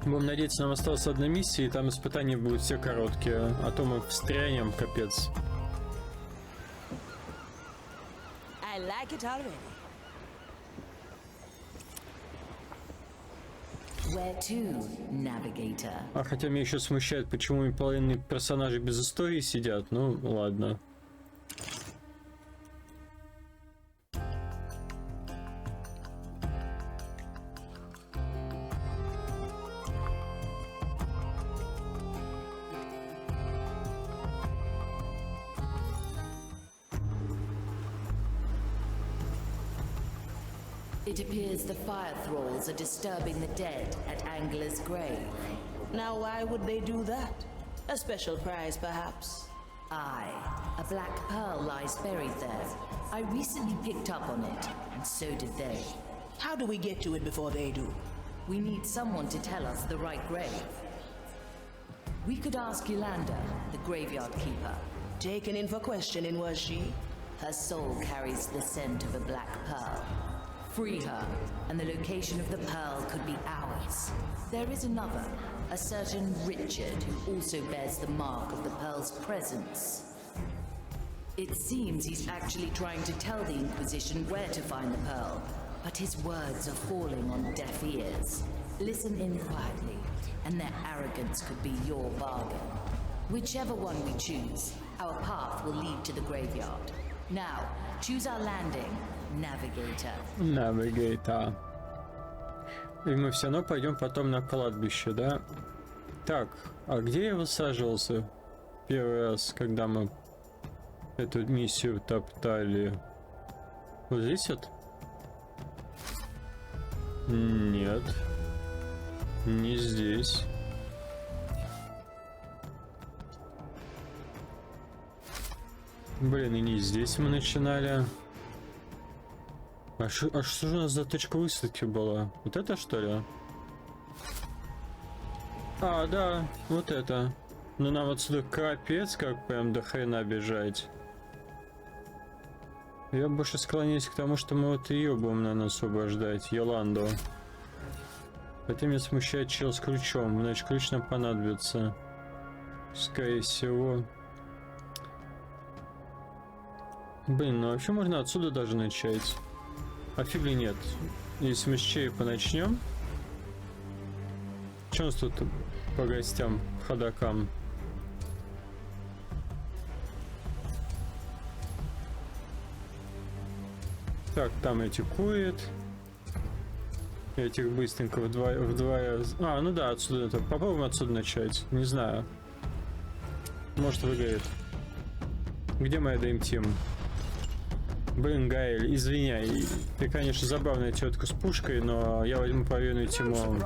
Будем надеяться, нам осталась одна миссия, и там испытания будут все короткие, а то мы встрянем, капец. I like it already. Where to, navigator? А хотя меня еще смущает, почему половина персонажей без истории сидят, ну ладно. It appears the fire thralls are disturbing the dead at Angler's grave. Now why would they do that? A special prize, perhaps? Aye, a black pearl lies buried there. I recently picked up on it, and so did they. How do we get to it before they do? We need someone to tell us the right grave. We could ask Yolanda, the graveyard keeper. Taken in for questioning, was she? Her soul carries the scent of a black pearl. Free her, and the location of the pearl could be ours. There is another, a certain Richard, who also bears the mark of the pearl's presence. It seems he's actually trying to tell the Inquisition where to find the pearl, but his words are falling on deaf ears. Listen in quietly, and their arrogance could be your bargain. Whichever one we choose, our path will lead to the graveyard. Now, choose our landing. Навигейтор. И мы все равно пойдем потом на кладбище, да? Так, а где я высаживался первый раз, когда мы эту миссию топтали? Вот здесь вот? Нет. Не здесь. Блин, и не здесь мы начинали. А что же у нас за точка высадки была? Вот это, что ли? А, да, вот это. Но нам отсюда капец, как прям до хрена бежать. Я больше склоняюсь к тому, что мы вот ее будем, наверное, освобождать. Йоланду. Хотя меня смущает чел с ключом. Иначе ключ нам понадобится. Скорее всего. Блин, ну вообще можно отсюда даже начать. А фиг ли нет? Если мы с черепа начнем. Что у нас тут по гостям, ходокам? Так, там эти курят. Этих быстренько вдвое. А, ну да, отсюда это. Попробуем отсюда начать. Не знаю. Может, выгорит. Где моя ДМ-тим? Блин, Гаэль, извиняй. Ты, конечно, забавная тетка с пушкой, но я возьму проверенную тему,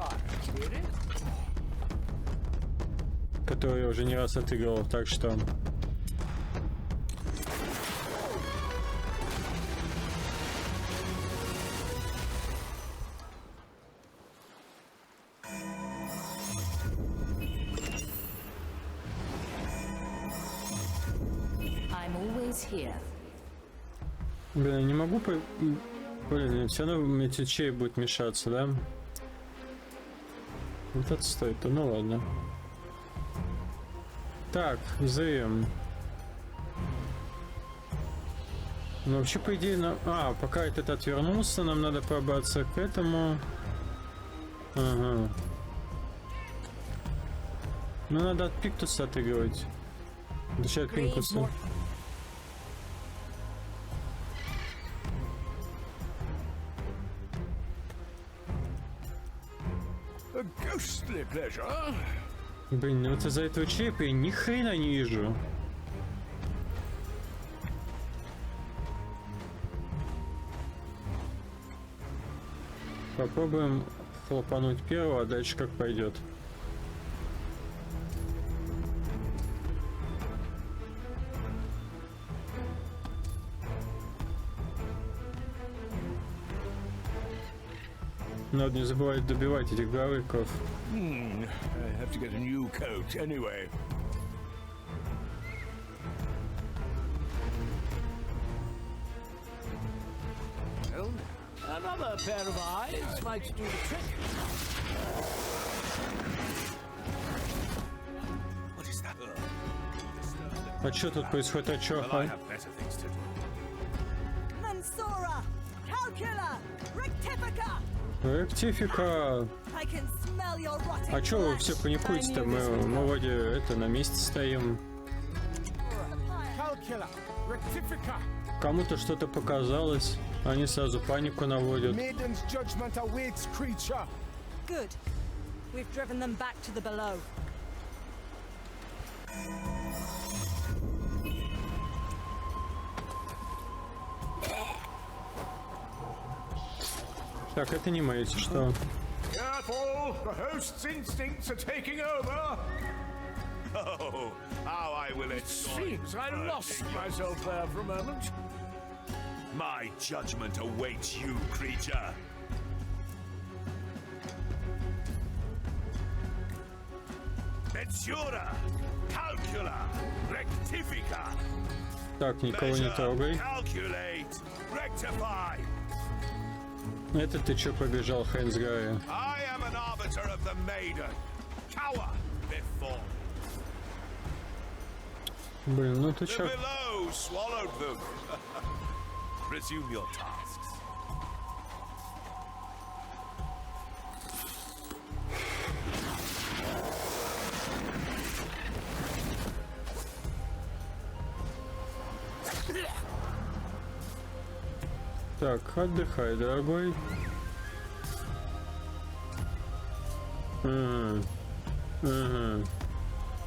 которую я уже не раз отыгрывал, так что... I'm always here. Блин, я не могу Блин, все равно эти чей будет мешаться, да? Вот это стоит, ну ладно. Так, зовем. Ну вообще, по идее, нам... А, пока этот отвернулся, нам надо пробраться к этому. Ага. Ну надо от Пиктуса отыгрывать. Точнее, от Пинкуса. Блин, ну вот из-за этого черепа я ни хрена не вижу. Попробуем хлопануть первого, а дальше как пойдет. Надо не забывать добивать этих гавриков. I have to get a new coat anyway. Well, another pair of eyes might do the trick. What is that? А чё тут происходит? А чё? Well, I have better things to do. Mansura! Calcula! Rectifica! Ректифика! I can smell your rotting А чё вы flesh. все паникуете-то? Мы вроде это на месте стоим. Calcula, rectifica. Кому-то что-то показалось. Они сразу панику наводят. Maiden's judgment awaits, creature. Good. We've driven them back to the below. Так, это не мои, если что. Careful! The host's instincts are taking over! Oh, how I will enjoy. Seems I lost myself there for a moment. My judgment awaits you, creature. Mensura! Calcula! Rectifica! Так, никого не трогай. Calculate! Rectify! Это ты чё побежал, Хэнсгайя? I am an arbiter of the maiden. Cower before. Блин, ну ты The чё? below swallowed them. Resume your tasks. Так, отдыхай, дорогой.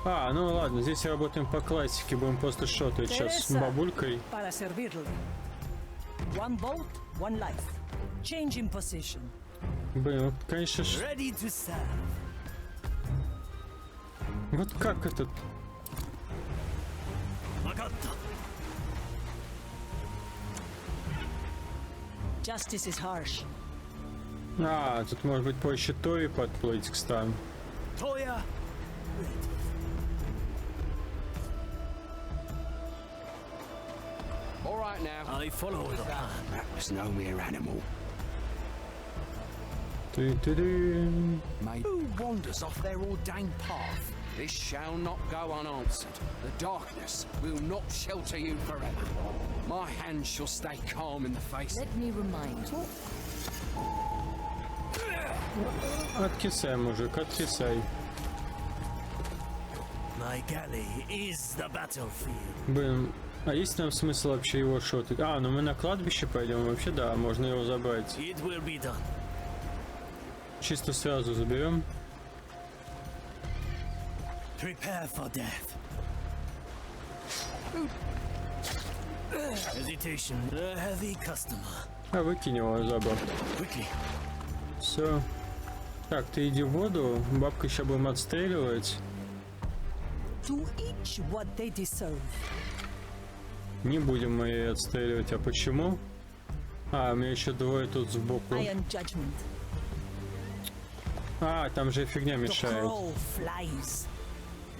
А, ну ладно, здесь работаем по классике, будем просто шотать сейчас с бабулькой. Para servirle. One bolt, one life. Change in position. Блин, вот, конечно, Ready to serve. вот как этот... Justice is harsh. А, тут может быть проще Тори подплыть к стану. Toya. All right now. I follow the plan. That was no mere animal. Ты-ты-ты. Who wanders off their ordained path? This shall not go unanswered. The darkness will not shelter you forever. My hand shall stay calm in the face. Let me remind you. Откисай, мужик, откисай. My galley is the battlefield. Блин, а есть нам смысл вообще его шотать? А, ну мы на кладбище пойдем, вообще да, можно его забрать. It will be done. Чисто сразу заберем. Prepare for death. Hesitation. A heavy customer. А выкинь его за баб. Quickly. Все. Так, ты иди в воду, бабка сейчас будем отстреливать. To each what they deserve. Не будем мы ее отстреливать, а почему? А, у меня еще двое тут сбоку. Iron judgment. А, там же фигня The мешает. crow flies.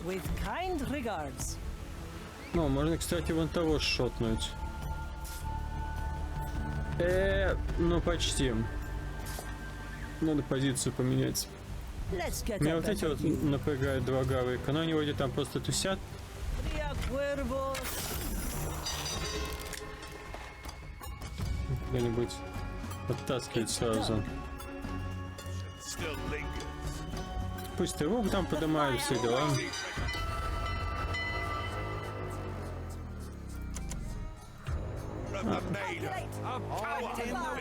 With kind regards. Ну, можно, кстати, вон того шотнуть. Ну почти. Надо позицию поменять. Let's get Меня a вот эти better вот view. напрягают два гаврика, но они вроде там просто тусят. Tria cuervos. Куда-нибудь подтаскивать сразу. Still lingers. Пусть его там поднимают все дела. From the maiden. Cower before.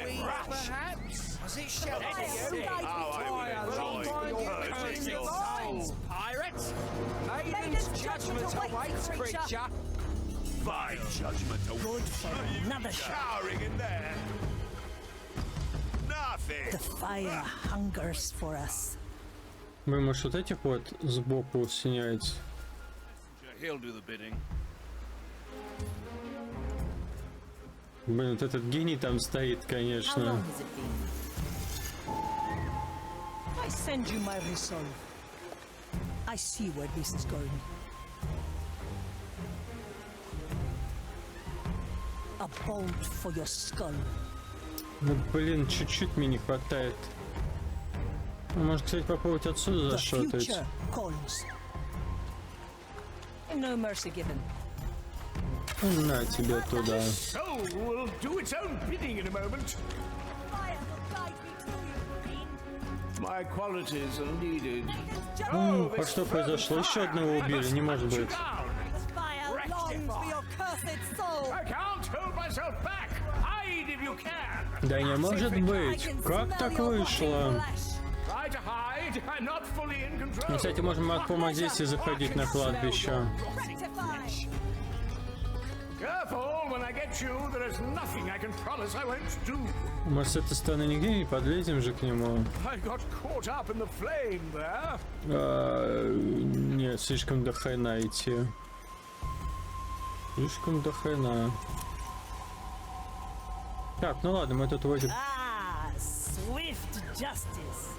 Perhaps? Was it shelter? How I will enjoy purging your soul. Pirates? Maiden's judgment awaits, creature. My judgment awaits. Another shot. Cowering in there. Nothing. The fire hungers for us. Вы, может, вот этих вот сбоку сняете? He'll do the bidding. Блин, вот этот гений там стоит, How long конечно. has it been? I send you my resolve. I see where this is going. A bolt for your skull. Ну, блин, чуть-чуть мне не хватает. Может, кстати, попробовать отсюда The зашотать. future calls. No mercy given. На тебе туда. Soul will do its own bidding in a moment. My qualities are needed. А что произошло? Еще одного убили, не может быть. I can't hold myself back. Hide if you can. Да не может быть. Как так вышло? Try to hide. I'm not fully in control. Ну, кстати, можем от здесь и заходить на кладбище. Careful, when I get you, there is nothing I can promise I won't do. Мы с этой стороны нигде не подлезем же к нему. I got caught up in the flame there. Нет, слишком до хрена идти. Слишком до хрена. Так, ну ладно, мы тут вроде... Ah, swift justice.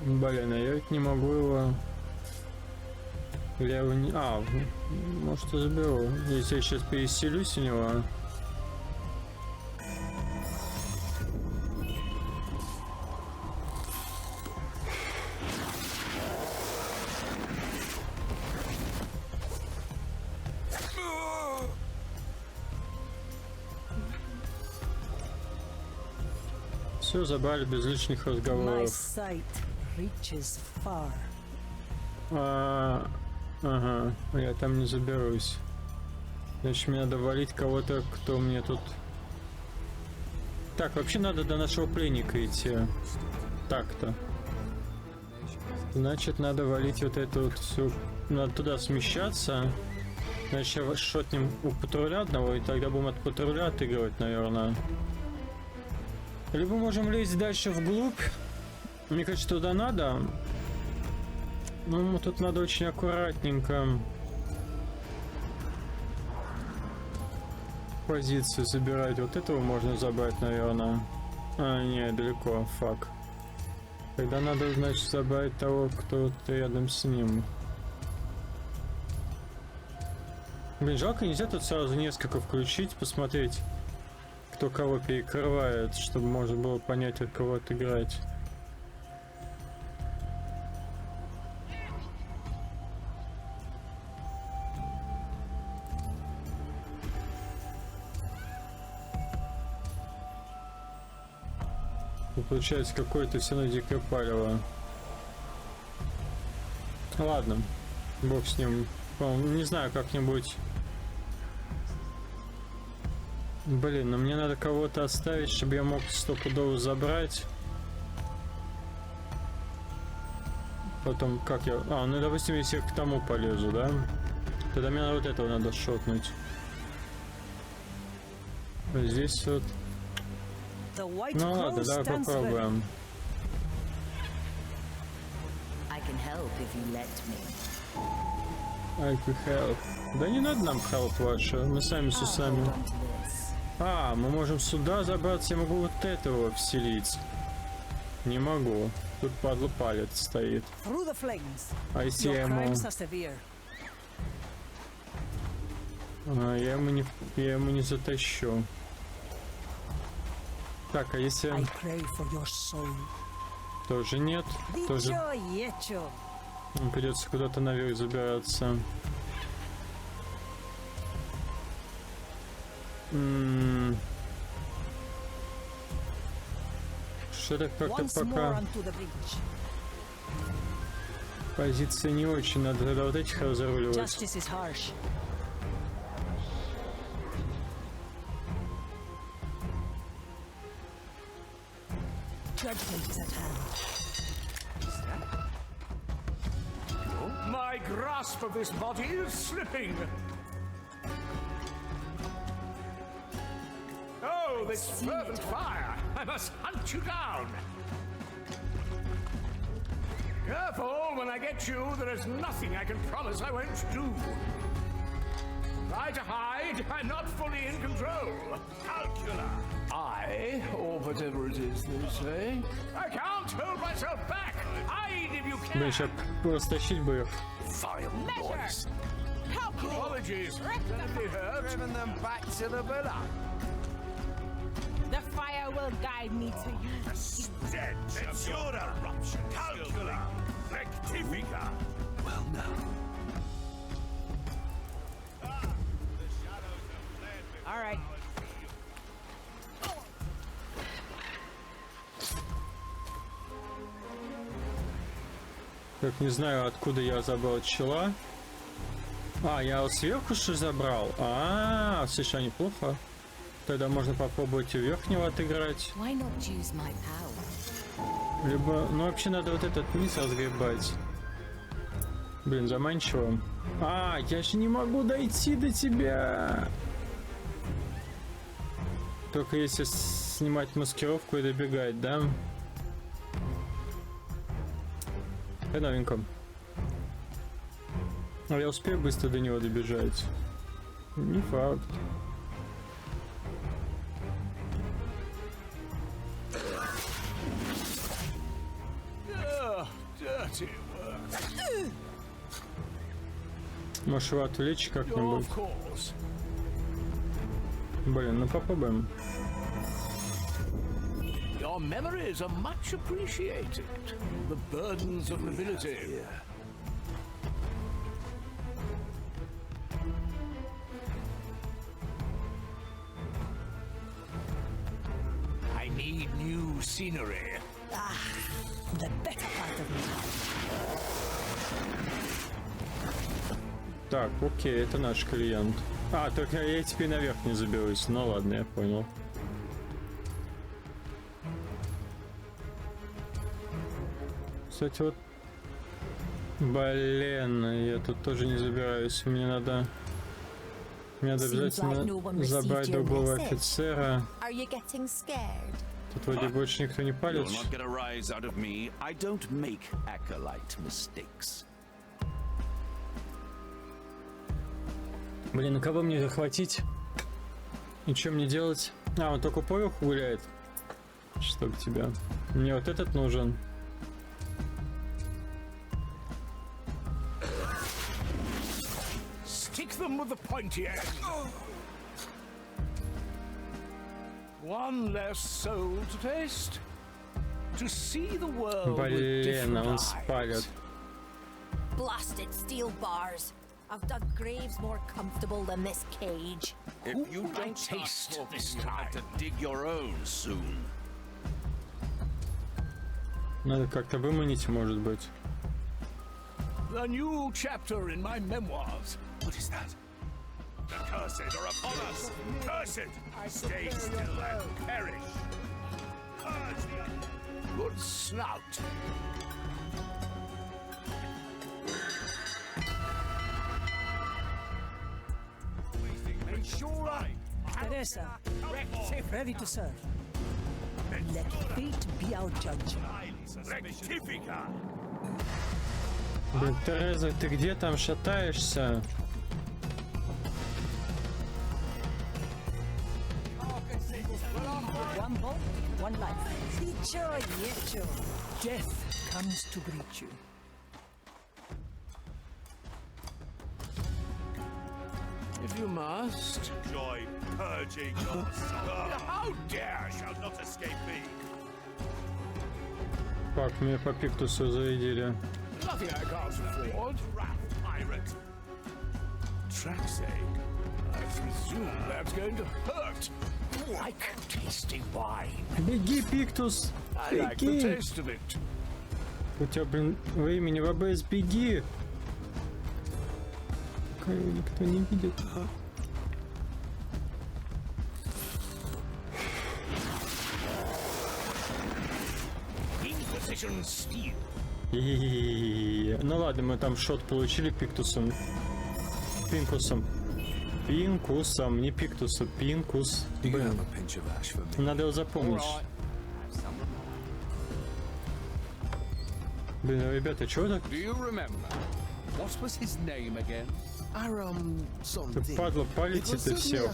Блин, а я ведь не могу его... Я его не... А, может, я заберу. Если я сейчас переселюсь у него... Все забрали без лишних My разговоров. sight reaches far. Ага, я там не заберусь. Значит, мне надо валить кого-то, кто мне тут... Так, вообще надо до нашего пленника идти. Так-то. Значит, надо валить вот эту вот всю... Надо туда смещаться. Значит, шотнем у патруля одного, и тогда будем от патруля отыгрывать, наверное. Либо можем лезть дальше вглубь. Мне кажется, туда надо. Ну, тут надо очень аккуратненько позицию забирать. Вот этого можно забрать, наверное. А, не, далеко, фак. Тогда надо, значит, забрать того, кто рядом с ним. Блин, жалко, нельзя тут сразу несколько включить, посмотреть, кто кого перекрывает, чтобы можно было понять, от кого отыграть. И получается какое-то все равно дикое палево. Ладно, бог с ним. Не знаю, как-нибудь. Блин, но мне надо кого-то оставить, чтобы я мог стопудово забрать. Потом, как я... А, ну, допустим, если я к тому полезу, да? Тогда мне вот этого надо шотнуть. Здесь вот... Ну ладно, давай попробуем. I can help if you let me. I can help. Да не надо нам help ваше, мы сами с усами. Hold on to this. А, мы можем сюда забраться, я могу вот этого вселить. Не могу. Тут падла палец стоит. Through the flames. А если я Your ему... crimes are severe. А, я ему не затащу. Так, а если... I pray for your soul. Тоже нет. Тоже Dicho y hecho. придется куда-то наверх забираться. Что-то как-то Once more пока onto the bridge. позиция не очень. Надо тогда вот этих разруливать. Justice is harsh. Judgment is at hand. My grasp of this body is slipping. Oh, this fervent fire! I must hunt you down. Careful, when I get you, there is nothing I can promise I won't do. Try to hide, I'm not fully in control. Calcula. I, or whatever it is they say. I can't hold myself back. Hide if you can. Блин, сейчас растащить бы их. Vile boys. Apologies. Can it be heard? Driven them back to the villa. The fire fire will guide me to you. Stench of your eruption. Calcula. Rectifica. Well, now. All right. Так, не знаю, откуда я забрал чела. А, я его сверху что ли забрал? Слушай, неплохо. Тогда можно попробовать у верхнего отыграть. Why not choose my power? Либо, ну вообще надо вот этот низ разгребать. Блин, заманчиво. Я же не могу дойти до тебя. Только если снимать маскировку и добегать, да? Новенько. А я успею быстро до него добежать? Не факт. Dirty work. Можешь его отвлечь Of как-нибудь? course. Блин, ну попробуем. Your memories are much appreciated. The burdens of nobility. I need new scenery. The better part of me. Так, окей, это наш клиент. Только я теперь наверх не заберусь. Ну ладно, я понял. Кстати, вот... Блин, я тут тоже не забираюсь. Мне надо обязательно забрать другого офицера. Тут вроде больше никто не палит. You'll not get a rise out of me. I don't make acolyte mistakes. Блин, кого мне захватить? И что мне делать? Он только поверху гуляет. Чтоб тебя. Мне вот этот нужен. Stick them with the pointy end. One less soul to taste. To see the world with Блин, different он eyes. спалит. Blasted steel bars. I've dug graves more comfortable than this cage. If you I don't start taste talking, this you'll have to time? dig your own soon. Надо как-то выманить, может быть. The new chapter in my memoirs. What is that? The curses are upon us. Cursed! Stay still and perish. Purge the good snout. Teresa, ready to serve. Let fate be our judge. Rectifica. Блин, Тереза, ты где там шатаешься? One bolt, one life. Death comes to greet you. If you must. Enjoy purging your soul. How dare shall not escape me? Так, меня по пиктусу зарядили. Nothing I can't afford. Wrath, pirate. Track's aid. I presume that's going to hurt. Like tasting wine. Беги, Пиктус! I like the Беги! taste of it. У тебя, блин, времени в АБС, беги! Пока его никто не видит. Inquisition steel. Ну ладно, мы там шот получили Пиктусом. Пинкусом. Пинкусом, не Пиктусом, Пинкус. Блин, надо его запомнить. Блин, ребята, чего так? Do you remember? What was his name again? Ты, падла, палите ты все.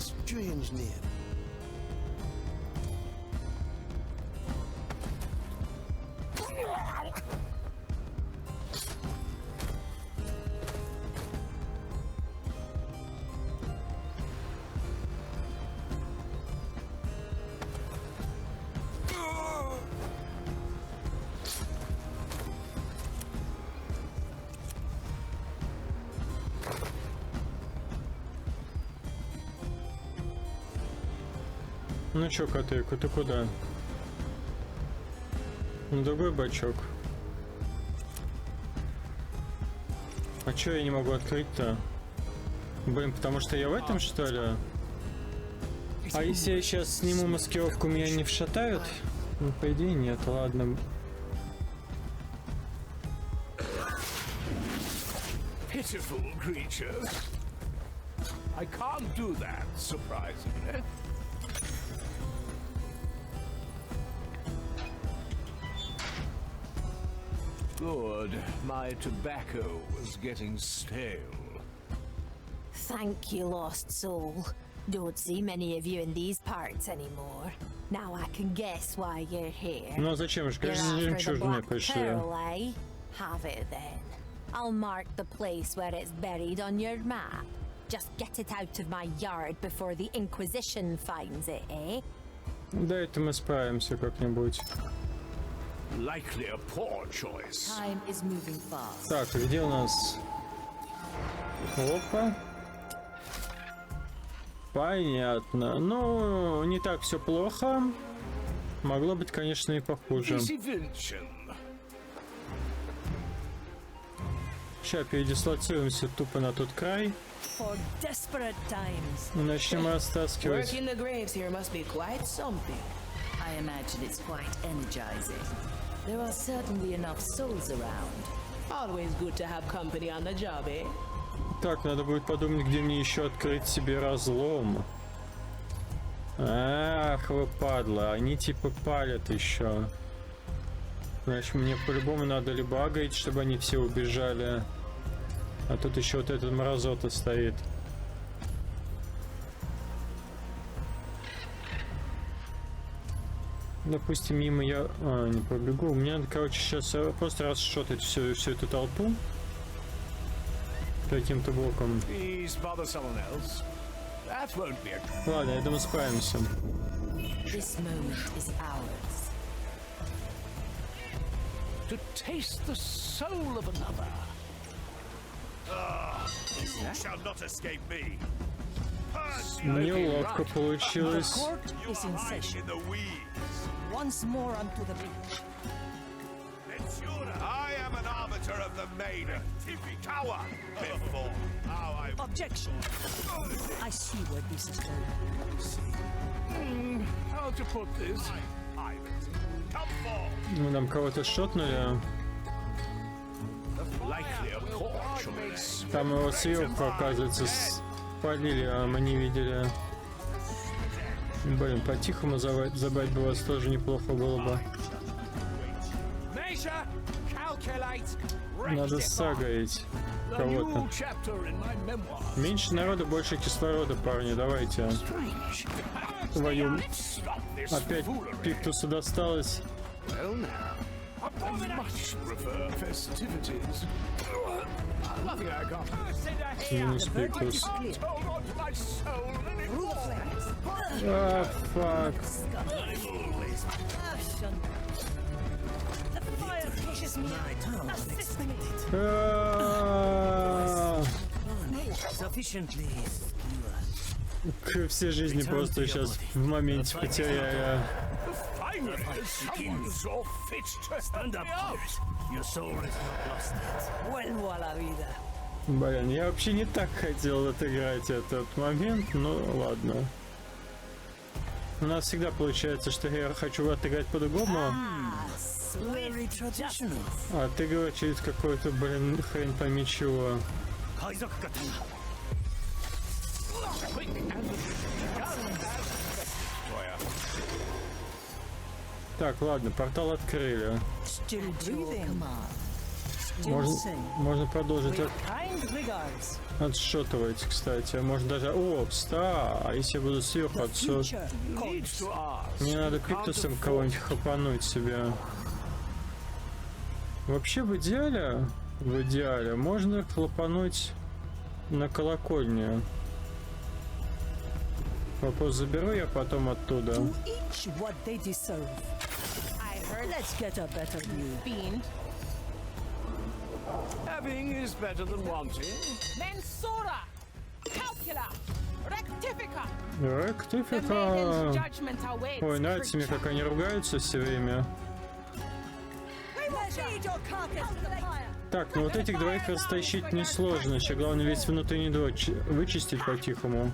Ну чё, котейку, ты куда? На другой бачок. А чё я не могу открыть-то? Блин, потому что я в этом, что ли? А если я сейчас сниму маскировку, меня не вшатают? Ну, по идее, нет, ладно. Pitiful creature. I can't do that, surprisingly. Good. My tobacco was getting stale. Thank you, lost soul. Don't see many of you in these parts anymore. Now I can guess why you're here. Ну зачем же, конечно, жемчужины пришли. Eh? Have it then. I'll mark the place where it's buried on your map. Just get it out of my yard before the Inquisition finds it, eh? Да, это мы справимся как-нибудь. Likely a poor choice. Time is moving fast. Так, где у нас? Опа. Понятно. Ну, не так все плохо. Могло быть, конечно, и похуже. Сейчас передислоцируемся тупо на тот край. Начнем растаскивать. I imagine it's quite energizing. There are certainly enough souls around. Always good to have company on the job, eh? Так, надо будет подумать, где мне еще открыть себе разлом. Ах, вы падла, они типа палят еще. Значит, мне по-любому надо либо агрить, чтобы они все убежали. А тут еще вот этот мразота стоит. Допустим, мимо я не побегу. Мне надо, короче, сейчас просто расшотать всю эту толпу. Каким-то боком. Ладно, я думаю, справимся. This moment is ours. To taste the soul of another. You shall not escape me. Неловко получилось. Once more onto the beach. I am an arbiter of the maiden. Tower before. Objection. I see where this is going. How to put this? Come forth. Мы нам кого-то шотнули. Likely a poor choice. Там его сверху, оказывается, спалили, а мы не видели. Блин, по-тихому забрать бы вас тоже неплохо было бы. Надо сагать кого-то. Меньше народа, больше кислорода, парни, давайте. Твою. Опять Пиктусу досталось. Минус Пиктус. А, фак. Все жизни просто сейчас в моменте потеряю. Блин, я вообще не так хотел отыграть этот момент, но ладно. У нас всегда получается, что я хочу отыграть по-другому. А отыгрывать через какой-то, блин, хрень пойми чего. Так, ладно, портал открыли. Можно продолжить отшотывать, кстати. Может даже... О, а если я буду сверху отшот... Мне надо Пиктусом кого-нибудь хапануть себе. Вообще в идеале можно хлопануть на колокольню. Вопрос, заберу я потом оттуда. Having is better than wanting. Mensura! Calcula! Rectifica! Ректифика. Ой, нравится мне, как они ругаются все время. Так, ну вот этих двоих растащить несложно. Сейчас главное весь внутренний двор вычистить по-тихому.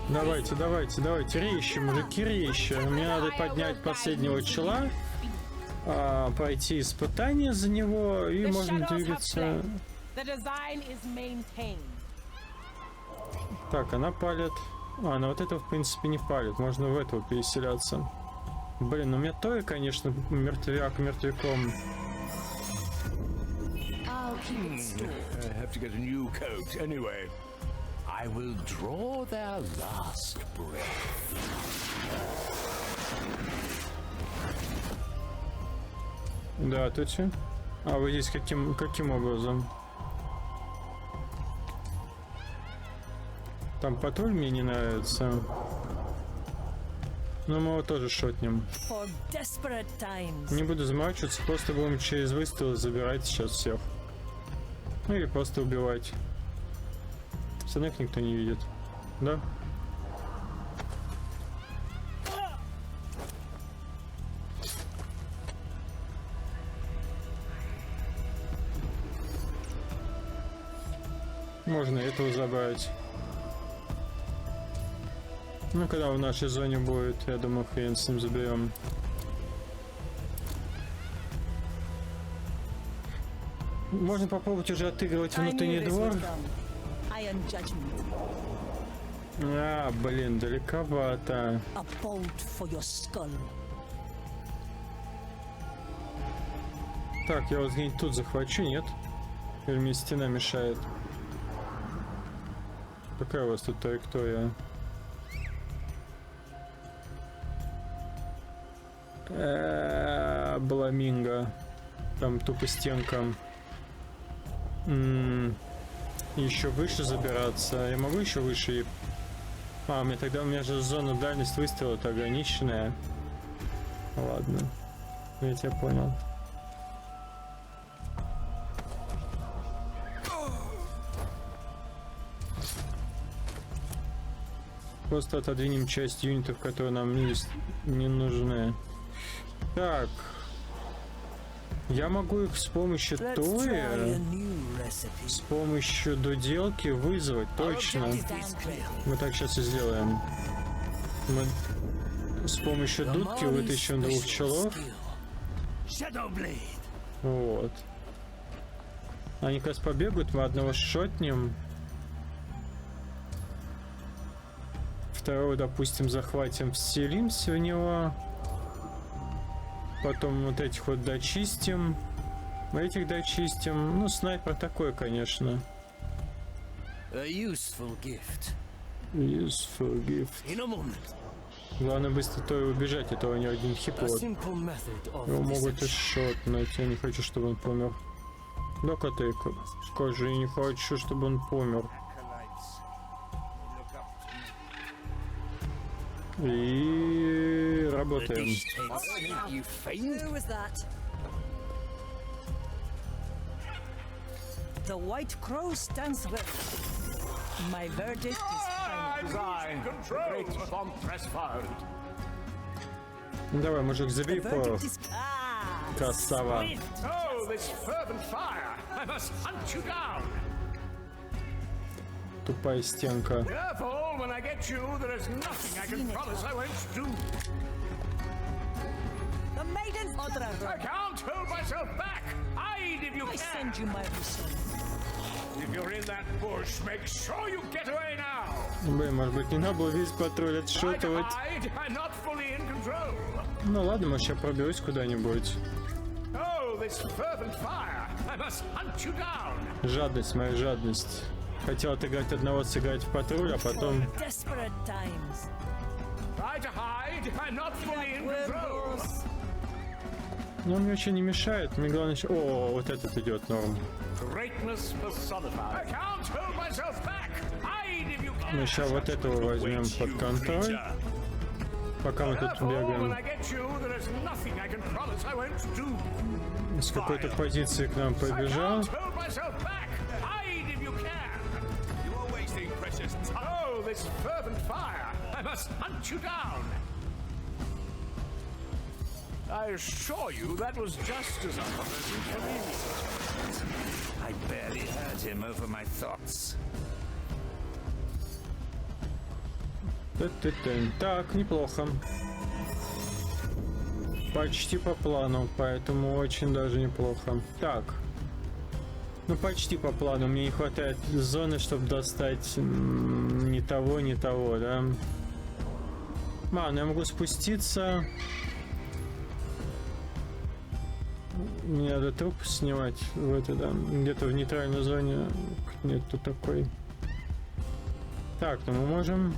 Давайте, давайте, давайте, рейщи, мужики, рейщи. Мне надо поднять последнего чела, пройти испытание за него, и можно двигаться. Так, она палит. Ну вот это в принципе не палит, можно в этого переселяться. Блин, ну у меня то, конечно, мертвяк мертвяком. I have to get a new coat anyway. I will draw their last breath. Да, тут все. А вы здесь каким образом? Там патруль мне не нравится. Но мы его тоже шотнем. Не буду заморачиваться, просто будем через выстрел забирать сейчас всех. Ну или просто убивать. Остальных никто не видит. Да? Можно этого забрать. Ну, когда в нашей зоне будет, я думаю, хрен с ним заберем. Можно попробовать уже отыгрывать внутренний двор. Блин, далековато. Так, я вот где-нибудь тут захвачу, нет? Или мне стена мешает? Какая у вас тут траектория? Бламинго. Там тупо стенка. Еще выше забираться. Я могу еще выше? У меня же зона дальность выстрела-то ограниченная. Ладно. Я тебя понял. Просто отодвинем часть юнитов, которые нам не нужны. Так. Я могу их с помощью с помощью дуделки вызвать, точно. Мы так сейчас и сделаем. Мы с помощью дудки вытащим двух челов. Вот. Они как раз побегают, мы одного шотнем. Второго, допустим, захватим, вселимся в него. Потом вот этих вот дочистим. Этих дочистим. Ну, снайпер такой, конечно. Useful gift. Главное быстро то и убежать, а то у него один хипот. Его могут и шотнуть. Я не хочу, чтобы он помер. Да-ка ты, скажи, я не хочу, чтобы он помер. И работаем. The white crow stands with. My verdict is final. Давай, мужик, забей по. Красава. Тупая стенка. Блин, может быть, не надо было весь патруль отшутывать. Ну ладно, может, я проберусь куда-нибудь. Жадность, моя жадность. Хотел отыграть одного, сыграть в патруль, а потом... Но мне вообще не мешает. Мне главное еще... О, вот этот идет норм. Мы сейчас вот этого возьмем под контроль. Пока мы тут бегаем. С какой-то позиции к нам побежал. I assure you that was just as unpleasant for me. I barely heard him over my thoughts. Так, неплохо. Почти по плану, поэтому очень даже неплохо. Так. Ну, почти по плану. Мне не хватает зоны, чтобы достать ни того, да? Ну я могу спуститься. Мне надо труп снимать в это, да. Где-то в нейтральной зоне. Нет, тут такой. Так, ну мы можем...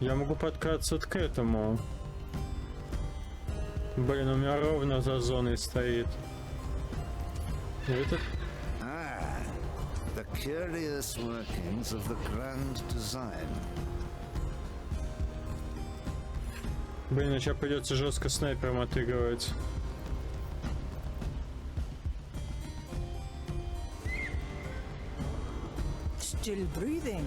Я могу подкраться к этому. Блин, у меня ровно за зоной стоит. Этот... The curious workings of the grand design. Блин, сейчас придется жестко снайпером отыгрывать. Still breathing.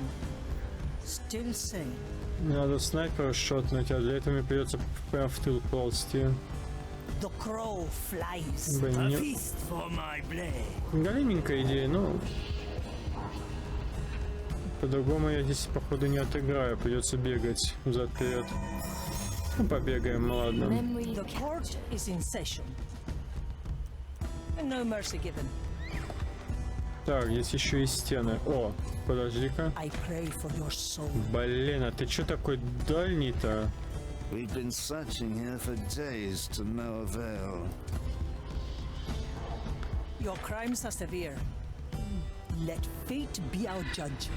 Still sane. Надо снайпера шотнуть, а для этого мне придется прям в тыл ползти. The crow flies. Блин, не... Feast for my blade. Галименькая идея, но... По-другому я здесь, походу, не отыграю. Придется бегать взад-вперед. Ну, побегаем, ладно. The court is in session. No mercy given. Так, здесь еще и стены. О, подожди-ка. I pray for your soul. Блин, а ты чё такой дальний-то? We've been searching here for days to no avail. Your crimes are severe. Let fate be our judge.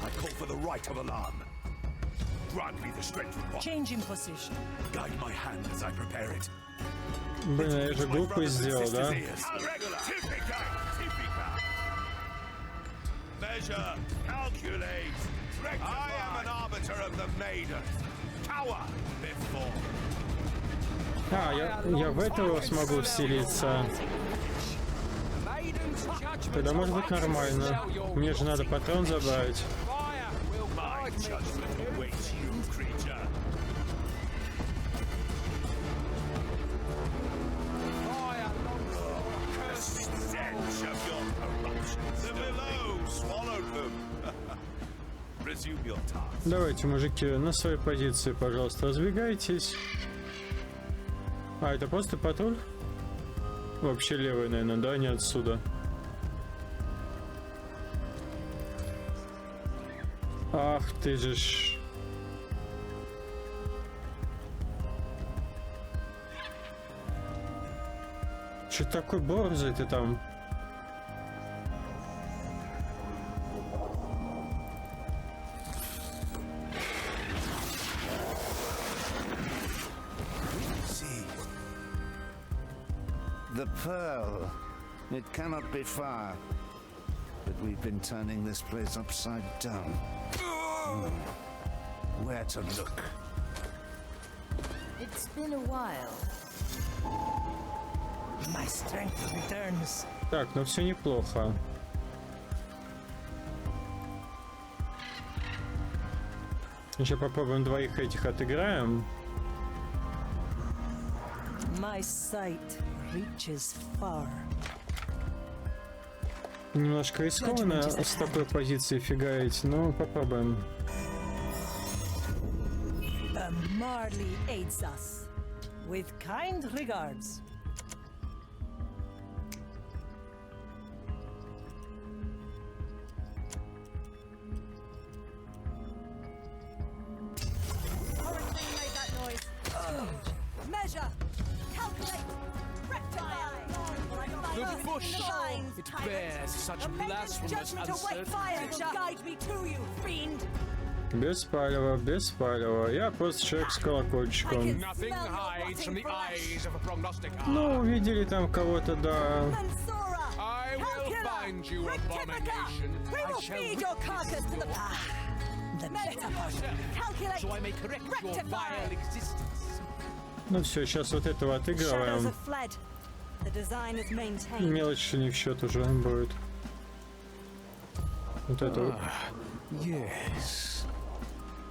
I call for the right of alarm. Grant me the strength required. Change in position. Guide my hand as I prepare it. Блин, я же глупость сделал, да? Measure, calculate. I am an arbiter of the maiden. Tower before. Я в этого смогу вселиться. Тогда может быть нормально. Мне же надо патрон забрать. Давайте, мужики, на своей позиции, пожалуйста, разбегайтесь. А, это просто патруль? Вообще левый, наверное, да? Не отсюда. Ах ты же ж... Чё такой борзый ты там? The pearl. It cannot be far. But we've been turning this place upside down. Where to look? It's been a while. My strength returns. Так, ну все неплохо. Еще попробуем двоих этих отыграем. My sight reaches far. Немножко рискованно с такой позиции фигаить, но попробуем. Marley aids us. With kind regards. Measure! Calculate! Rectify! The bush! It bears such blasphemous uncertainty. Guide me to you, fiend! Без палева, без палева. Я просто человек с колокольчиком. Nothing hides from the eyes of a prognosticator. Ну, увидели там кого-то, да. I will find find you, abomination. We will feed your carcass to the the calculate. So I may correct your vile existence. Ну все, сейчас вот этого отыгрываем. Shadows have fled. The design is maintained. Мелочь не в счет уже будет. Вот это вот. Yes.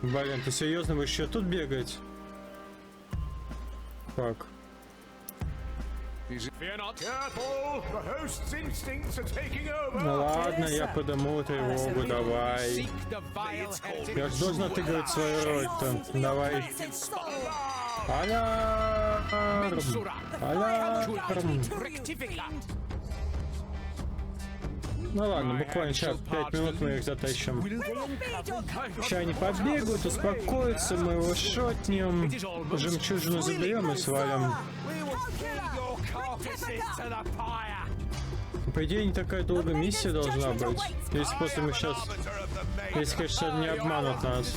Блин, ты серьезно будешь еще тут бегать? Фак. Fear not. Careful! The host's instincts are taking over. Ну ладно, я подыму тревогу, давай. Я же должен отыгрывать свою роль-то. Давай. Алярм! Алярм! Ну ладно, буквально сейчас 5 минут мы их затащим. Сейчас они побегают, успокоятся, мы его шотнем, жемчужину заберем и свалим. По идее, не такая долгая миссия должна быть. Если после мы сейчас... Если, конечно, не обманут нас.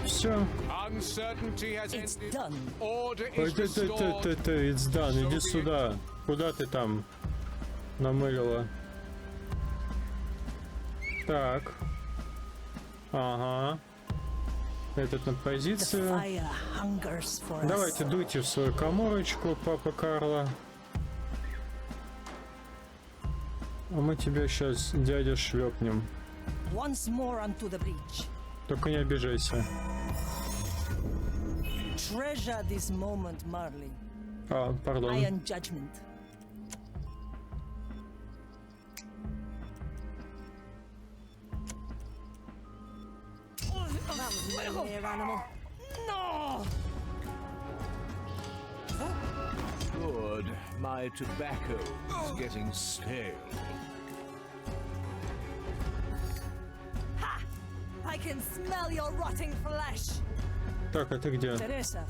Все. It's done. It's done. Иди сюда. Куда ты там намылила? Так. Ага. Этот на позицию. Давайте дуйте в свою каморочку, папа Карло. А мы тебя сейчас, дядя, шлепнем. Только не обижайся. Treasure this moment, Marley. А, пардон. Iron judgment. No! Good. My tobacco is getting stale. Ha! I can smell your rotting flesh. Так, а ты где? Teresa,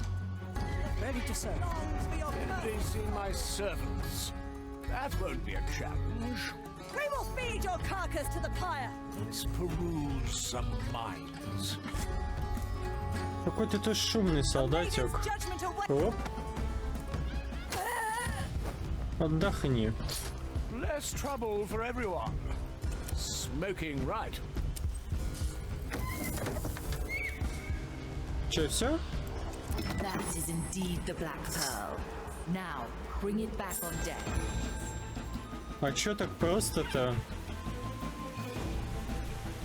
ready to serve. Embracing my servants. That won't be a challenge. We will feed your carcass to the pyre. Let's peruse some minds. Какой ты тут шумный солдатик. Оп. Отдохни. Less trouble for everyone. Smoking right. Че, все? That is indeed the Black Pearl. Now, bring it back on deck. А чё так просто-то?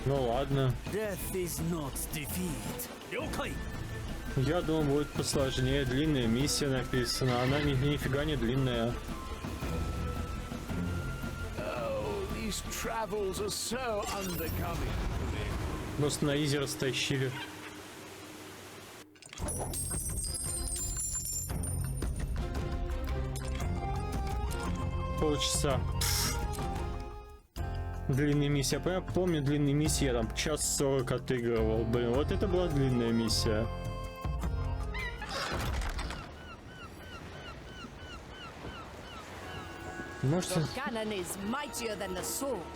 Ну ладно. Death is not defeat. Я думал, будет посложнее. Длинная миссия написана. Она нифига не длинная. Oh, these travels are so unbecoming. Просто на изи растащили. Полчаса. Длинная миссия. Я помню длинные миссии, я там 1:40 отыгрывал. Блин, вот это была длинная миссия. Можете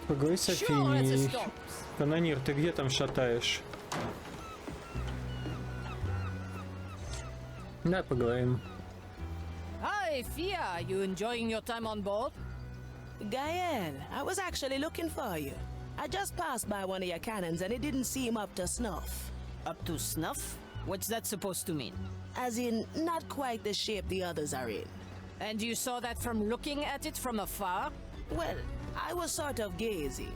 поговорить с Афиней. Канонир, ты где там шатаешь? Да, поговорим. Hi, Fia. Are you enjoying your time on board? Gael, I was actually looking for you. I just passed by one of your cannons and it didn't seem up to snuff. Up to snuff? What's that supposed to mean? As in, not quite the shape the others are in. And you saw that from looking at it from afar? Well, I was sort of gazing.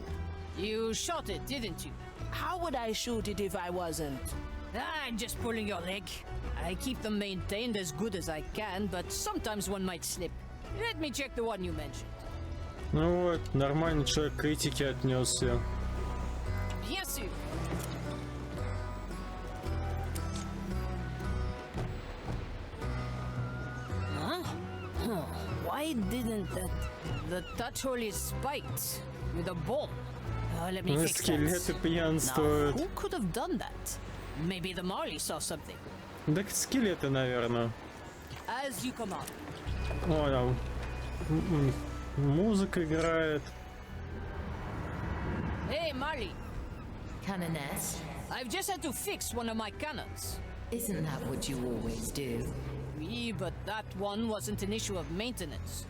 You shot it, didn't you? How would I shoot it if I wasn't? I'm just pulling your leg. I keep them maintained as good as I can, but sometimes one might slip. Let me check the one you mentioned. Ну вот, нормальный человек к критике отнесся. Bien sûr. Why didn't that... The touch hole is spiked with a ball. Let me fix that. Скелеты пьянствуют. Who could have done that? Maybe the Marley saw something. Так скелеты, наверное. As you command. О, там музыка играет. Hey, Marley. Canoness? I've just had to fix one of my cannons. Isn't that what you always do? Oui, but That one wasn't an issue of maintenance.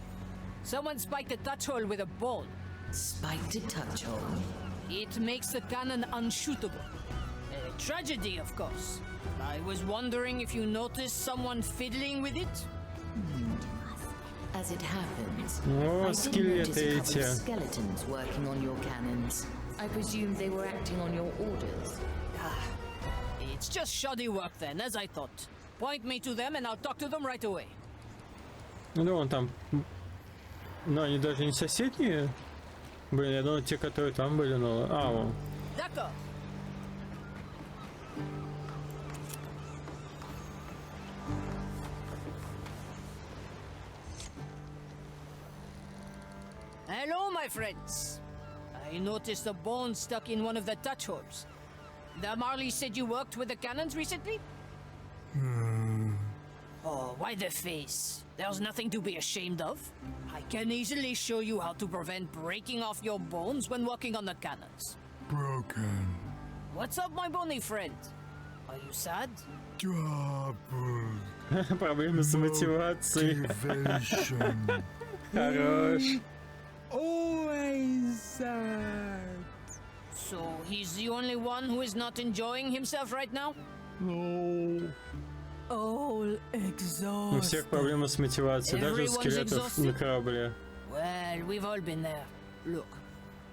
Someone spiked a touch hole with a bone. Spiked a touch hole? It makes the cannon unshootable. A tragedy, of course. I was wondering if you noticed someone fiddling with it? As it happens, О, I did notice a couple скелеты. of skeletons working on your cannons. I presume they were acting on your orders. It's just shoddy work then, as I thought. Point me to them and I'll talk to them right away. Ну, он там... Но они даже не соседние. Блин, я думал, те, которые там были, но... А, вон. D'accord. Hello, my friends. I noticed a bone stuck in one of the touch holes. The Marley said you worked with the cannons recently? Oh, why the face? There's nothing to be ashamed of. I can easily show you how to prevent breaking off your bones when working on the cannons. Broken. What's up, my bony friend? Are you sad? Trouble. Проблемы с мотивацией. Motivation. Хорош. Always sad. So he's the only one who is not enjoying himself right now? No. All У всех exhausted. проблемы с мотивацией, даже у Everyone's скелетов на exhausted. корабле. Well, we've all been there. Look,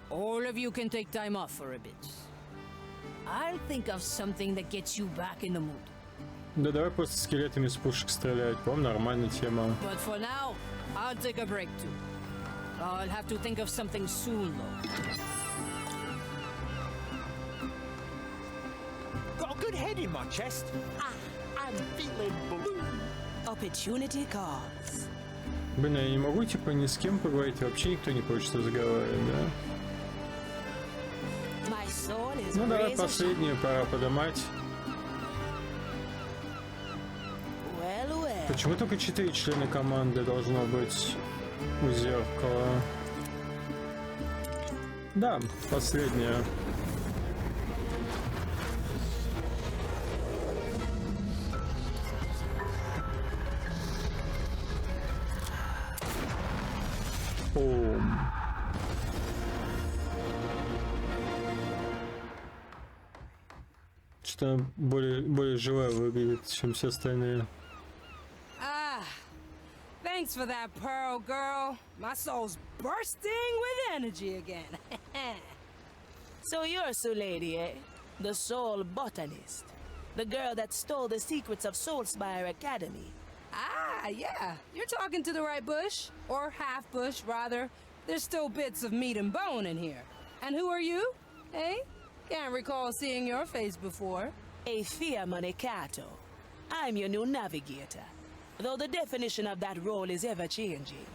all of you can take time off for a bit. I'll think of something that gets you back in the mood. Да давай просто скелетами с пушек стрелять, по-моему, нормальная тема. But for now, I'll take a break too. I'll have to think of something soon, though. Got a good head in my chest. I'm feeling blue. Opportunity calls. Блин, я не могу, типа, ни с кем поговорить, вообще никто не хочет разговаривать, да? My soul is Ну давай razor последнюю пора подымать. sharp. Well, well. Почему только 4 члена команды должно быть у зеркала? Да, последняя. Бум. Что более живая выглядит, чем все остальные. Ah, thanks for that pearl, girl. My soul's bursting with energy again. So you're Sue Lady, eh? The soul botanist. The girl that stole the secrets of Soulspire Academy. Ah, yeah. You're talking to the right bush. Or half bush, rather. There's still bits of meat and bone in here. And who are you? Eh? Can't recall seeing your face before. Aethea Manicato. I'm your new navigator. Though the definition of that role is ever-changing.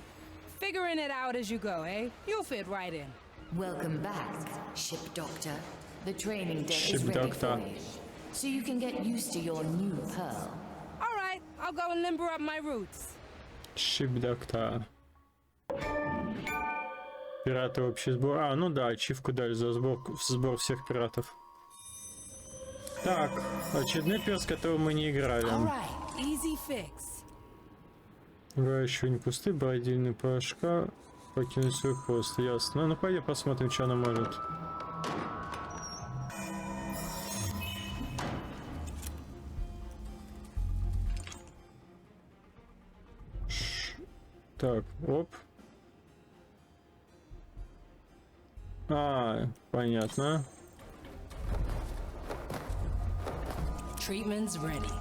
Figuring it out as you go, eh? You'll fit right in. Welcome back, Ship Doctor. The training deck Ship is ready Doctor. for you, so you can get used to your new pearl. All right, I'll go and limber up my roots. Шип-доктор. Пираты общий сбор. А, ну да, ачивку дали за сбор всех пиратов. Так, очередной перс, которого мы не играли. All right, easy fix. Выращивание пустых, бродильные порошка. Покинуть свой пост, ясно. Ну, пойдем посмотрим, что она может. Так, оп. А, понятно. Treatment's ready.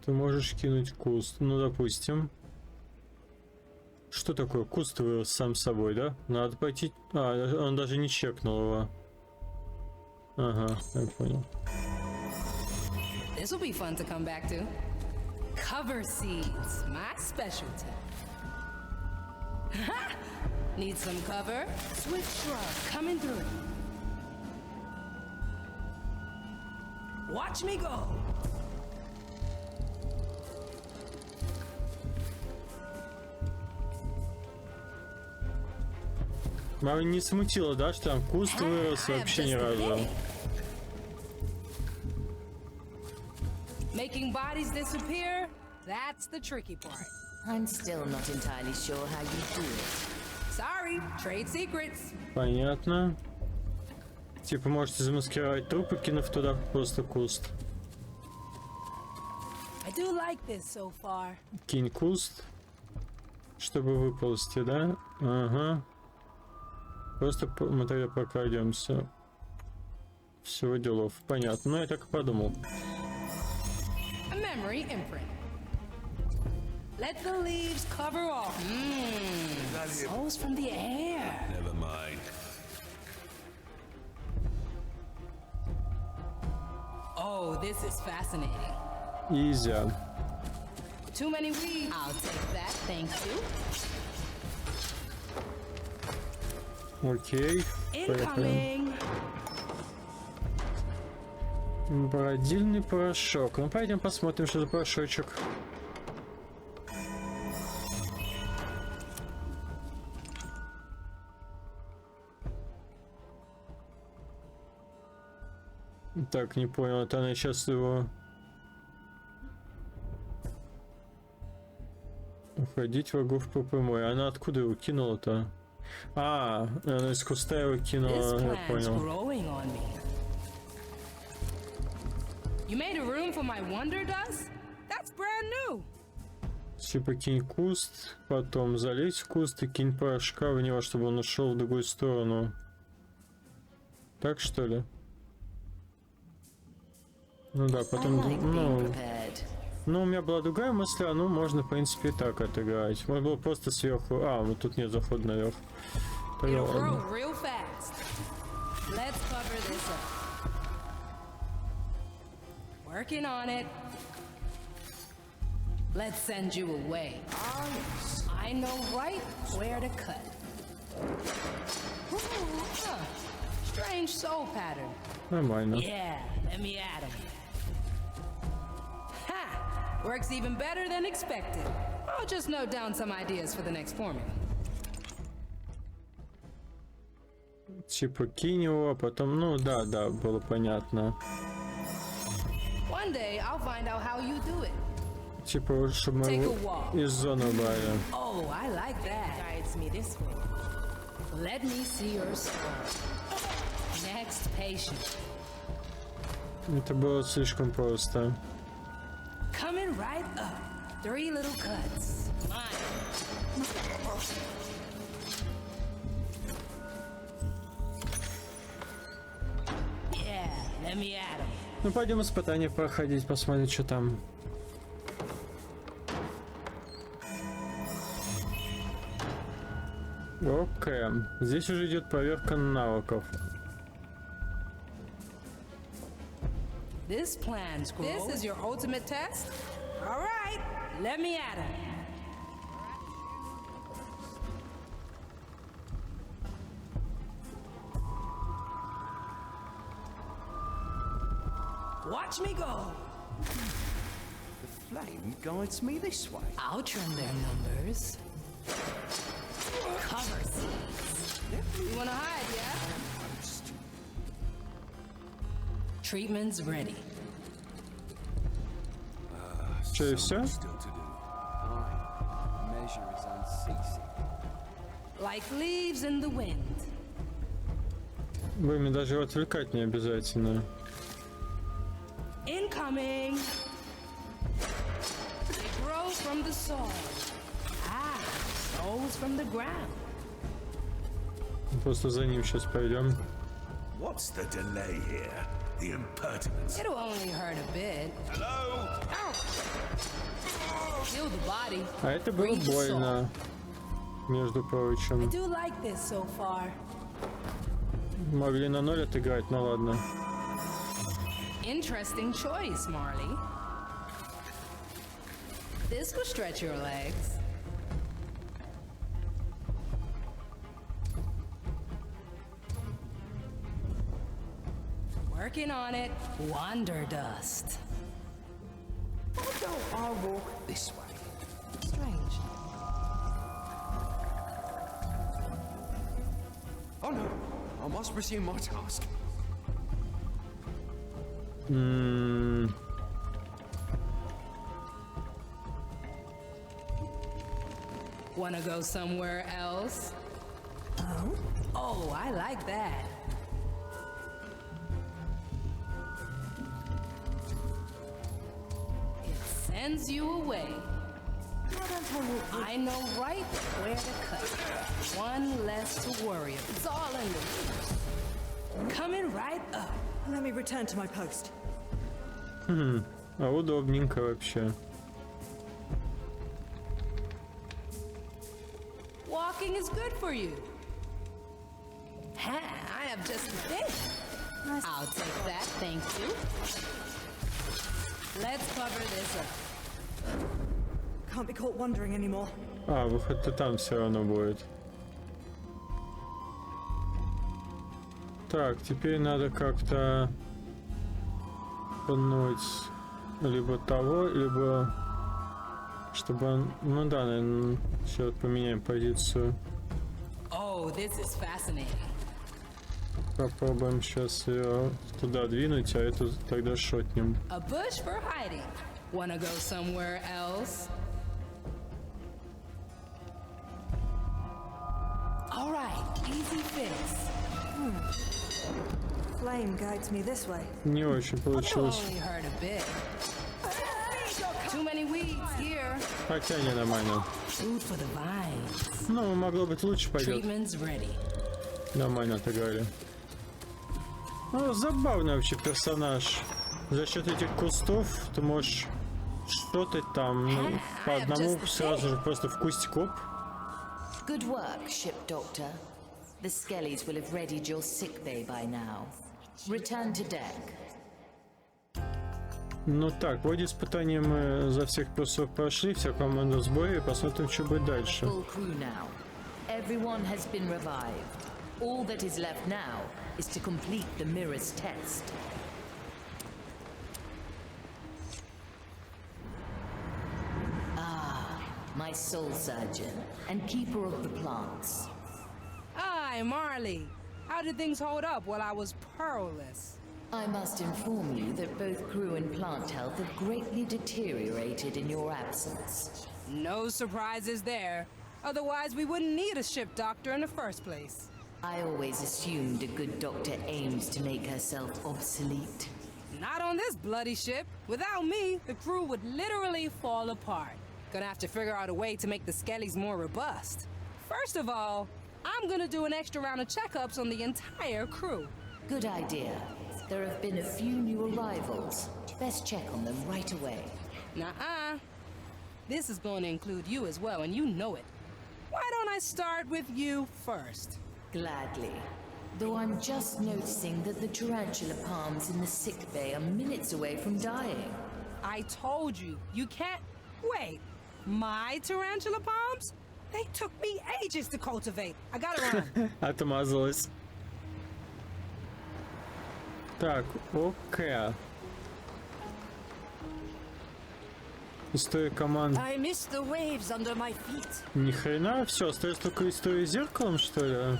Ты можешь кинуть куст. Ну, допустим. Что такое? Куст вырос сам собой, да? Надо пойти... А, он даже не чекнул его. Ага, я понял. This will be fun to come back to. Cover seeds, my specialty. Need some cover? Swift shrub coming through. Watch me go. Мама не смутила, да, что там куст вырос вообще ни разу. Making bodies disappear, that's the tricky part. I'm still not entirely sure how you do it. Sorry, trade secrets. Понятно. Типа можете замаскировать трупы, кинув туда просто куст. I do like this so far. Кинь куст, чтобы выползти, да? Ага. Просто мы тогда прокрадемся. Всего делов. Понятно. Ну, я так и подумал. A memory imprint. Let the leaves cover all. Souls from the air. Never mind. Oh, this is fascinating. Easy. Too many weeds. I'll take that, thank you. Окей. Incoming. Бродильный порошок. Ну, пойдем посмотрим, что за порошочек. Так, не понял, это она сейчас его... Уходить врагов по прямой. Она откуда его кинула-то? А, она из куста его кинула, я понял. You made a room for my wonder dust? That's brand new. Типа кинь куст, потом залезь в куст и кинь порошка в него, чтобы он ушел в другую сторону. Так что ли? Ну да, потом... Ну, у меня была другая мысль, а ну, можно, в принципе, и так отыграть. Можно было просто сверху... А, вот тут нет захода наверх. Тогда ладно. Working on it. Let's send you away. I know right where to cut. Strange soul pattern. Нормально. Yeah, let me add him. Ha! Works even better than expected. I'll just note down some ideas for the next formula. Типа кинь его, а потом... Ну да, было понятно. One day I'll find out how you do it. Типа, чтобы мы его из зоны убрали. Oh, I like that. Guides me this way. Let me see your story. Next patient. Это было слишком просто. Coming right up. 3 little cuts. Mine. Yeah, let me add 'em. Ну, пойдем испытание проходить, посмотрим, что там. Окей. Здесь уже идет проверка навыков. This plan, Scroll. This is your ultimate test? All right, let me at him. Watch me go. The flame guides me this way. I'll trim their numbers. Cover seeds. You wanna hide, yeah? Treatment's ready. Что, и все? Like leaves in the wind. Время даже его отвлекать не обязательно. Incoming. They grow from the soil. Ah, souls from the ground. Просто за ним сейчас пойдем. What's the delay here? The impertinence. It'll only hurt a bit. Hello? Kill the body. А это было больно, между I прочим. do like this so far. Могли на 0 отыграть, ну ладно. Interesting choice, Marley. This will stretch your legs. Working on it. Wonder dust. Why don't I walk this way? Strange. Oh no, I must resume my task. Wanna go somewhere else? Oh, I like that. It sends you away. I know right where to cut. One less to worry about. It's all in the coming right up. Let me return to my post. А удобненько вообще. Walking is good for you. Ha, I have just the thing. I'll take that, thank you. Let's cover this up. Can't be caught wandering anymore. А, выход-то там все равно будет. Так, теперь надо как-то пнуть либо того, либо чтобы он... Ну да, наверное, сейчас поменяем позицию. Oh, this is fascinating. Попробуем сейчас ее туда двинуть, а эту тогда шотнем. A bush for hiding. Wanna go somewhere else? All right, easy fix. Flame guides me this way. Не очень получилось. Only hurt a bit. Too many weeds here. Хотя не нормально. Food for the vines. Ну, могло быть лучше пойдет. Treatment's ready. Нормально отыграли. Ну, забавный вообще персонаж. За счет этих кустов ты можешь что-то там, ну, по одному сразу же просто в кустик оп. Good work, ship doctor. The Skellies will have readied your sick bay by now. Return to deck. Ну так, вроде испытания мы за всех плюсов прошли, вся команда в сборе, посмотрим, что будет дальше. Full crew now. Everyone has been revived. All that is left now is to complete the mirror's test. Ah, my soul surgeon and keeper of the plants. Hi, Marley. How did things hold up while I was pearlless? I must inform you that both crew and plant health have greatly deteriorated in your absence. No surprises there. Otherwise, we wouldn't need a ship doctor in the first place. I always assumed a good doctor aims to make herself obsolete. Not on this bloody ship. Without me, the crew would literally fall apart. Gonna have to figure out a way to make the Skellies more robust. First of all, I'm gonna do an extra round of checkups on the entire crew. Good idea. There have been a few new arrivals. Best check on them right away. Nuh-uh. This is going to include you as well, and you know it. Why don't I start with you first? Gladly. Though I'm just noticing that the tarantula palms in the sick bay are minutes away from dying. I told you, you can't... Wait, my tarantula palms? They took me ages to cultivate. I gotta run. Отмазалась. Так, окей. История команд. I miss the waves under my feet. Ни хрена, все, остается только история с зеркалом, что ли?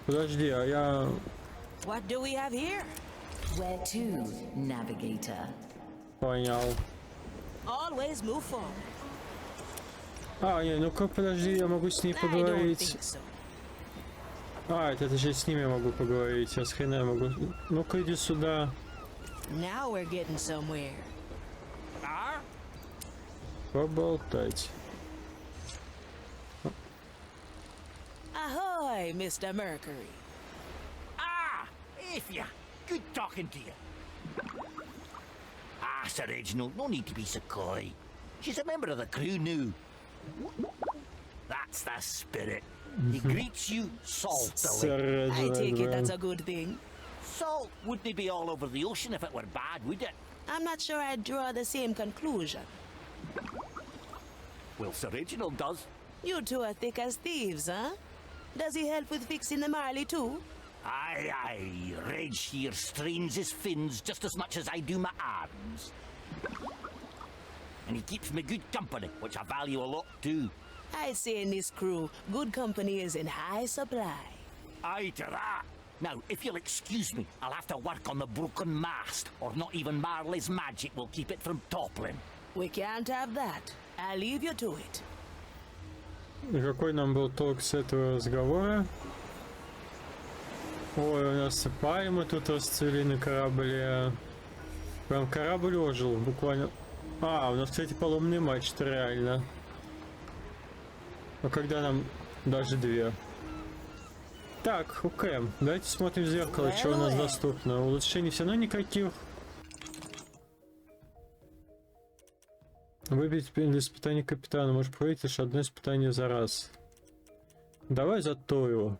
Подожди, а я... What do we have here? Where to, navigator? Понял. Always move forward. А, не, ну-ка, подожди, я могу с ней I don't поговорить. think so. А, это же с ними я могу поговорить, я с хрена я могу... Ну-ка, иди сюда. Now we're getting somewhere. Поболтать. Ahoy, Mr. Mercury. Ah, if ya. Good talking to you. Ah, Sir Reginald, no need to be so coy. She's a member of the crew now. That's the spirit. He greets you saltily. I take it that's a good thing. Salt wouldn't be all over the ocean if it were bad, would it? I'm not sure I'd draw the same conclusion. Well, Sir Reginald does. You two are thick as thieves, huh? Does he help with fixing the Marley too? Aye, aye. Reg here strains his fins just as much as I do my arms. And he keeps me good company, which I value a lot too. I say in this crew, good company is in high supply. Aye to that. Now, if you'll excuse me, I'll have to work on the broken mast, or not even Marley's magic will keep it from toppling. We can't have that. I'll leave you to it. И какой нам был толк с этого разговора? Ой, у нас и пальмы тут расцвели на корабле. Прям корабль ожил, буквально. А, у нас, кстати, поломный мачты, реально. А когда нам даже две? Так, окей. Давайте смотрим в зеркало, что у нас доступно. Улучшений все равно никаких. Выбить для испытания капитана. Может пройти лишь одно испытание за раз. Давай за Тою.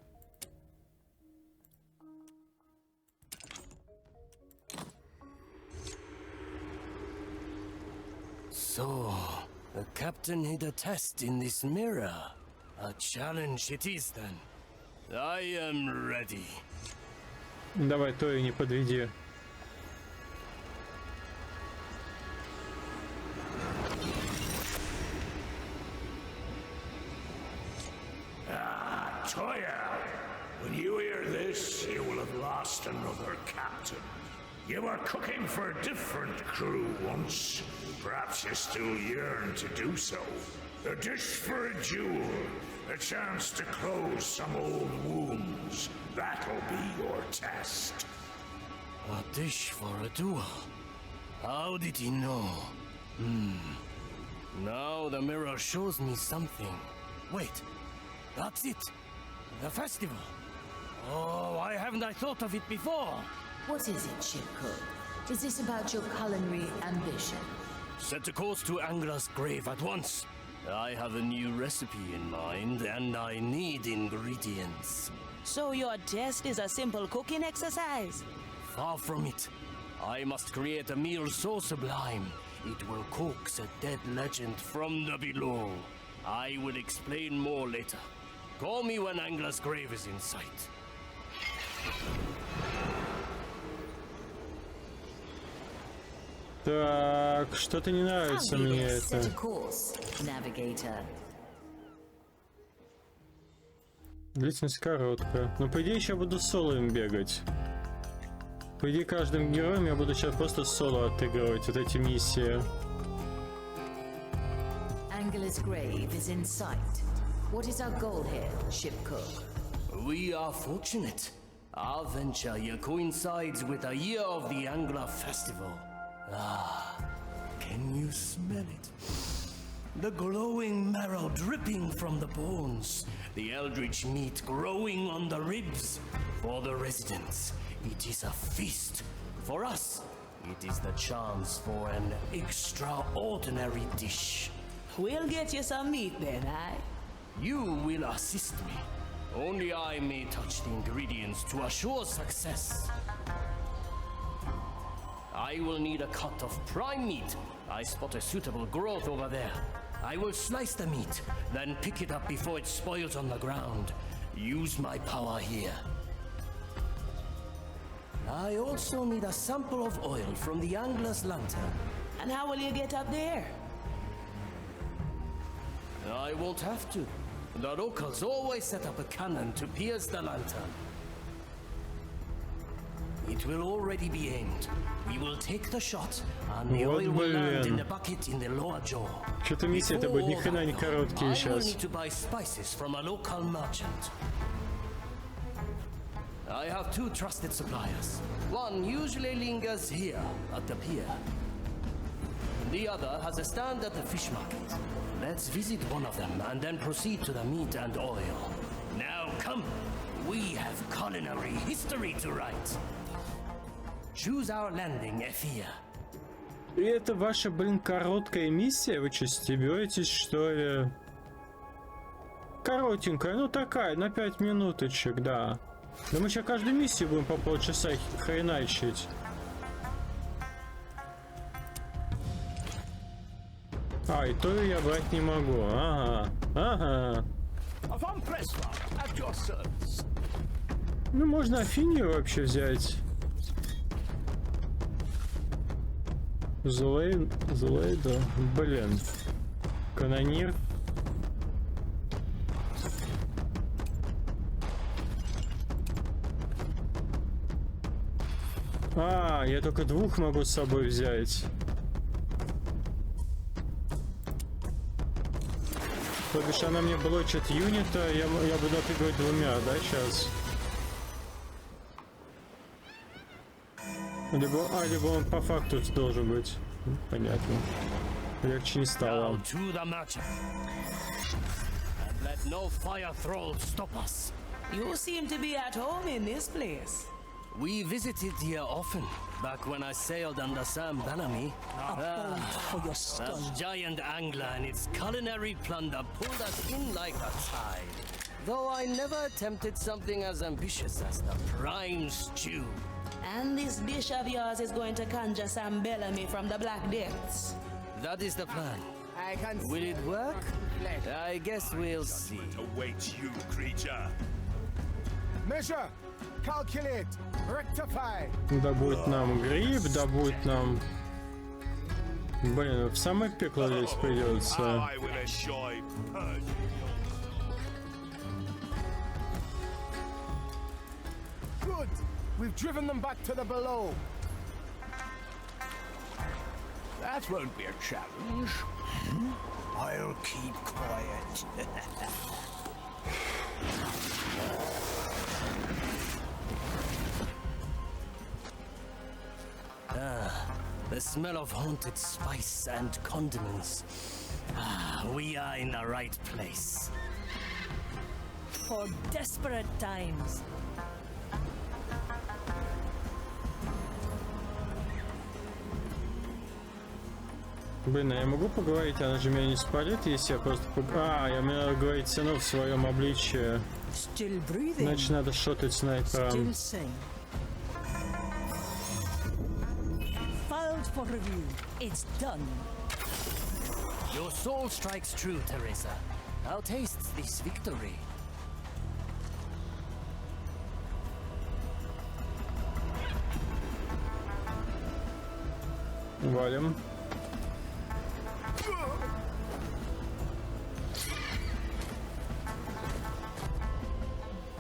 So, the captain hid a test in this mirror. A challenge it is then. I am ready. Давай, Тою, не подведи. Toya, when you hear this, you will have lost another captain. You were cooking for a different crew once. Perhaps you still yearn to do so. A dish for a jewel. A chance to close some old wounds. That'll be your test. A dish for a duel. How did he know? Now the mirror shows me something. Wait, that's it. The festival. Oh, why haven't I thought of it before? What is it, Shipcook? Is this about your culinary ambition? Set a course to Angla's grave at once. I have a new recipe in mind, and I need ingredients. So your test is a simple cooking exercise? Far from it. I must create a meal so sublime, it will coax a dead legend from the below. I will explain more later. Call me when Angla's grave is in sight. Так, что-то не нравится мне это. Длительность короткая. Но по идее еще буду соло им бегать. По идее каждым героем я буду сейчас просто соло отыгрывать вот эти миссии. Angela's grave is in sight. What is our goal here, Shipcook? We are fortunate. Our venture here coincides with a year of the Angler Festival. Ah, can you smell it? The glowing marrow dripping from the bones. The eldritch meat growing on the ribs. For the residents, it is a feast. For us, it is the chance for an extraordinary dish. We'll get you some meat then, eh? You will assist me. Only I may touch the ingredients to assure success. I will need a cut of prime meat. I spot a suitable growth over there. I will slice the meat, then pick it up before it spoils on the ground. Use my power here. I also need a sample of oil from the angler's lantern. And how will you get up there? I won't have to. The locals always set up a cannon to pierce the lantern. It will already be aimed. We will take the shot, and the oil will land in the bucket in the lower jaw. Что-то миссия это будет ни хрена не короткие сейчас. I will need to buy spices from a local merchant. I have two trusted suppliers. One usually lingers here at the pier. The other has a stand at the fish market. Let's visit one of them and then proceed to the meat and oil. Now come, we have culinary history to write. Choose our landing, Эфия. И это ваша, блин, короткая миссия? Вы что, стебетесь, что ли? Коротенькая, ну такая, на 5 минуточек, да. Да мы сейчас каждую миссию будем по полчаса хреначить. А, и то я брать не могу. Ага, ага. Ну, можно Афинию вообще взять. Зулейда, блин. Канонир. А, я только двух могу с собой взять. То бишь она мне блочит юнита, я буду отыгрывать двумя, да, сейчас? Либо он по факту должен быть. Понятно. Легче не стало. You seem to be at home in this place. We visited here often, back when I sailed under Sam Bellamy. For your skull. That giant angler and its culinary plunder pulled us in like a tide. Though I never attempted something as ambitious as the prime stew. And this dish of yours is going to conjure Sam Bellamy from the black depths. That is the plan. Will it work? I guess we'll see. Awaits you, creature. Measure, calculate, rectify. Да будет нам гриб, да будет нам... Блин, в самое пекло здесь придется. Good. We've driven them back to the below. That won't be a challenge. I'll keep quiet. The smell of haunted spice and condiments. We are in the right place. For desperate times. Блин, а я могу поговорить, она же меня не спалит, если я просто... я мне надо говорить все равно в своем обличии. Значит, надо шотать снайпером. For review. It's done. Your soul strikes true, Teresa. I'll taste this victory. Валим.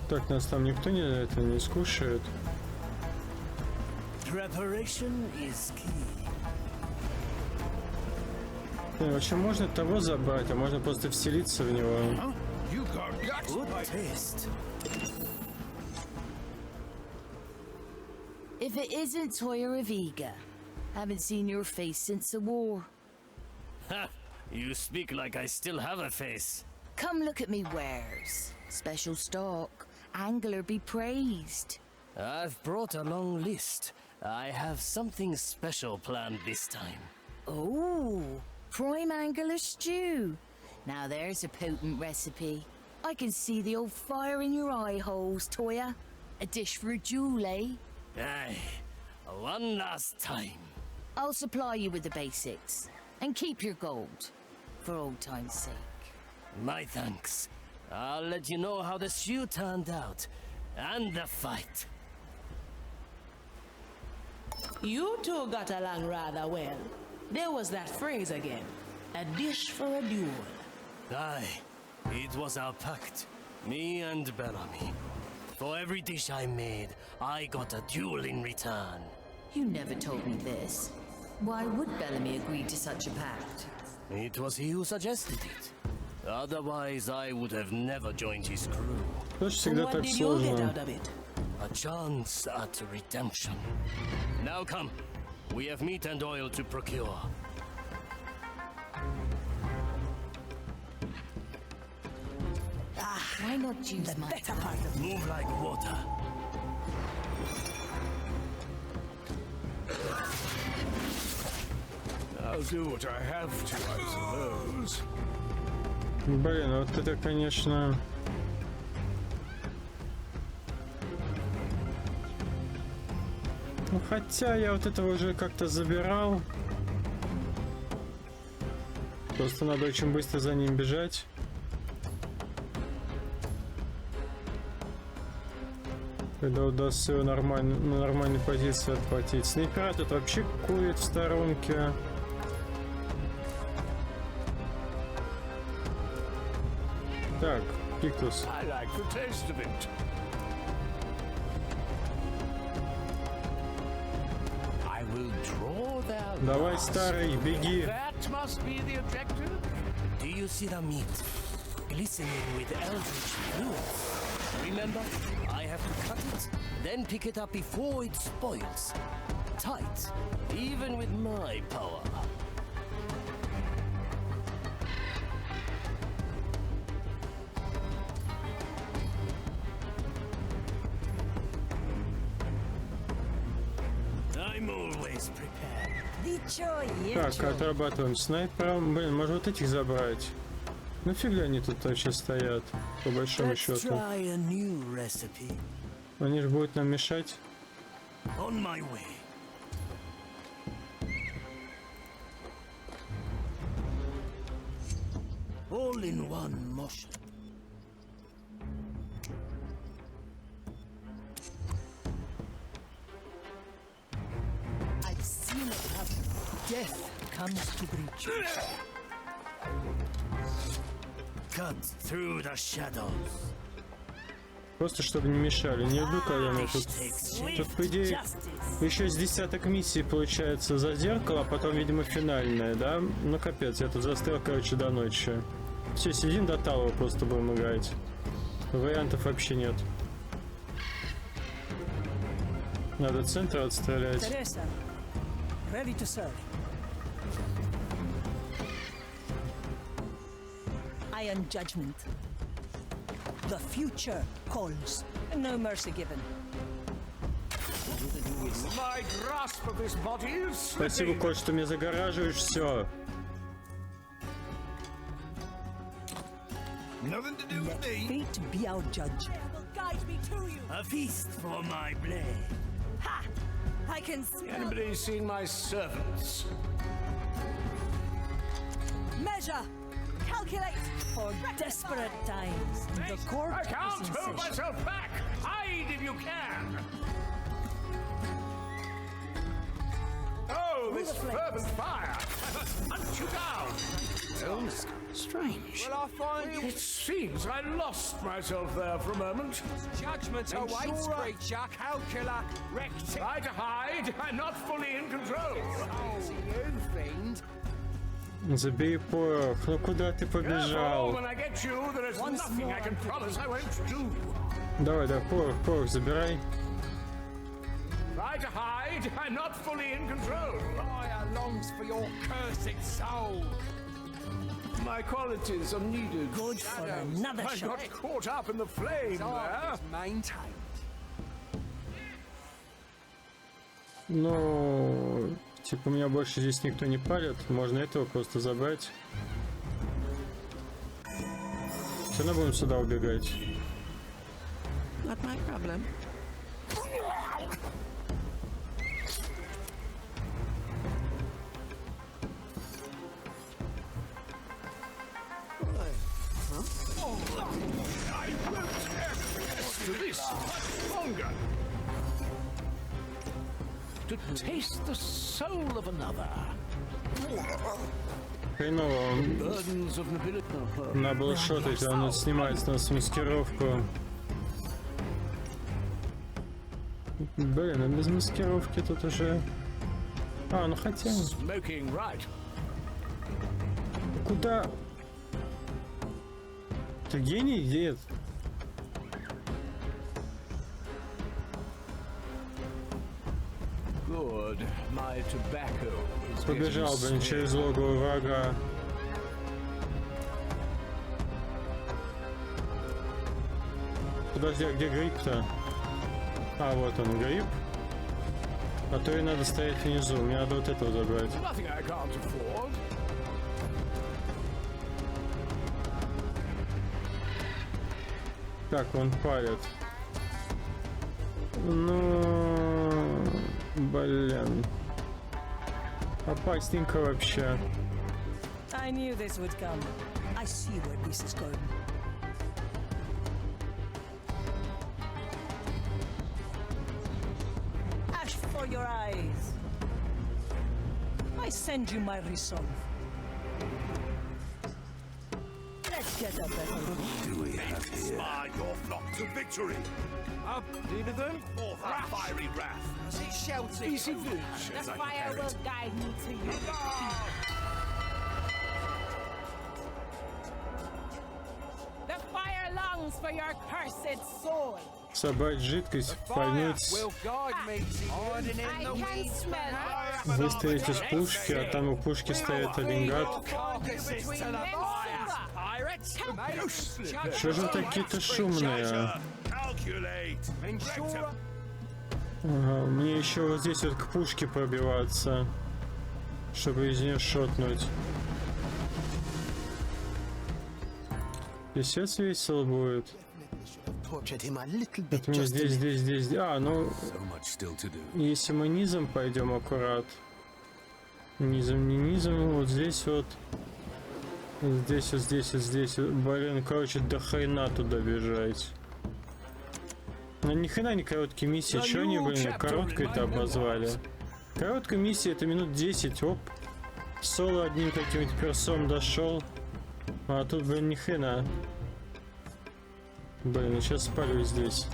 Так, нас там никто не скушает. Preparation is key. Вообще можно того забрать, а можно просто вселиться в него. Good taste. If it isn't Toya Raviga, haven't seen your face since the war. Ha! You speak like I still have a face. Come look at me wares. Special stock. Angler be praised. I've brought a long list. I have something special planned this time. Oh, prime angler stew. Now there's a potent recipe. I can see the old fire in your eye holes, Toya. A dish for a jewel, eh? Aye, one last time. I'll supply you with the basics. And keep your gold. For old time's sake. My thanks. I'll let you know how the stew turned out. And the fight. You two got along rather well. There was that phrase again. A dish for a duel. Aye, it was our pact. Me and Bellamy. For every dish I made, I got a duel in return. You never told me this. Why would Bellamy agree to such a pact? It was he who suggested it. Otherwise, I would have never joined his crew. What did you get out of it? A chance at redemption. Now come. We have meat and oil to procure. Why not use my better part of Move like water. I'll do what I have to, I suppose. Блин, вот это, конечно... Ну, хотя я вот этого уже как-то забирал. Просто надо очень быстро за ним бежать. Когда удастся его на нормальной позиции отхватить. Снайпера тут вообще курит в сторонке. Так, Пиктус. Давай, старый, беги. Do you see the meat? glistening with eldritch fluids. Remember, I have to cut it, then pick it up before it spoils. Tight, even with my power. I'm always prepared. Так, отрабатываем снайпером. Блин, может вот этих забрать? Нафига они тут вообще стоят, по большому счету? Они же будут нам мешать. On my way. All in one motion. I've seen it happen. Death comes to breach. Cut through the shadows. Просто чтобы не мешали. Не люблю, когда мы тут... Тут, по идее, еще с десяток миссий получается за зеркало, а потом, видимо, финальная, да? Ну, капец, я тут застрял, короче, до ночи. Все, сидим до талого, просто будем играть. Вариантов вообще нет. Надо центр отстрелять. Teresa, ready to serve. Iron judgment. The future calls. No mercy given. My grasp of this body is Спасибо, Коль, что меня загораживаешь. Все. Nothing to do with me. Fate be our judge. Guide me to you. A feast for my blade. Ha! I can smell. Anybody seen my servants? Measure. Calculate. For desperate times, the court I can't is in hold session. myself back. Hide if you can. Oh, this fervent fire! I must hunt you down. Strange. Well, I find you. It seems I lost myself there for a moment. Judgment awaits, creature. Calcula. Try to hide. I'm not fully in control. You fiend. Забей порох. Ну куда ты побежал? When I get you, there is nothing I can promise I won't do. Давай, да, порох забирай. Try to hide. I'm not fully in control. Fire longs for your cursed soul. My qualities are needed. Good for another I shot. got caught up in the flame there. Maintained. Ну, типа меня больше здесь никто не палит. Можно этого просто забрать. Все равно будем сюда убегать. Not my problem. To this much longer. To taste the soul of another. Хреново он Burdens of nobility. надо было шотать, а он снимает с нас маскировку. Блин, а без маскировки тут уже... А, ну хотя... Smoking right. Куда? Ты гений, дед? Good. My tobacco is Побежал, блин, через логово врага. Подожди, а где гриб-то? А, вот он, гриб. А то и надо стоять внизу. Мне надо вот этого забрать. Nothing I can't afford. Так, он палит. Ну, блин. Опасненько вообще. I knew this would come. I see where this is going. Ash for your eyes. I send you my resolve. Let's get a better Do we have here? Inspire your flock to victory. Up, lead them. Forth our fiery wrath. As it shouting. Easy village. The fire will guide me to you. crumbs for your cursed soul. Собрать жидкость, пальнуть, выстрелить из пушки, а там у пушки стоит олингат. Что же вы такие-то шумные? Ага, мне еще вот здесь вот к пушке пробиваться, чтобы из нее шотнуть. Писец весело будет. Это мне здесь. А, ну, если мы низом пойдем аккурат. Низом, не низом, вот здесь вот. Здесь. Блин, короче, до хрена туда бежать. Ну, ни хрена не короткие миссии. Чего они, блин, короткой-то обозвали? Короткая миссия — это минут 10, оп. Соло одним каким-нибудь персом дошел. А тут, блин, ни хрена. Блин, я сейчас спалю здесь.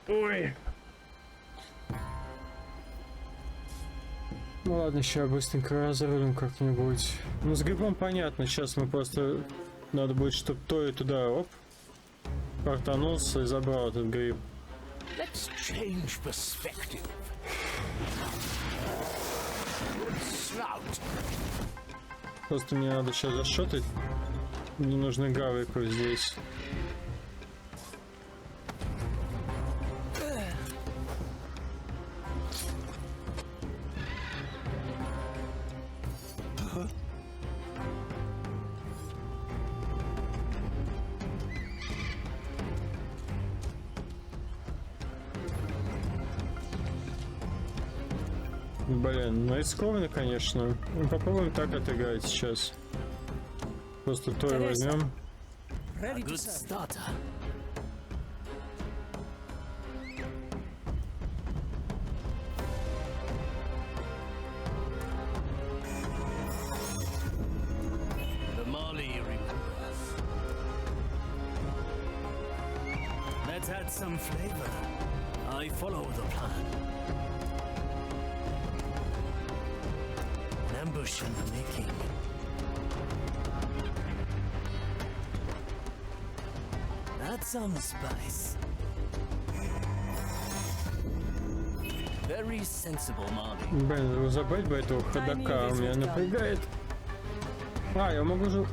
Ой. Ну ладно, сейчас быстренько разрулим как-нибудь. Ну с грибом понятно, сейчас мы просто... Надо будет, чтобы то и туда, оп. Портанулся и забрал этот гриб. Просто мне надо сейчас зашотать ненужный гаврику здесь. Блин, ну рискованно, конечно. Ну, попробуем так отыграть сейчас. Просто то и возьмем. Let's add some flavor. I follow the plan. Ambush in the making. That's some spice. Very sensible, Marty. Блин, забыть бы этого ходока, меня напрягает. А, я могу же...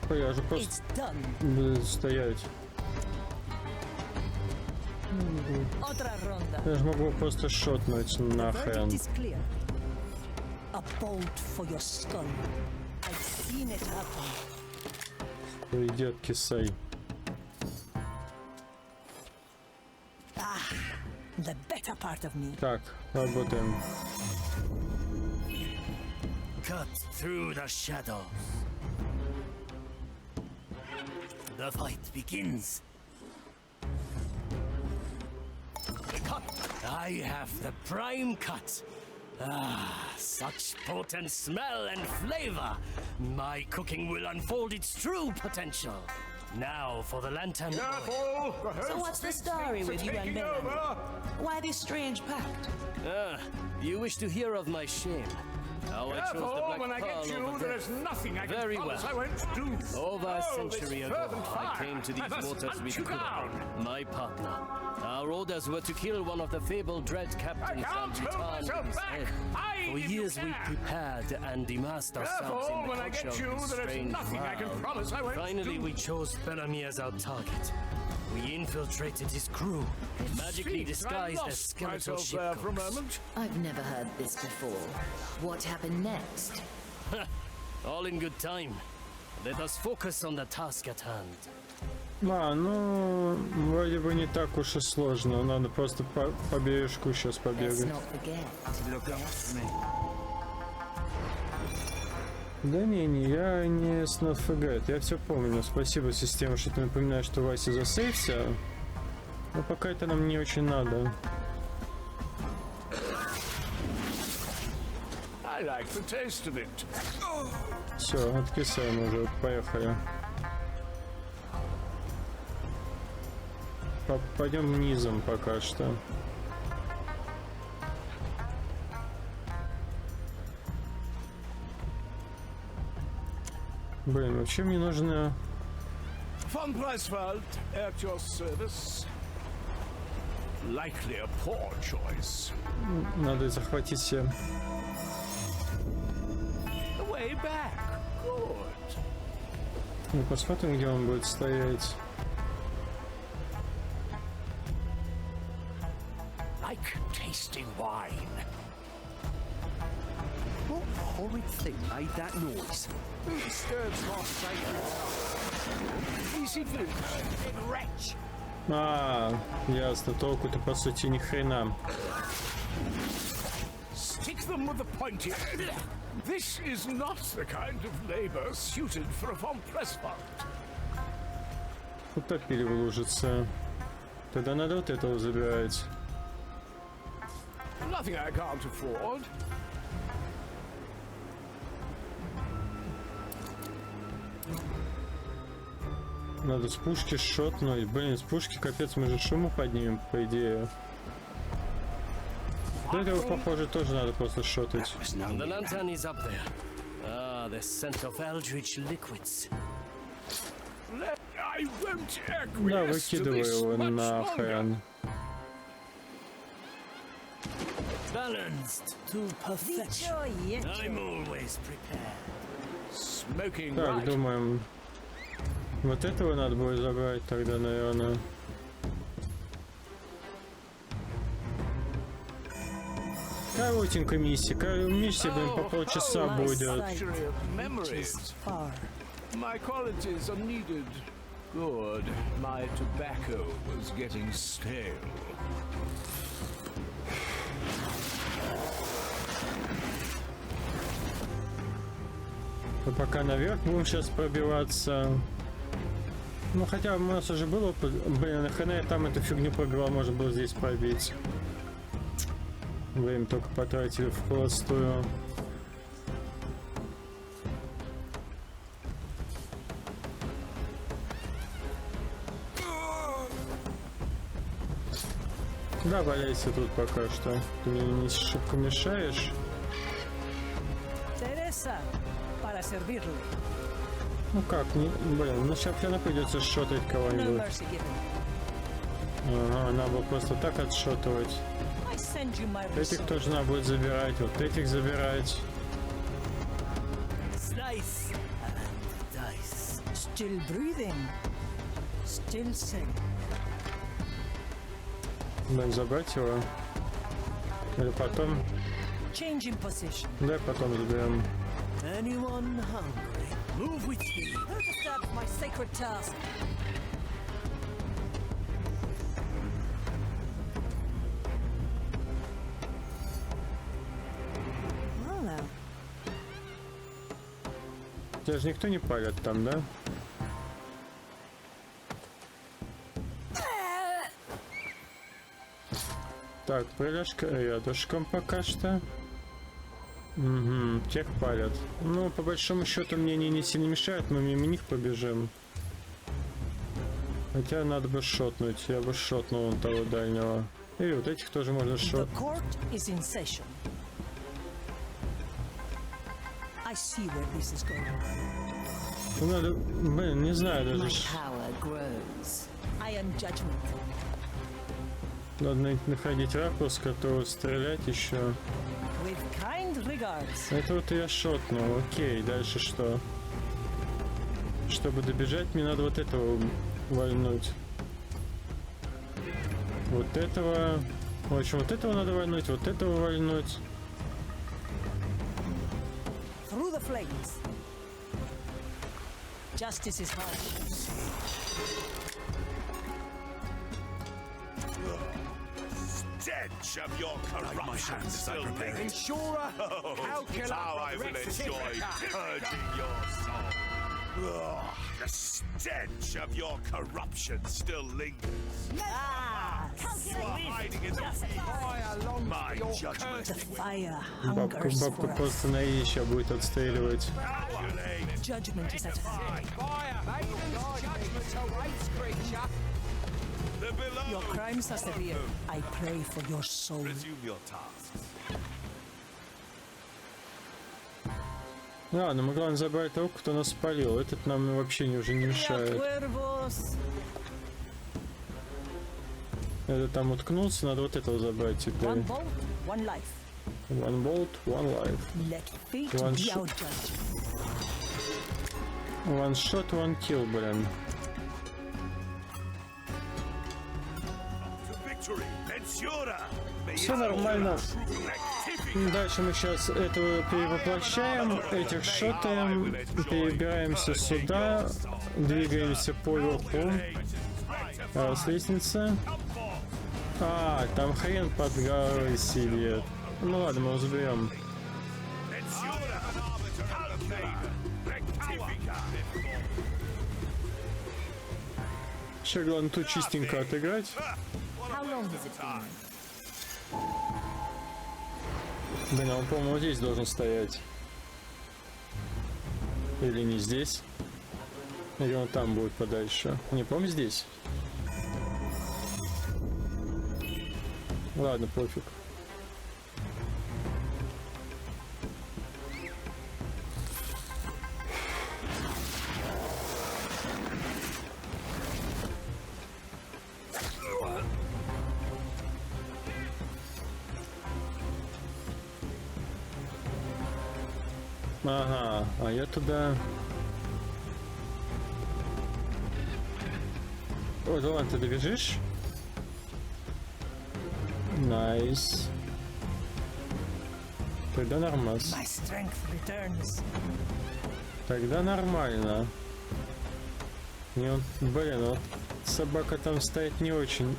Я же просто буду стоять. Я же могу просто шотнуть нахрен. A bolt for your skull. I've seen it happen. Идет кисай. The better part of me. Так, работаем. Cut through the shadows. The fight begins. Cut. I have the prime cut. Ah, such potent smell and flavor. My cooking will unfold its true potential. Now for the lantern. So what's the story with you and Melanie? Why this strange pact? You wish to hear of my shame. How I chose the Black when I get Pearl you, over there there. is nothing I can Very promise well. I won't do. Over a century this ago, fervent I fire. came to I these must waters hunt with you Kuda, down. my partner. Our orders were to kill one of the fabled dread captains and return his head. For years we prepared and immersed ourselves in the culture of this strange world. Finally, we chose Bellamy as our target. We infiltrated his crew, magically disguised as skeletal shipcooks. I've never heard this before. What happened next? All in good time. Let us focus on the task at hand. Ну, вроде бы не так уж и сложно. Надо просто по бережку сейчас побегать. Да не, я не not forget. Я все помню. Спасибо, система, что ты напоминаешь, что Вася засейвся. Но пока это нам не очень надо. Все, откисаем уже. Поехали. Пойдем низом пока что. Блин, вообще мне нужно... Von Preiswald at your service. Likely a poor choice. Надо захватить все. The way back. Good. Ну, посмотрим, где он будет стоять. Like tasting wine. What horrid thing made that noise? Disturbs my sacred. Easy food. Wretch. А, ясно, толку-то по сути ни хрена. Stick them with the pointy end. This is not the kind of labor suited for a von Preiswald. Утопили в лужице. Тогда надо вот этого забирать. Nothing I can't afford. Надо с пушки шотнуть. Блин, с пушки капец, мы же шуму поднимем, по идее. Да, этого, похоже, тоже надо просто шотать. The lantern is up there. Ah, the scent of eldritch liquids. I won't Да, acquiesce to выкидывай this его much на longer. хрен. Balanced to perfection. I'm always prepared. Smoking Так, right. думаем. Вот этого надо будет забрать тогда, наверное. Коротенькая миссия. Миссия, блин, по полчаса будет. Luxury of memories. My qualities are needed. Good. My tobacco was getting stale. Мы пока наверх будем сейчас пробиваться. Ну, хотя у нас уже было... Блин, нахрена я там эту фигню пробивал, можно было здесь пробить. Время только потратили в холостую. Да, валяйся тут пока что. Ты мне не шибко мешаешь. Teresa, para servirle. Ну как, не, блин, ну сейчас прямо придется шотать No кого-нибудь. mercy given. Ага, надо было просто так отшотывать. I send you my Этих result. тоже надо будет забирать, вот этих забирать. Slice and dice. Still breathing. Still sane. Блин, забрать его. Или потом. Change in position. Да, потом заберем. Anyone hungry? Move with me. Who disturbs my sacred task? Well now. Тебя же никто не палит там, да? Так, прыжка рядышком пока что. Угу, тех палят. Ну, по большому счету мне они не сильно мешают, мы мимо них побежим. Хотя надо бы шотнуть, я бы шотнул вон того дальнего. И вот этих тоже можно шотнуть. The court is in session. I see where this is going. Ну, надо, блин, не знаю даже. I am judgment. Надо находить ракурс, которого стрелять еще. With kind regards. Это вот я шотнул, окей, дальше что? Чтобы добежать, мне надо вот этого вальнуть. Вот этого... В общем, вот этого надо вальнуть, вот этого вальнуть. Through the flames. Justice is harsh. Stench of your corruption still lingers. Insurer, How I will enjoy purging your soul. The stench of your corruption still lingers. Ah, You are hiding in the fire. My judgment. the fire Бабку, hungers бабку for us. просто на ща будет отстреливать. Judgment is at hand. Your crimes are severe. I pray for your soul. Resume your tasks. Ладно, мы главное забрать того, кто нас спалил. Этот нам вообще уже не мешает. Это там уткнулся, надо вот этого забрать теперь. One bolt, one life. One bolt, one life. Let fate One be shot. our judge. One shot, one kill, блин. Все нормально. Дальше мы сейчас этого перевоплощаем, этих шотаем, перебираемся сюда, двигаемся по верху с лестницы. А, там хрен под горой сидит. Ну ладно, мы его заберем. Сейчас главное тут чистенько отыграть. Блин, а он, по-моему, вот здесь должен стоять. Или не здесь. Или он там будет подальше. Не, помню, здесь. Ладно, пофиг. Ага, а я туда... О, да ладно, ты добежишь? Найс. Тогда нормас. Тогда нормально. Не, он, блин, вот собака там стоит не очень.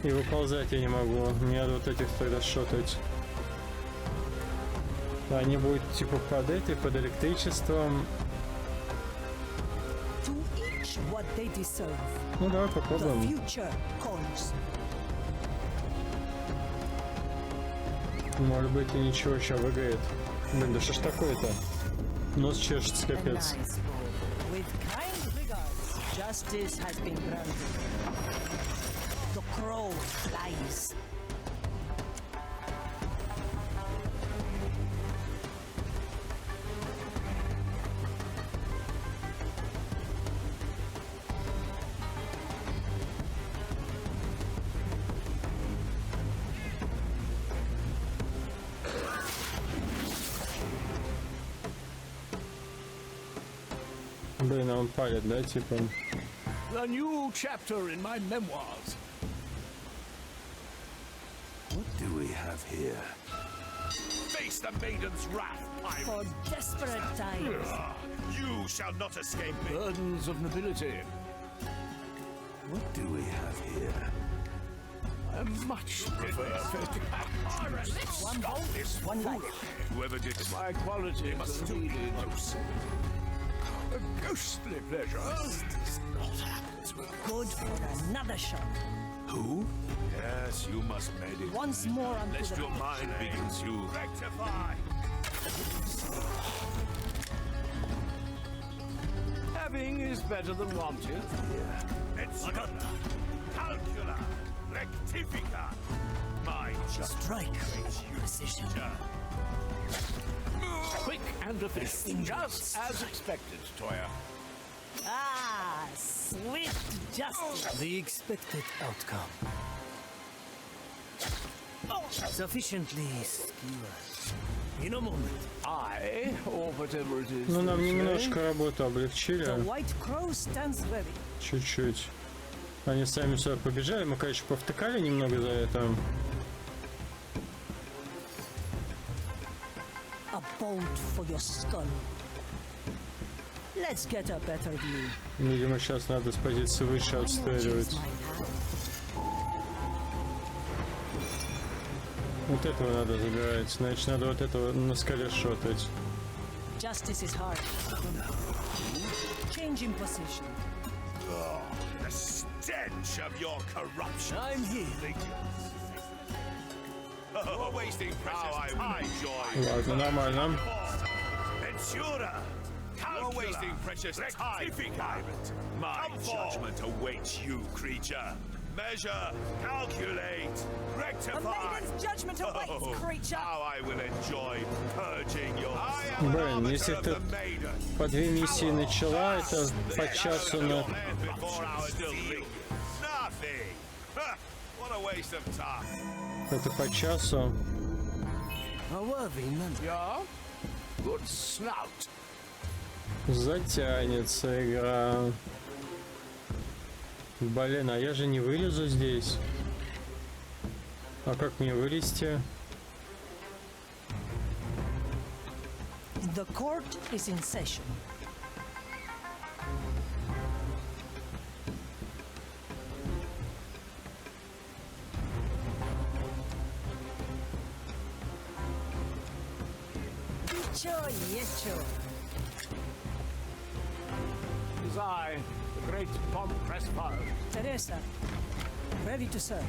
И выползать я не могу. Мне надо вот этих тогда шотать. Они будут типа под этой, под электричеством. Ну давай попробуем. Может быть и ничего сейчас выиграет. Блин, да что ж такое-то? Нос чешется, капец. Блин, а он палит, да, типа? The new chapter in my memoirs. What do we have here? Face the maiden's wrath, pirate. For desperate times. You shall not escape me. Burdens of nobility. What do we have here? I much prefer One bolt, one life. Whoever did my quality must be close. A ghostly pleasure. Good for another shot. Who? Yes, you must meditate. Once more unto Lest the your mind begins to rectify. Having is better than wanting. Lagata, calcula, rectifica. My strike, precision. Quick and efficient, just as expected, Toya. Ah, swift justice. The expected outcome. Sufficiently skewed. In a moment. I, or whatever it is. Ну, нам немножко работу облегчили. The white crow stands ready. Чуть-чуть. Они сами сюда побежали, мы, конечно, повтыкали немного за это. A bolt for your skull. Let's get a better view. Видимо, сейчас надо с позиции выше отстреливать. Вот этого надо забирать, значит, надо вот этого на скале шотать. Justice is hard. Change in position. Oh, the stench of your corruption. I'm here. Oh, wasting precious time, joy. Ладно, нормально. You're wasting precious time, pirate. My judgment awaits you, creature. Measure, calculate, rectify. A maiden's judgment awaits, creature. How I will enjoy purging your. I Блин, если ты по 2 миссии начала, это по часу на... Это по часу. Затянется игра. Блин, а я же не вылезу здесь. А как мне вылезти? The court is in session. It is I, the great Pomp Crespal. Teresa, ready to serve.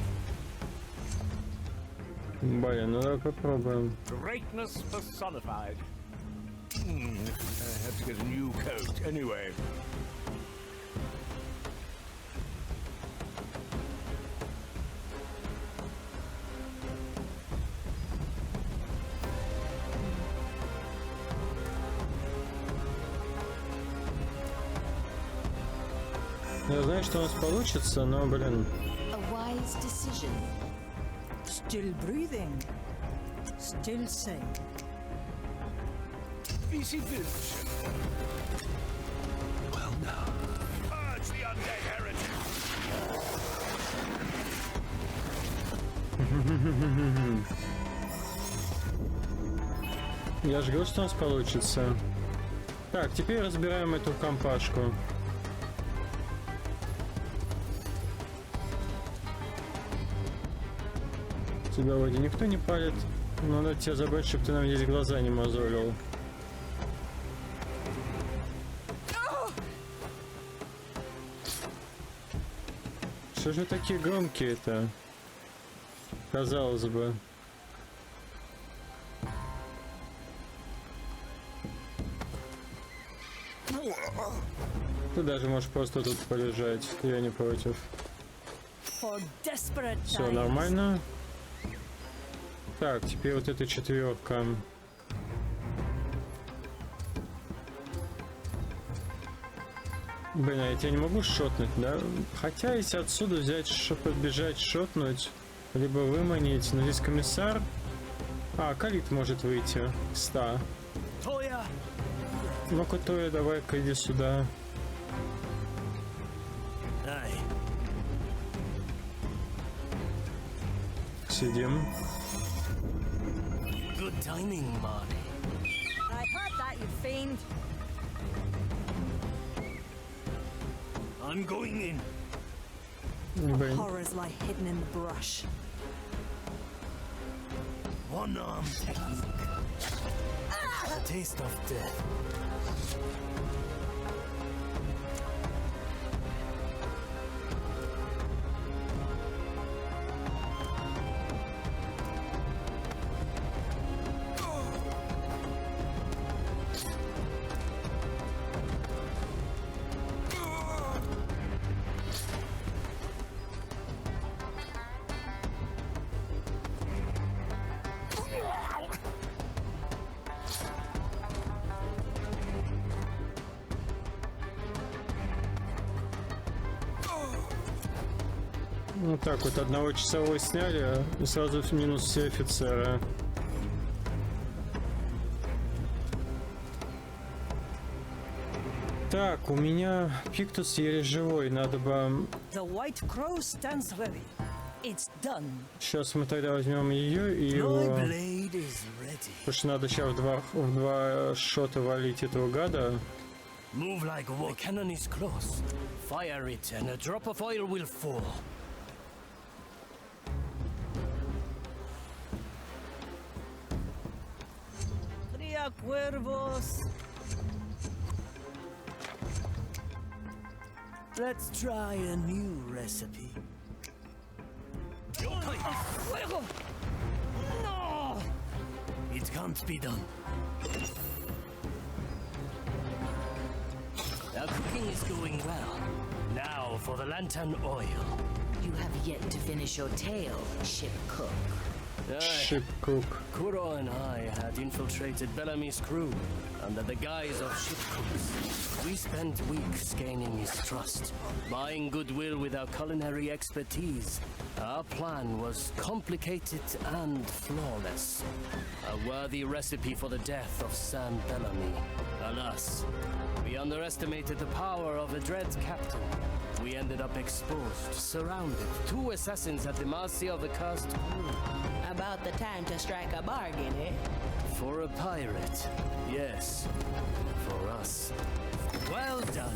Блин, ну давай попробуем. Greatness personified. I have to get a new coat anyway. Я знаю, что у нас получится, но, блин. A wise decision. Still breathing. Still sane. Easy village. Well now. Purge the undead heretic. Я же говорил, что у нас получится. Так, теперь разбираем эту компашку. Тебя вроде никто не палит, но надо тебя забрать, чтобы ты нам здесь глаза не мозолил. Что же такие громкие-то? Казалось бы. Ты даже можешь просто тут полежать, я не против. Все нормально. Так, теперь вот эта четверка. Блин, а я тебя не могу шотнуть, да? Хотя если отсюда взять, чтобы подбежать, шотнуть, либо выманить, но здесь комиссар. А, Калит может выйти. 100. Ну-ка, Тоя, давай-ка иди сюда. Сидим. Good timing, Marty. I heard that, you fiend. I'm going in. Horrors lie hidden in the brush. One arm technique. Taste of death. Вот так вот, одного часового сняли, и сразу минус все офицеры. Так, у меня Пиктус еле живой, надо бы... Сейчас мы тогда возьмем ее и его... Потому что надо сейчас в два шота валить этого гада. Move like a walk. The cannon is close. Fire it and a drop of oil will fall. Cuervos. Let's try a new recipe. No! It can't be done. The cooking is going well. Now for the lantern oil. You have yet to finish your tale, ship cook. Ship cook. Kuro and I had infiltrated Bellamy's crew under the guise of ship cooks. We spent weeks gaining his trust, buying goodwill with our culinary expertise. Our plan was complicated and flawless. A worthy recipe for the death of Sam Bellamy. Alas, we underestimated the power of a dread captain. We ended up exposed, surrounded, 2 assassins at the mercy of the cursed crew. About the time to strike a bargain, eh? For a pirate, yes. For us. Well done.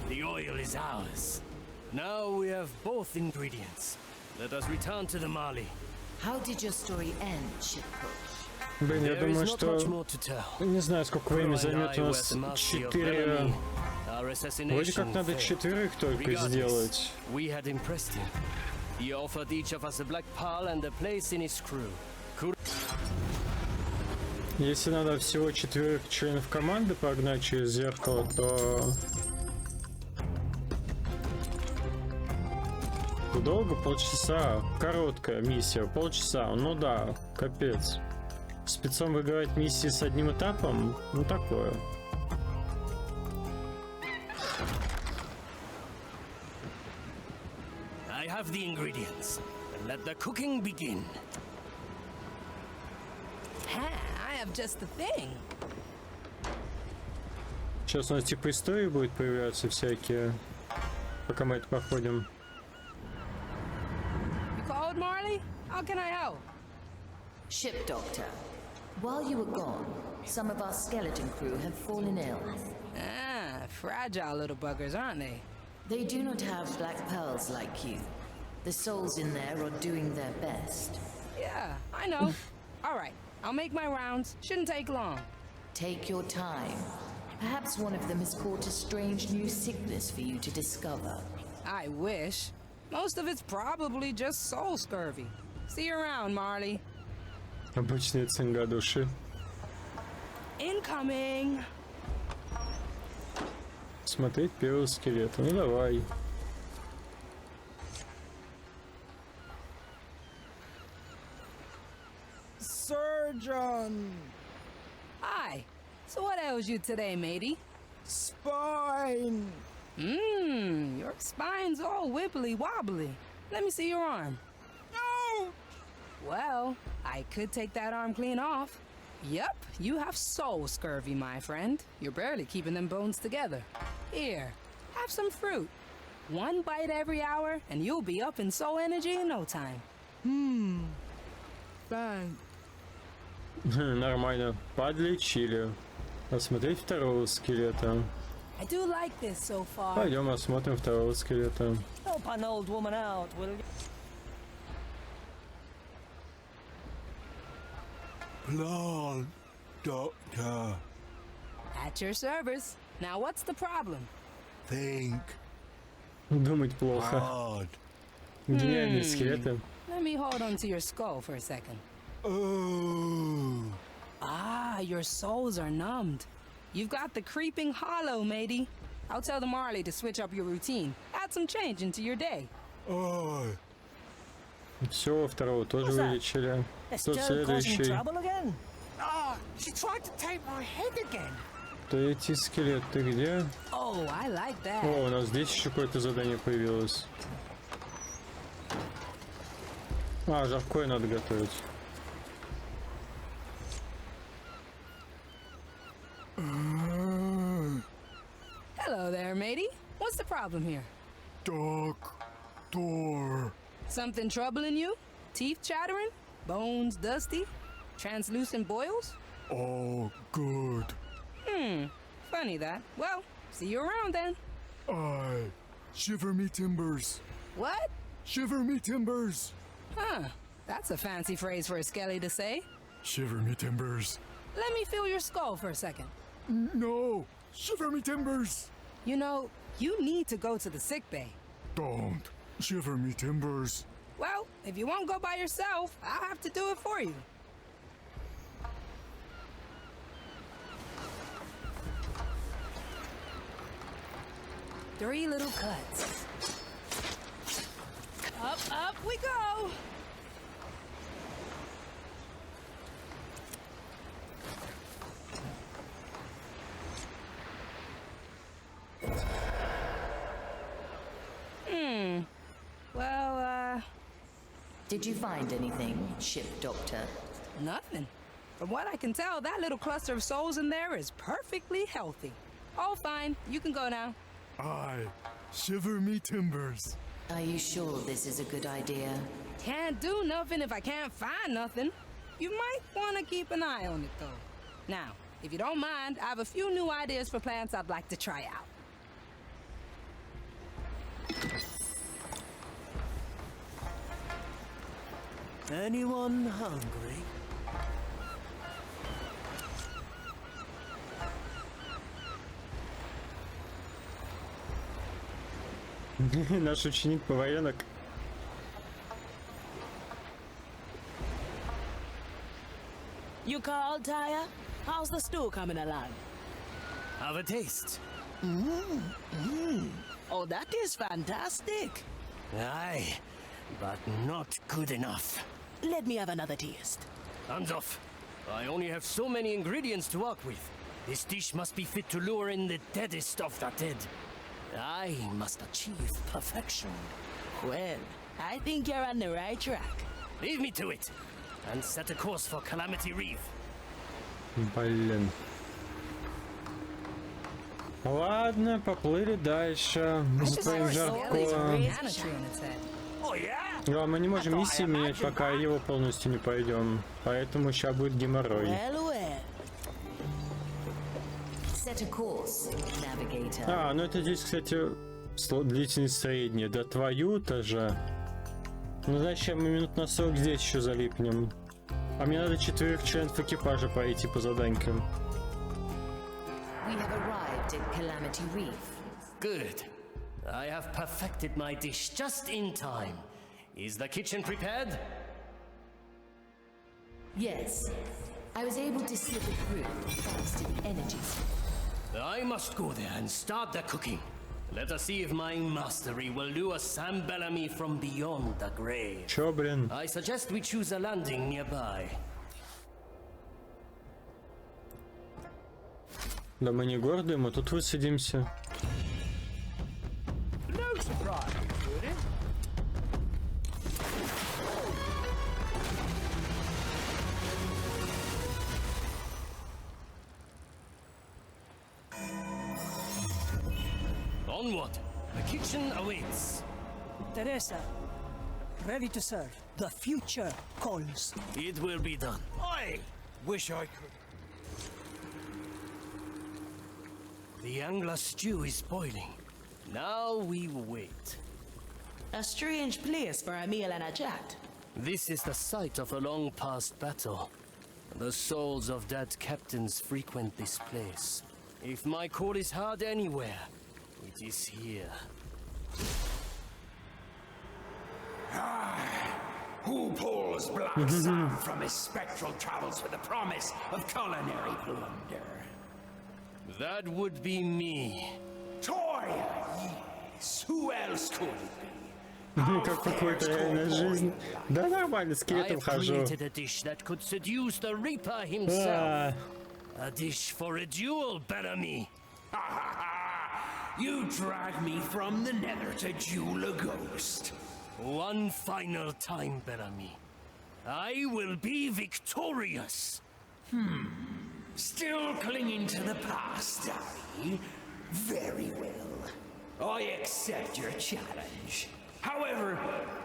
The oil is ours. Now we have both ingredients. Let us return to the Mali. How did your story end, Shipcook? Блин, я думаю, что... Не знаю, сколько времени займет у нас 4... Вроде как надо 4 только сделать. We had impressed him. He offered each of us a black pearl and a place in his crew. Если надо всего 4 членов команды погнать через зеркало, то... Долго? Полчаса. Короткая миссия. Полчаса. Ну да, капец. Спецом выиграть миссии с одним этапом? Ну такое. I have the ingredients. Let the cooking begin. I have just the thing. Сейчас у нас типа истории будут появляться всякие, пока мы это проходим. You called, Marley? How can I help? Ship Doctor, while you were gone, some of our skeleton crew have fallen ill. Ah, fragile little buggers, aren't they? They do not have black pearls like you. The souls in there are doing their best. Yeah, I know. All right, I'll make my rounds. Shouldn't take long. Take your time. Perhaps one of them has caught a strange new sickness for you to discover. I wish. Most of it's probably just soul scurvy. See you around, Marley. Обычные цинга души. Incoming. Смотреть первого скелета. Ну давай. Surgeon! Hi. So what ails you today, matey? Spine! Your spine's all wibbly wobbly. Let me see your arm. No! Well, I could take that arm clean off. Yep, you have soul scurvy, my friend. You're barely keeping them bones together. Here, have some fruit. 1 bite every hour, and you'll be up in soul energy in no time. Thanks. Нормально. Подлечили. Осмотреть второго скелета. I do like this so far. Пойдем осмотрим второго скелета. Help an old woman out, will you? Plant Doctor. At your service. Now what's the problem? Think Думать плохо. hard. Гениальные скелеты. Let me hold on to your skull for a second. Oh. Ah, your souls are numbed. You've got the creeping hollow, matey. I'll tell the Marley to switch up your routine. Add some change into your day. Oh. Все, второго тоже вылечили. Кто следующий? Ah, she tried to take my head again. Третий скелет, ты где? Oh, I like that. О, у нас здесь еще какое-то задание появилось. А, жаркое надо готовить. Hello there, matey. What's the problem here? Doctor. Something troubling you? Teeth chattering? Bones dusty? Translucent boils? Oh, good. Funny that. Well, see you around then. I shiver me timbers. What? Shiver me timbers. Huh. That's a fancy phrase for a skelly to say. Shiver me timbers. Let me feel your skull for a second. No. Shiver me timbers. You know, you need to go to the sick bay. Don't. Shiver me timbers. Well, if you won't go by yourself, I'll have to do it for you. Three little cuts. Up we go! Did you find anything, ship doctor? Nothing. From what I can tell, that little cluster of souls in there is perfectly healthy. All fine. You can go now. Aye. Shiver me timbers. Are you sure this is a good idea? Can't do nothing if I can't find nothing. You might want to keep an eye on it, though. Now, if you don't mind, I have a few new ideas for plants I'd like to try out. Anyone hungry? Наш ученик поваренок. You called, Tyre? How's the stew coming along? Have a taste. Oh, that is fantastic. Aye, but not good enough. Let me have another taste. Hands off. I only have so many ingredients to work with. This dish must be fit to lure in the deadest of the dead. I must achieve perfection. Well, I think you're on the right track. Leave me to it, and set a course for Calamity Reef. Блин. Ладно, поплыли дальше. За твоим жарком. Да, мы не можем миссии менять, пока его полностью не пойдем. Поэтому сейчас будет геморрой. А, ну это здесь, кстати, длительность средняя. Да твою-то же. Ну зачем мы минут на 40 здесь еще залипнем? А мне надо 4 членов экипажа пройти по заданькам. Good. I have perfected my dish just in time. Is the kitchen prepared? Yes. I was able to slip it through thanks to the energy. I must go there and start the cooking. Let us see if my mastery will lure Sam Bellamy from beyond the grave. Чё, блин? I suggest we choose a landing nearby. Да мы не гордые, мы тут высадимся. No surprise, would it? Onward! The kitchen awaits. Teresa, ready to serve. The future calls. It will be done. I wish I could. The angler stew is boiling. Now we wait. A strange place for a meal and a chat. This is the site of a long past battle. The souls of dead captains frequent this place. If my call is heard anywhere, it is here. Who pulls Black Sam from his spectral travels with the promise of culinary plunder? That would be me. Toya, yes. Who else could it be? Как какой-то реальная жизнь. Да нормально, скелетом хожу. I have created a dish that could seduce the Reaper himself. A dish for a duel, Bellamy. You drag me from the nether to duel a ghost. One final time, Bellamy. I will be victorious. Still clinging to the past, are you? Very well. I accept your challenge. However,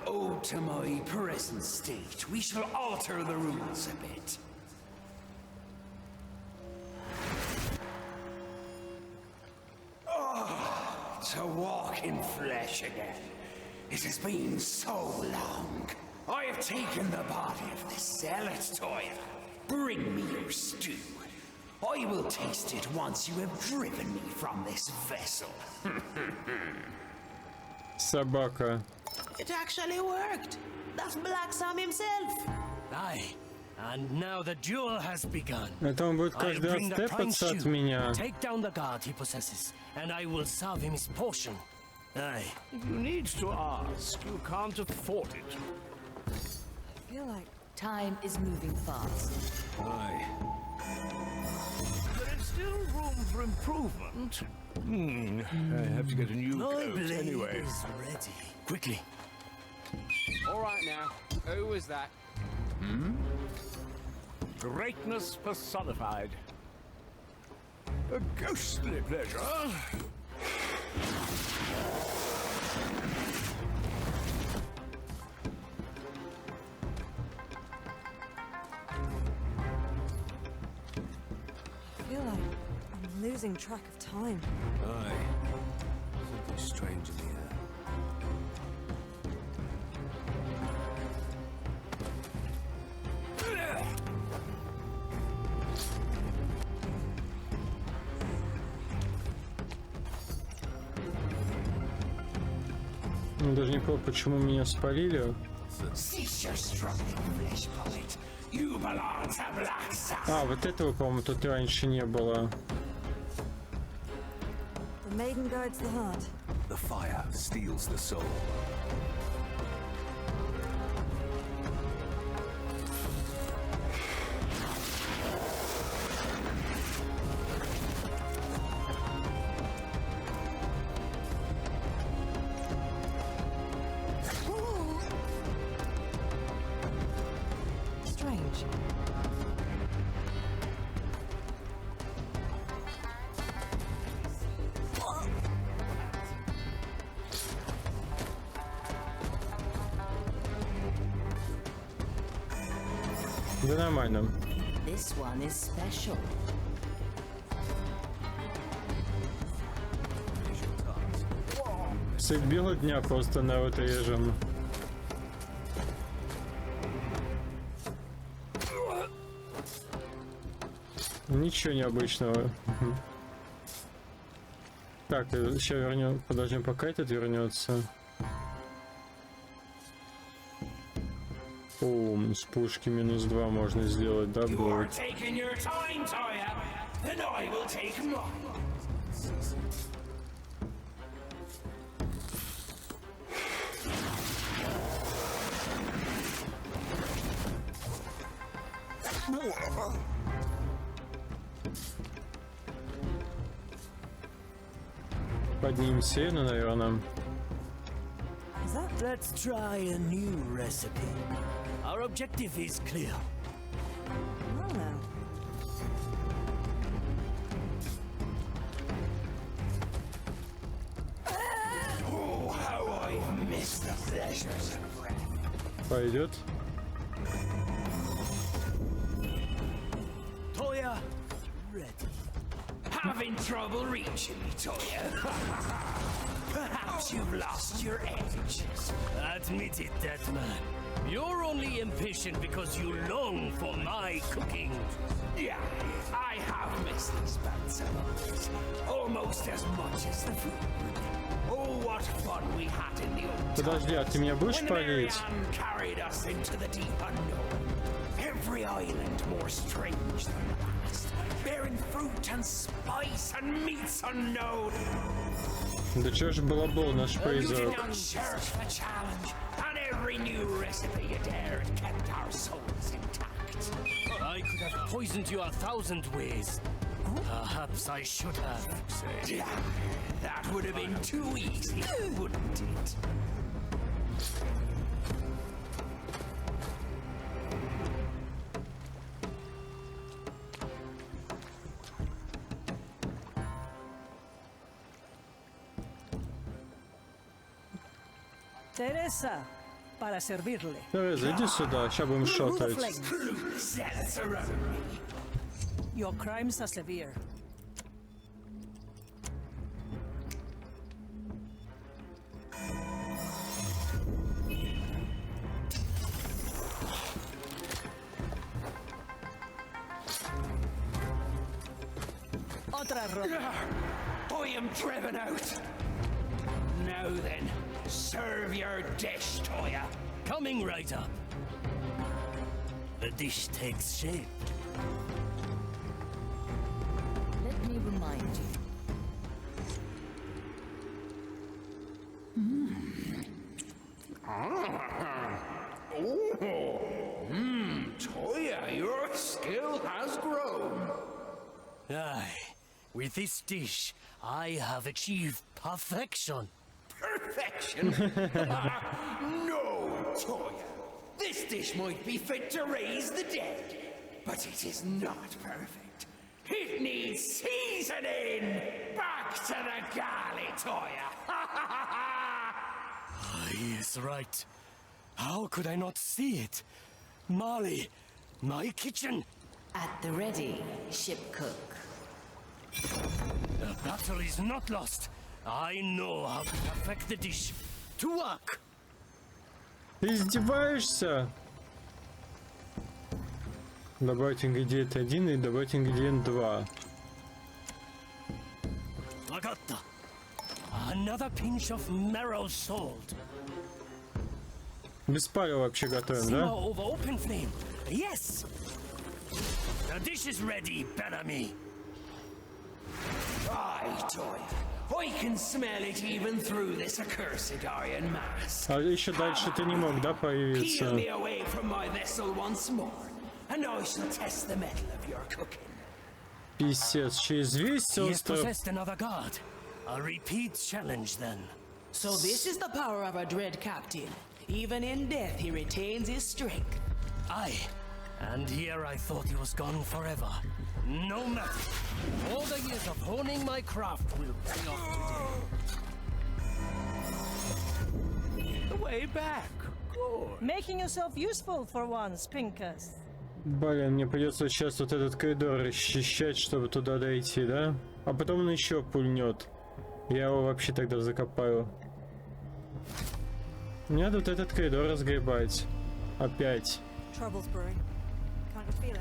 owed to my present state, we shall alter the rules a bit. Oh, to walk in flesh again. It has been so long. I have taken the body of the zealot, Toya. Bring me your stew. I will taste it once you have driven me from this vessel. Собака. It actually worked. That's Black Sam himself. Aye. And now the duel has begun. Это он будет каждый раз тэпаться от меня. Take down the guard he possesses, and I will serve him his portion. Aye. If you need to ask, you can't afford it. I feel like time is moving fast. Aye. There is still room for improvement. I have to get a new coat anyway. Is ready. Quickly. All right now, who was that? Hmm? Greatness personified. A ghostly pleasure. I feel like I'm losing track of time. Aye. Something strange in the air. Даже не помню, почему меня спалили. А, вот этого, по-моему, тут раньше не было. The maiden guides the heart. The fire steals the soul. Strange. Да нормально. This one is special. Средь бела дня просто народ режем. Ничего необычного. Так, сейчас вернем, подождем, пока этот вернется. О, с пушки -2 можно сделать, да, будет. Поднимем сену, наверное. Let's try a new recipe. Our objective is clear. Well now. Oh, how I've missed the pleasures of breath. Пойдет. Toya, ready. Having trouble reaching me, Toya. Perhaps you've lost your edge. Admit it, Deathman. You're only impatient because you long for my cooking. Yeah, I have missed these bouts of others. Almost as much as the food. Oh, what fun we had in the old Подожди, а ты меня будешь палить? carried us into the deep unknown. Every island more strange than the last, bearing fruit and spice and meats unknown. Да чё ж балабол наш призрак? And every new recipe you dared kept our souls intact. I could have poisoned you 1,000 ways. Perhaps I should have. That would have been too easy, wouldn't it? Teresa, para servirle. Тереза, иди сюда, сейчас будем шотать. Your crimes are severe. Otra ronda. I am driven out. Now then, serve your dish, Toya. Coming right up. The dish takes shape. Let me remind you. Toya, your skill has grown. Aye, with this dish, I have achieved perfection. Perfection? No, Toya. This dish might be fit to raise the dead, but it is not perfect. It needs seasoning! Back to the galley, Toya! He is right. How could I not see it? Molly, my kitchen. At the ready, ship cook. The battle is not lost. I know how to perfect the dish. To work. Ты издеваешься? Добавить ингредиент 1 и добавить ингредиент 2. Agata. Another pinch of marrow salt. Без пара вообще готовим, Simmer да? over open flame. Yes. The dish is ready, Bellamy. Aye, Toya. I can smell it even through this accursed iron mask. А еще дальше ты не мог, да, Peel появиться? me away from my vessel once more, and I shall test the mettle of your cooking. Писец, через весь He has остров. possessed another guard. A repeat challenge then. So this is the power of a dread captain. Even in death, he retains his strength. Aye. And here I thought he was gone forever. No matter. All the years of honing my craft will pay off today. The way back. Good. Making yourself useful for once, Pincus. Блин, мне придется сейчас вот этот коридор расчищать, чтобы туда дойти, да? А потом он еще пульнет. Я его вообще тогда закопаю. Мне надо вот этот коридор разгребать. Опять. Trouble's brewing. Can't you feel it?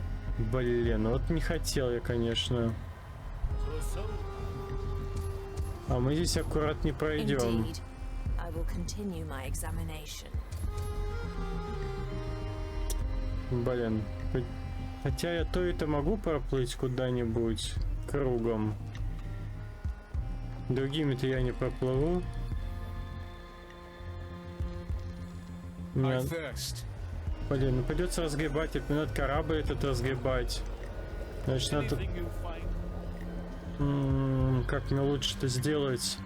Блин, вот не хотел я, конечно. А мы здесь аккурат не пройдем. Indeed. I will continue my examination. Блин. Хотя я то это могу проплыть куда-нибудь кругом. Другими-то я не проплыву. Нет. Блин, ну придется разгребать, это надо корабль этот разгребать. Значит, надо... как мне лучше это сделать?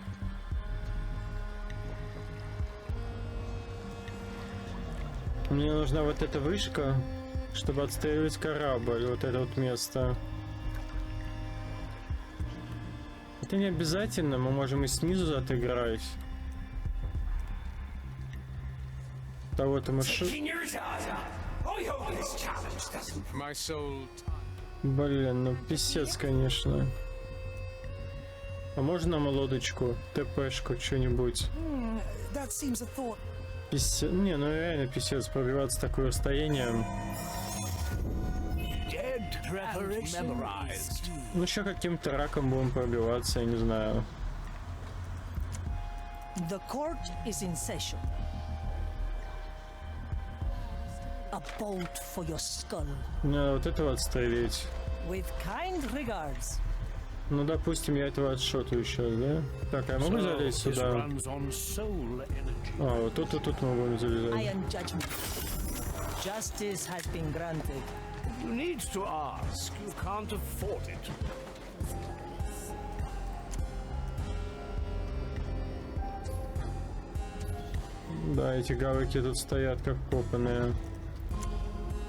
Мне нужна вот эта вышка, чтобы отстреливать корабль, вот это вот место. Это не обязательно, мы можем и снизу отыграть. Того-то мы Блин, ну писец, конечно. А можно нам лодочку, ТПшку, что-нибудь? Писец. Не, ну реально писец, пробиваться такое расстояние. Ну еще каким-то раком будем пробиваться, я не знаю. The court is in session. A bolt for your skull. Надо вот этого отстрелить. With kind regards. Ну, допустим, я этого отшотаю сейчас, да? Так, а я могу залезть сюда? А, вот тут мы будем залезать. Iron judgment. Justice has been granted. You need to ask. You can't afford it. Да, эти гаврики тут стоят как копанные.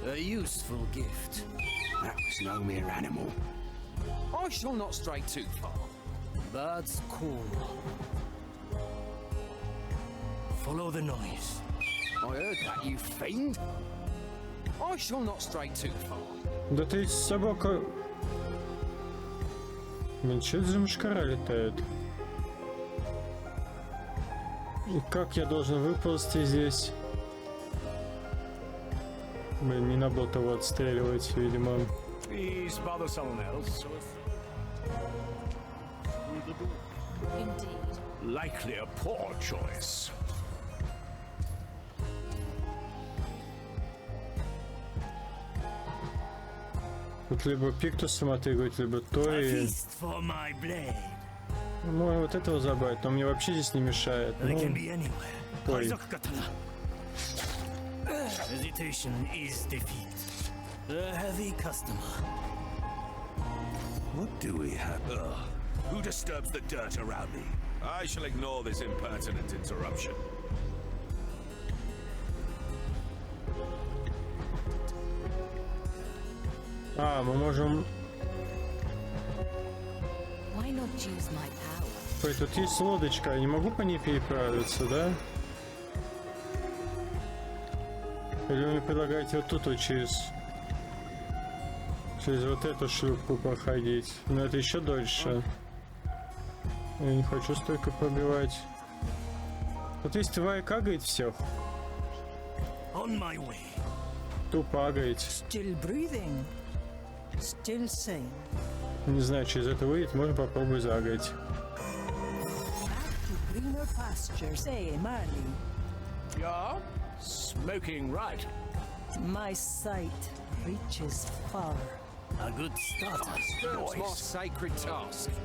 A useful gift. That was no mere animal. I shall not stray too far. That's cool. Follow the noise. I heard that, you fiend. I shall not stray too far. Да ты собака... Блин, что это за мушкара летает? И как я должен выползти здесь? Блин, не надо было того отстреливать, видимо. Please bother someone else. Indeed. Likely a poor choice. Тут либо Пиктусом отыгрывать, либо то и... Можно вот этого забрать, но мне вообще здесь не мешает. Ну... Ой. Hesitation is defeat. A heavy customer. What do we have? Who disturbs the dirt around me? I shall ignore this impertinent interruption. А, мы можем... Why not use my power? Ой, тут есть лодочка, я не могу по ней переправиться, да? Или вы мне предлагаете вот тут вот через вот эту шлюпку проходить? Но это еще дольше. Я не хочу столько пробивать. Вот есть тварь кагает всех. Тупо агает. Still breathing. Still sane. Не знаю, через это выйдет, можно попробовать загать. Greener pastures, eh, Marley? Yeah? Smoking right. My sight reaches far. A good start. Disturbs my sacred task. It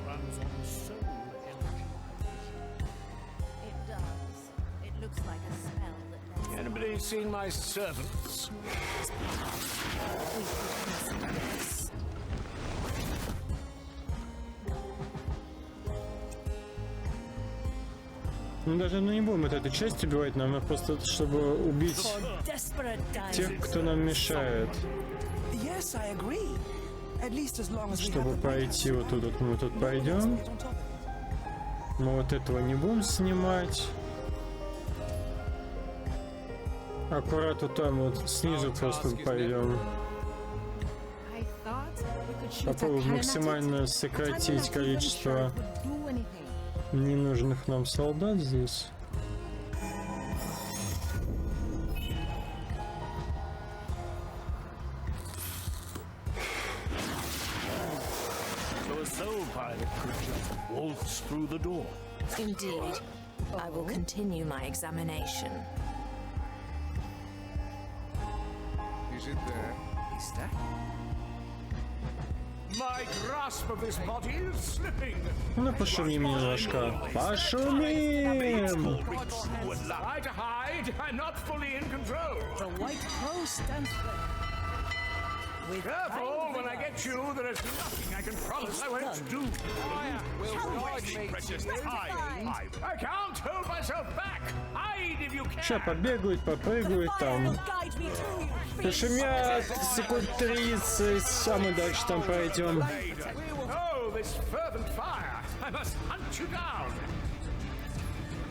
does. It looks like a spell that lets Anybody seen my servants? we could consider this. Ну даже не будем вот эту часть убивать, нам просто чтобы убить тех, кто нам мешает. Yes, I agree. At least as long as we Чтобы пройти вот тут, вот мы тут пойдем. Мы вот этого не будем снимать. Аккуратно там вот снизу просто пойдем. Попробуем максимально сократить количество ненужных нам солдат здесь. So a soul pilot could just waltz through the door. Indeed. I will continue my examination. Is it there? Is that? My grasp of this body is slipping. Ну пошумим немножко. Пошумим! Try to hide. I'm not fully in control. The White Crow stands Careful, when I get you, there is nothing I can promise I won't do. Fire will guide me. Precious time. I can't hold myself back. Hide if you can. Ща побегают, попрыгают там. Пошумят секунд 30, а мы дальше там пойдем. Oh, this fervent fire. I must hunt you down.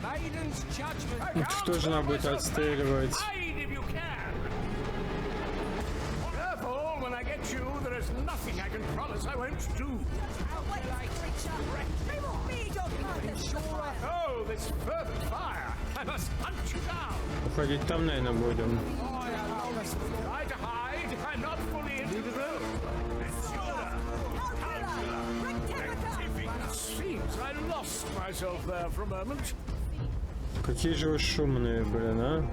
Maiden's judgment. Их тоже надо будет отстреливать. Hide if you can. Careful, when I get you, there is nothing I can promise I won't do. Oh, this fervent fire. I must hunt you down. Уходить там, наверное, будем. Try to hide. I'm not fully in control. Seems I lost myself there for a moment. Какие же вы шумные, блин, а?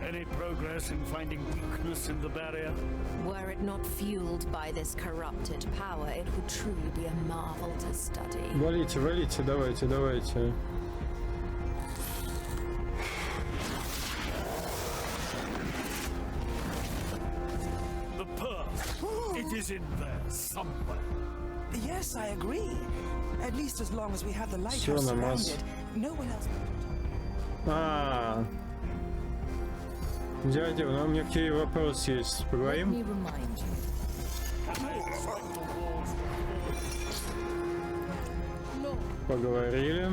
Any progress in finding weakness in the barrier? Were it not fueled by this corrupted power, it would truly be a marvel to study. Валите, валите, давайте, давайте. The pearl. It is in there somewhere. Yes, I agree. At least as long as we have the Всё, lighthouse намаз. surrounded, no one else. А, дядя, у меня к тебе вопрос есть. Let Поговорим? me remind you. Поговорили.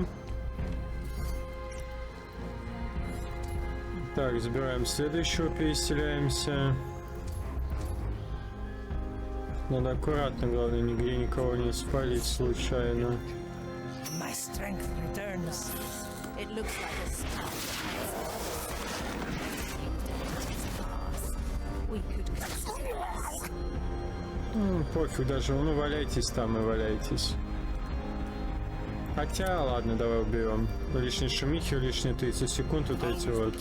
Так, забираем следующего, переселяемся. Надо аккуратно, главное, нигде никого не спалить случайно. My strength returns. It looks like a spell that we could consider this. Пофиг даже, ну валяйтесь там и валяйтесь. Хотя, ладно, давай уберем. Лишние шумихи, лишние 30 секунд, вот эти вот.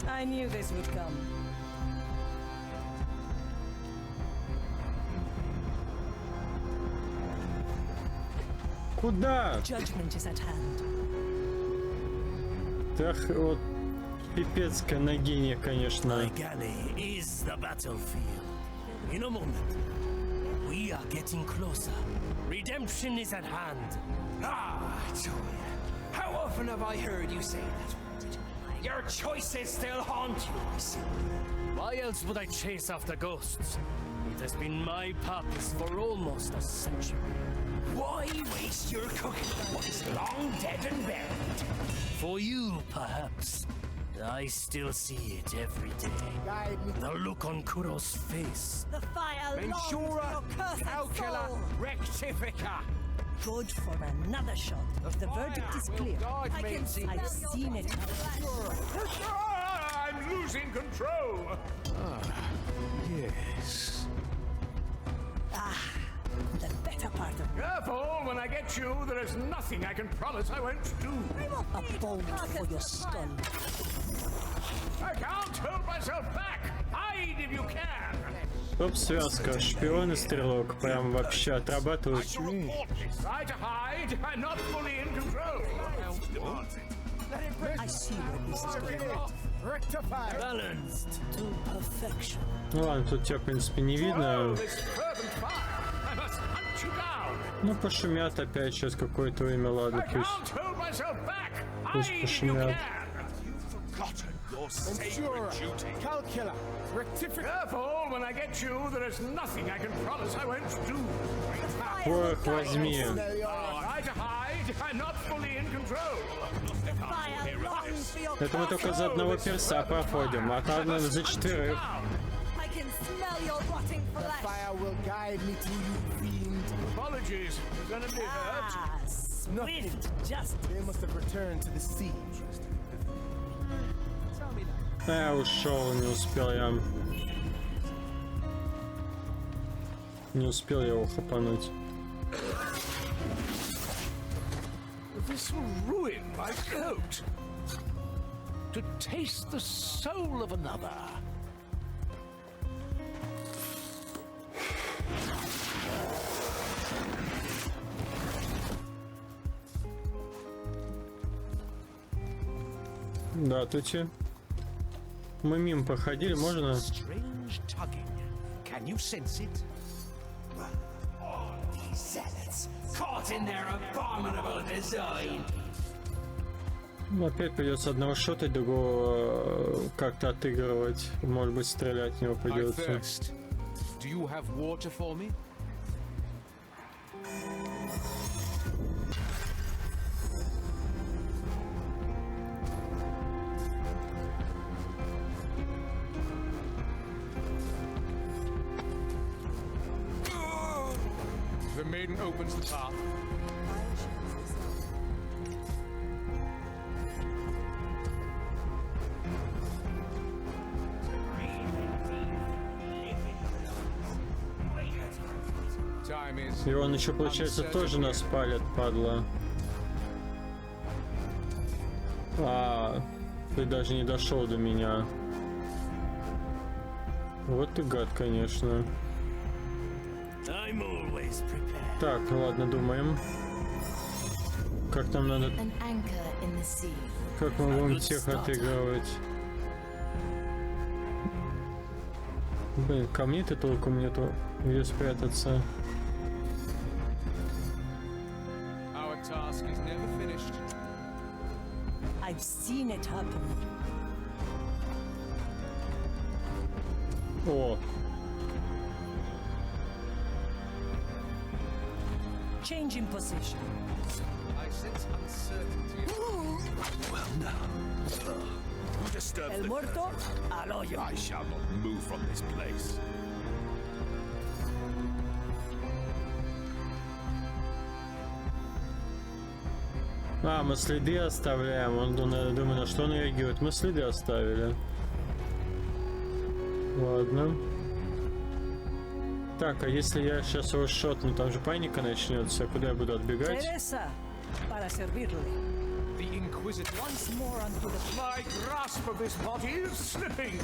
I knew this would come. Куда? Judgment is at hand. Так, вот, пипецкая нагиня, конечно. My galley is the battlefield. In a moment, we are getting closer. Redemption is at hand. Ah, joy. How often have I heard you say that? Your choices still haunt you, I see. Why else would I chase after ghosts? It has been my purpose for almost a century. Why waste your cooking on what is long dead and buried? For you, perhaps. I still see it every day. The look on Kuro's face. The fire longs for Mensura your cursed calcula soul. rectifica. Good for another shot. The verdict is clear. I can smell I've seen it. I'm losing control. Yes. The better part of Careful, when I get you, there is nothing I can promise I won't do. a bolt for your skull. I can't hold myself back. Hide if you can. Топ-связка, шпион и стрелок. Прям вообще отрабатывают. Try to hide. I'm not fully in control. I see where this is going. Rectify. Balanced to perfection. Ну ладно, тут тебя, в принципе, не видно. This fervent fire. I must hunt you down. Ну, пошумят опять сейчас какое-то время, ладно, I пусть. can't hold myself back. Пусть Hide if you пошумят. can. Mensura calcula rectifica. Careful, when I get you, there is nothing I can promise I won't do. Порох возьми. Try to hide. I'm not fully in control. Это мы только за одного перса проходим, а там за четверых. I can smell your rotting The flesh. fire will guide me to you, fiend. Apologies. You're gonna be hurt. Nothing. They must have returned to the sea. Я ушел, не успел я. Не успел я его хапануть. This will ruin my coat. To taste the soul of another. Да, тут мы мимо проходили, можно? Strange tugging. Can you sense it? Oh, these zealots, caught in their abominable design. Опять придется одного шотать, другого как-то отыгрывать. Может быть, стрелять в него придется. Do you have water for me? The maiden opens the path. И он еще, получается, тоже нас палит, падла. А, ты даже не дошел до меня. Вот ты гад, конечно. Так, ладно, думаем. Как нам надо... Как мы будем всех отыгрывать? Блин, камней-то толком нету, где спрятаться. I've seen it happen. О! Changing position. I sense uncertainty. Well, now. Who disturbs El the muerto al hoyo. I shall not move from this place. А, мы следы оставляем. Он думает, на что он реагирует. Мы следы оставили. Ладно. Так, а если я сейчас его шотну, там же паника начнется. Куда я буду отбегать? Para servirle. The Inquisitor. Once more onto the... My grasp of this body is slipping.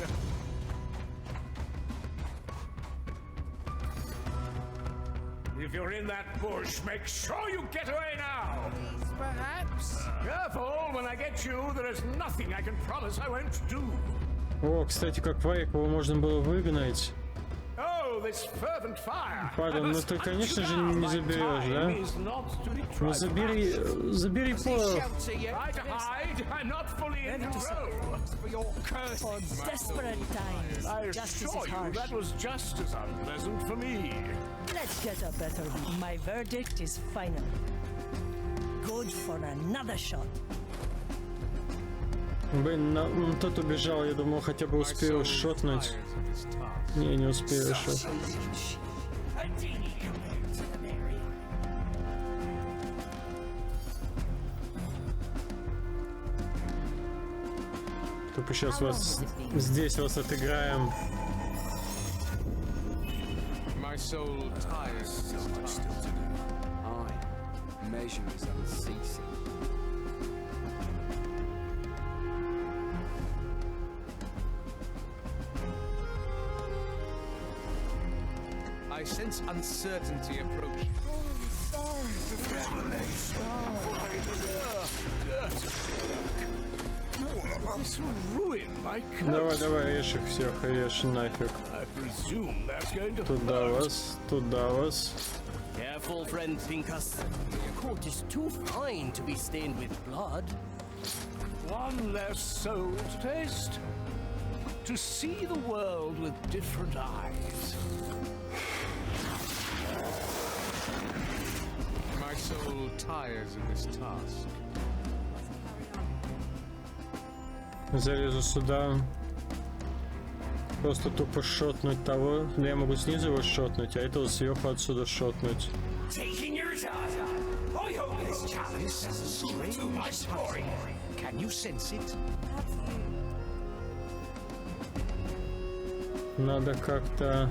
If you're in that bush, make sure you get away now. Perhaps. Careful, when I get you, there is nothing I can promise I won't do. О, кстати, как Вайк его можно было выгнать. Oh, Падал, ну ты, конечно же, не заберешь, да? Ну забери порох. For desperate times, justice is harsh. That was just as unpleasant for me. Let's get a better view. My verdict is final. Good for another shot. Блин, тот убежал, я думал, хотя бы успею шотнуть. Не успею шотнуть. Только сейчас здесь вас отыграем. My soul tires, so much still to do. Aye, measure is unceasing. I sense uncertainty approaching. Давай, режь их всех, режь нафиг. Туда вас. Careful, friend Pincus. Your coat is too fine to be stained with blood. One less soul to taste. To see the world with different eyes. My soul tires in this task. Залезу сюда. Просто тупо шотнуть того. Но я могу снизу его шотнуть, а этого сверху отсюда шотнуть. Надо как-то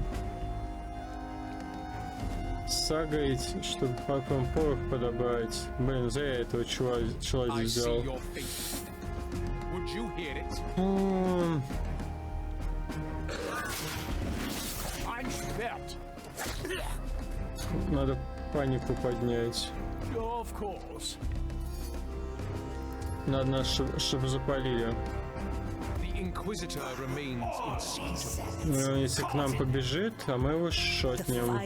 сагать, чтобы потом порох подобрать. Блин, зря я этого чела здесь взял. Надо панику поднять. Надо нас, чтобы запалили. Ну, если к нам побежит, а мы его шотнем.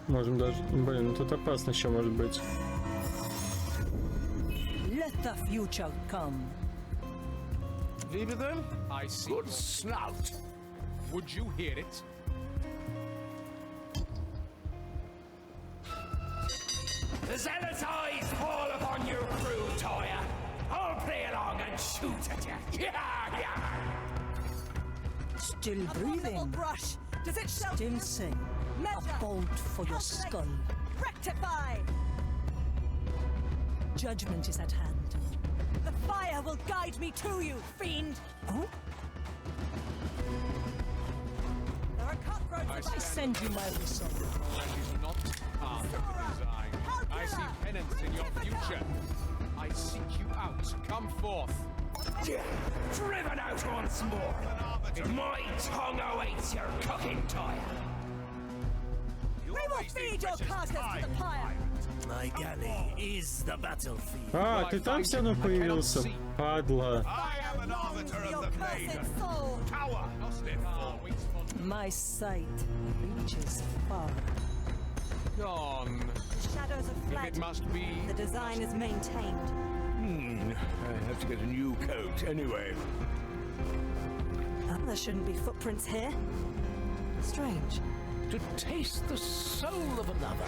Можем даже... Блин, ну тут опасно еще может быть. The future come. Leave it then? I see. Good snout. Would you hear it? The zealot's eyes fall upon your crew, Toya. I'll play along and shoot at you. Yeah. Still breathing. Brush. Does it show? Still sing. A bolt for your skull. Rectify. Judgment is at hand. The fire will guide me to you, fiend! Oh? There are cockroaches. I send you my whistle. That is not part of the design. I see penance in your future. I seek you out. Come forth. Driven out once more. My tongue awaits your cooking, Toya. We will feed your carcass to the pyre. My galley is the battlefield. А, ты там все равно появился? Падла. My sight reaches far. Gone. The shadows have fled. If it must be. The design is maintained. I have to get a new coat anyway. There shouldn't be footprints here. Strange. To taste the soul of another.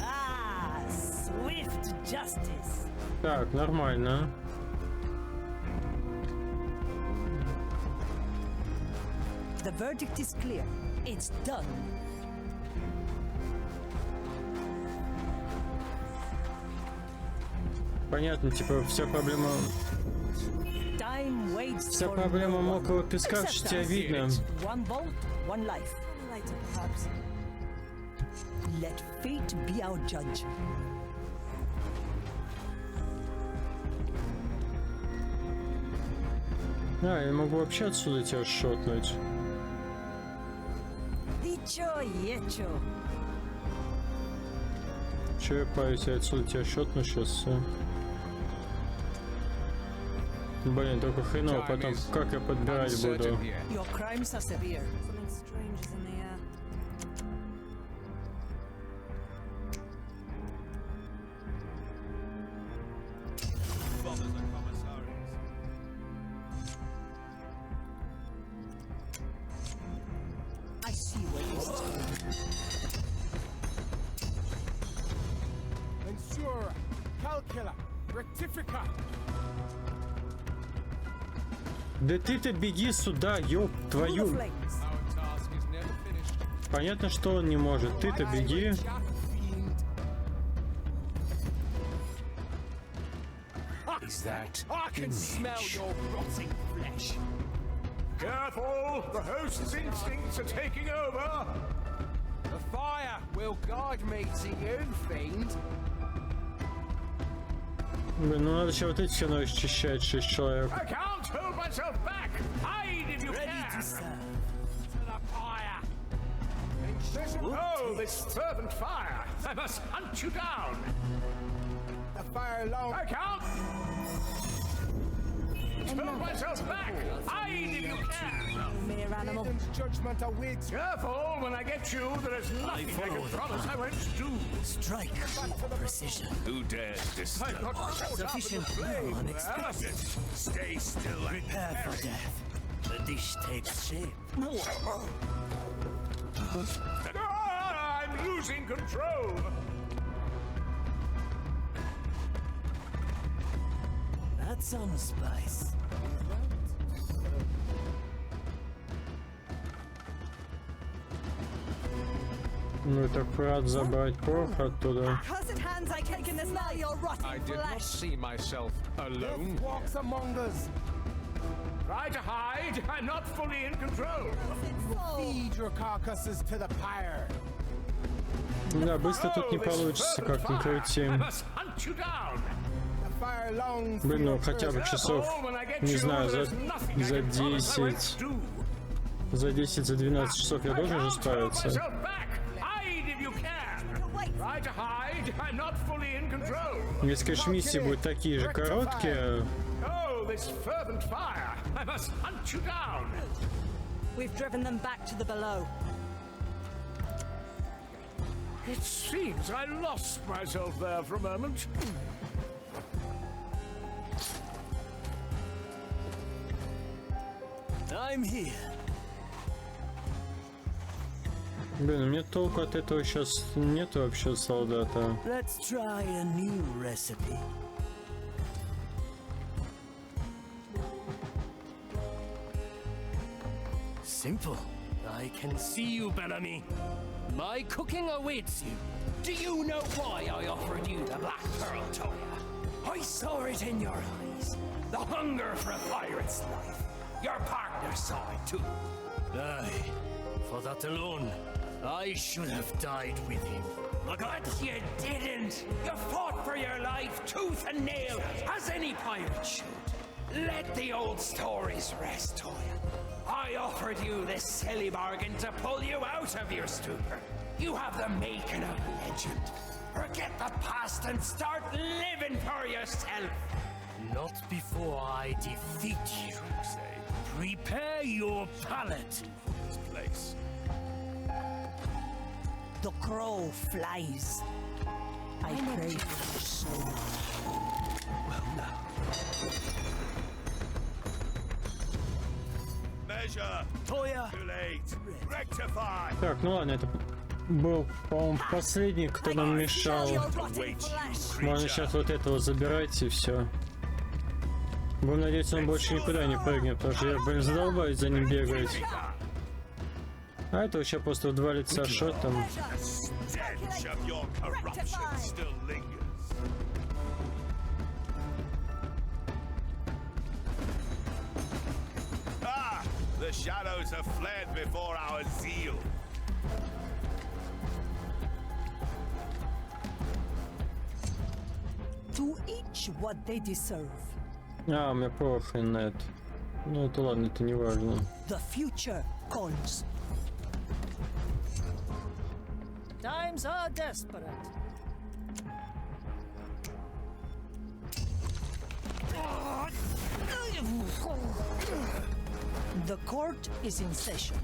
Ah, swift justice. Так, нормально. The verdict is clear. It's done. Понятно, типа вся проблема... Вся проблема мокрого песка, что тебя видно. One bolt, one life. Later, perhaps. Let fate be our judge. А, я могу вообще отсюда тебя шотнуть. Че я парюсь, я отсюда тебя шотну сейчас. Блин, только хреново потом, как я подбирать буду. Your crimes are severe. Something strange is in the air. I see where this is going. Ensure, calcula, rectifica. Да ты-то беги сюда, ёб твою. Понятно, что он не может. Ты-то беги. Is that I can smell your rotting flesh. Careful! The host's instincts are taking over! the fire will guide me to you, fiend? Блин, ну надо еще вот эти все счищать, 6 человек. I can't hold myself back! Hide if you can! To the fire! Oh, this fervent fire! I must hunt you down! The fire long. I can't hold myself back! Hide if you can! Mere animal. Satan's judgment awaits. Careful! When I get you, there is nothing I can promise I won't do! Strike with precision. Who dares disturb? I've got caught up in the Sufficiently flame! unexpected. Stay still and Prepare for death. The dish takes shape. Ah, I'm losing control! That's some spice. Ну это рад забрать порох оттуда. Cursed hands, I can smell your rotting I did not flesh. see myself alone. Death walks among us. Try to hide! I'm not fully in control! Feed your carcasses to the pyre. Да, быстро тут не получится, как ни крути. I must hunt you down! The fire longs. Блин, ну хотя бы часов, не знаю, за 10, за 10, за 12 часов я должен же справиться. Try to hide! I'm not fully in control! Если, конечно, миссии будут такие же короткие. Oh, this fervent fire! I must hunt you down! We've driven them back to the below. It seems I lost myself there for a moment. I'm here. Блин, у меня толку от этого сейчас нет вообще, солдата. Let's try a new recipe. Simple. I can see you, Bellamy. My cooking awaits you. Do you know why I offered you the Black Pearl, Toya? I saw it in your eyes. The hunger for a pirate's life. Your partner saw it too. Aye. For that alone, I should have died with him. But you didn't. You fought for your life, tooth and nail, as any pirate should. Let the old stories rest, Toya. I offered you this silly bargain to pull you out of your stupor. You have the making of legend. Forget the past and start living for yourself. Not before I defeat you. Prepare your palate. this place. The crow flies. I pray for your soul. Well, now. Measure. Toya. Too late. Rectify. Так, ну ладно, это был, по-моему, последний, кто нам мешал. Можно сейчас вот этого забирать и все. Будем надеяться, он больше никуда не прыгнет, потому что я, блин, задолбаюсь за ним бегать. А это вообще просто в 2 лица шотом. Stench of your corruption still lingers. Ah! The shadows have fled before our zeal. To each what they deserve. А, у меня порох и нет. Ну это ладно, это не важно. The future calls. Times are desperate. The court is in session.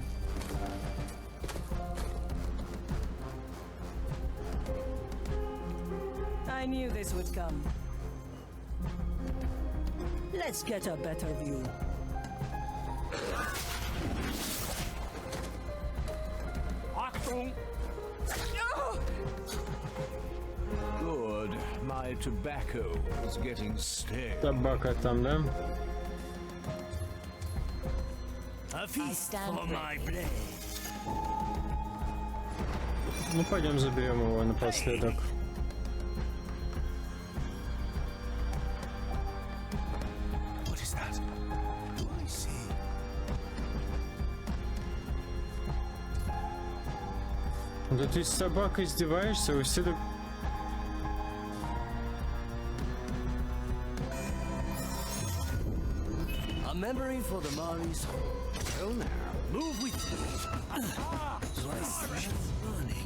I knew this would come. Let's get a better view. Achtung! Good. My tobacco is getting stale. Табака там, да? A feast for my blade. Ну, пойдем заберем его напоследок. What is that? Do I see? Да ты с собакой издеваешься? Вы все так... A memory for the Mari's Well now. Move with me.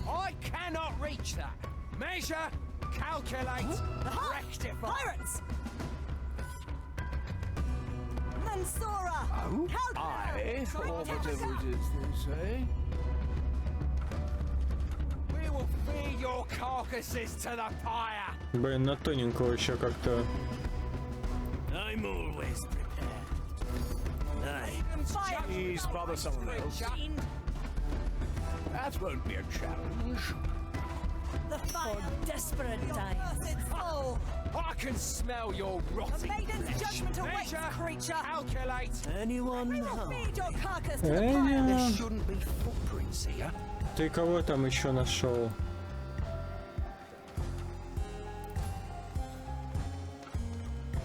I cannot reach that. Measure, calculate, rectify. Pirates! Mansora! Oh? I, or whatever it is they say. We will feed your carcasses to the fire. Блин, на тоненького еще как-то... I'm always prepared. Aye. Please bother someone else. That won't be a challenge. The fire! For desperate times. Oh! I can smell your rotting Maiden's flesh. judgment awaits, Measure, creature! calculate. Anyone We will home? feed your carcass to the Эй, fire! There shouldn't be footprints here. Ты кого там еще нашел?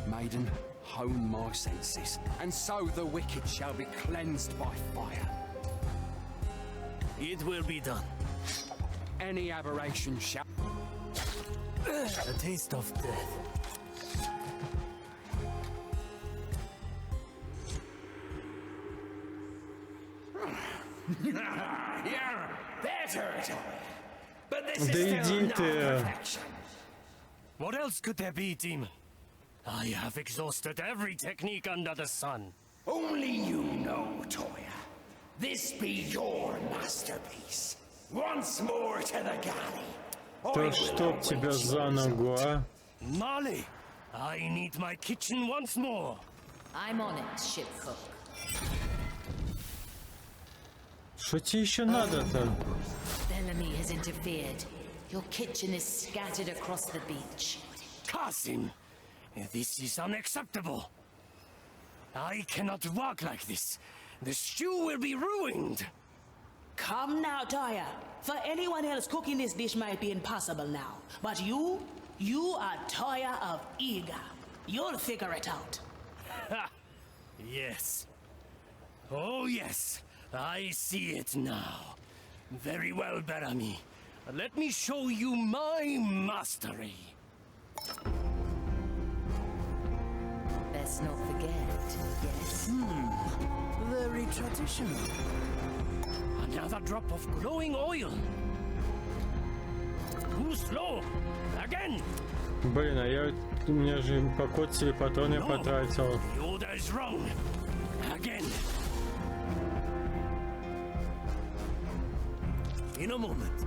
Maiden, hone my senses, and so the wicked shall be cleansed by fire. It will be done. Any aberration shall... A taste of death. You're better at it. But this Да is иди still not ты. perfection. What else could there be, demon? I have exhausted every technique under the sun. Only you know, Toya. This be your masterpiece. Once more to the galley. Да чтоб тебя за ногу, а? Molly, I need my kitchen once more. I'm on it, ship cook. Что тебе еще надо-то? Bellamy has interfered. Your kitchen is scattered across the beach. Kasim, this is unacceptable. I cannot walk like this. The stew will be ruined. Come now, Toya. For anyone else, cooking this dish might be impossible now. But you are Toya of Iga. You'll figure it out. Ha! Yes. Oh, yes. I see it now. Very well, Bellamy. Let me show you my mastery. Best not forget, yes? Very traditional. Another drop of glowing oil. Too slow. Again. Блин, а я... У меня же по коцеле патроны No, потратил. the order is wrong. Again. In a moment.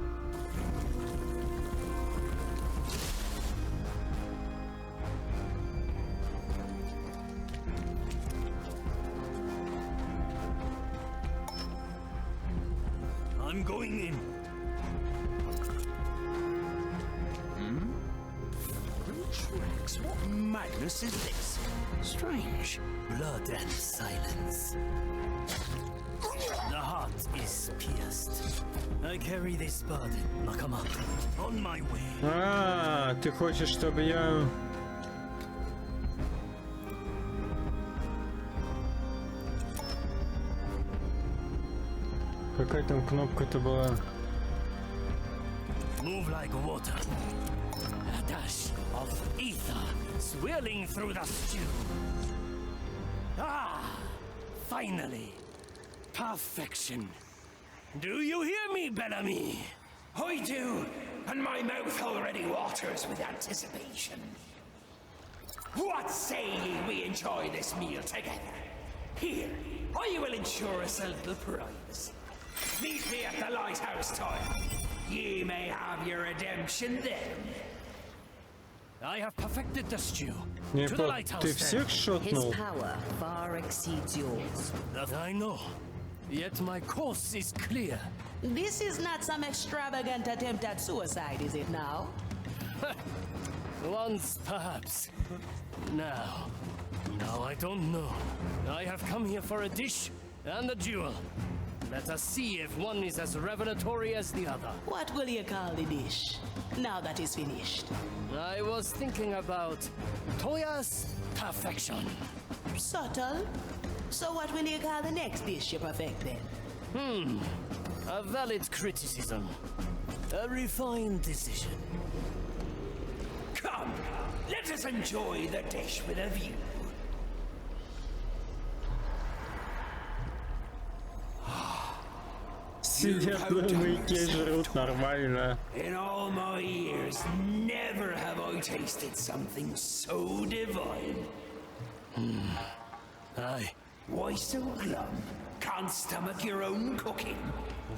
I'm going in. Tracks? What madness is this? Strange. Blood and silence. The heart is pierced. I carry this burden, Nakama. On my way. А, ты хочешь, чтобы я... Какая там кнопка-то была? Move like water. A dash of ether swirling through the stew. Ah! Finally! Perfection. Do you hear me, Bellamy? I do, and my mouth already waters with anticipation. What say ye we enjoy this meal together? Here, I will ensure us a little privacy. Meet me at the lighthouse, Toya. Ye may have your redemption then. I have perfected the stew. Не To the пол- lighthouse Ты then. всех His шотнул? power far exceeds yours. That I know. Yet my course is clear. This is not some extravagant attempt at suicide, is it now? Once, perhaps. Now I don't know. I have come here for a dish and a duel. Let us see if one is as revelatory as the other. What will you call the dish, now that it's finished? I was thinking about Toya's perfection. Subtle. So what will you call the next dish you perfect then? A valid criticism. A refined decision. Come, let us enjoy the dish with a view. Сидят на маяке, жрут нормально. In all my years, never have I tasted something so divine. Aye. Why so glum? Can't stomach your own cooking?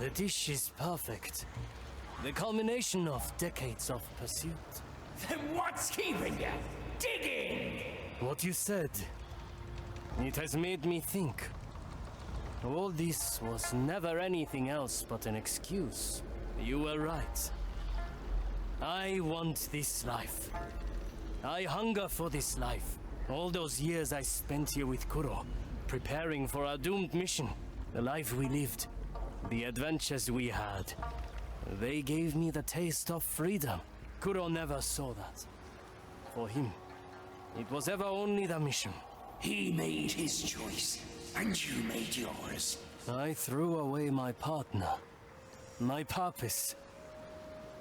The dish is perfect. The culmination of decades of pursuit. Then what's keeping you? Dig in! What you said, it has made me think. All this was never anything else but an excuse. You were right. I want this life. I hunger for this life. All those years I spent here with Kuro, preparing for our doomed mission, the life we lived, the adventures we had. They gave me the taste of freedom. Kuro never saw that. For him, it was ever only the mission. He made his choice, and you made yours. I threw away my partner, my purpose.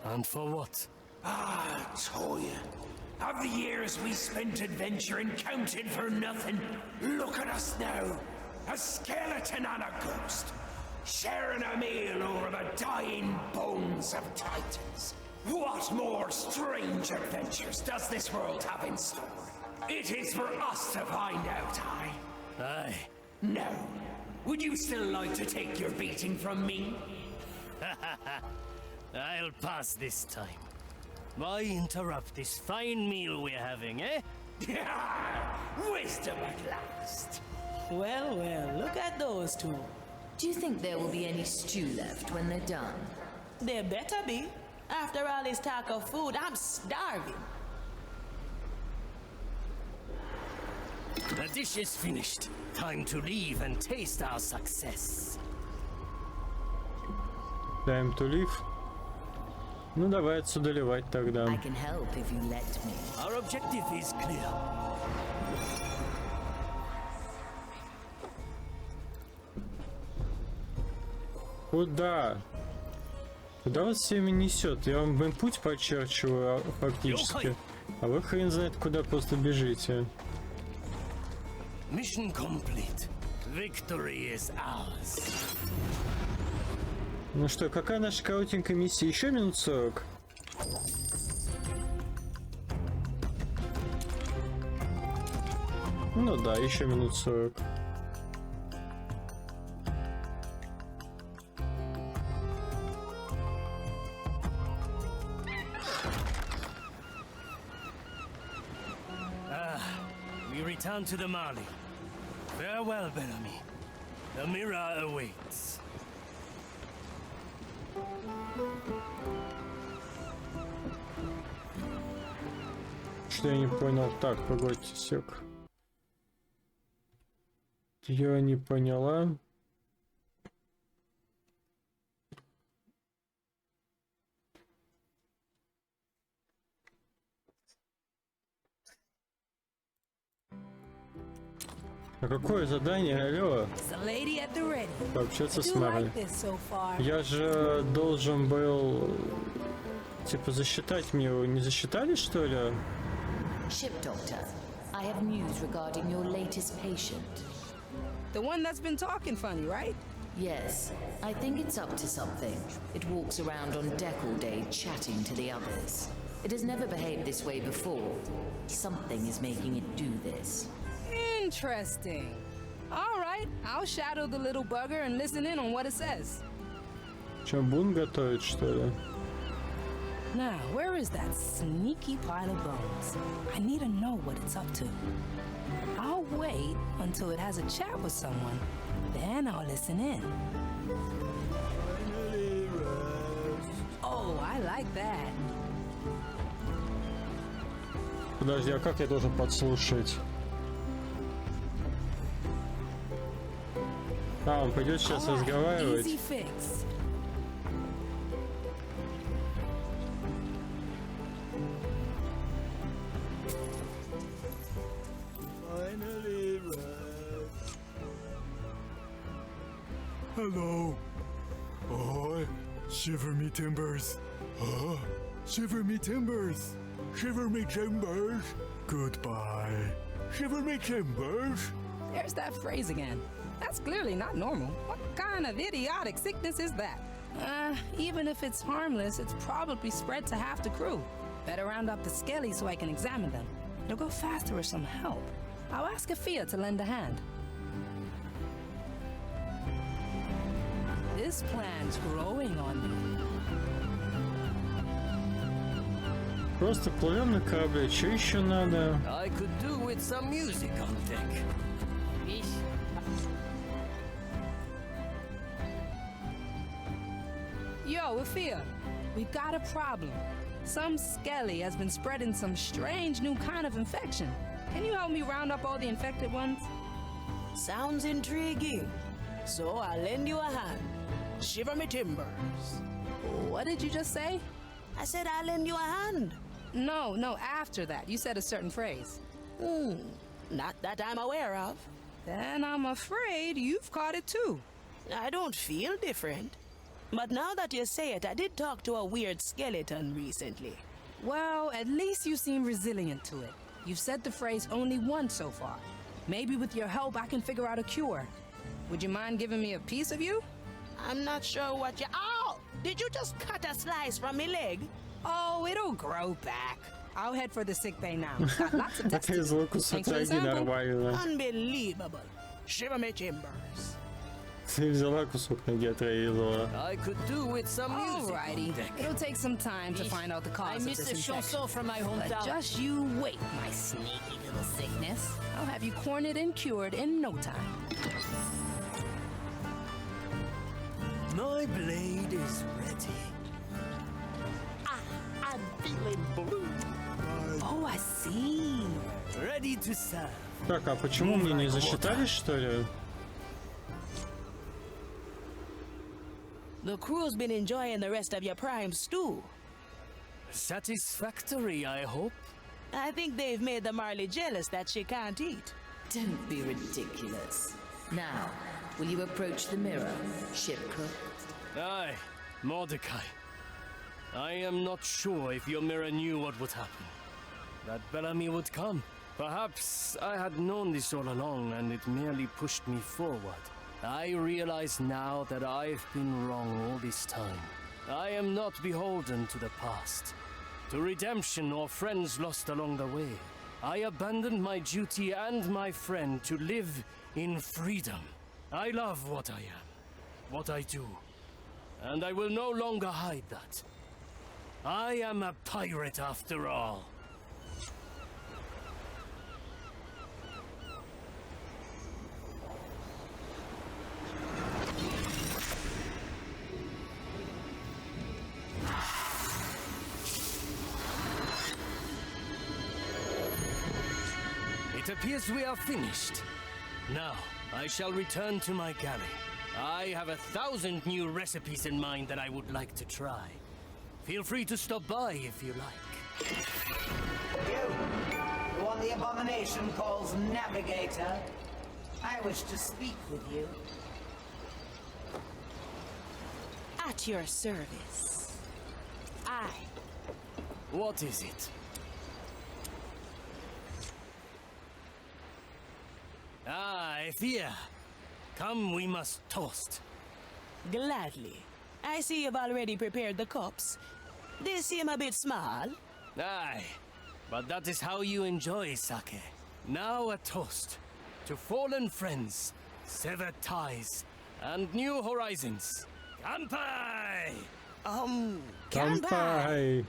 And for what? Ah, Toya. Have the years we spent adventuring counted for nothing? Look at us now. A skeleton and a ghost. Sharing a meal over the dying bones of titans. What more strange adventures does this world have in store? It is for us to find out, Aye. No. Would you still like to take your beating from me? I'll pass this time. Why interrupt this fine meal we're having, eh? Wisdom at last. Well, well, look at those two. Do you think there will be any stew left when they're done? There better be. After all this talk of food, I'm starving. The dish is finished. Time to leave and taste our success. Time to leave. Ну давай отсюда ливать тогда. I can help if you let me. Our objective is clear. Куда? Куда вас всеми несет? Я вам блин, путь подчерчиваю фактически. А вы хрен знает куда просто бежите. Mission complete. Victory is ours. Ну что, какая наша коротенькая миссия? Еще минут 40? Ну да, еще минут 40. We return to the Mali. Farewell, Bellamy. The mirror awaits. Что я не понял? Так, погодьте, сек. Я не поняла. А какое задание, алло? Пообщаться с Марой. Я же должен был, типа, засчитать мне его. Не засчитали, что ли? Ship Doctor, I have news regarding your latest patient. The one that's been talking funny, right? Yes, I think it's up to something. It walks around on deck all day chatting to the others. It has never behaved this way before. Something is making it do this. Interesting. All right, I'll shadow the little bugger and listen in on what it says. Че, бун готовит, что ли? Now, where is that sneaky pile of bones? I need to know what it's up to. I'll wait until it has a chat with someone, then I'll listen in. Oh, I like that. Подожди, а как я должен подслушать? А, он пойдет сейчас разговаривать. Easy fix. Hello. Oh, shiver me timbers. Oh, shiver me timbers. Shiver me timbers. Goodbye. Shiver me timbers. There's that phrase again. That's clearly not normal. What kind of idiotic sickness is that? Even if it's harmless, it's probably spread to half the crew. Better round up the skellies so I can examine them. It'll go faster with some help. I'll ask Afia to lend a hand. This plan's growing on me. Просто плывем на корабле. Что еще надо? I could do with some music on deck. Yo, Afia, we've got a problem. Some skelly has been spreading some strange new kind of infection. Can you help me round up all the infected ones? Sounds intriguing. So I'll lend you a hand. Shiver me timbers. What did you just say? I said I'll lend you a hand. No, after that. You said a certain phrase. Not that I'm aware of. Then I'm afraid you've caught it too. I don't feel different. But now that you say it, I did talk to a weird skeleton recently. Well, at least you seem resilient to it. You've said the phrase only once so far. Maybe with your help I can figure out a cure. Would you mind giving me a piece of you? I'm not sure what you... Ow! Did you just cut a slice from my leg? Oh, it'll grow back. I'll head for the sick bay now. Got lots of tests to из do. луку Thanks for the сутяги sample. нормально. Unbelievable. Shiver me timbers. Ты взяла кусок ноги, отрезала. I could do with some music on Alrighty. deck. It'll take some time to find out the cause I of miss this a infection. chanson from my But hometown. just you wait, my sneaky little sickness. I'll have you cornered and cured in no time. My blade is ready. I'm feeling blue. Oh, I see. Ready to serve. Так, а почему мне не засчитали, что ли? The crew's been enjoying the rest of your prime stew. Satisfactory, I hope. I think they've made the Marley jealous that she can't eat. Don't be ridiculous. Now, will you approach the mirror, ship cook? Aye, Mordecai. I am not sure if your mirror knew what would happen. That Bellamy would come. Perhaps I had known this all along and it merely pushed me forward. I realize now that I've been wrong all this time. I am not beholden to the past, to redemption or friends lost along the way. I abandoned my duty and my friend to live in freedom. I love what I am, what I do, and I will no longer hide that. I am a pirate after all. It appears we are finished. Now, I shall return to my galley. I have 1,000 new recipes in mind that I would like to try. Feel free to stop by if you like. You, the one the abomination calls Navigator. I wish to speak with you. At your service. Aye. What is it? Ah, Ephia. Come, we must toast. Gladly. I see you've already prepared the cups. They seem a bit small. Aye, but that is how you enjoy sake. Now a toast to fallen friends, severed ties, and new horizons. Kampai! Кампай!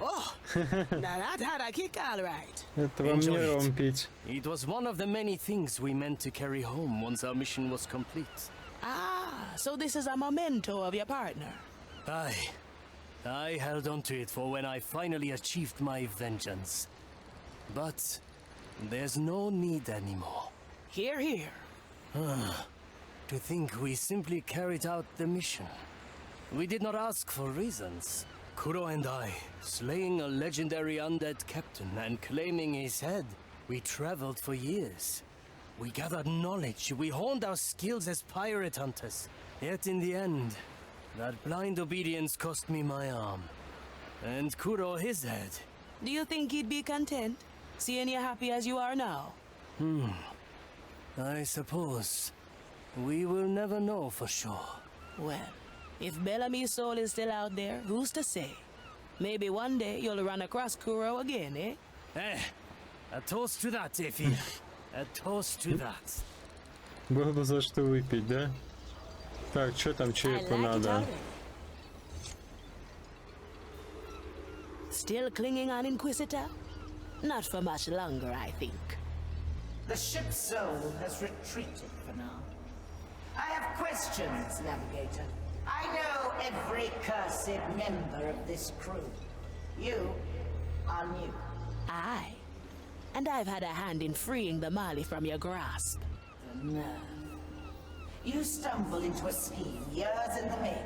Oh, now that had a kick, all right. Это вам не ром пить. It was one of the many things we meant to carry home once our mission was complete. Ah, so this is a memento of your partner. Aye. I held on to it for when I finally achieved my vengeance. But there's no need anymore. Hear, hear. To think we simply carried out the mission. We did not ask for reasons. Kuro and I, slaying a legendary undead captain and claiming his head, we traveled for years. We gathered knowledge, we honed our skills as pirate hunters. Yet in the end, that blind obedience cost me my arm. And Kuro his head. Do you think he'd be content, seeing you happy as you are now? I suppose. We will never know for sure. Well, if Bellamy's soul is still out there, who's to say? Maybe one day you'll run across Kuro again, eh? A toast to that, Effie. A toast to that. Было бы за что выпить, да? Так, что там черепу надо? Still clinging on, Inquisitor? Not for much longer, I think. The ship's soul has retreated for now. I have questions, Navigator. I know every cursed member of this crew. You are new. Aye. And I've had a hand in freeing the Mali from your grasp. The nerve. You stumble into a scheme years in the making,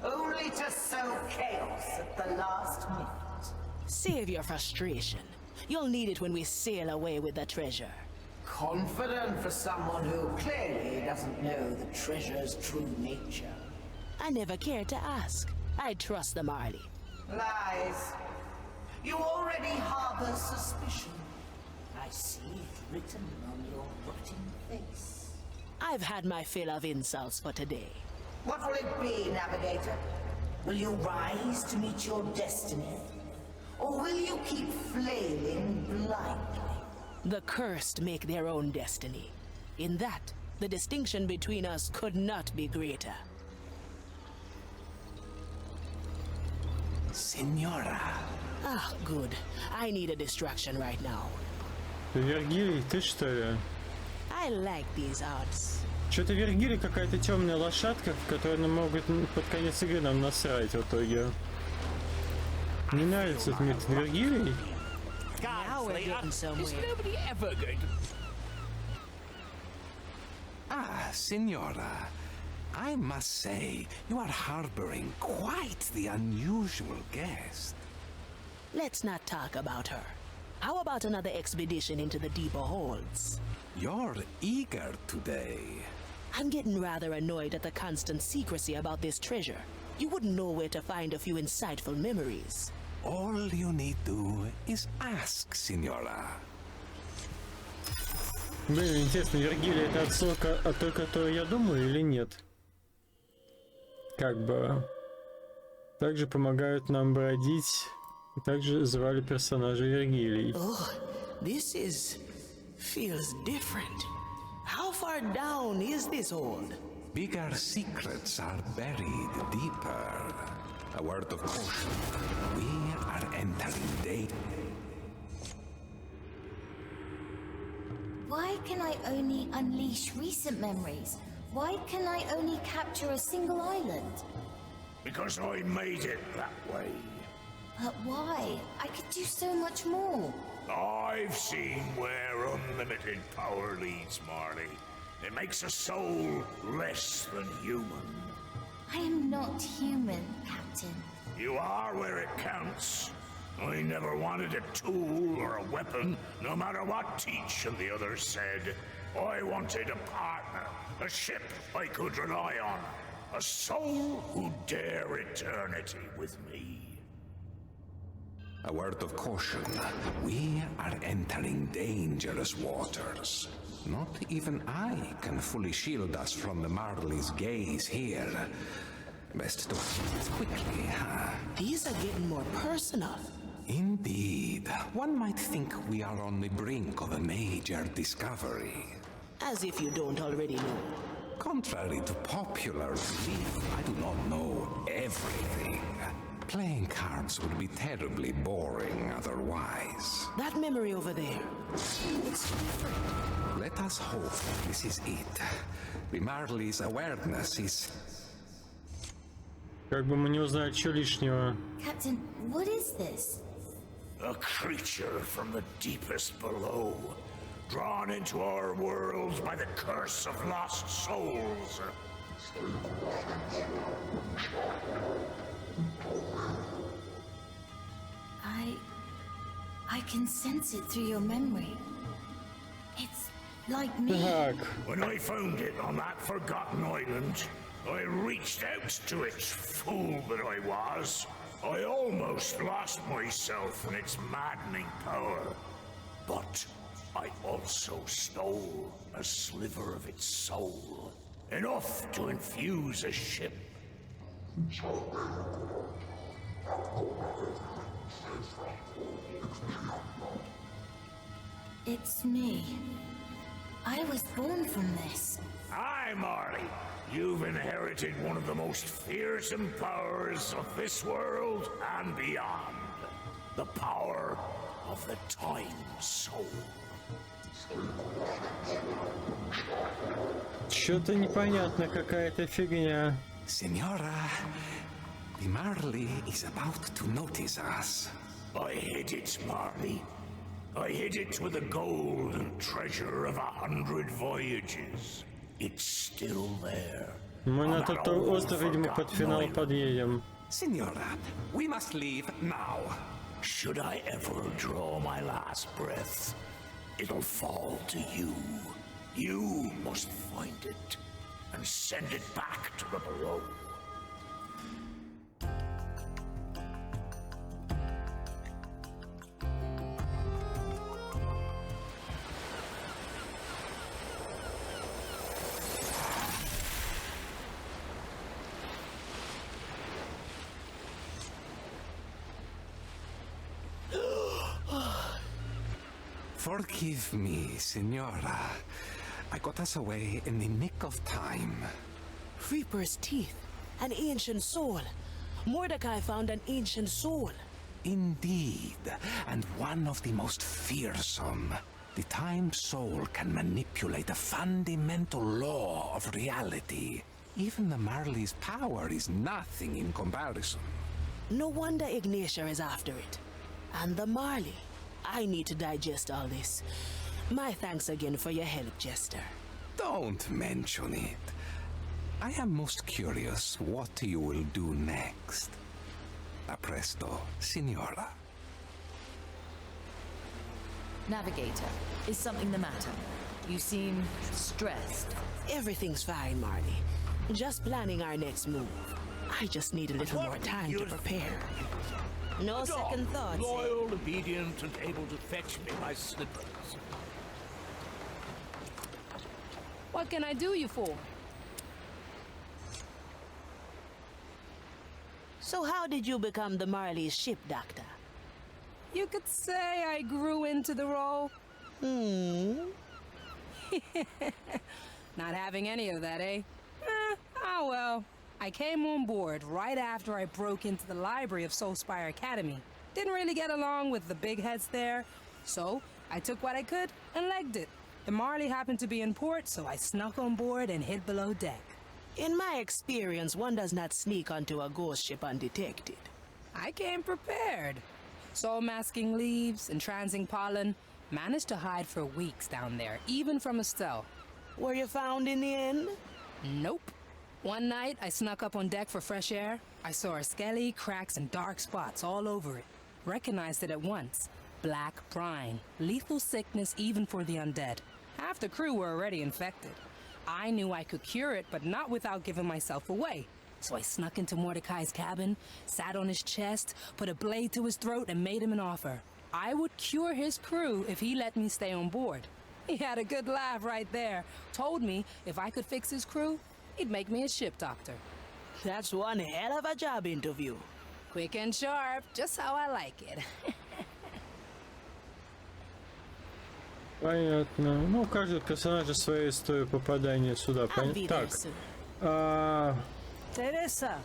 only to sow chaos at the last minute. Save your frustration. You'll need it when we sail away with the treasure. Confident for someone who clearly doesn't know the treasure's true nature. I never cared to ask. I trust the Marley. Lies. You already harbor suspicion. I see it written on your rotting face. I've had my fill of insults for today. What will it be, Navigator? Will you rise to meet your destiny? Or will you keep flailing blindly? The cursed make their own destiny. In that, the distinction between us could not be greater. Signora. Ah, good. I need a distraction right now. Вергилий, ты что ли? I like these odds. Что-то Вергилий какая-то темная лошадка, в которой нам могут под конец игры нам насрать в итоге. Не нравится этот метод Вергилий? Now we're getting somewhere. Is nobody ever going to... Ah, Signora. I must say, you are harboring quite the unusual guest. Let's not talk about her. How about another expedition into the deeper holds? You're eager today. I'm getting rather annoyed at the constant secrecy about this treasure. You wouldn't know where to find a few insightful memories. All you need do is ask, Signora. Блин, интересно, Вергилий это отсылка от той, которую я думаю, или нет? Как бы... Также помогают нам бродить. Также звали персонажа Вергилий. Oh, this feels different. How far down is this hold? Bigger secrets are buried deeper. A word of caution. We are entering danger. Why can I only unleash recent memories? Why can I only capture a single island? Because I made it that way. But why? I could do so much more. I've seen where unlimited power leads, Marley. It makes a soul less than human. I am not human, Captain. You are where it counts. I never wanted a tool or a weapon, no matter what Teach and the others said. I wanted a partner, a ship I could rely on, a soul who'd dare eternity with me. A word of caution. We are entering dangerous waters. Not even I can fully shield us from the Marley's gaze here. Best to act quickly, huh? These are getting more personal. Indeed. One might think we are on the brink of a major discovery. As if you don't already know. Contrary to popular belief, I do not know everything. Playing cards would be terribly boring otherwise. That memory over there. It's different. Let us hope this is it. The Marley's awareness is... Как бы мы не узнали, что лишнего. Captain, what is this? A creature from the deepest below, drawn into our world by the curse of lost souls. I can sense it through your memory. It's like me. When I found it on that forgotten island, I reached out to it, fool that I was. I almost lost myself in its maddening power. But I also stole a sliver of its soul. Enough to infuse a ship. It's me. I was born from this. Aye, Marley. You've inherited one of the most fearsome powers of this world and beyond. The power of the Time Soul. Что-то непонятно, какая-то фигня. Senora, the Marley is about to notice us. I hid it, Marley. I hid it with the gold and treasure of 100 voyages. It's still there. Мы на тот остров, видимо, под финал подъедем. Senora, we must leave now. Should I ever draw my last breath, it'll fall to you. You must find it and send it back to the below. Forgive me, Senora. I got us away in the nick of time. Reaper's teeth. An ancient soul. Mordecai found an ancient soul. Indeed, and one of the most fearsome. The Time Soul can manipulate a fundamental law of reality. Even the Marley's power is nothing in comparison. No wonder Ignatia is after it. And the Marley. I need to digest all this. My thanks again for your help, Jester. Don't mention it. I am most curious what you will do next. A presto, Signora. Navigator, is something the matter? You seem stressed. Everything's fine, Marley. Just planning our next move. I just need a little more time to prepare. No second thoughts. Loyal, obedient, and able to fetch me my slippers. What can I do you for? So how did you become the Marley's ship doctor? You could say I grew into the role. Not having any of that, eh? Oh well. I came on board right after I broke into the library of Soulspire Academy. Didn't really get along with the big heads there, so I took what I could and legged it. The Marley happened to be in port, so I snuck on board and hid below deck. In my experience, one does not sneak onto a ghost ship undetected. I came prepared. Soul masking leaves, entrancing pollen. Managed to hide for weeks down there, even from Estelle. Were you found in the end? Nope. One night, I snuck up on deck for fresh air. I saw a skelly, cracks, and dark spots all over it. Recognized it at once. Black brine. Lethal sickness even for the undead. Half the crew were already infected. I knew I could cure it, but not without giving myself away. So I snuck into Mordecai's cabin, sat on his chest, put a blade to his throat, and made him an offer. I would cure his crew if he let me stay on board. He had a good laugh right there. Told me if I could fix his crew, he'd make me a ship doctor. That's one hell of a job interview. Quick and sharp, just how I like it. Понятно. Ну, у каждого персонажа своя история попадания сюда. Так. Тереза,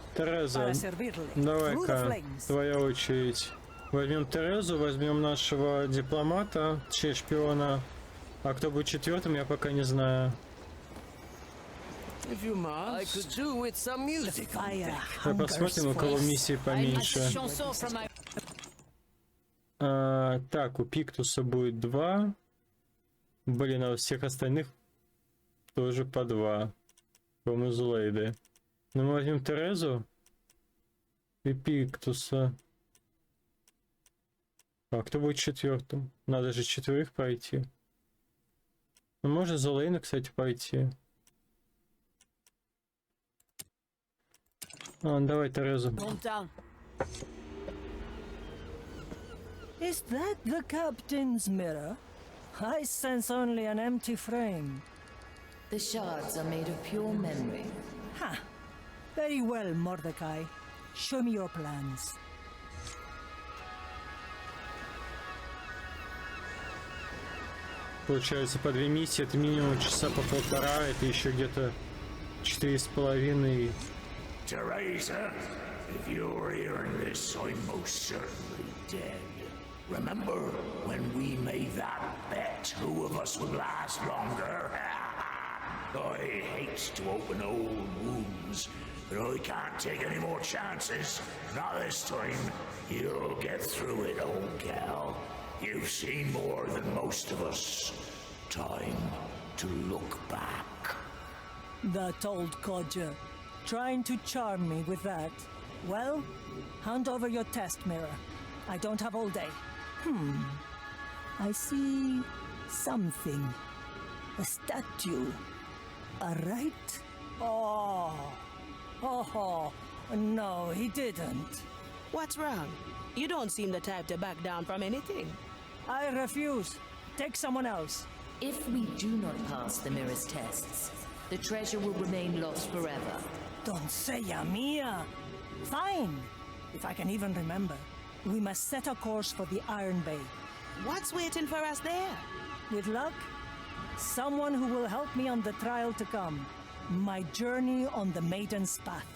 давай-ка, твоя очередь. Возьмем Терезу, возьмем нашего дипломата, шпиона. А кто будет четвертым, я пока не знаю. Давай посмотрим, у кого миссии поменьше. Так, у Пиктуса будет 2. Блин, а у всех остальных тоже по 2. По-моему, Зулейды. Но мы возьмем Терезу и Пиктуса. А кто будет четвертым? Надо же 4 пройти. Ну, можно Зулейна, кстати, пойти. Давай Терезу. Is that the captain's mirror? I sense only an empty frame. The shards are made of pure memory. Ha! Very well, Mordecai. Show me your plans. Получается по 2 миссии, это минимум часа по 1,5, это еще где-то 4,5. Teresa, if you're hearing this, I'm most certainly dead. Remember when we made that bet who of us would last longer? I hate to open old wounds, but I can't take any more chances. Not this time. You'll get through it, old gal. You've seen more than most of us. Time to look back. That old codger, trying to charm me with that. Well, hand over your test mirror. I don't have all day. I see something. A statue. A right? Oh, no, he didn't. What's wrong? You don't seem the type to back down from anything. I refuse. Take someone else. If we do not pass the mirror's tests, the treasure will remain lost forever. Don't say Mia. Fine. If I can even remember. We must set a course for the Iron Bay. What's waiting for us there? With luck, someone who will help me on the trial to come. My journey on the Maiden's Path.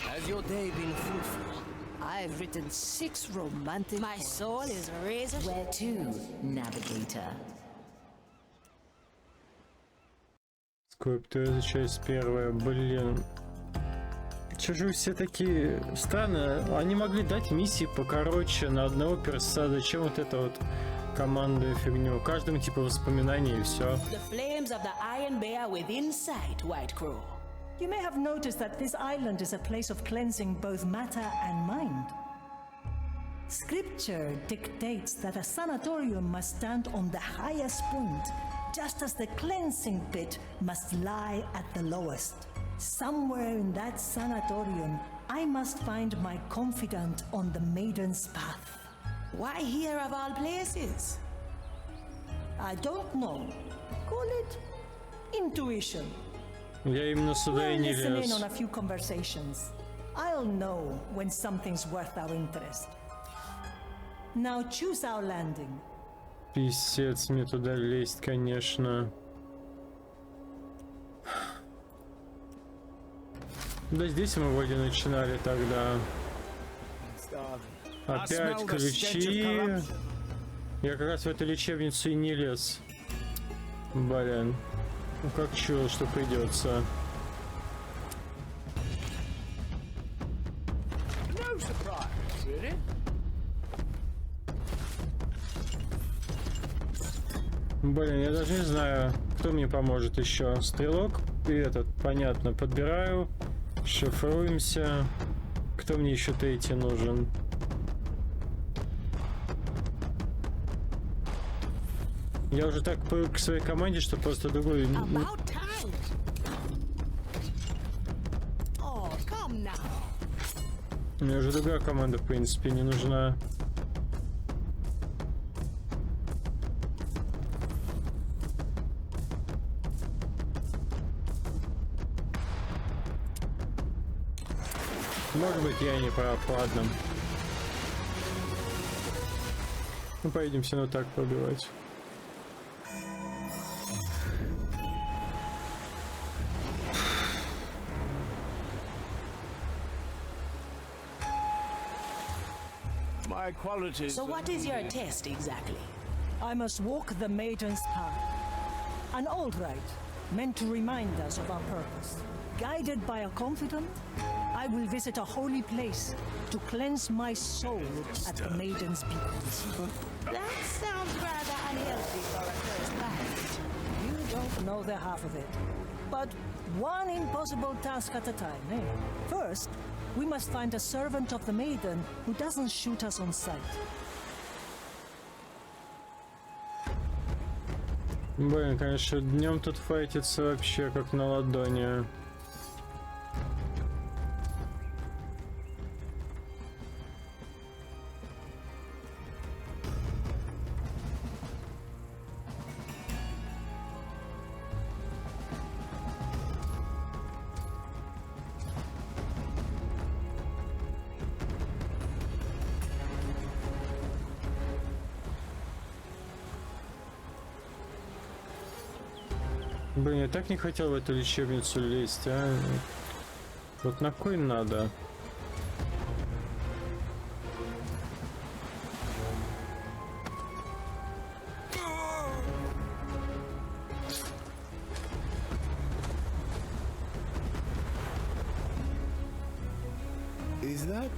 Has your day been fruitful? I've written 6 romantic. My soul is razor. Where to, navigator? Скульптура, часть 1. Блин. Чё же все такие странные? Они могли дать миссии покороче на одного персонажа. Зачем вот это вот командную фигню? Каждому типа воспоминания и все. The flames of the Iron Bay are within sight, White Crow. You may have noticed that this island is a place of cleansing both matter and mind. Scripture dictates that a sanatorium must stand on the highest point, just as the cleansing pit must lie at the lowest. Somewhere in that sanatorium, I must find my confidant on the Maiden's Path. Why here of all places? I don't know. Call it intuition. Я именно сюда и не listen in лез. on a few conversations. I'll know when something's worth our interest. Now choose our landing. Писец, мне туда лезть, конечно. Да здесь мы вроде начинали тогда. Опять ключи. Я как раз в эту лечебницу и не лез. Блин. Ну как чуял, что придется. Блин, я даже не знаю, кто мне поможет еще. Стрелок и этот, понятно, подбираю. Шифруемся. Кто мне еще третий нужен? Я уже так привык к своей команде, что просто другой... Мне уже другая команда, в принципе, не нужна. Может быть, я не прав, ладно. Ну, поедем все равно так пробивать. my qualities. So what is your test exactly? I must walk the maiden's path. An old rite, meant to remind us of our purpose. Guided by a confidant, I will visit a holy place to cleanse my soul at the maiden's beacons. That sounds rather unhealthy for a cursed pact. You don't know the half of it. But one impossible task at a time, eh? First, we must find a servant of the maiden who doesn't shoot us on sight. Блин, конечно, днем тут файтится вообще как на ладони. Блин, я так не хотел в эту лечебницу лезть, а? Вот на кой надо? Is that?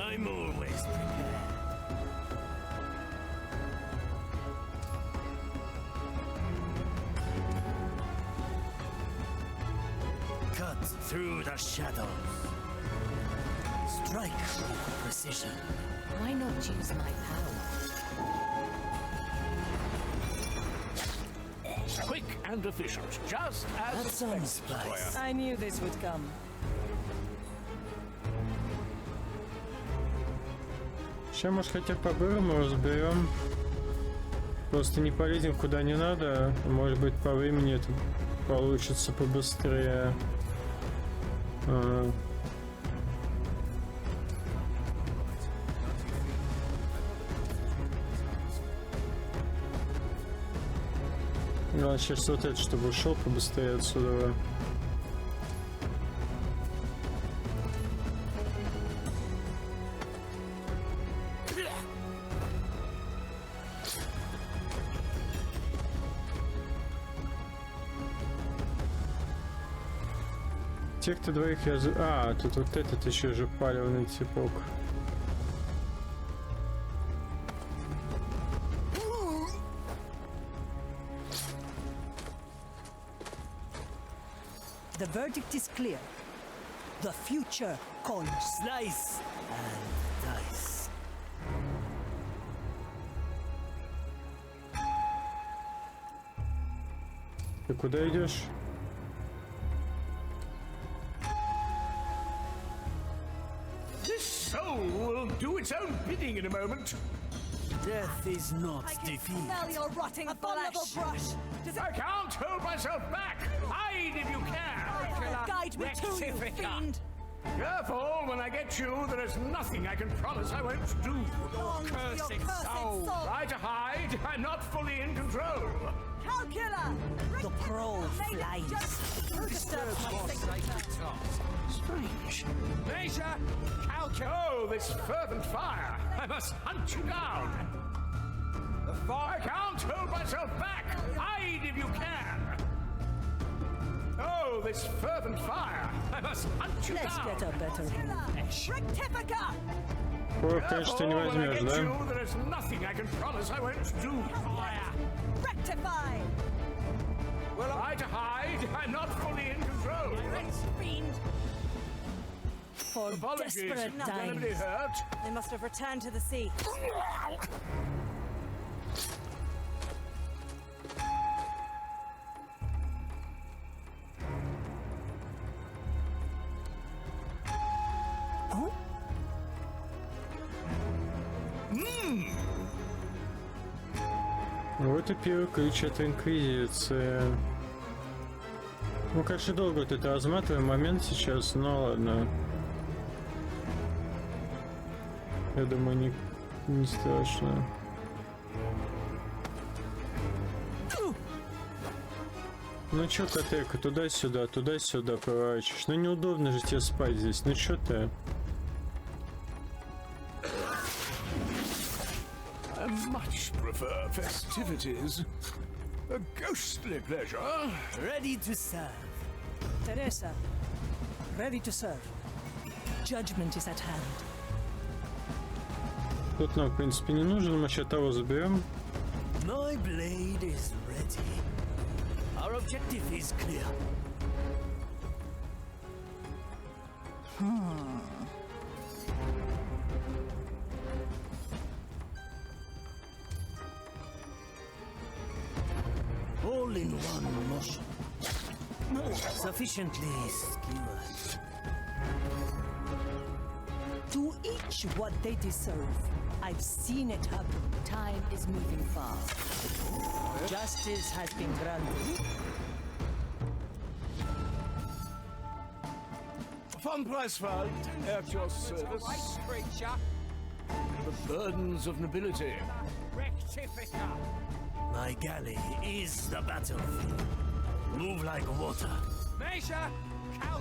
I'm always prepared. Cut through the shadows. Strike with precision. Why not use my power? Quick and efficient, just as That sounds nice. I knew this would come. Сейчас, может, хотя по-бырому разберем. Просто не полезем куда не надо. Может быть, по времени это получится побыстрее. Главное, сейчас вот это, чтобы ушел побыстрее отсюда. Тех-то двоих я... А, тут вот этот еще же палевный типок. The verdict is clear. The future calls. Slice and dice. Ты куда идешь? This soul will do its own bidding in a moment. Death is not defeat. Smell your rotting flesh. Brush. I can't hold myself back. Hide if you can. Guide me to you, fiend. Careful, when I get you, there is nothing I can promise I won't do. Cursed soul. Try to hide. I'm not fully in control. Calcula. The crow flies. Strange. Measure, calculate. Oh, this fervent fire. I must hunt you down. The fire. I can't hold myself back. Hide if you can. Oh, this fervent fire. I must hunt you Let's down. get a better Rectifica. О, конечно, ты не Careful, when I возьмешь, get да? you, there is nothing I can promise I won't do. Fire. Rectify. Well, try to hide. I'm not fully in control. Fiend. For Apologies. desperate Is anybody times. hurt? They must have returned to the sea. Huh? Вот и первый ключ от Инквизиции. Ну, конечно, долго вот это разматываем момент сейчас, но ладно. Я думаю, не страшно. Ну чё, котейка, туда-сюда, поворачиваешь. Ну неудобно же тебе спать здесь. Ну чё ты? I much prefer festivities. A ghostly pleasure. Ready to serve. Teresa, ready to serve. Judgment is at hand. Тут нам, в принципе, не нужен. Мы сейчас того заберем. My blade is ready. Our objective is clear. All in one motion. Sufficiently skewed. To each what they deserve. I've seen it happen. Time is moving fast. Justice has been granted. Von Preisfeld, at your service. The burdens of nobility. My galley is the battlefield. Move like water.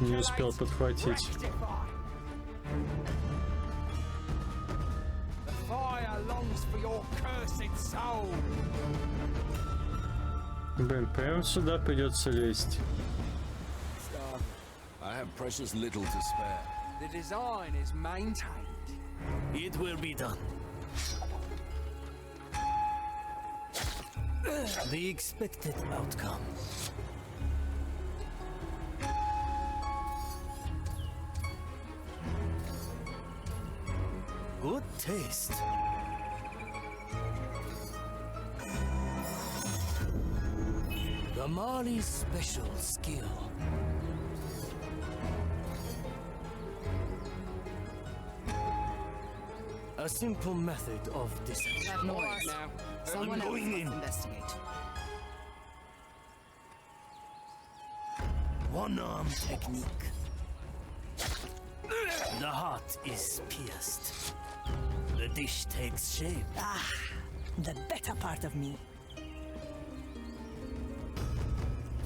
Не успел подхватить. Блин, прямо сюда придется лезть. I have precious little to spare. The design is maintained. It will be done. The expected outcome. Good taste. The Mali's special skill. A simple method of deception. Have noise. Someone else going in. Investigate. One-arm technique. The heart is pierced. The dish takes shape. Ah, the better part of me.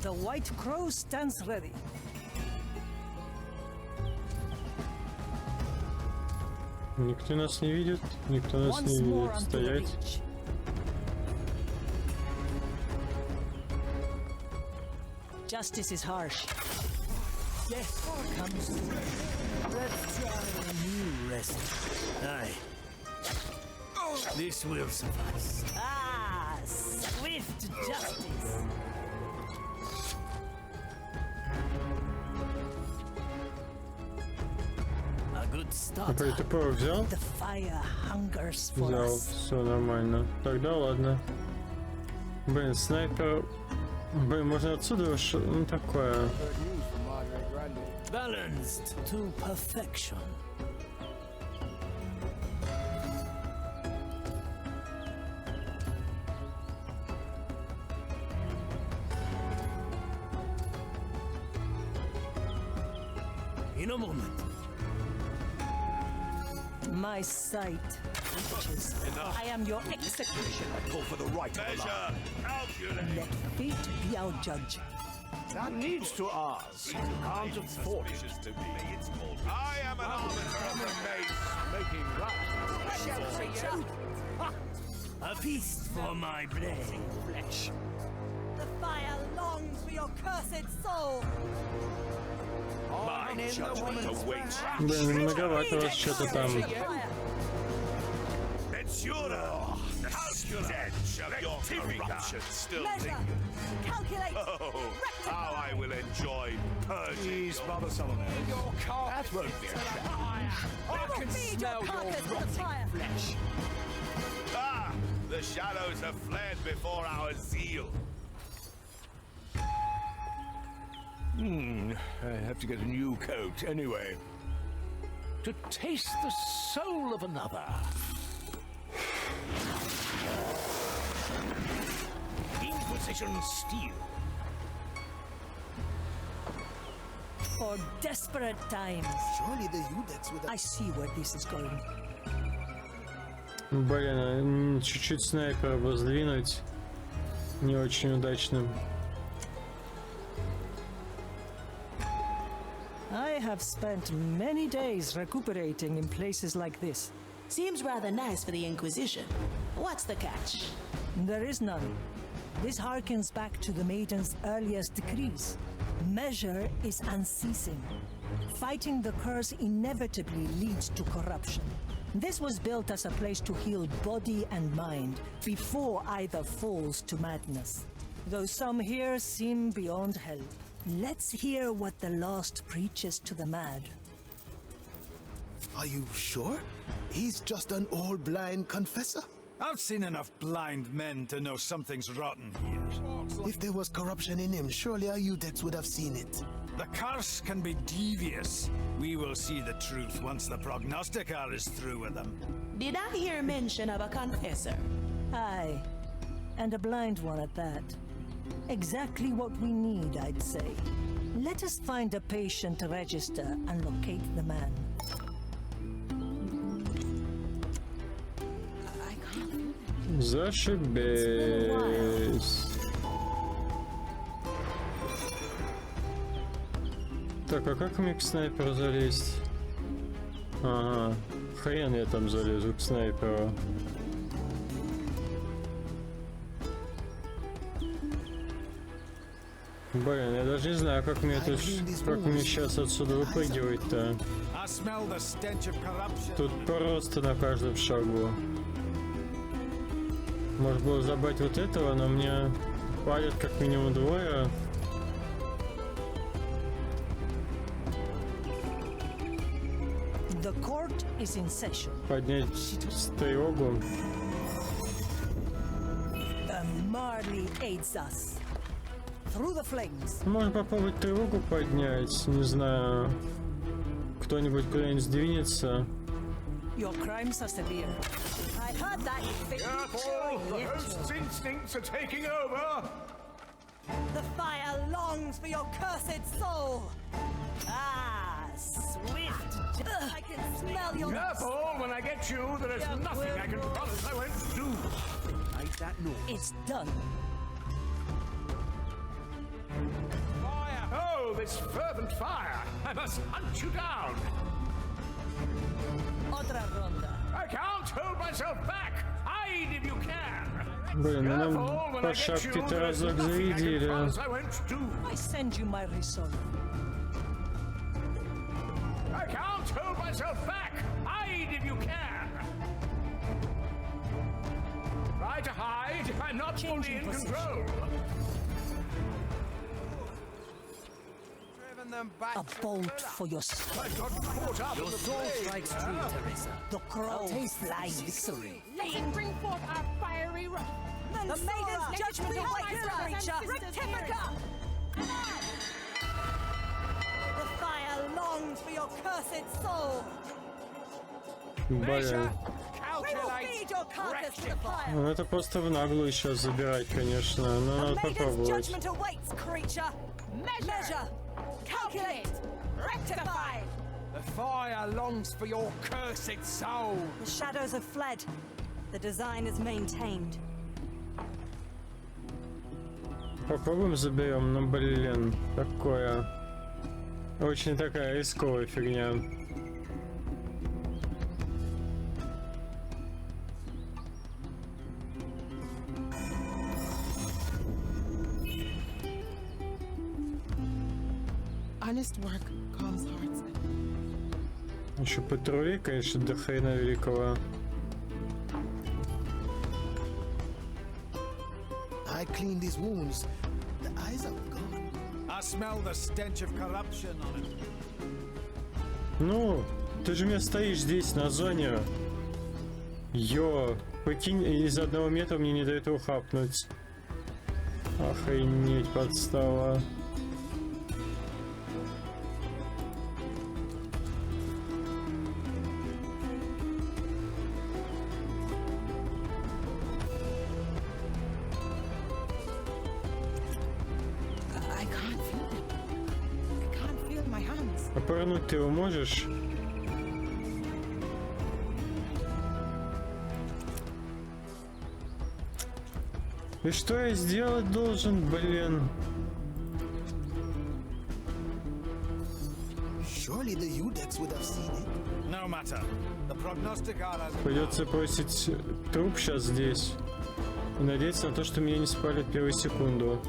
The white crow stands ready. Никто нас не видит, никто нас не видит. Стоять. Justice is harsh. Death comes. Let's try a new recipe. Aye. This will suffice. Ah, swift justice. A good start. ТП взял? The fire hungers for Взял, us. все нормально. Тогда ладно. Блин, снайпер. Блин, можно отсюда уж. Ну такое. Balanced to perfection. In a moment. My sight reaches. I am your executioner. I call for the right of Measure, calculate. Let fate be our judge. That needs to ask. Can't afford it. To me, it's called. I am an arbiter of the mace. Making right. A feast for my blade. Flesh. The fire longs for your cursed soul. My judgment awaits. Блин, многовато вас что-то там. Mensura, calculate. Your corruption still Measure. Calculate. Oh, how I will enjoy purging. Please, Brother Solomon. That won't be a challenge. I can Feed your smell your carcass with the rotting fire. flesh. Ah, the shadows have fled before our zeal. I have to get a new coat anyway. To taste the soul of another. Inquisition steel. For desperate times. Surely the Udex with I see where this is going. Блин, чуть-чуть снайпера воздвинуть. Не очень удачным. I have spent many days recuperating in places like this. Seems rather nice for the Inquisition. What's the catch? There is none. This harkens back to the Maiden's earliest decrees. Measure is unceasing. Fighting the curse inevitably leads to corruption. This was built as a place to heal body and mind before either falls to madness. Though some here seem beyond help. Let's hear what the Lost preaches to the mad. Are you sure? He's just an old blind confessor? I've seen enough blind men to know something's rotten here. If there was corruption in him, surely our Udex would have seen it. The curse can be devious. We will see the truth once the prognosticator is through with them. Did I hear mention of a confessor? Aye, and a blind one at that. Exactly what we need, I'd say. Let us find a patient register and locate the man. Зашибись. Так, а как мне к снайперу залезть? Ага, хрен я там залезу к снайперу. Блин, я даже не знаю, как мне это, как мне сейчас отсюда выпрыгивать-то. Тут просто на каждом шагу. Может было забрать вот этого, но мне палят как минимум двое. The court is in session. Поднять тревогу. Marley aids us. Through the flames. Можно попробовать тревогу поднять, не знаю. Кто-нибудь куда-нибудь сдвинется. Your crimes are severe. I heard that. Careful! The host's instincts are taking over! The fire longs for your cursed soul. Ah, swift. I can smell your. Careful! When I get you, there is nothing I can promise I won't do. Like that noise. It's done. Fire! Oh, this fervent fire! I must hunt you down! Otra ronda. I can't hold myself back! Hide if you can! Блин, ну нам по шапке-то разок зарядили. I send you my resolve. I can't hold myself back! Hide if you can! Try to hide! I'm not fully in control! A bolt for your soul. I got caught up in the soul strikes true, Teresa. The crow flies. Victory. Bring forth our fiery wrath. The maiden's judgment awakens, creature. Rectifica! The fire longs for your cursed soul. Блин. Ну это просто в наглую сейчас забирать, конечно, но надо попробовать. Calculate! Rectify! The fire longs for your cursed soul! The shadows have fled. The design is maintained. Попробуем заберем, но блин, такое. Очень такая рисковая фигня. Honest work calms hearts. Еще патрулей, конечно, до хрена великого. I cleaned his wounds. The eyes are gone. I smell the stench of corruption on it. Ну, ты же у меня стоишь здесь, на зоне. Йо, прикинь, из 1 метра мне не дает его хапнуть. Охренеть, подстава. А повернуть ты его можешь? И что я сделать должен, блин? Surely the Udex would have seen it. No matter. The prognosticator has... Придется бросить труп сейчас здесь и надеяться на то, что меня не спалят в первую секунду.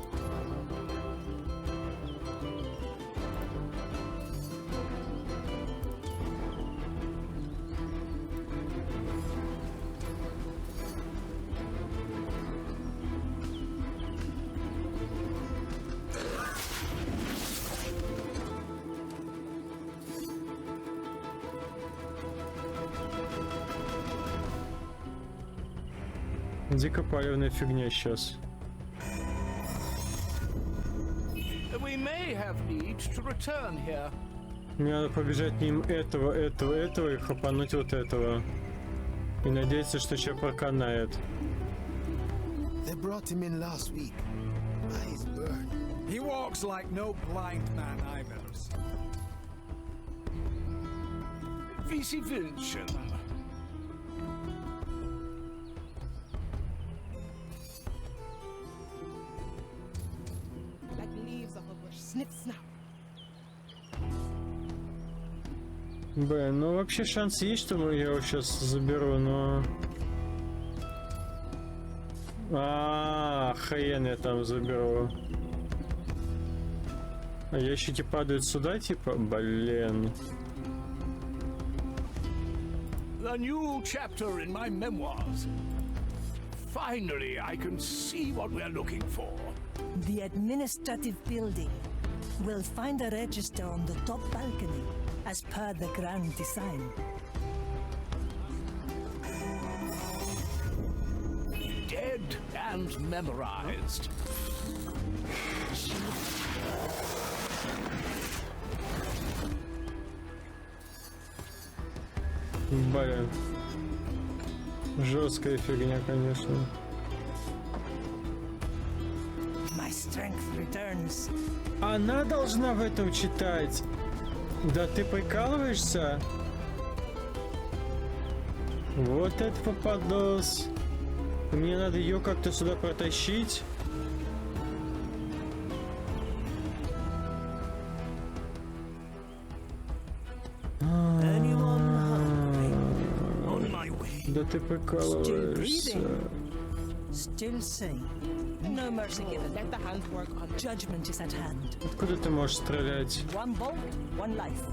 Дико палевная фигня сейчас. We may have need to return here. Мне надо побежать мимо этого и хапануть вот этого. И надеяться, что человек проканает. They brought him in last week. Eyes burned. He walks like no blind man I've ever seen. Visi Vincent. Snip, snap. Блин, ну вообще шанс есть, что я его сейчас заберу, но... Хрен я там заберу. А ящики падают сюда, типа? Блин. The new chapter in my memoirs. Finally, I can see what we're looking for. The administrative building. We'll find a register on the top balcony, as per the grand design. Dead and memorized. Блин. Жесткая фигня, конечно. My strength returns. Она должна в этом читать. Да ты прикалываешься? Вот это попадос. Мне надо ее как-то сюда протащить. Да ты прикалываешься. Still sane. No mercy given. Let the hand work on judgment is at hand. Откуда ты можешь стрелять? One bolt, one life.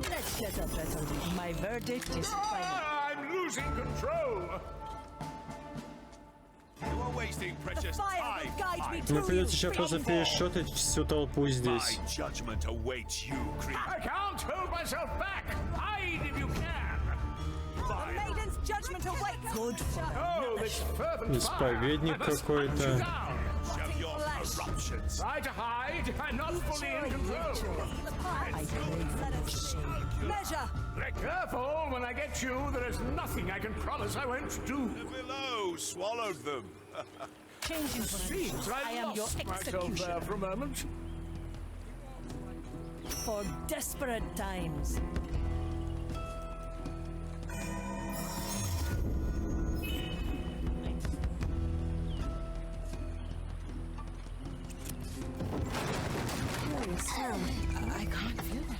Let's get up, Gretel. My verdict is final. I'm losing control. You are wasting precious time. Мне придется сейчас просто перешотать всю толпу здесь. My judgment awaits you, creep. I can't hold myself back. Hide if you can. The maiden's judgment awaits. Good for Oh, this fervent Исповедник какой-то. Show your corruptions. Try to hide. I'm not fully in control. Measure. Be careful. When I get you, there is nothing I can promise I won't do. Below swallowed them. Changing Seems I am your lost myself there executioner. for a moment. For desperate times. I can't feel them.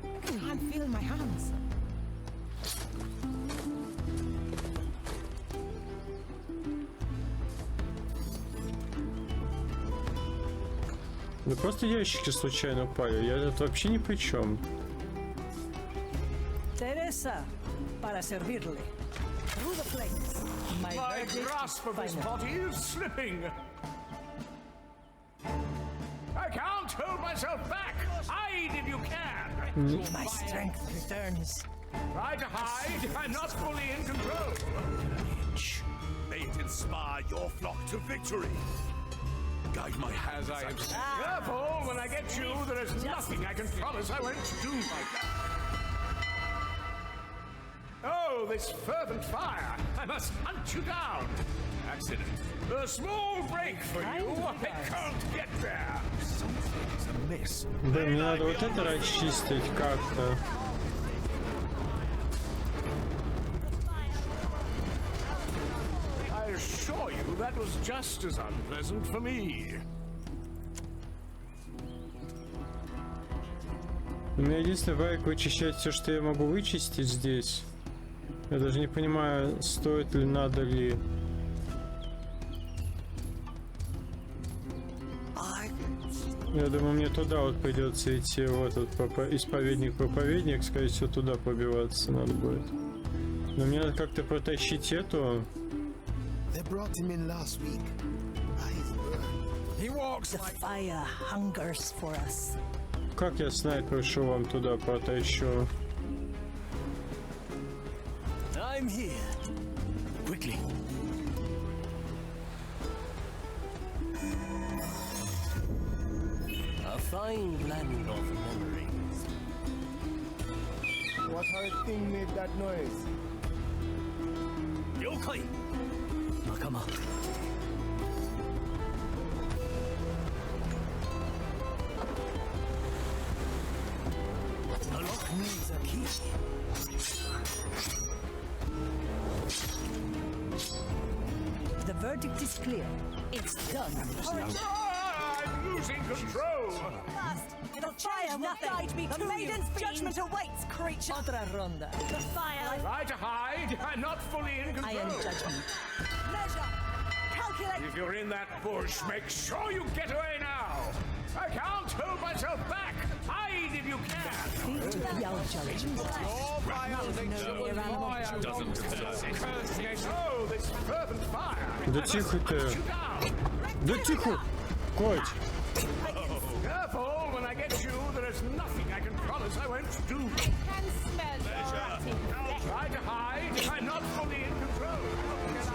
I can't feel my hands. Да просто ящики случайно упали. Я тут вообще ни при чем. Teresa, para servirle. Through the flames. My My verdict grasp is of this final. body is slipping. I can't hold myself back. Hide if you can. My strength returns. Try to hide. I'm not fully in control. May it inspire your flock to victory. Guide my hands as I have said. Careful. When I get you, there is nothing I can promise I won't do. Oh, this fervent fire. I must hunt you down. Accident. A small break for you. I can't get there. Something's amiss. Блин, мне надо вот это расчистить как-то. I assure you that was just as unpleasant for me. У меня единственный байк вычищать все, что я могу вычистить здесь. Я даже не понимаю, стоит ли, надо ли. Я думаю, мне туда вот придется идти, в этот исповедник-проповедник, скорее всего, туда побиваться надо будет. Но мне надо как-то протащить эту. Как я снайпер шел вам туда протащу? I'm here. Quickly. A fine blend of memories. What horrid thing made that noise? Yokai! Nakama. The lock needs a key. The verdict is clear. It's done. I'm losing control. It'll fire nothing. The maiden's judgment awaits, creature. Otra ronda. The fire. Try to hide. I'm not fully in control. I am judgment. Measure. Calculate. If you're in that bush, make sure you get away now. I can't hold myself back. Hide if you can. Your judgment. Oh, this fervent fire. Да тихо ты. Да тихо. Коть. Careful, when I get you, there is nothing I can promise I won't do. Try to hide. I'm not fully in control.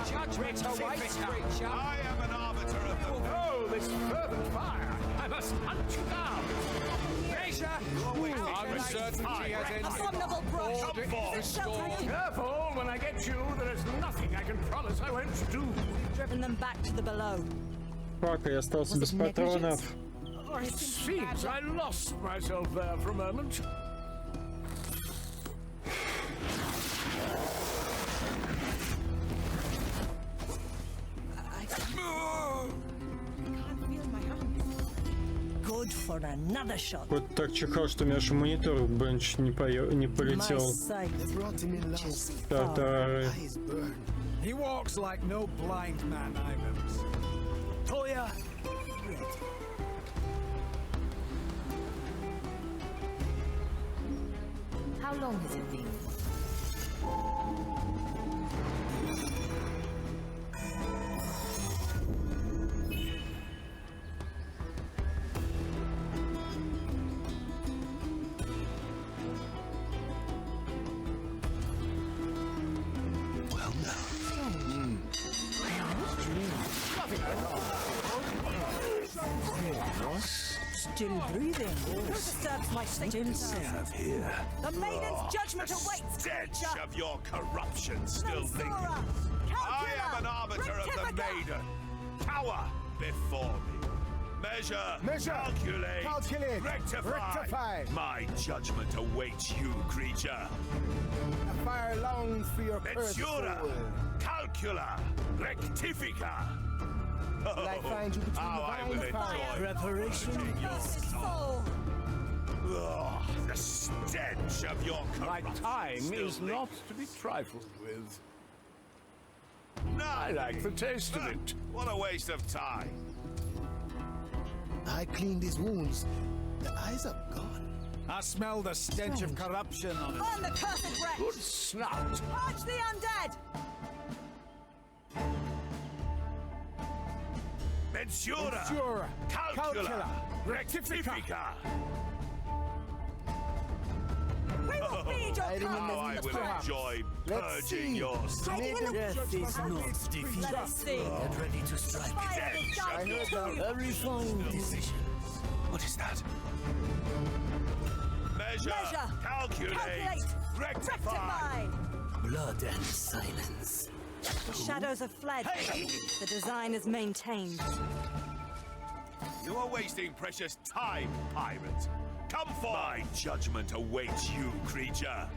Judgment awaits, creature. I am an arbiter of the... Oh, this fervent fire. I must hunt you down. I'm certain she has ended. Abominable brush. Careful, when I get you, there is nothing I can promise I won't do. Driven them back to the below. Фак, я остался без патронов. It seems I lost myself there for a moment. Good for another shot. Вот так чихал, что у меня аж монитор бенч не полетел. Тартары. He walks like no blind man I've ever seen. Toya! How long has it been? Still breathing. Who disturbs my still safe here. The maiden's judgment awaits, stench creature. of your corruption still lingers. I am an arbiter of the maiden. Cower before me. Measure, calculate, rectify. My judgment awaits you, creature. The fire longs for your Mensura, calcula, rectifica. Will I find you between How I will enjoy Preparation. the stench of your My corruption. time is not to be trifled with. I like the taste of it. What a waste of time. I cleaned his wounds. The eyes are gone. I smell the stench of corruption on it. Burn the cursed wretch. Good snout. Purge the undead. Mensura, calcula, rectifica. We will feed your How I will enjoy purging your soul. Death is not defeat. Let us see. Get ready to strike. Fire will guide you to you. A refined decision. What is that? Measure, calculate, rectify. Blood and silence. The shadows have fled. The design is maintained. You are wasting precious time, pirate. Come forth. My judgment awaits you, creature.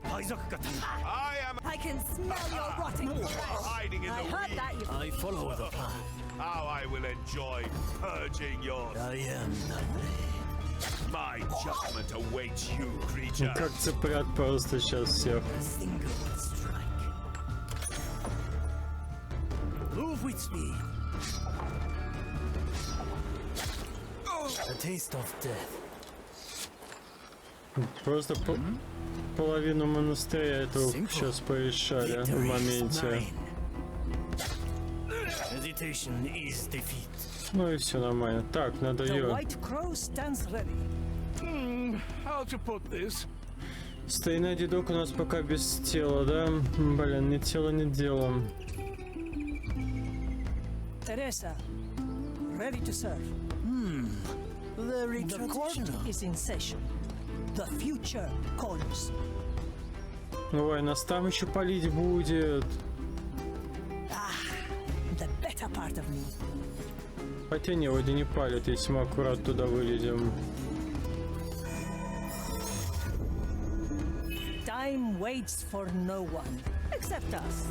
I can smell your rotting flesh. Hiding in I the heard that, you... I follow the path. How I will enjoy purging your... I am the way. My judgment awaits you, creature. Как цыплят просто сейчас всех. Move with speed. A taste of death. Просто половину монастыря этого сейчас порешали в моменте. Hesitation is defeat. Ну и все нормально. Так, надо The ее. White Crow stands ready. How to put this? Старина дедок у нас пока без тела, да? Блин, ни тела, ни дела. Teresa, ready to serve. Very The court traditional. is in session. The future calls. Ой, нас там еще палить будет. The better part of me. Хотя не, вроде не палят, если мы аккурат туда вылезем. Time waits for no one, except us.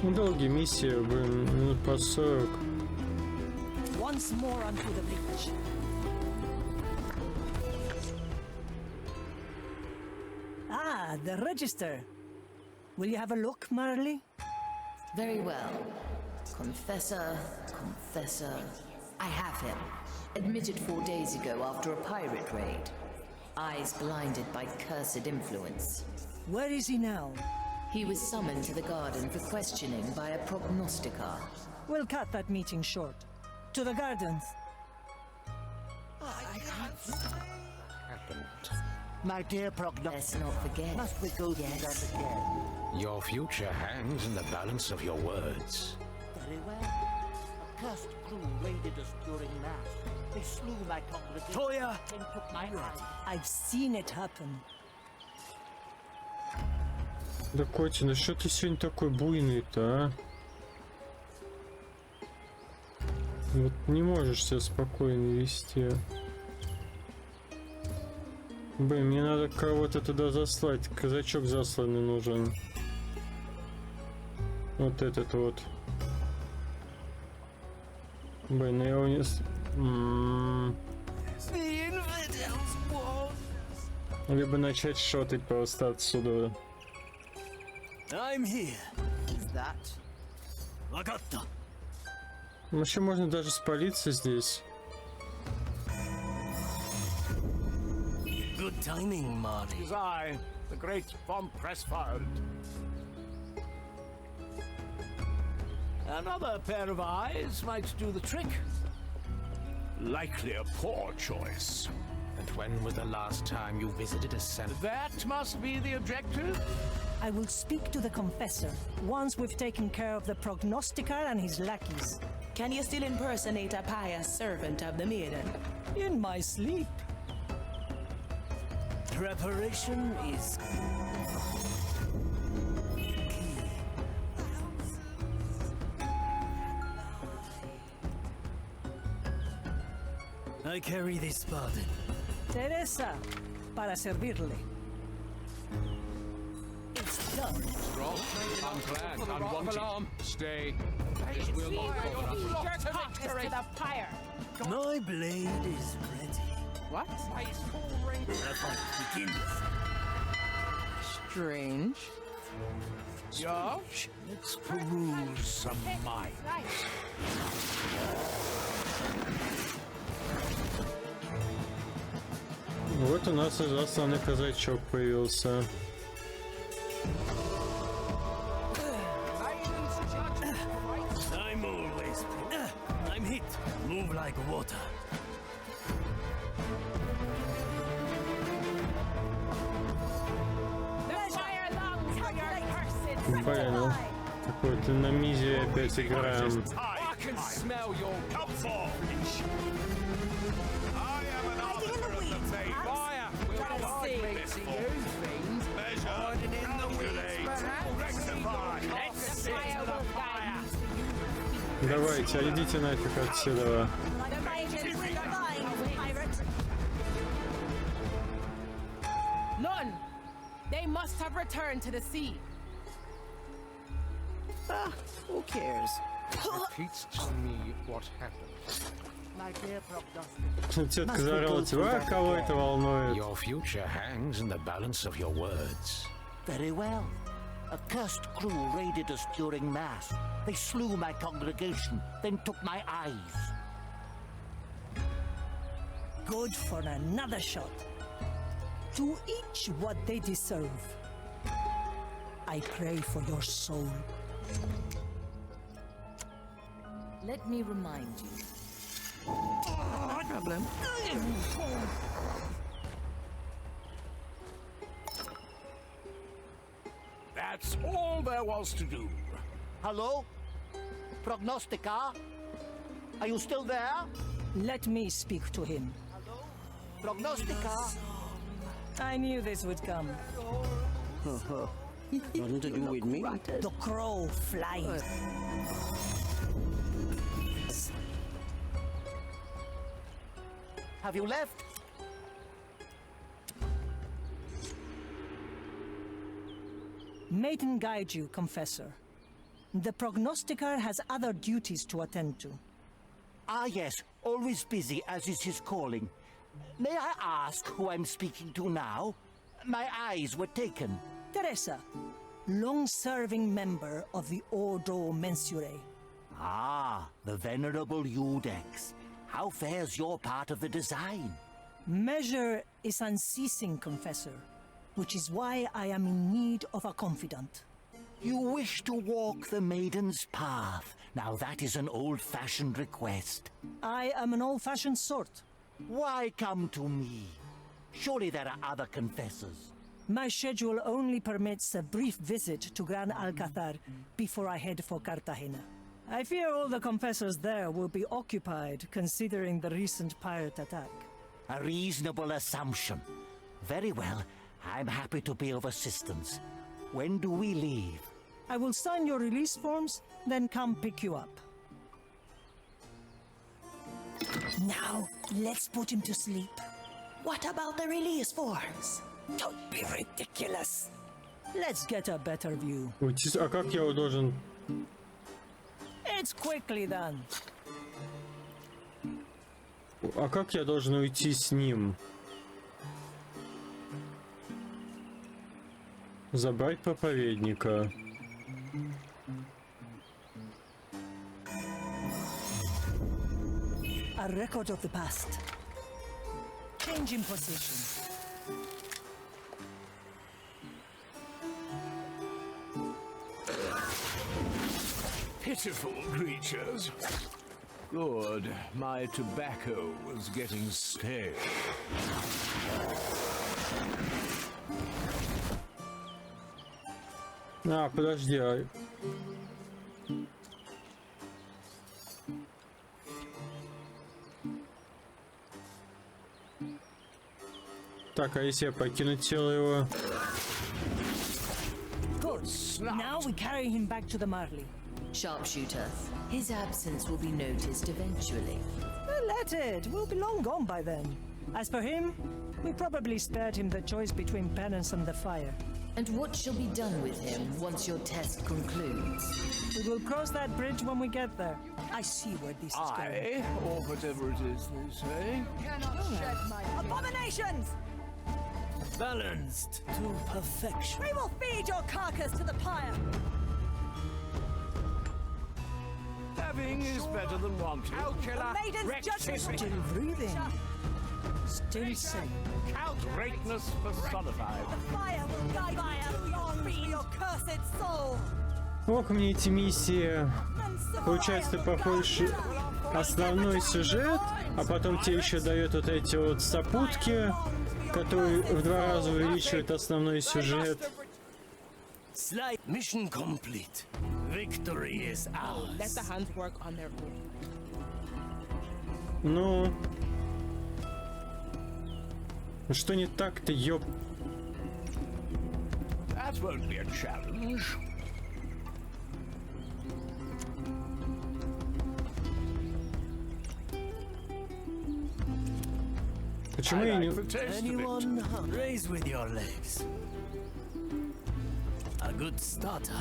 Долгие миссии, блин, минут по 40. Once more onto the beach. Ah, the register. Will you have a look, Marley? Very well. Confessor, confessor. I have him. Admitted 4 days ago after a pirate raid. Eyes blinded by cursed influence. Where is he now? He was summoned to the garden for questioning by a prognosticar. We'll cut that meeting short. To the gardens. My dear prognosticator. Let's not forget. Must we go through that again? Your future hangs in the balance of your words. Very well. A cursed crew raided us during Mass. They slew my congregation. Toya! And took my life. I've seen it happen. Да, Котя, ну что ты сегодня такой буйный-то, а? Вот не можешь себя спокойно вести. Блин, мне надо кого-то туда заслать. Казачок засланный нужен. Вот этот вот. Блин, ну я его не... Либо начать шотать просто отсюда. I'm here. Is that? Вагатта. Вообще можно даже спалиться здесь. Good timing, Marty. It is I, the great von Pressfeld. Another pair of eyes might do the trick. Likely a poor choice. And when was the last time you visited a center? That must be the objective. I will speak to the confessor once we've taken care of the prognosticar and his lackeys. Can you still impersonate a pious servant of the maiden? In my sleep. Preparation is I carry this burden. Teresa, para servirle. It's done. Wrong, unplanned, unwanted. Stay. This will not cover us. My blade is ready. What? The fight begins. Strange. Yeah? Let's peruse some minds. Вот у нас и засланный казачок появился. I'm always I'm hit. Move like water. Блин, ну какой-то на мизе опять играем. Давайте, идите нафиг отсюда. must have returned to the sea. Who cares? Repeats to me what happened. My dear prognosticator. Тетка заорала, типа, а кого это волнует? Your future hangs in the balance of your words. Very well. A cursed crew raided us during Mass. They slew my congregation, then took my eyes. Good for another shot. To each what they deserve. I pray for your soul. Let me remind you. No problem. That's all there was to do. Hello? Prognostica? Are you still there? Let me speak to him. Prognostica? I knew this would come. Nothing to do with me. The crow flies. Have you left? Maiden guide you, Confessor. The prognosticator has other duties to attend to. Ah, yes. Always busy, as is his calling. May I ask who I'm speaking to now? My eyes were taken. Teresa, long-serving member of the Ordo Mensurae. Ah, the venerable Iudex. How fares your part of the design? Measure is unceasing, Confessor, which is why I am in need of a confidant. You wish to walk the maiden's path. Now that is an old-fashioned request. I am an old-fashioned sort. Why come to me? Surely there are other confessors. My schedule only permits a brief visit to Gran Alcazar before I head for Cartagena. I fear all the confessors there will be occupied, considering the recent pirate attack. A reasonable assumption. Very well. I'm happy to be of assistance. When do we leave? I will sign your release forms, then come pick you up. Now, let's put him to sleep. What about the release forms? Don't be ridiculous. Let's get a better view. А как я его должен... It's quickly done. А как я должен уйти с ним? Забрать проповедника. A record of the past. Change in position. Pitiful creatures. Good. My tobacco was getting stale. А, подожди. Так, а если я покину тело его? Good. Now we carry him back to the Marley. Sharpshooter, his absence will be noticed eventually. Let it. We'll be long gone by then. As for him, we probably spared him the choice between penance and the fire. And what shall be done with him once your test concludes? We will cross that bridge when we get there. I see where this is going. Or whatever it is they say. Cannot shed my Abominations! Balanced to perfection. We will feed your carcass to the pyre! Having is better than wanting. The maiden's judgment Still breathing. Still sane. Greatness personified. The fire will guide you too long for your cursed soul! Ох, мне эти миссии. Получается, ты проходишь основной сюжет, а потом тебе еще дает вот эти вот сопутки, которые в 2 раза увеличивают основной сюжет. Slight mission complete. Victory is ours. Let the hands work on their own. Ну... Что не так-то, ёп... That won't be a challenge. Почему я не... Anyone raise with your legs. good starter.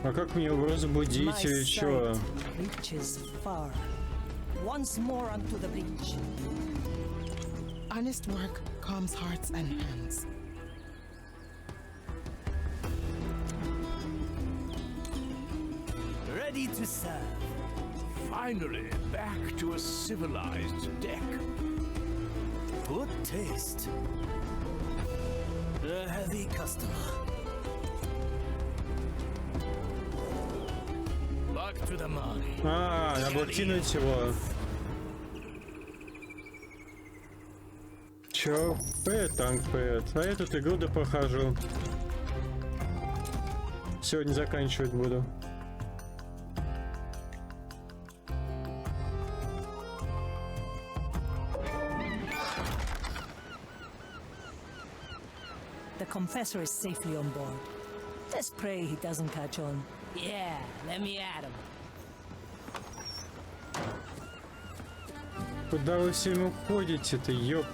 А как мне его разбудить или чё? Reaches far. Once more onto the breach. Honest work calms hearts and hands. Ready to serve. Finally, back to a civilized deck. Good taste. A heavy customer. Back to the money. Надо кинуть его. Чё? Пэт, танк пэт. А я тут игру прохожу. Сегодня заканчивать буду. The confessor is safely on board. Let's pray he doesn't catch on. Yeah, let me at him. Куда вы все уходите-то, ёп?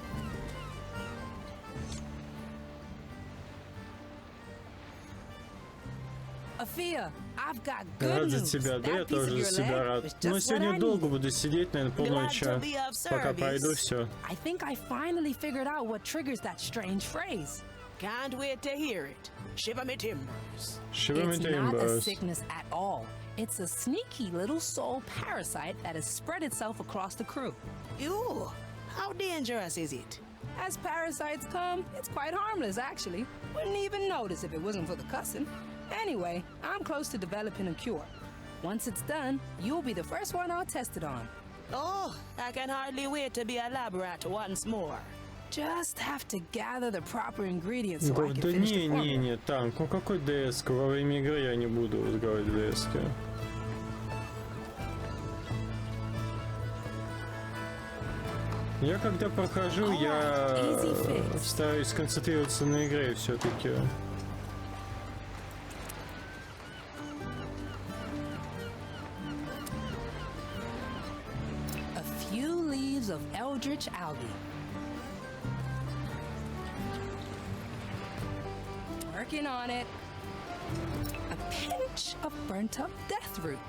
Афия, I've got good Рад за news. тебя, да, я That piece of тоже your за себя leg рад. was Но just what сегодня I долго needed. буду сидеть, наверное, полноча, пока пройду все. I think I finally figured out what triggers that strange phrase. Can't wait to hear it. Shiver me timbers. Shiver me It's not a timbers. sickness at all. It's a sneaky little soul parasite that has spread itself across the crew. Ew, how dangerous is it? As parasites come, it's quite harmless, actually. Wouldn't even notice if it wasn't for the cussing. Anyway, I'm close to developing a cure. Once it's done, you'll be the first one I'll test it on. Oh, I can hardly wait to be a lab rat once more. Just have to gather the proper ingredients so I can Да finish the formula. не, танк, ну какой ДС? Во время игры я не буду разговаривать ДС. Я когда прохожу, я стараюсь сконцентрироваться на игре все-таки. A few leaves of eldritch algae. Working on it. A pinch of burnt up death root.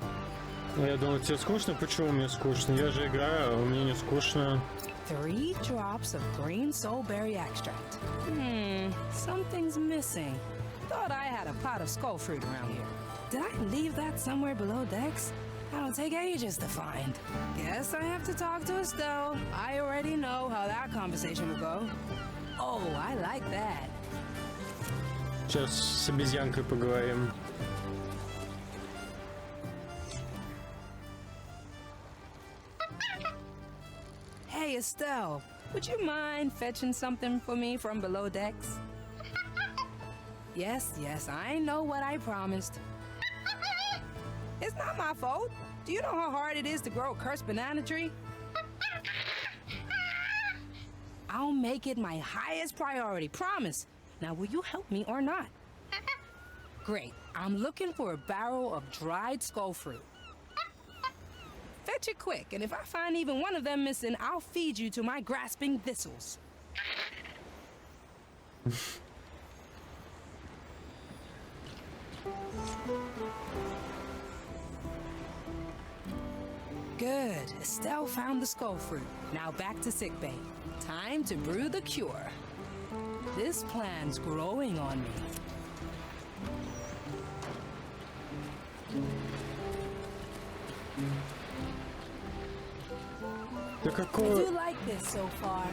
Я думал, тебе скучно? Почему мне скучно? Я же играю, а мне не скучно. 3 drops of green soulberry extract. Something's missing. Thought I had a pot of skull fruit around here. Did I leave that somewhere below decks? That'll take ages to find. Guess I have to talk to Estelle. I already know how that conversation will go. Oh, I like that. Сейчас с обезьянкой поговорим. Hey, Estelle, would you mind fetching something for me from below decks? Yes, I know what I promised. It's not my fault. Do you know how hard it is to grow a cursed banana tree? I'll make it my highest priority, promise. Now, will you help me or not? Great. I'm looking for a barrel of dried skull fruit. Fetch it quick, and if I find even one of them missing, I'll feed you to my grasping thistles. Good. Estelle found the skull fruit. Now back to sickbay. Time to brew the cure. This plan's growing on me. Да I какого... do like this so far.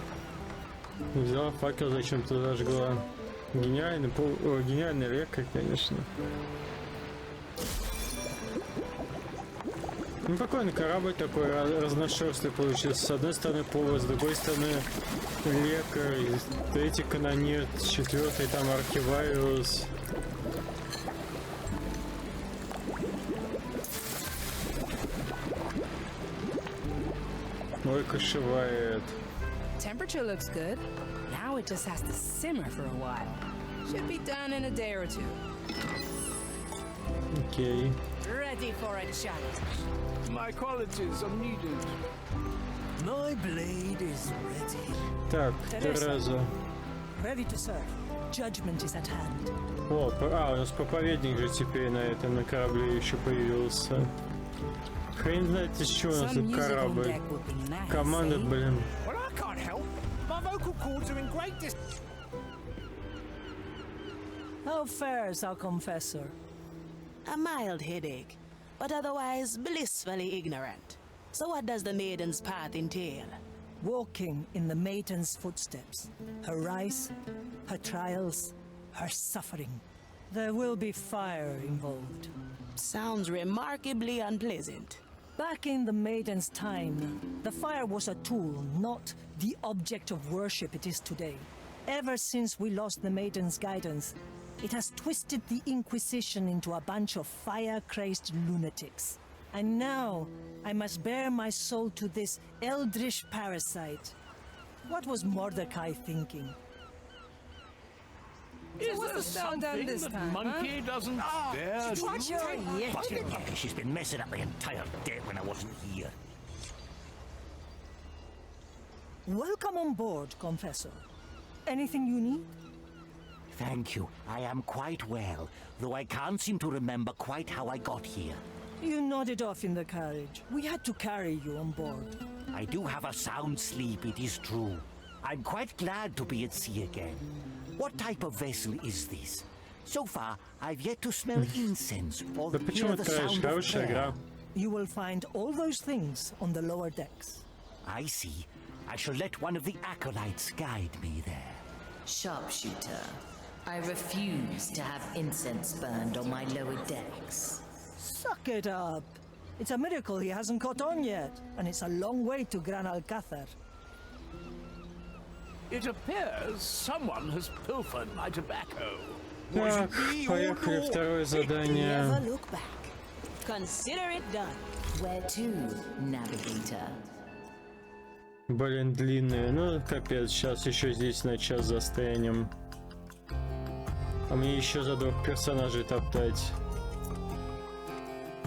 Взяла факел, зачем-то зажгла. Гениальный, гениальный река, конечно. Ну, прикольный корабль такой разношерстный получился. С одной стороны повод, с другой стороны лекарь, третий канонир, четвертый там архивариус. Ой, кошевает. Temperature looks good. Now it just has to simmer for a while. Should be done in a day or two. Окей. Ready for a challenge. My qualities are needed. My blade is ready. Так, Тереза. Ready to serve. Judgment is at hand. О, у нас проповедник же теперь на корабле еще появился. Хрен знает, из чего у нас тут корабль. Команда, блин. How fares our confessor? A mild headache, but otherwise blissfully ignorant. So what does the maiden's path entail? Walking in the maiden's footsteps. Her rise, her trials, her suffering. There will be fire involved. Sounds remarkably unpleasant. Back in the maiden's time, the fire was a tool, not the object of worship it is today. Ever since we lost the maiden's guidance, it has twisted the Inquisition into a bunch of fire-crazed lunatics. And now, I must bare my soul to this eldritch parasite. What was Mordecai thinking? Is there something that Monkey doesn't dare do? Watch your yet. She's been messing up the entire day when I wasn't here. Welcome on board, Confessor. Anything you need? Thank you. I am quite well, though I can't seem to remember quite how I got here. You nodded off in the carriage. We had to carry you on board. I do have a sound sleep, it is true. I'm quite glad to be at sea again. What type of vessel is this? So far, I've yet to smell incense or hear the sound of prayer. You will find all those things on the lower decks. I see. I shall let one of the acolytes guide me there. Sharpshooter, I refuse to have incense burned on my lower decks. Suck it up. It's a miracle he hasn't caught on yet, and it's a long way to Gran Alcázar. It appears someone has pilfered my tobacco. Так, поехали, второе задание. Never look back. Consider it done. Where to, navigator? Блин, длинные. Ну, капец, сейчас еще здесь на час застрянем. А мне еще за 2 персонажей топтать.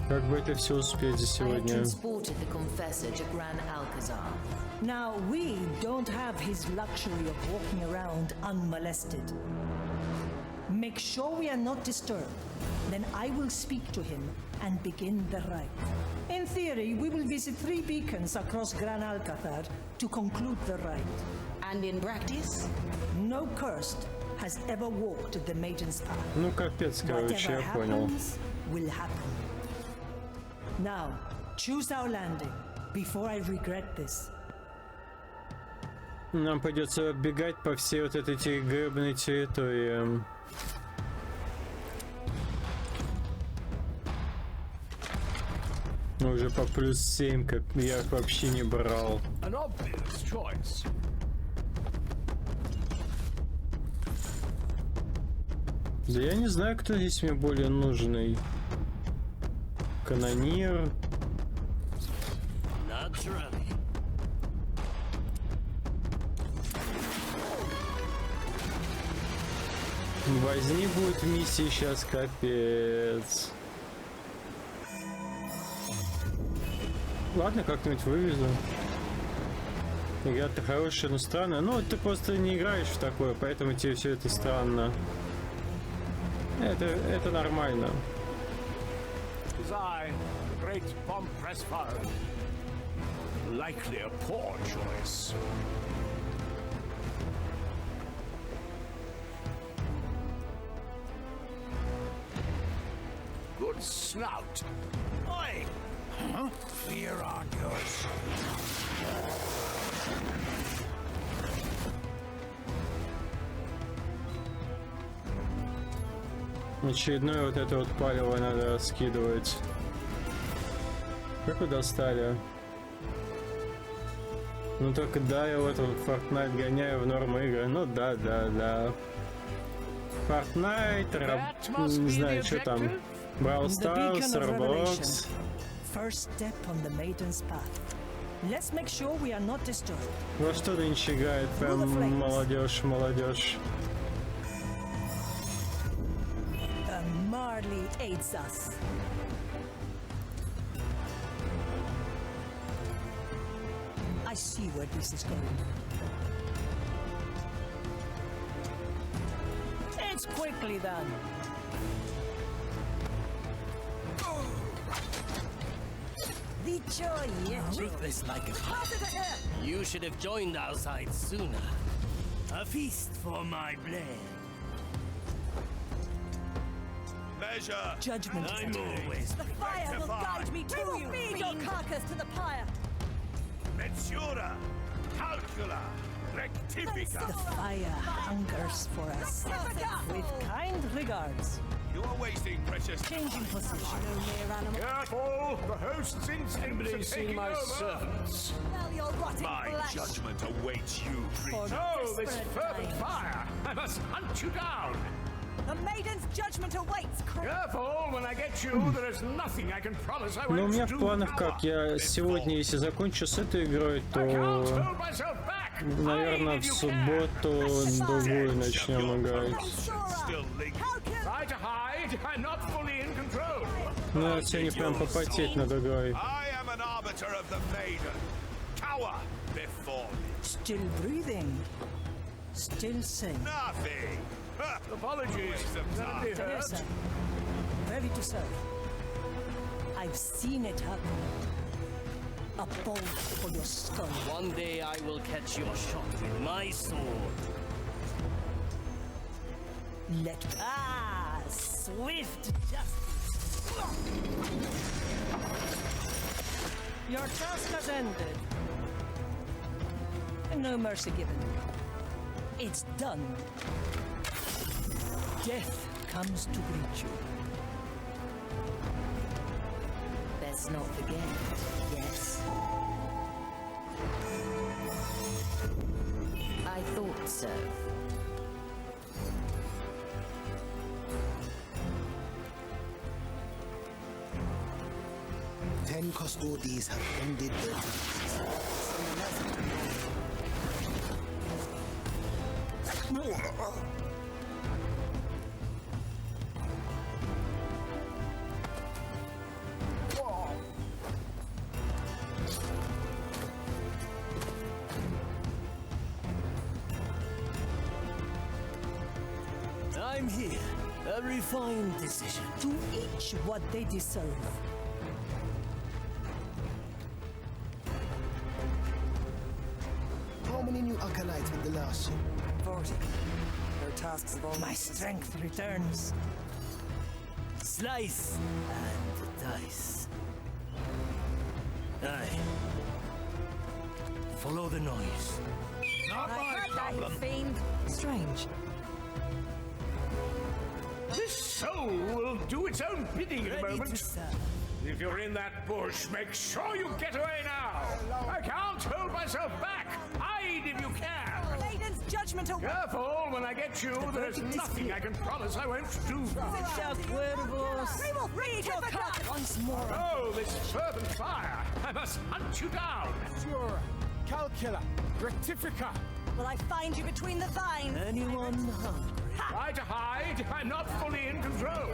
Как бы это все успеть за сегодня? Now we don't have his luxury of walking around unmolested. Make sure we are not disturbed. Then I will speak to him and begin the rite. In theory, we will visit 3 beacons across Gran Alcázar to conclude the rite. And in practice? No cursed has ever walked the Maiden's path. Ну капец, короче, я понял. Will happen. Now, choose our landing before I regret this. Нам придется бегать по всей вот этой гребной территории. Уже по +7, как я вообще не брал. Да я не знаю, кто здесь мне более нужный. Канонир. Возни будет в миссии сейчас, капец. Ладно, как-нибудь вывезу. Игра-то хорошая, но странная. Ну, ты просто не играешь в такое, поэтому тебе все это странно. Это нормально. Likely a poor choice. Good snout. Oi! Huh? Fear on yours. Очередное вот это вот палево надо скидывать. Как вы достали? Ну только да, я в этот Fortnite гоняю в норму игры. Ну да. Fortnite, не знаю, что там. Brawl Stars, Roblox. First step on the Maiden's path. Let's make sure we are not disturbed. Во что нынче играет прям молодежь. Marley aids us. I see where this is going. It's quickly done. Ruthless like a You should have joined our side sooner. A feast for my blade. Measure. Judgment. I'm always The fire will guide me to you. Feed your carcass to the pyre. Mensura. Calcula. Rectifica. The fire hungers for us. With kind regards. You are wasting precious Changing position. Careful! The host's instincts are taking over. servants. Smell your rotting My flesh. judgment awaits you, creature. Oh, this fervent fire! I must hunt you down! The maiden's judgment awaits. Careful, when I get you, there is nothing I can promise I won't Но у меня do. в планах как, я сегодня, если закончу с этой игрой, то, наверное, в субботу другую начнем играть. Try to hide. I'm not fully in control. Ну, сегодня прям попотеть над игрой. I am an arbiter of the maiden. Cower before me. Still breathing. Still sane. Nothing. Apologies. Teresa, ready to serve. I've seen it happen. A bolt for your skull. One day I will catch your shot with my sword. Swift justice. Your task has ended. No mercy given. It's done. Death comes to greet you. Best not forget, yes. I thought so. Ten custodies have ended their I'm here. A refined decision. To each what they deserve. How many new acolytes with the last ship? 40. Their tasks of all my strength returns. Slice and dice. Aye. Follow the noise. Not my problem. Fiend. Strange. This soul will do its own bidding in a Ready moment. to serve. If you're in that bush, make sure you get away now. I can't hold myself back. Hide if you can. Maiden's judgment awaits. Careful, when I get you, there's nothing I can promise I won't do. Cuervos. We will read your carcass. Once more. Oh, this fervent fire! I must hunt you down. Sure. Calcula. Rectifica. Will I find you between the vines? Anyone hungry? Try to hide. I'm not fully in control.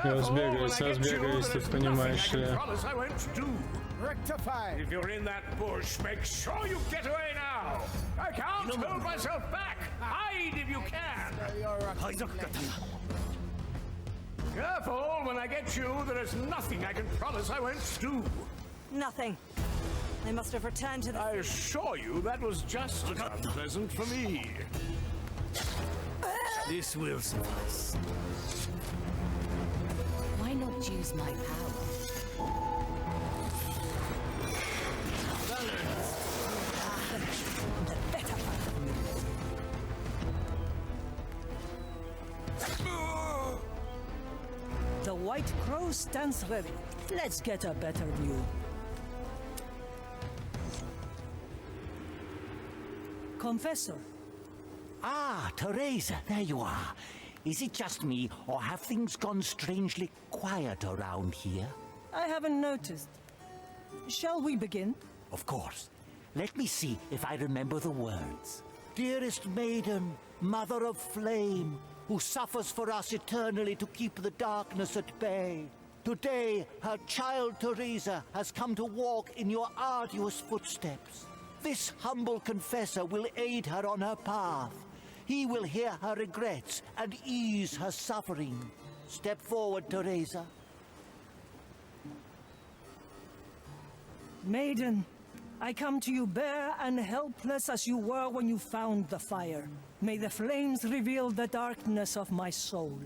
Я сбегаюсь, ты понимаешь ли. Rectify. If you're in that bush, make sure you get away now. I can't hold myself back. Hide if you can. Careful, when I get you, there is nothing I can promise I won't do. Nothing. They must have returned to the... I assure you that was just as unpleasant for me. This will suffice. Why not use my power? The better part of me. The White Crow stands ready. Let's get a better view. Confessor. Ah, Teresa, there you are. Is it just me, or have things gone strangely quiet around here? I haven't noticed. Shall we begin? Of course. Let me see if I remember the words. Dearest maiden, mother of flame, who suffers for us eternally to keep the darkness at bay. Today, her child Teresa has come to walk in your arduous footsteps. This humble confessor will aid her on her path. he will hear her regrets and ease her suffering. Step forward, Teresa. Maiden, I come to you bare and helpless as you were when you found the fire. May the flames reveal the darkness of my soul.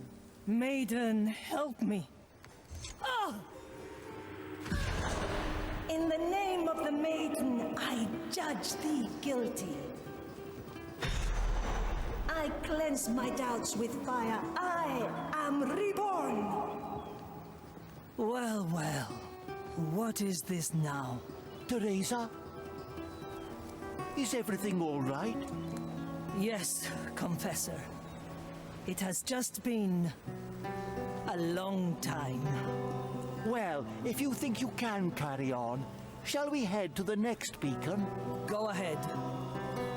Maiden, help me. Oh! In the name of the maiden, I judge thee guilty. I cleanse my doubts with fire. I am reborn. Well, well. What is this now? Teresa? Is everything all right? Yes, Confessor. It has just been a long time. Well, if you think you can carry on, shall we head to the next beacon? Go ahead.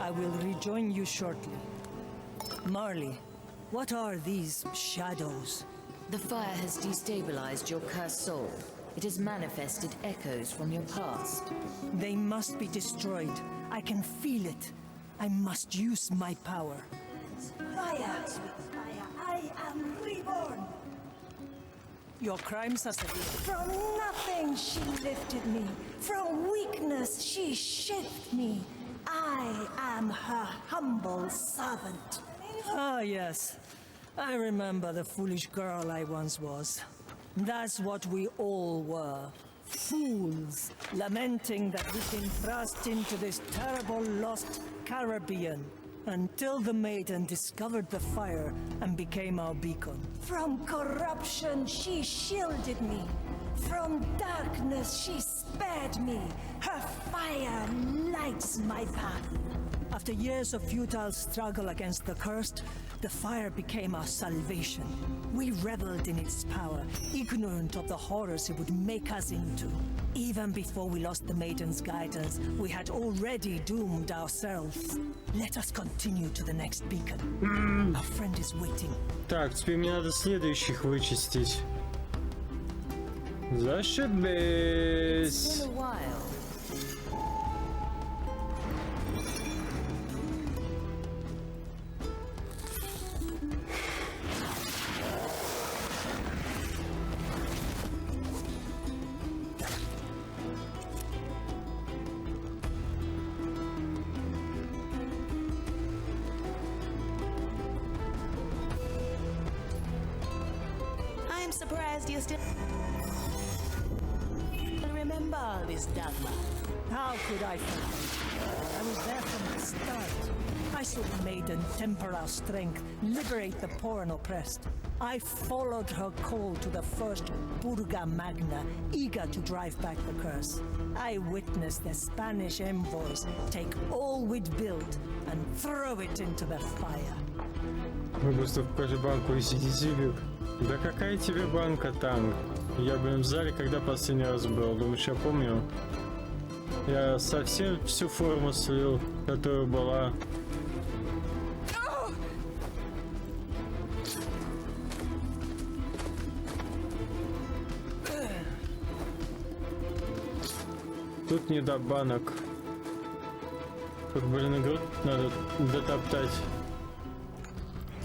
I will rejoin you shortly. Marley, what are these shadows? The fire has destabilized your cursed soul. It has manifested echoes from your past. They must be destroyed. I can feel it. I must use my power. Fire! I am reborn! Your crimes are severe. From nothing she lifted me. From weakness she shaped me. I am her humble servant. Ah, yes. I remember the foolish girl I once was. That's what we all were. Fools, lamenting that we've been thrust into this terrible lost Caribbean. Until the maiden discovered the fire and became our beacon. From corruption she shielded me. From darkness she spared me. Her fire lights my path. After years of futile struggle against the cursed, the fire became our salvation. We reveled in its power, ignorant of the horrors it would make us into. Even before we lost the maiden's guidance, we had already doomed ourselves. Let us continue to the next beacon. Our friend is waiting. Так, теперь мне надо следующих вычистить. Зашибись. I'm surprised you still remember all this dogma. How could I forget? I was there from the start. I saw the maiden temper our strength, liberate the poor and oppressed. I followed her call to the first Purga Magna, eager to drive back the curse. I witnessed the Spanish envoys take all we'd built and throw it into the fire. Вы просто в банку и сидите, Вик. Да какая тебе банка, танк? Я, блин, в зале когда последний раз был? Думаешь, я помню? Я совсем всю форму слил, которая была. Тут не до банок. Тут, блин, игру надо дотоптать.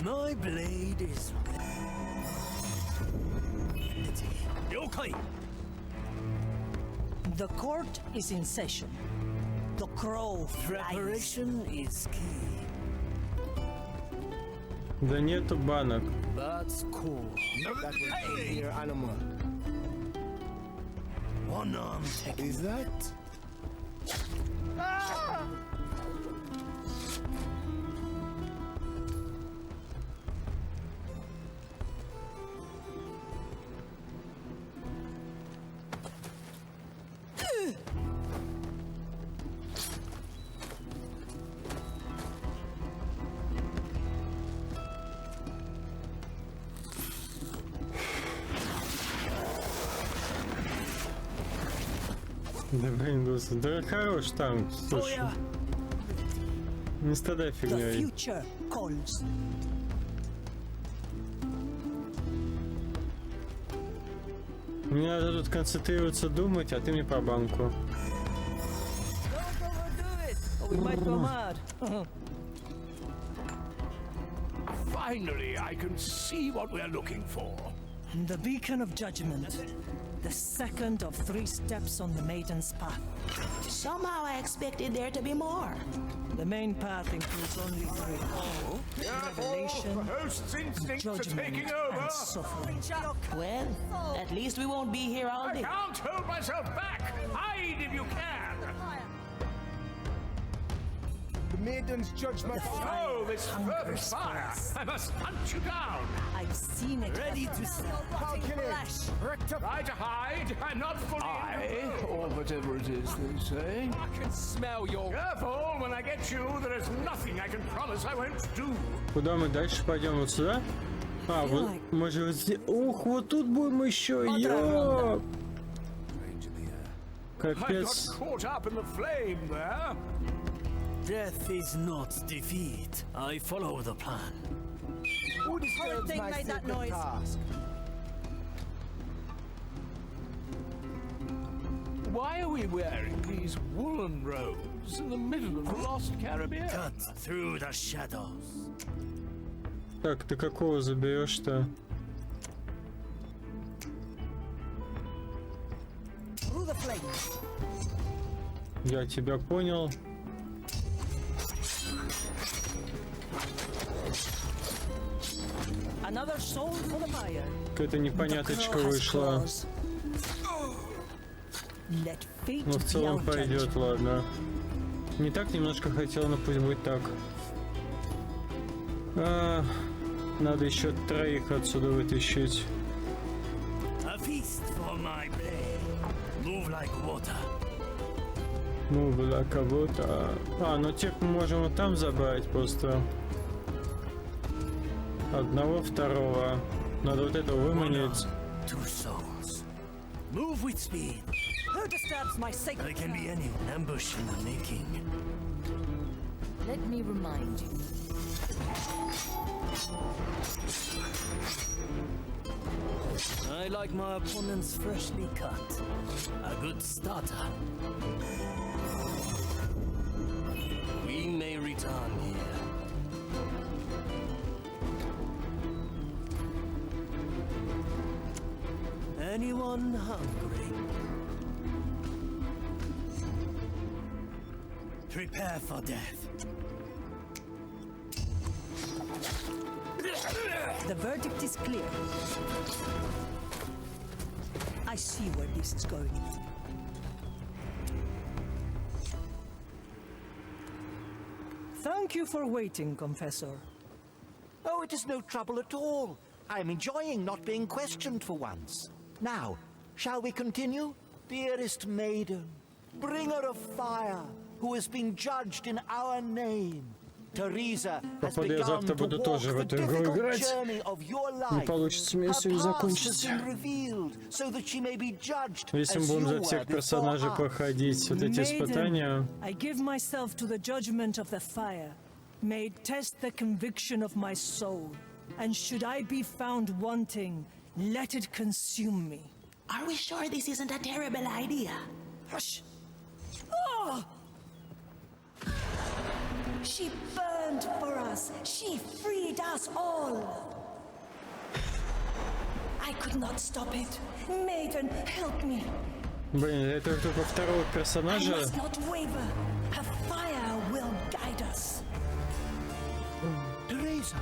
My blade is ready. The court is in session. The crow Preparation is key. Да нету банок. That's cool. That will be your animal. One arm technique. Is that? Ah! Да блин, господи, да хорош танк, слушай. Не страдай фигней. Мне надо тут концентрироваться, думать, а ты мне по банку. Finally, I can see what we're looking for. The beacon of judgment. The second of 3 steps on the Maiden's path. Somehow I expected there to be more. The main path includes only 3. Revelation, the host's instincts are judgment, taking over. and suffering. Well, at least we won't be here all day. I can't hold myself back. Hide if you can. The Maiden's judgment. Oh, this fervent fire! I must hunt you down. I've seen it. Ready to start. Try to hide. I'm not fully. Or whatever it is they say. I can smell your. Careful! When I get you, there is nothing I can promise I won't do. Куда мы дальше пойдем? Вот сюда? А, вот мы же вот здесь. Ух, вот тут будем еще. Ёп! Капец. I got caught up in the flame there. Death is not defeat. I follow the plan. Who disturbs thing my made that sacred noise. task? Why are we wearing these woolen robes in the middle of the lost Caribbean? Cut through the shadows. Так, ты какого заберешь-то? Through the flames. Я тебя понял. Another soul for the fire. Какая-то непоняточка вышла. Ну, в целом пойдет, ладно. Не так немножко хотел, но пусть будет так. Надо еще 3 отсюда вытащить. Ну, была кого-то. Ну тех мы можем вот там забрать просто. Одного, второго. Надо вот этого выманить. Move with speed. Who disturbs my sacred? There can be any ambush in the making. Let me remind you. I like my opponents freshly cut. A good starter. We may return here. Anyone hungry? Prepare for death. The verdict is clear. I see where this is going. Thank you for waiting, Confessor. Oh, it is no trouble at all. I am enjoying not being questioned for once. Now, shall we continue? Dearest maiden, bringer of fire, who has been judged in our name. Teresa has Походу, я завтра буду тоже в эту игру играть. Не получится мне все и закончить. Если мы будем за всех персонажей проходить вот эти испытания. I give myself to the judgment of the fire. May it test the conviction of my soul. And should I be found wanting, let it consume me. Are we sure this isn't a terrible idea? Hush! Oh! She burned for us. She freed us all. I could not stop it. Maiden, help me. Блин, это только второго персонажа. I must not waver. Her fire will guide us. Teresa,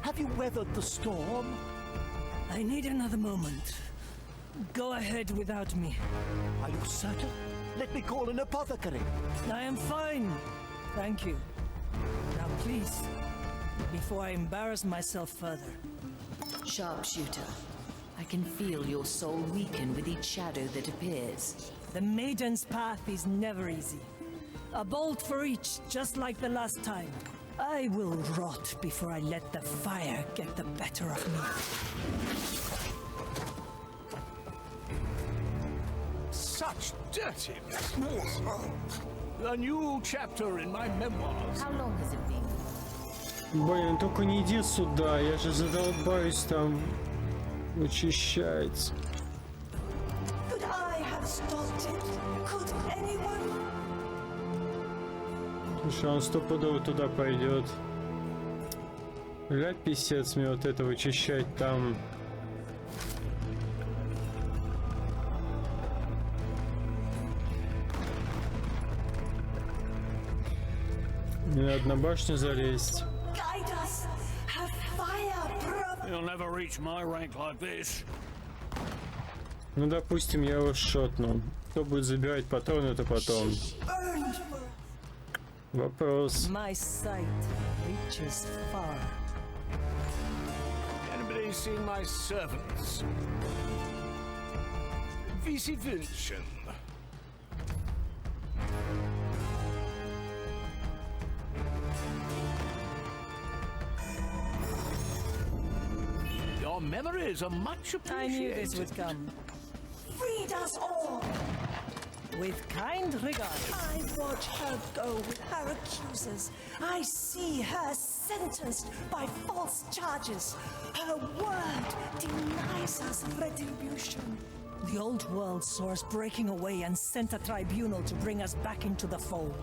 have you weathered the storm? I need another moment. Go ahead without me. Are you certain? Let me call an apothecary. I am fine. Thank you. Now please, before I embarrass myself further. Sharpshooter, I can feel your soul weaken with each shadow that appears. The Maiden's path is never easy. A bolt for each, just like the last time. I will rot before I let the fire get the better of me. Such dirty business. A new chapter in my memoirs. How long has it been? Блин, только не иди сюда, я же задолбаюсь там очищать. Could I have stopped it? Could anyone? Слушай, он стопудово туда пойдет. Ля, писец, мне вот это вычищать там. Мне надо на башню залезть. Ну, допустим, я его шотну. Кто будет забирать патроны, это потом. Вопрос. Anybody seen my servants? Visi Vincent. Your memories are much appreciated. I knew this would come. Freed us all! With kind regard. I watch her go with her accusers. I see her sentenced by false charges. Her word denies us retribution. The old world saw us breaking away and sent a tribunal to bring us back into the fold.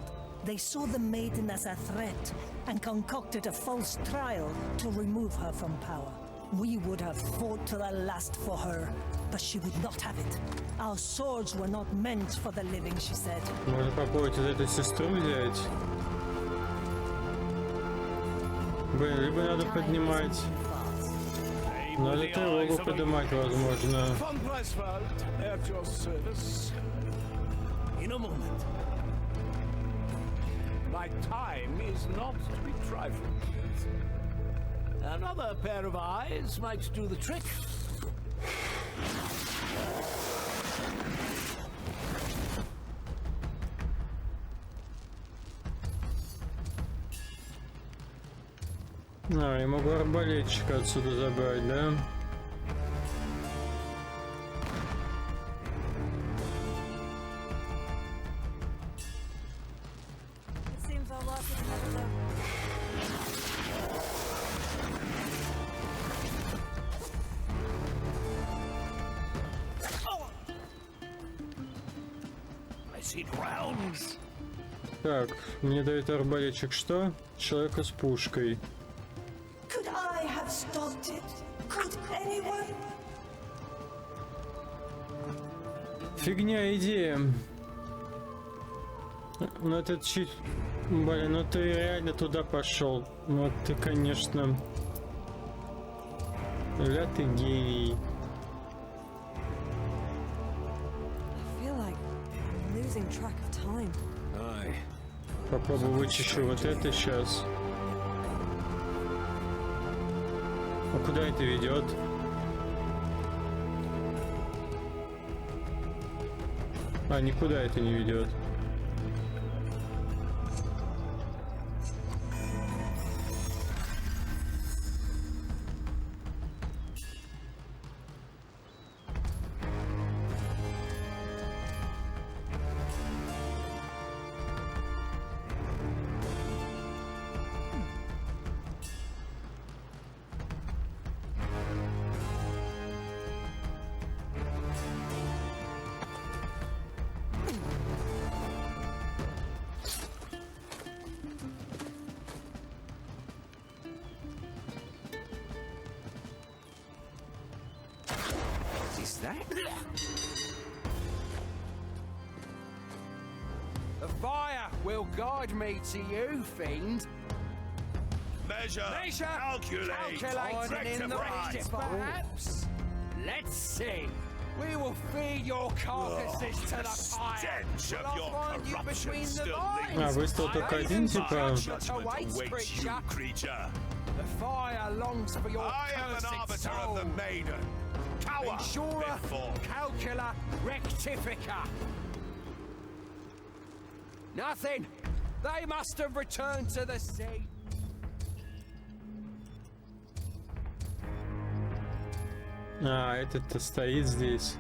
They saw the maiden as a threat and concocted a false trial to remove her from power. We would have fought to the last for her, but she would not have it. Our swords were not meant for the living, she said. Можно попробовать вот эту сестру взять. Блин, либо надо поднимать. Надо тревогу поднимать, возможно. In a moment. My time is not to be trifled with. Another pair of eyes might do the trick. А, я могу арбалетчика отсюда забрать, да? Так, мне дает арбалетчик что? Человека с пушкой. Could I have stopped it? Could anyone? Фигня идея. Ну это чуть... Блин, ну ты реально туда пошел. Вот ты, конечно... Ля ты гений. Попробую вычищу вот это сейчас. А куда это ведет? А, никуда это не ведет. The fire will guide me to you, fiend. Measure, calculate, in the rest, perhaps. Let's see. We will feed your carcasses to the fire. Stench of your corruption still А, выставил только один, типа... The fire longs for your I am an arbiter of the maiden. Tower before. Calcula rectifica. Nothing. They must have returned to the sea. А, этот-то стоит здесь.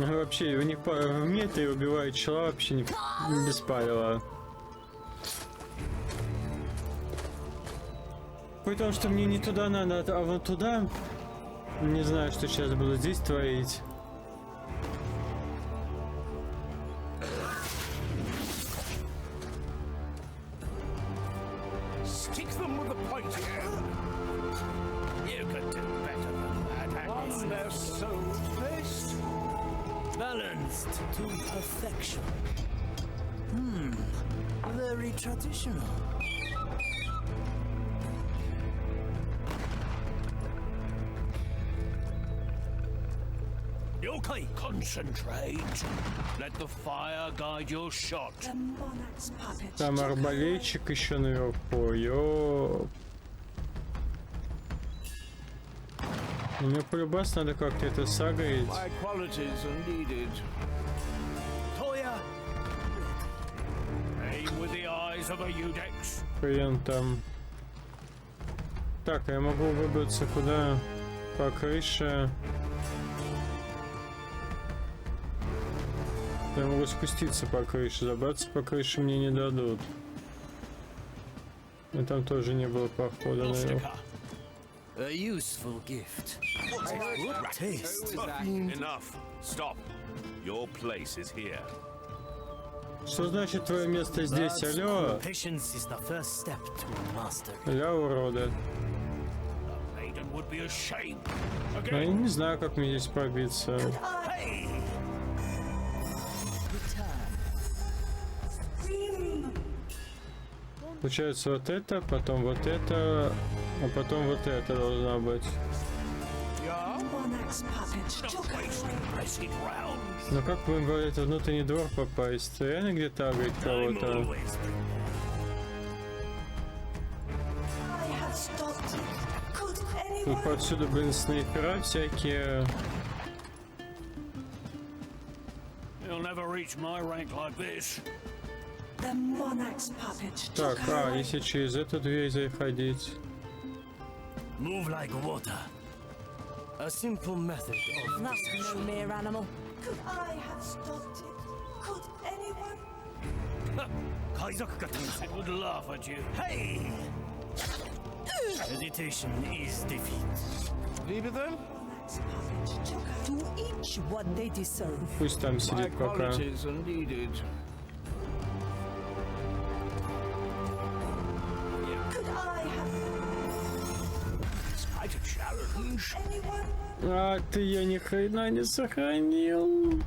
Вообще, у них в метре убивают чела вообще не без правила. При том, что мне не туда надо, а вот туда. Не знаю, что сейчас буду здесь творить. Balanced to perfection. Very traditional. Okay, concentrate. Let the fire guide your shot. Там арбалетчик еще наверху. Ёп. Мне полюбас надо как-то это сагрить. Хрен там. Так, я могу выбраться куда? По крыше. Я могу спуститься по крыше. Забраться по крыше мне не дадут. И там тоже не было прохода наверх. A useful gift. Good taste. Enough. Stop. Your place is here. Что значит твое место здесь, алло? Алло, уроды. Я не знаю, как мне здесь пробиться. Получается вот это, потом вот это, а потом вот это должна быть. Но как будем в этот внутренний двор попасть? Реально где-то агрить кого-то? Тут повсюду, блин, снайпера всякие. Так, если через эту дверь заходить. Move like water. A simple method of That's no mere animal. Could I have stopped it? Could anyone? Kaizoku would laugh at you. Hey! Hesitation is defeat. Leave them? To each what they deserve. Пусть там сидит пока. А ты я ни хрена не сохранил.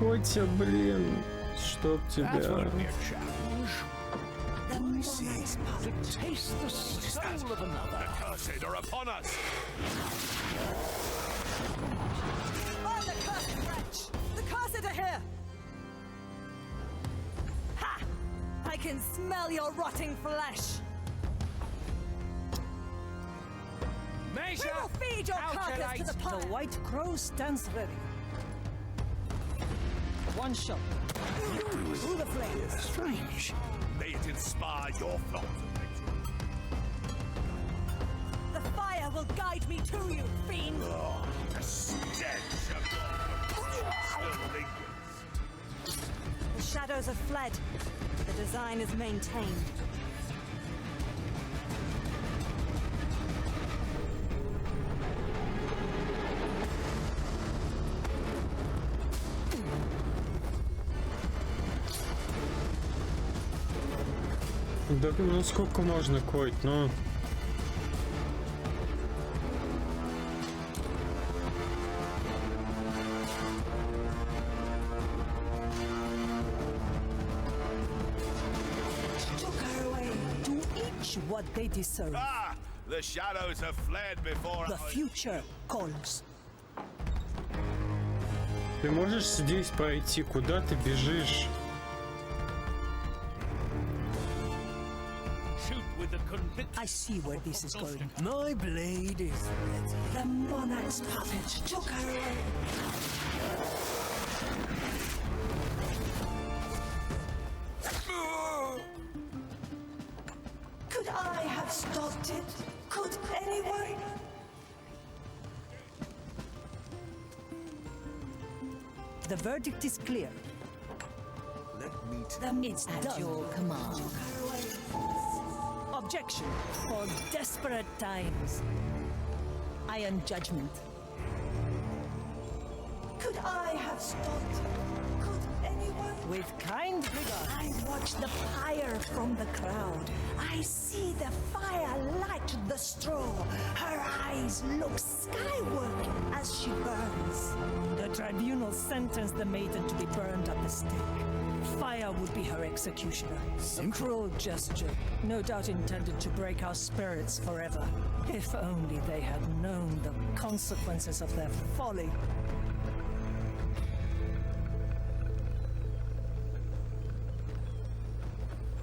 Котя, блин, чтоб тебя. I can smell your rotting flesh. We will feed your carcass to the pyre. The white crow stands ready. One shot. Through the flames. Strange. May it inspire your flock. The fire will guide me to you, fiend. Oh, the stench of your still lingers. The shadows have fled. The design is maintained. Да ну сколько можно коить, ну. What they deserve. Ah! The shadows have fled before The future calls. Ты можешь здесь пройти? Куда ты бежишь? I see where this is going. My blade is ready. The monarch's puppet took her away. Could I have stopped it? Could anyone? The verdict is clear. It's at your command. Objection for desperate times. Iron judgment. Could I have stopped? Could anyone? With kind regard. I watch the fire from the crowd. I see the fire light the straw. Her eyes look skyward as she burns. The tribunal sentenced the maiden to be burned at the stake. Fire would be her executioner. A cruel gesture, no doubt intended to break our spirits forever. If only they had known the consequences of their folly.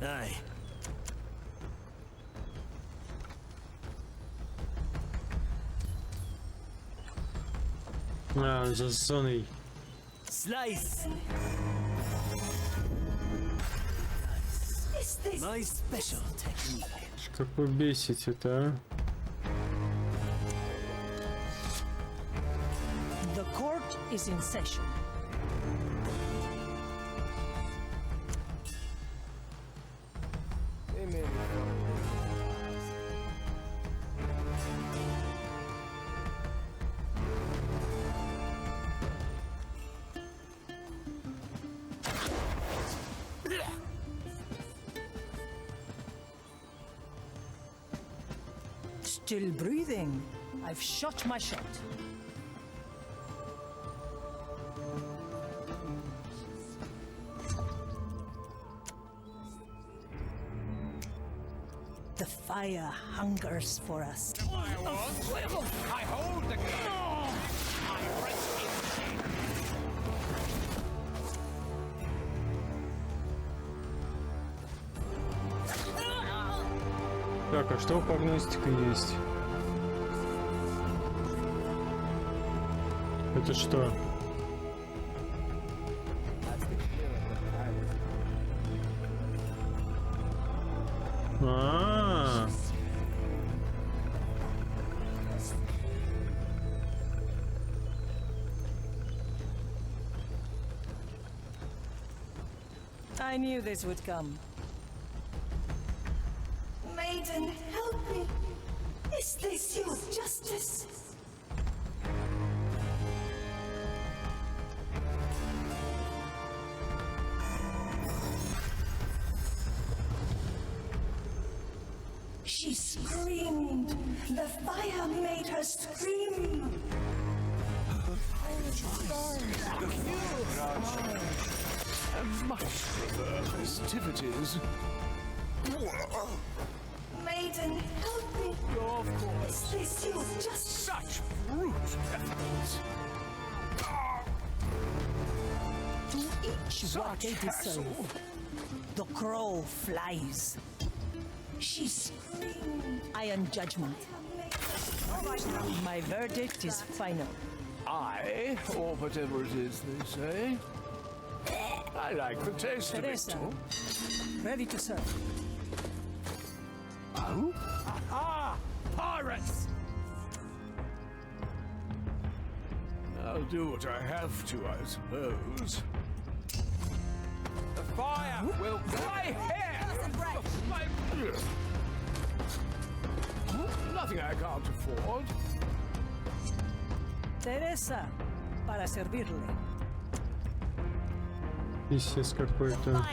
Aye. Засоный. Slice. Is this My special technique. Как вы бесите-то, а? The court is in session. Still breathing. I've shot my shot. The fire hungers for us. I hold the gun. I rest in Так, а что у прогностика есть? Это что? I knew this would come. Maiden, help me. Is this your justice? She screamed. The fire made her scream. I much prefer festivities. Maiden, help me. Of course. Is this your justice? Such brute efforts. To each what they deserve. The crow flies. She screamed. Iron judgment. My verdict is final. Aye, or whatever it is they say. I like the taste Teresa, of it. ready to serve. Oh? Aha! Pirates! I'll do what I have to, I suppose. the fire will fly here. My Nothing I can't afford. Teresa, para servirle. Писец какой-то.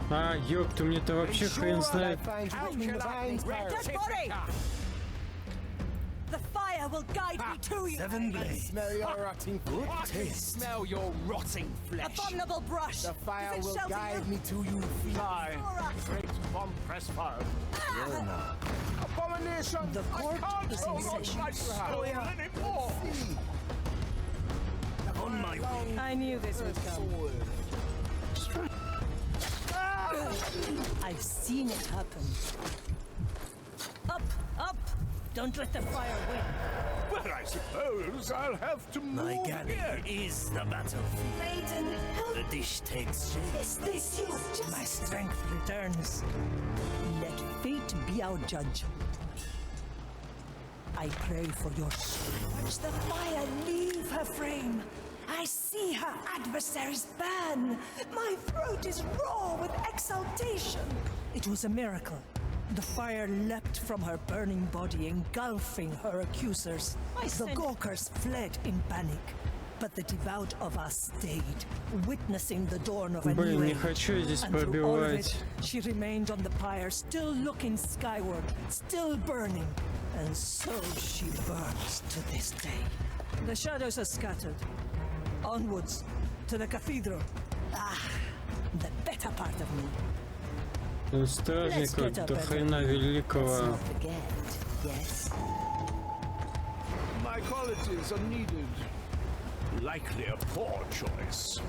А, ёпта, мне-то вообще хрен знает. The fire will guide me to you. 7 blades. Smell your rotting food. I can smell your rotting flesh. Abominable brush. The fire Does it will shelter guide you? me to you. Aye, great von Pressfire. Well now. Abomination! The court I can't is in hold on session. my soul anymore! On my way. I knew this would come. I've seen it happen. Up, up! Don't let the fire win. But I suppose I'll have to My move galley here. is the battlefield. Maiden, help. The dish takes shape. Is this your justice? My strength returns. Let fate be our judge. I pray for your soul. Watch the fire leave her frame. I see her adversaries burn. My throat is raw with exultation. It was a miracle. The fire leapt from her burning body, engulfing her accusers. The Gawkers fled in panic, but the devout of us stayed, witnessing the dawn of a new age. And through all of it, she remained on the pyre, still looking skyward, still burning. And so she burns to this day. The shadows are scattered. Onwards, to the cathedral. Ah, the better part of me. Стражников до хрена великого. My qualities are needed. Likely a poor choice.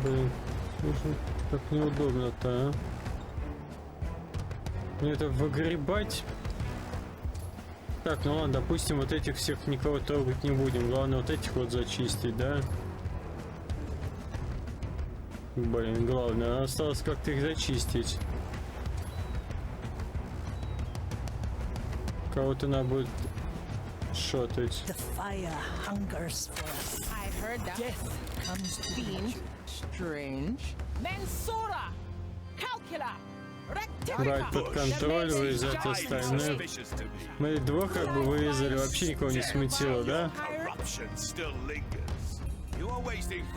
Блин, как неудобно-то, а? Мне это выгребать. Так, ну ладно, допустим, вот этих всех никого трогать не будем. Главное вот этих вот зачистить, да? Блин, главное, осталось как-то их зачистить. Кого-то надо будет шотать. Брать под контроль, вырезать остальных. Мы двух как бы вырезали, вообще никого не смутило, да?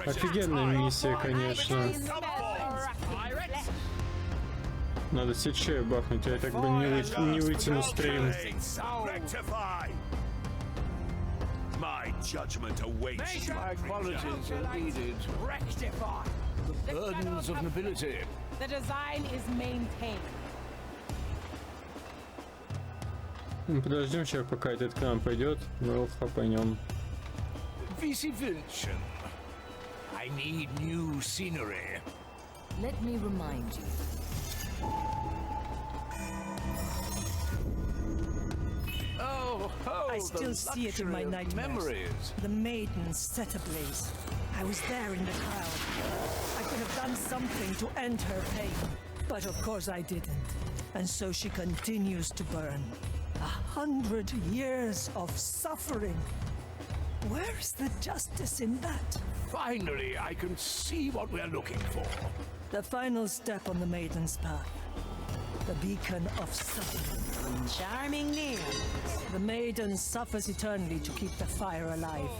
Офигенная миссия, конечно. Надо сечей бахнуть, я так бы не вытяну стрим. My judgment awaits. My qualities are needed. Rectify. The burdens of nobility. The design is maintained. Подождем сейчас, пока этот к нам пойдет, мы его хапанем. I need new scenery. Let me remind you. I still see it in my nightmares. The maiden set ablaze. I was there in the crowd. I could have done something to end her pain, but of course I didn't. And so she continues to burn. 100 years of suffering. Where is the justice in that? Finally, I can see what we're looking for. The final step on the maiden's path. The beacon of suffering. Charming name. The maiden suffers eternally to keep the fire alive.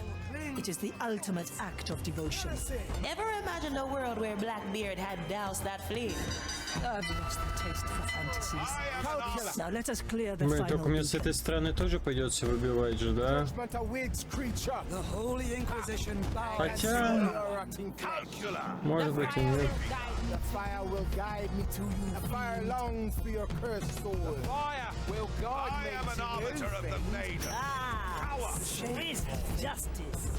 It is the ultimate act of devotion. Ever imagined a world where Blackbeard had doused that flame? I've lost the taste for fantasies. Now let us clear the final. Только мне с этой стороны тоже придется выбивать же, да? Хотя, может быть и нет. The fire will guide me to you. The fire longs for your cursed soul. The fire will guide me. I am an arbiter of the maiden. Ah, this justice.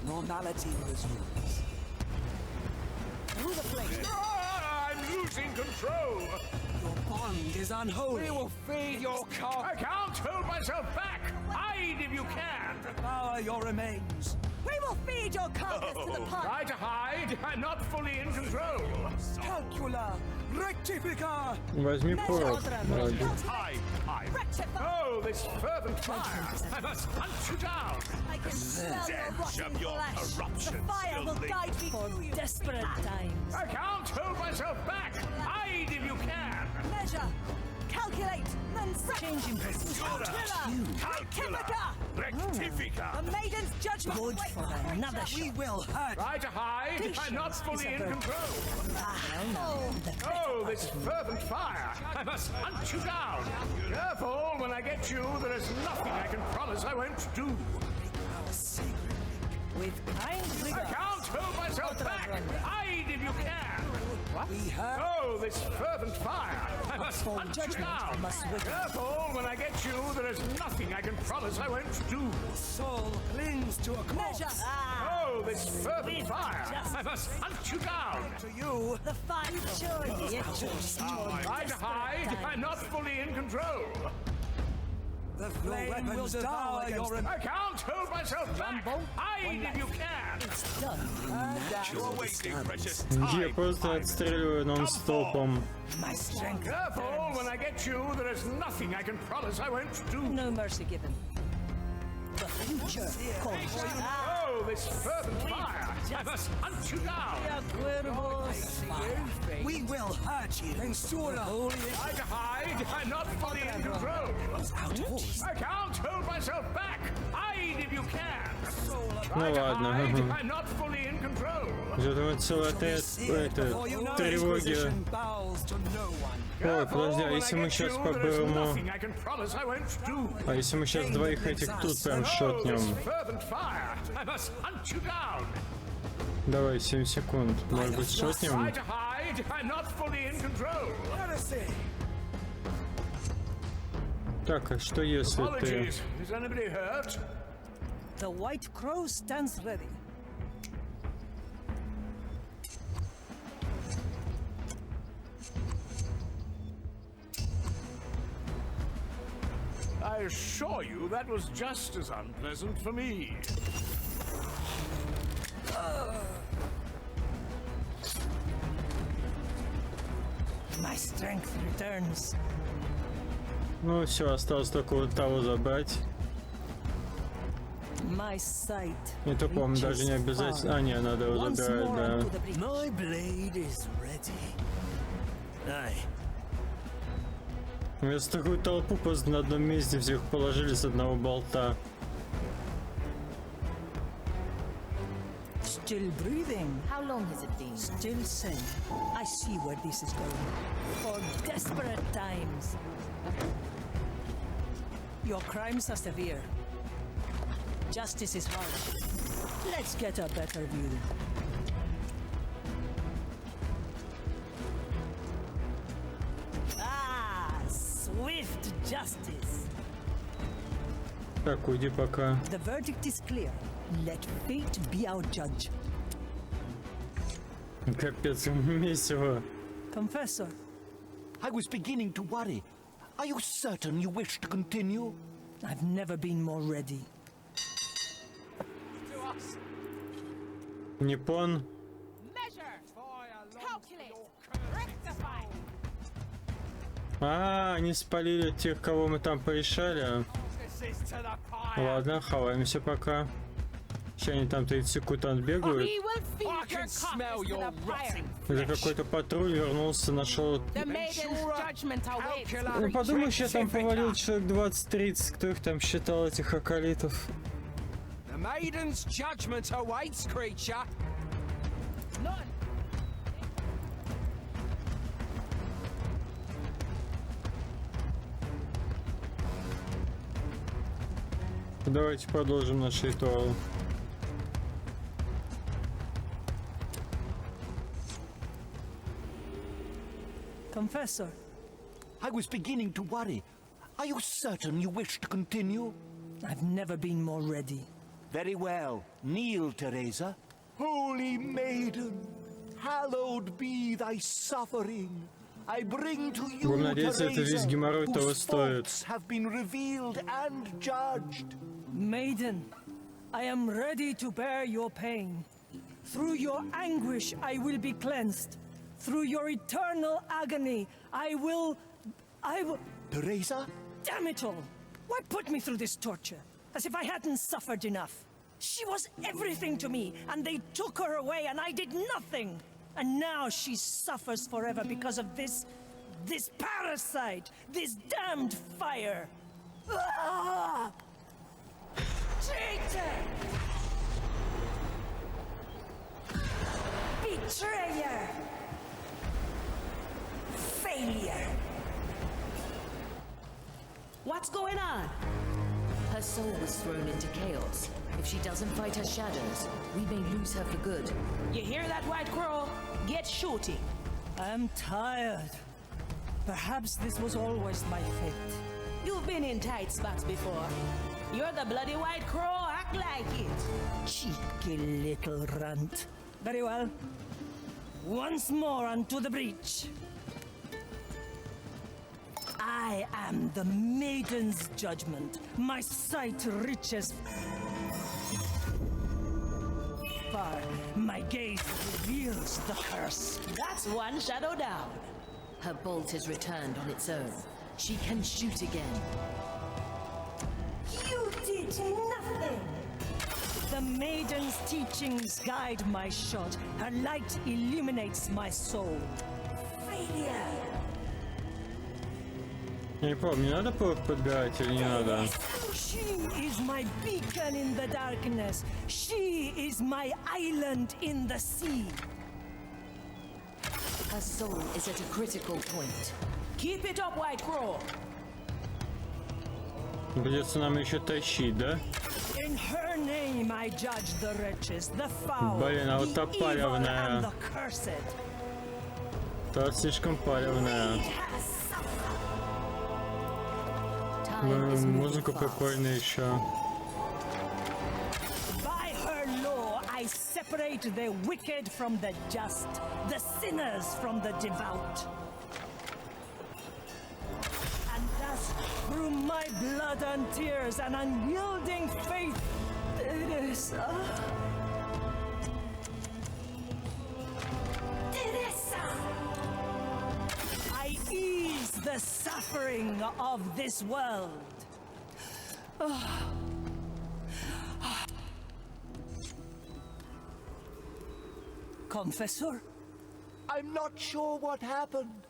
Normality resumes. Through the flame. I'm losing control. Your bond is unholy. We will feed your cock. I can't hold myself back. Hide if you can. Devour your remains. We will feed your carcass to the pug. Try to hide. I'm not fully in control. Calcula. Rectifica. Возьми порох. Oh, this fervent fire. I must hunt you down. I can smell your rotting flesh. The fire will guide me through you. Desperate times. I can't hold myself back. Hide if you can. Measure. Calculate. Then changing position. Rectifica. Rectifica. The maiden's judgment. Good for another shot. We will hurt. Try to hide. I'm not fully in control. Oh, this fervent fire. I must hunt you down. Careful, when I get you, there is nothing I can promise I won't do. With kind rigor. I can't hold myself back. Hide if you can. What? Oh, this fervent fire. I must hunt you down. Careful, when I get you, there is nothing I can promise I won't do. Soul clings to a corpse. Oh, this fervent fire. I must hunt you down. To you, the fire. Try to hide. I'm not fully in control. The flame will devour your remains. I can't hold myself back. Hide if you can. It's done. You're wasting precious time. Я просто отстреливаю нон-стопом. Careful, when I get you, there is nothing I can promise I won't do. No mercy given. The future calls. Oh, this fervent fire! I must hunt you down! We will hurt you. And sort of. I hide! I'm not fully in control! I can't hold myself back! Hide if you can! Ну ладно. I'm not fully in control! Что-то целая тревоги. Ой, подожди, а если мы сейчас попробуем... А если мы сейчас двоих этих тут прям шотнем? Давай, 7 секунд. Может быть, шотнем? Так, а что если ты... The White Crow stands ready. I assure you that was just as unpleasant for me. My strength returns. Ну все, осталось только вот того забрать. My sight. И то, по-моему, даже не обязательно... А, не, надо его забирать, да. My blade is ready. Aye. Вместо такую толпу просто на одном месте всех положили с одного болта. Still breathing. How long has it been? Still sane. I see where this is going. For desperate times. Your crimes are severe. Justice is harsh. Let's get a better view. Ah, swift justice. Так, уйди пока. The verdict is clear. Let fate be our judge. Капец, месиво. Confessor. I was beginning to worry. Are you certain you wish to continue? I've never been more ready. Непон. А, они спалили тех, кого мы там порешали. Ладно, хаваемся пока. Сейчас они там 30 секунд отбегают. Это какой-то патруль вернулся, нашел... Ну, подумаешь, я там повалил человек 20-30, кто их там считал, этих акалитов. Давайте продолжим наш ритуал. Confessor. I was beginning to worry. Are you certain you wish to continue? I've never been more ready. Very well. Kneel, Teresa. Holy maiden, hallowed be thy suffering. I bring to you, Teresa, whose faults have been revealed and judged. Maiden, I am ready to bear your pain. Through your anguish, I will be cleansed. Through your eternal agony, I will... Teresa? Damn it all! Why put me through this torture? As if I hadn't suffered enough. She was everything to me, and they took her away, and I did nothing. And now she suffers forever because of this parasite, this damned fire. Ah! Traitor! Betrayer! Failure! What's going on? Her soul was thrown into chaos. If she doesn't fight her shadows, we may lose her for good. You hear that, White Crow? Get shooting. I'm tired. Perhaps this was always my fate. You've been in tight spots before. You're the bloody White Crow, act like it. Cheeky little runt. Very well. Once more unto the breach. I am the maiden's judgment. My sight reaches far. My gaze reveals the curse. That's one shadow down. Her bolt is returned on its own. She can shoot again. You did nothing. The maiden's teachings guide my shot. Her light illuminates my soul. Failure. Я не помню, надо подбирать или не надо? She is my beacon in the darkness. She is my island in the sea. Her soul is at a critical point. Keep it up, White Crow. Придется нам еще тащить, да? In her name I judge the wretches, the foul, Блин, а вот та the evil палевная. and the cursed. Та слишком палевная. Музыка прикольная еще. By her law I separate the wicked from the just, the sinners from the devout. And thus, through my blood and tears and unyielding faith, Teresa. I ease the suffering of this world. Confessor? I'm not sure what happened.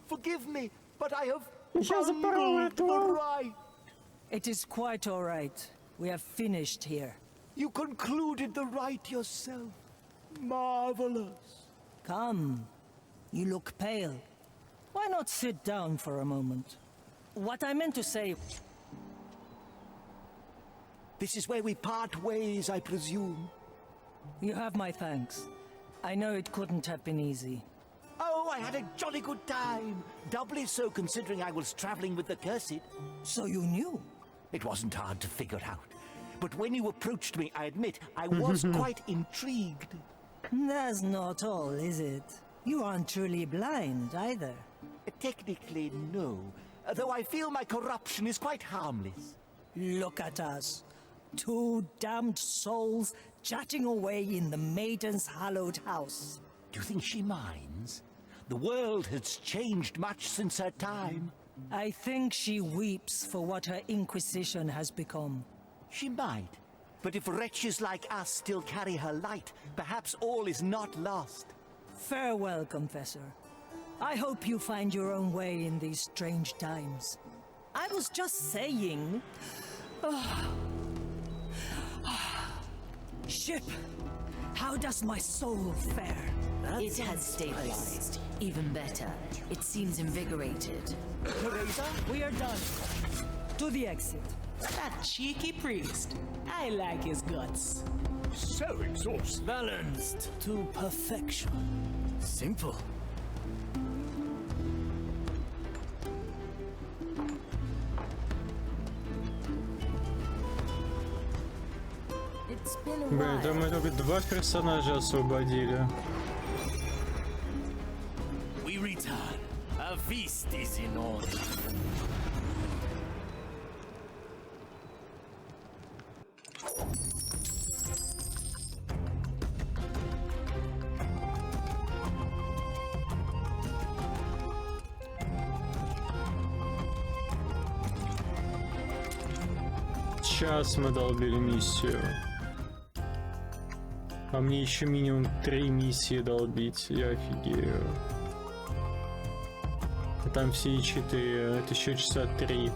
Forgive me, but I have Я bungled the right. It is quite all right. We have finished here. You concluded the rite yourself. Marvelous. Come. You look pale. Why not sit down for a moment? What I meant to say... This is where we part ways, I presume. You have my thanks. I know it couldn't have been easy. Oh, I had a jolly good time. Doubly so considering I was traveling with the Cursed. So you knew? It wasn't hard to figure out. But when you approached me, I admit, I was quite intrigued. That's not all, is it? You aren't truly blind, either. Technically, no. Though I feel my corruption is quite harmless. Look at us. Two damned souls chatting away in the maiden's hallowed house. Do you think she minds? The world has changed much since her time. I think she weeps for what her Inquisition has become. She might. But if wretches like us still carry her light, perhaps all is not lost. Farewell, Confessor. I hope you find your own way in these strange times. I was just saying... Ship, how does my soul fare? It has stabilized. Even better. It seems invigorated. Teresa, we are done. To the exit. That cheeky priest. I like his guts. So exhausting. Balanced to perfection. Simple. It's been a Блин, там мы только два персонажа освободили. We return. A feast is in order. Сейчас мы долбили миссию. А мне еще минимум 3 миссии долбить. Я офигею. А там все 4. Это еще часа 3.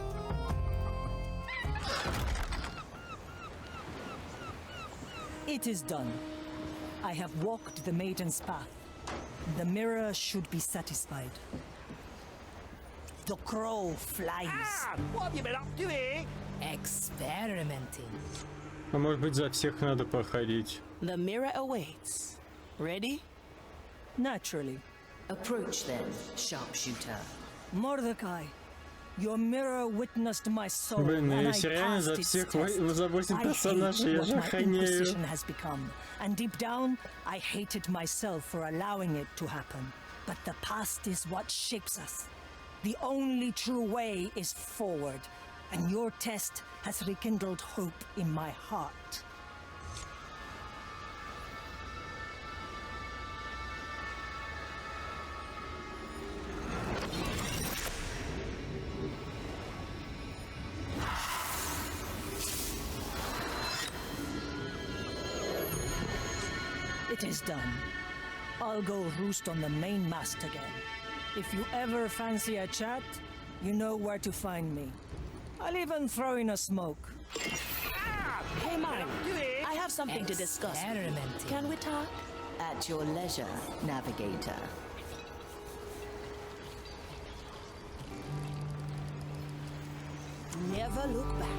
It is done. I have walked the maiden's path. The mirror should be satisfied. The crow flies. What have you been up to, eh? Experimenting. А может быть, за всех надо проходить. The mirror awaits. Ready? Naturally. Approach then, sharpshooter. Mordecai, your mirror witnessed my soul, Блин, ну and I если реально passed за its всех test. мы за 8 I персонажей, hate я what же my охренею. Inquisition has become, and deep down, I hated myself for allowing it to happen. But the past is what shapes us. The only true way is forward, and your test has rekindled hope in my heart. That is done. I'll go roost on the main mast again. If you ever fancy a chat, you know where to find me. I'll even throw in a smoke. Hey, Marley, I have something to discuss. Can we talk? At your leisure, navigator. Never look back.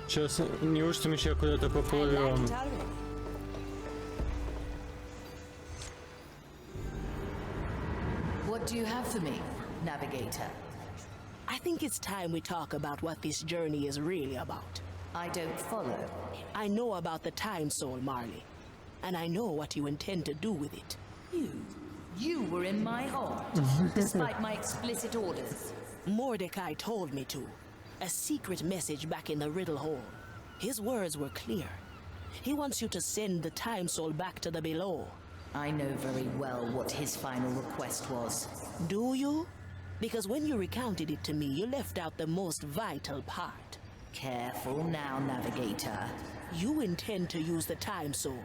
Сейчас, неужто мы сейчас куда-то поплывем? What do you have for me, navigator? I think it's time we talk about what this journey is really about. I don't follow. I know about the time soul, Marley. And I know what you intend to do with it. You were in my heart, despite my explicit orders. Mordecai told me to. A secret message back in the Riddle Hole. His words were clear. He wants you to send the time soul back to the below. I know very well what his final request was. Do you? Because when you recounted it to me, you left out the most vital part. Careful now, navigator. You intend to use the time soul.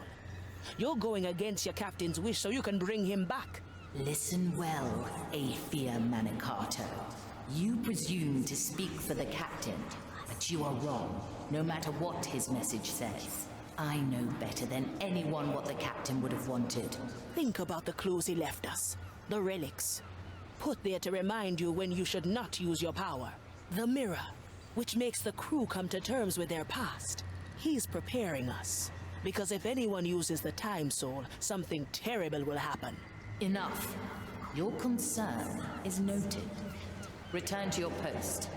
You're going against your captain's wish so you can bring him back. Listen well, Aethia Manicato. You presume to speak for the captain, but you are wrong, no matter what his message says. I know better than anyone what the captain would have wanted. Think about the clues he left us. The relics. Put there to remind you when you should not use your power. The mirror, which makes the crew come to terms with their past. He's preparing us. Because if anyone uses the time soul, something terrible will happen. Enough. Your concern is noted. Return to your post,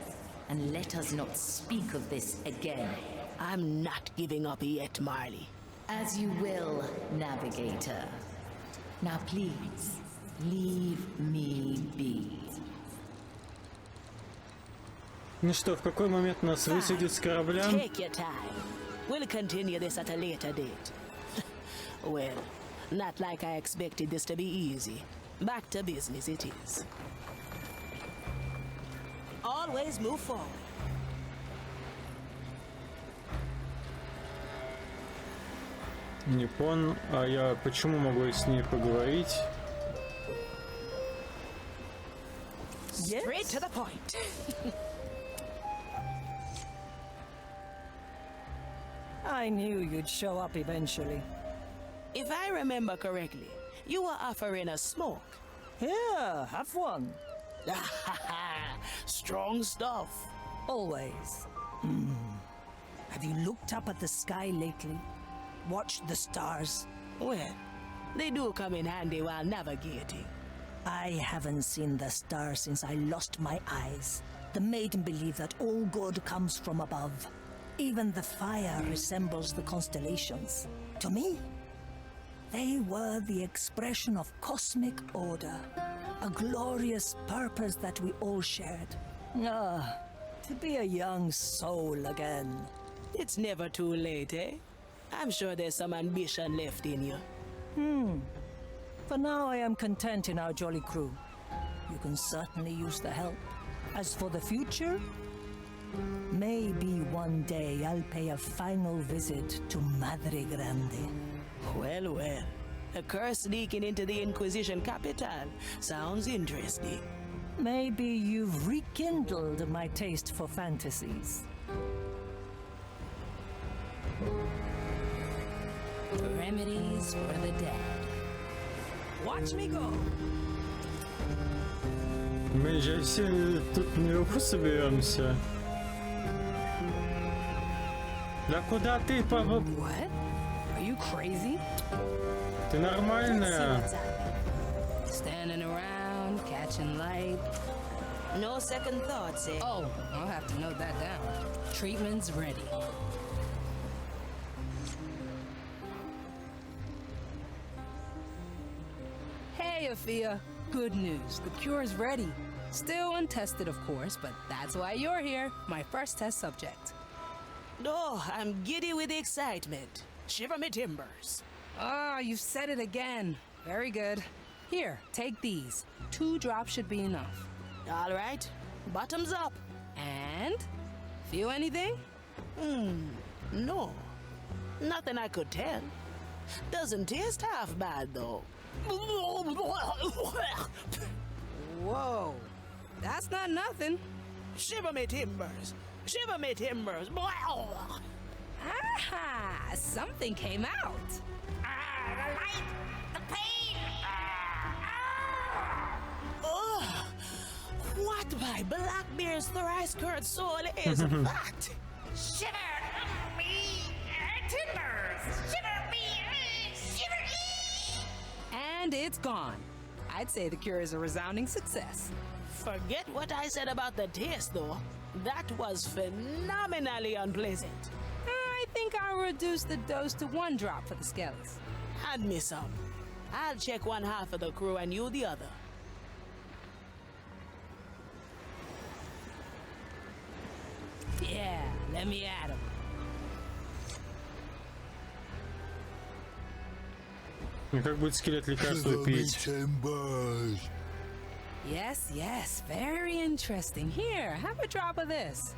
and let us not speak of this again. I'm not giving up yet, Marley. As you will, navigator. Now please, leave me be. Ну что, в какой момент нас высадят с корабля? Take your time. We'll continue this at a later date. Well, not like I expected this to be easy. Back to business it is. Always move forward. Не понял, а я почему могу с ней поговорить? Straight to the point. I knew you'd show up eventually. If I remember correctly, you were offering a smoke. Here, have one. Strong stuff. Always. Have you looked up at the sky lately? Watched the stars? Well, they do come in handy while navigating. I haven't seen the stars since I lost my eyes. The maiden believed that all good comes from above. Even the fire resembles the constellations. To me, they were the expression of cosmic order, a glorious purpose that we all shared. To be a young soul again. It's never too late, eh? I'm sure there's some ambition left in you. For now, I am content in our jolly crew. You can certainly use the help. As for the future, maybe one day I'll pay a final visit to Madre Grande. Well, well. A curse sneaking into the Inquisition capital. Sounds interesting. Maybe you've rekindled my taste for fantasies. Remedies for the dead. Watch me go! Мы же все тут наверху соберемся. Да куда ты, папа? What? Are you crazy? Ты нормальная? Standing around, catching light. No second thoughts, eh? Oh, I'll have to note that down. Treatment's ready. Hey, Aethia. Good news. The cure's ready. Still untested, of course, but that's why you're here. My first test subject. Oh, I'm giddy with excitement. Shiver me timbers. Ah, you've said it again. Very good. Here, take these. 2 drops should be enough. All right. Bottoms up. And? Feel anything? No. Nothing I could tell. Doesn't taste half bad, though. Whoa, that's not nothing. Shiver me timbers. Shiver me timbers. Ah, something came out. The light, the pain. Oh, what my Blackbeard's thrice-cursed soul is that? Shiver me timbers. Shiver me, shiver me. And it's gone. I'd say the cure is a resounding success. Forget what I said about the taste, though. That was phenomenally unpleasant. I think I'll reduce the dose to 1 drop for the skellies. Hand me some. I'll check one half of the crew and you the other. Yeah, let me at him. Ну как будет скелет лекарства пить? Yes, yes, very interesting. Here, have a drop of this.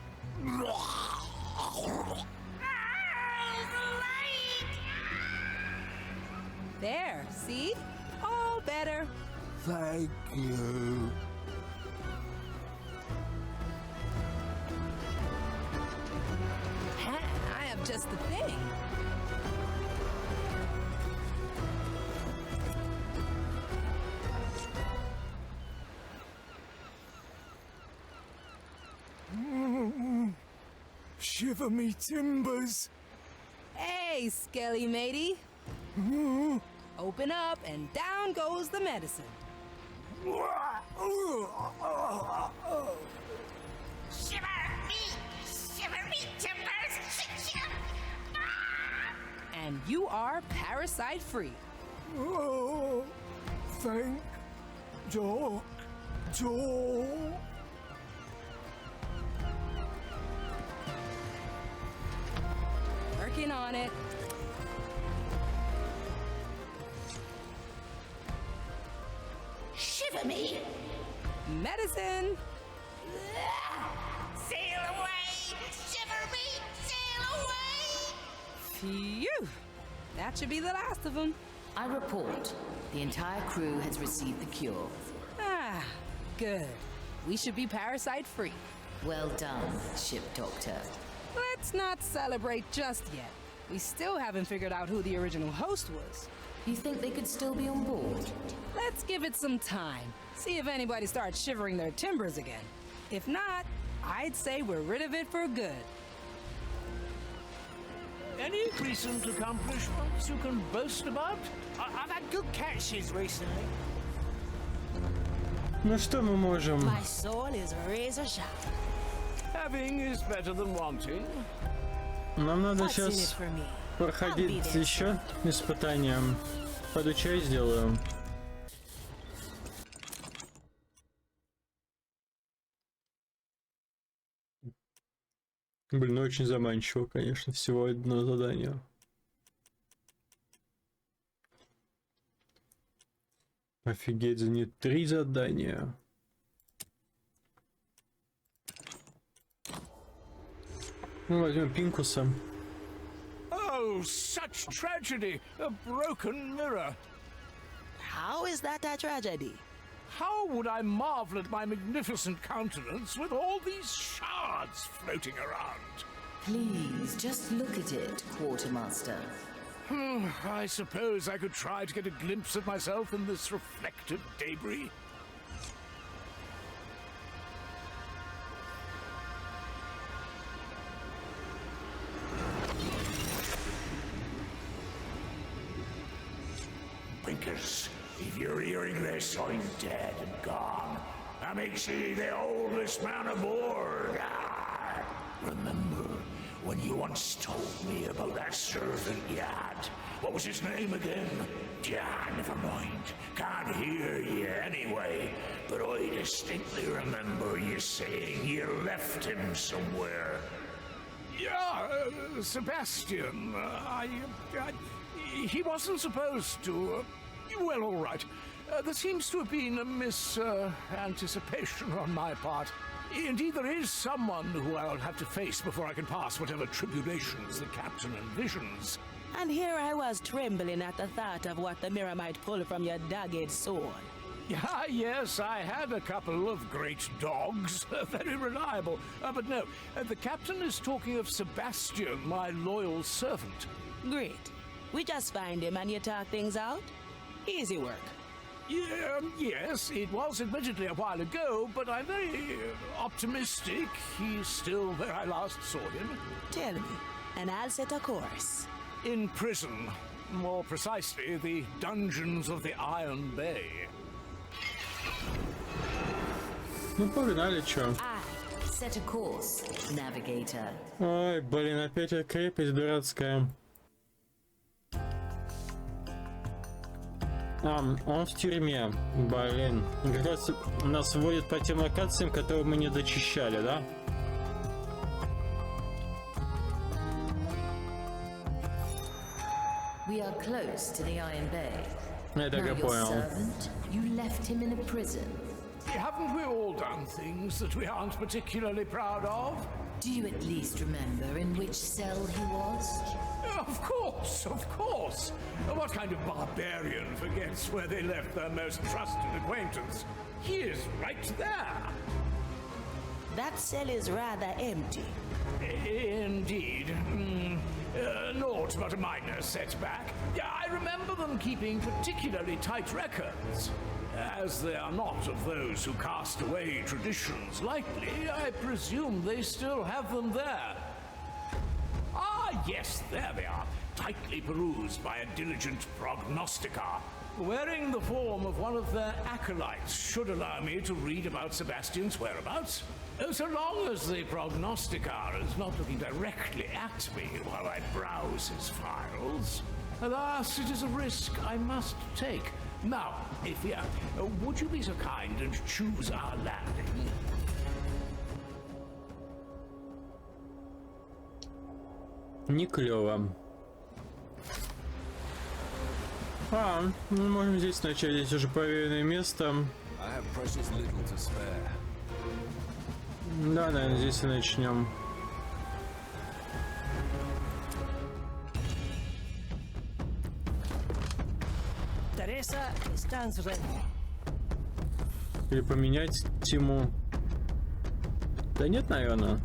There, see? All better. Thank you. I have just the thing. Shiver me timbers. Hey, Skelly matey. Open up and down goes the medicine. Shiver me timbers. And you are parasite free. Oh, thank Doc. Working on it. Shiver me. Medicine. Sail away. Shiver me. Sail away. Phew. That should be the last of them. I report. The entire crew has received the cure. Ah, good. We should be parasite free. Well done, ship doctor. Let's not celebrate just yet. We still haven't figured out who the original host was. You think they could still be on board? Let's give it some time. See if anybody starts shivering their timbers again. If not, I'd say we're rid of it for good. Any recent accomplishments you can boast about? I've had good catches recently. Ну что мы можем? My soul is razor sharp. Having is better than wanting. Нам надо What's in it сейчас for me? проходить еще испытания. Пойду чай сделаю. Блин, ну очень заманчиво, конечно, всего одно задание. Офигеть, за не 3 задания. Ну, возьмем Пинкуса. Oh, such tragedy! A broken mirror. How is that a tragedy? How would I marvel at my magnificent countenance with all these shards floating around? Please, just look at it, Quartermaster. I suppose I could try to get a glimpse of myself in this reflected debris. Winkers, if you're hearing this, I'm dead and gone. That makes you the oldest man aboard. Remember when you once told me about that servant you had? What was his name again? Yeah, never mind. Can't hear you anyway. But I distinctly remember you saying you left him somewhere. Yeah, Sebastian. He wasn't supposed to. Well, all right. There seems to have been a misanticipation on my part. Indeed, there is someone who I'll have to face before I can pass whatever tribulations the captain envisions. And here I was trembling at the thought of what the mirror might pull from your dogged sword. Ah, yes, I had a couple of great dogs, very reliable. But no, the captain is talking of Sebastian, my loyal servant. Great. We just find him and you talk things out? Easy work. Yes, it was admittedly a while ago, but I'm very optimistic he's still where I last saw him. Tell me, and I'll set a course. In prison. More precisely, the dungeons of the Iron Bay. Ну погнали, чё? Set a course, navigator. Ой, блин, опять эта крепость дурацкая. Он в тюрьме. Блин. Как раз нас вводят по тем локациям, которые мы не дочищали, да? We are close to the Iron Bay. Я так и понял. Servant, you left him in a prison. Haven't we all done things that we aren't particularly proud of? Do you at least remember in which cell he was? Of course, of course. What kind of barbarian forgets where they left their most trusted acquaintance? He is right there. That cell is rather empty. Indeed. Naught but a minor setback. I remember them keeping particularly tight records. As they are not of those who cast away traditions lightly, I presume they still have them there. Ah, yes, there they are, tightly perused by a diligent prognosticar. Wearing the form of one of their acolytes should allow me to read about Sebastian's whereabouts. So long as the prognosticar is not looking directly at me while I browse his files. Alas, it is a risk I must take. Now, Ifia, would you be so kind and choose our landing? Не клево. Мы можем здесь начать, здесь уже проверенное место. Да, наверное, здесь и начнем. Или поменять тему. Да нет, наверное.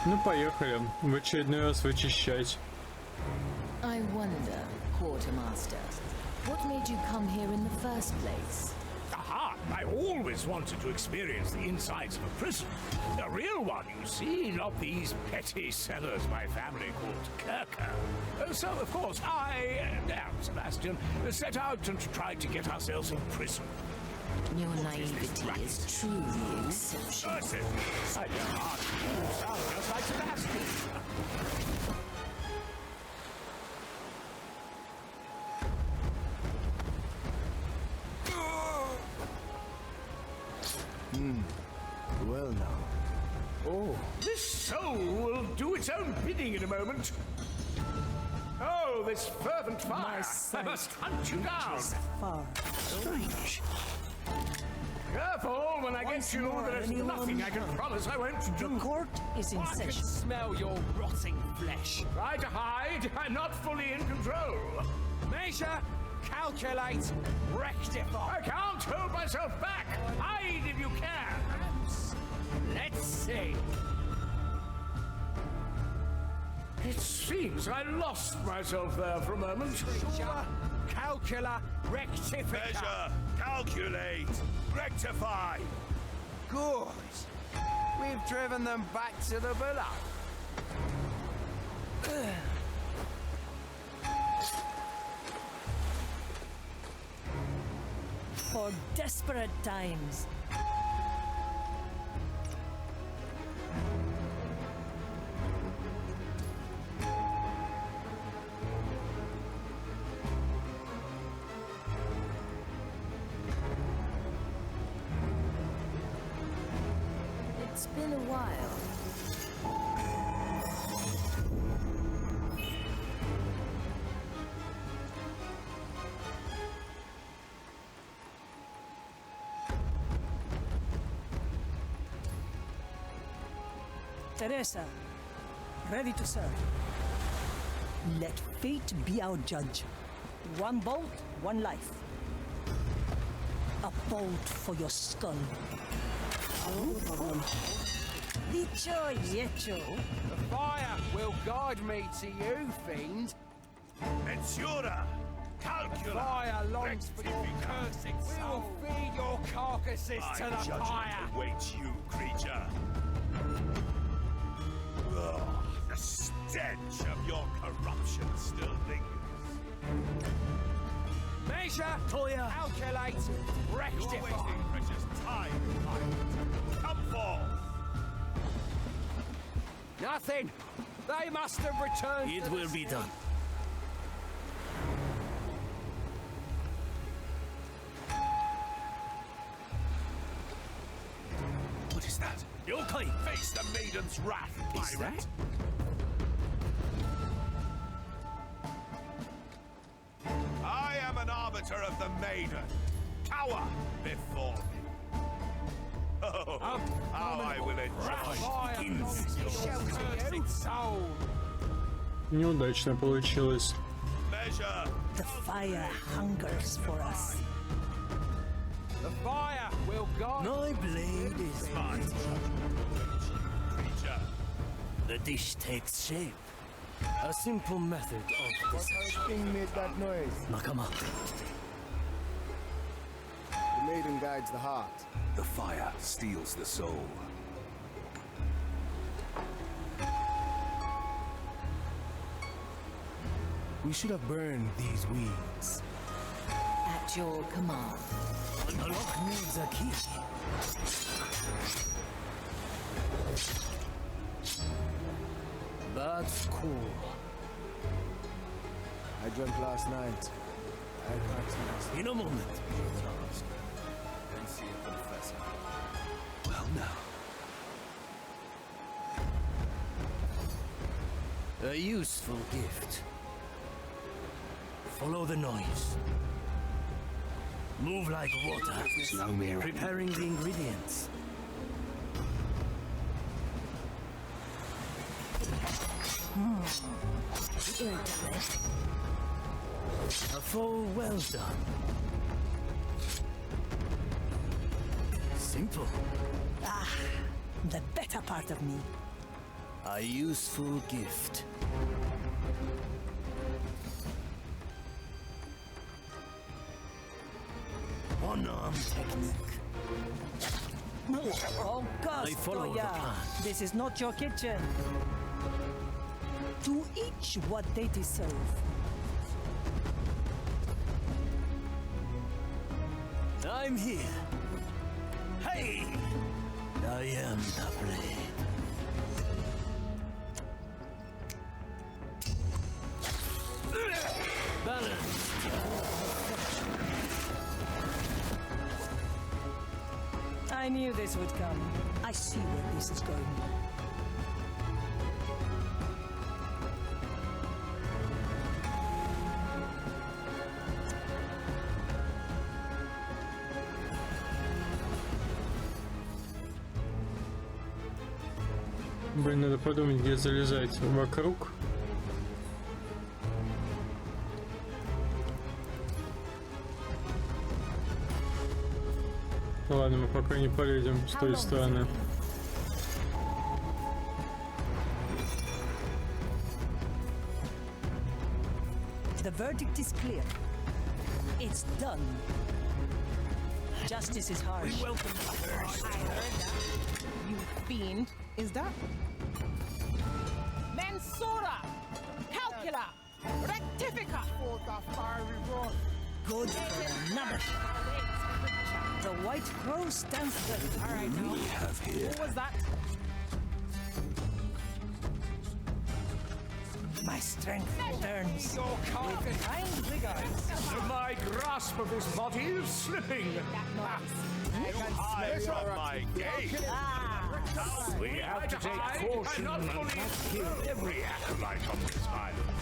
Ну, поехали. В очередной раз вычищать. I wonder, Quartermaster, what made you come here in the first place? Aha! I always wanted to experience the insides of a prison. A real one, you see, not these petty cellars my family called Kirker. So, of course, I and Sebastian set out and tried to get ourselves in prison. Your naivety is truly exceptional. I don't sound just like Sebastian. Well now. Oh, this soul will do its own bidding in a moment. Oh, this fervent fire! I must hunt you down. Strange. Careful, when I get you, there's nothing I can promise I won't do. The court is in session. I can smell your rotting flesh. Try to hide. I'm not fully in control. Measure, calculate, rectify. I can't hold myself back. Hide if you can. Let's see. It seems I lost myself there for a moment. Measure, calculate, rectify. Measure, calculate, rectify. Good. We've driven them back to the villa. For desperate times. It's been a while. Teresa, ready to serve. Let fate be our judge. One bolt, one life. A bolt for your skull. Dicho y hecho. The fire will guide me to you, fiend. Mensura! Calcula! The fire longs for your cursed soul. We will feed your carcasses to the fire. Awaits you, creature. Ugh, the stench of your corruption still lingers. Measure, Toya, calculate, You're rectify. wasting precious time, pirate. Come forth! Nothing. They must have returned. it will be done. What is that? Yokai! Face the maiden's wrath, pirate! I am an arbiter of the maiden. Cower before me. Oh, how I will enjoy Cursed soul. Неудачно получилось. measure. The fire hungers for us. The fire will guide. My blade is My creature. The dish takes shape. A simple method of What thing made that noise? Nakama. The maiden guides the heart. The fire steals the soul. We should have burned these weeds. At your command. The lock needs a key. That's cool. I drank last night. I can't see. In a moment. Then see a confessor. Well, now. A useful gift. Follow the noise. Move like water. No mirror. Preparing the ingredients. A full well done. Simple. Ah, the better part of me. A useful gift. One-arm technique. Oh, God, I follow the plan. This is not your kitchen. To each what they deserve. I'm here. Hey! I am the blade. Balance. I knew this would come. I see where this is going. Блин, надо подумать, где залезать. Вокруг. Ладно, мы пока не полезем с той стороны. The verdict is clear. It's done. Justice is harsh. I heard that. You fiend. Is that? Mensura! Calcula! Rectifica! Good for another. The White Crow stands ready. All right, now. We have here. Who was that? My strength returns. Your carcass. Kind rigor. My grasp of his body is slipping. That noise. I from my gate. Ah, We have to take caution and not kill every acolyte on this island.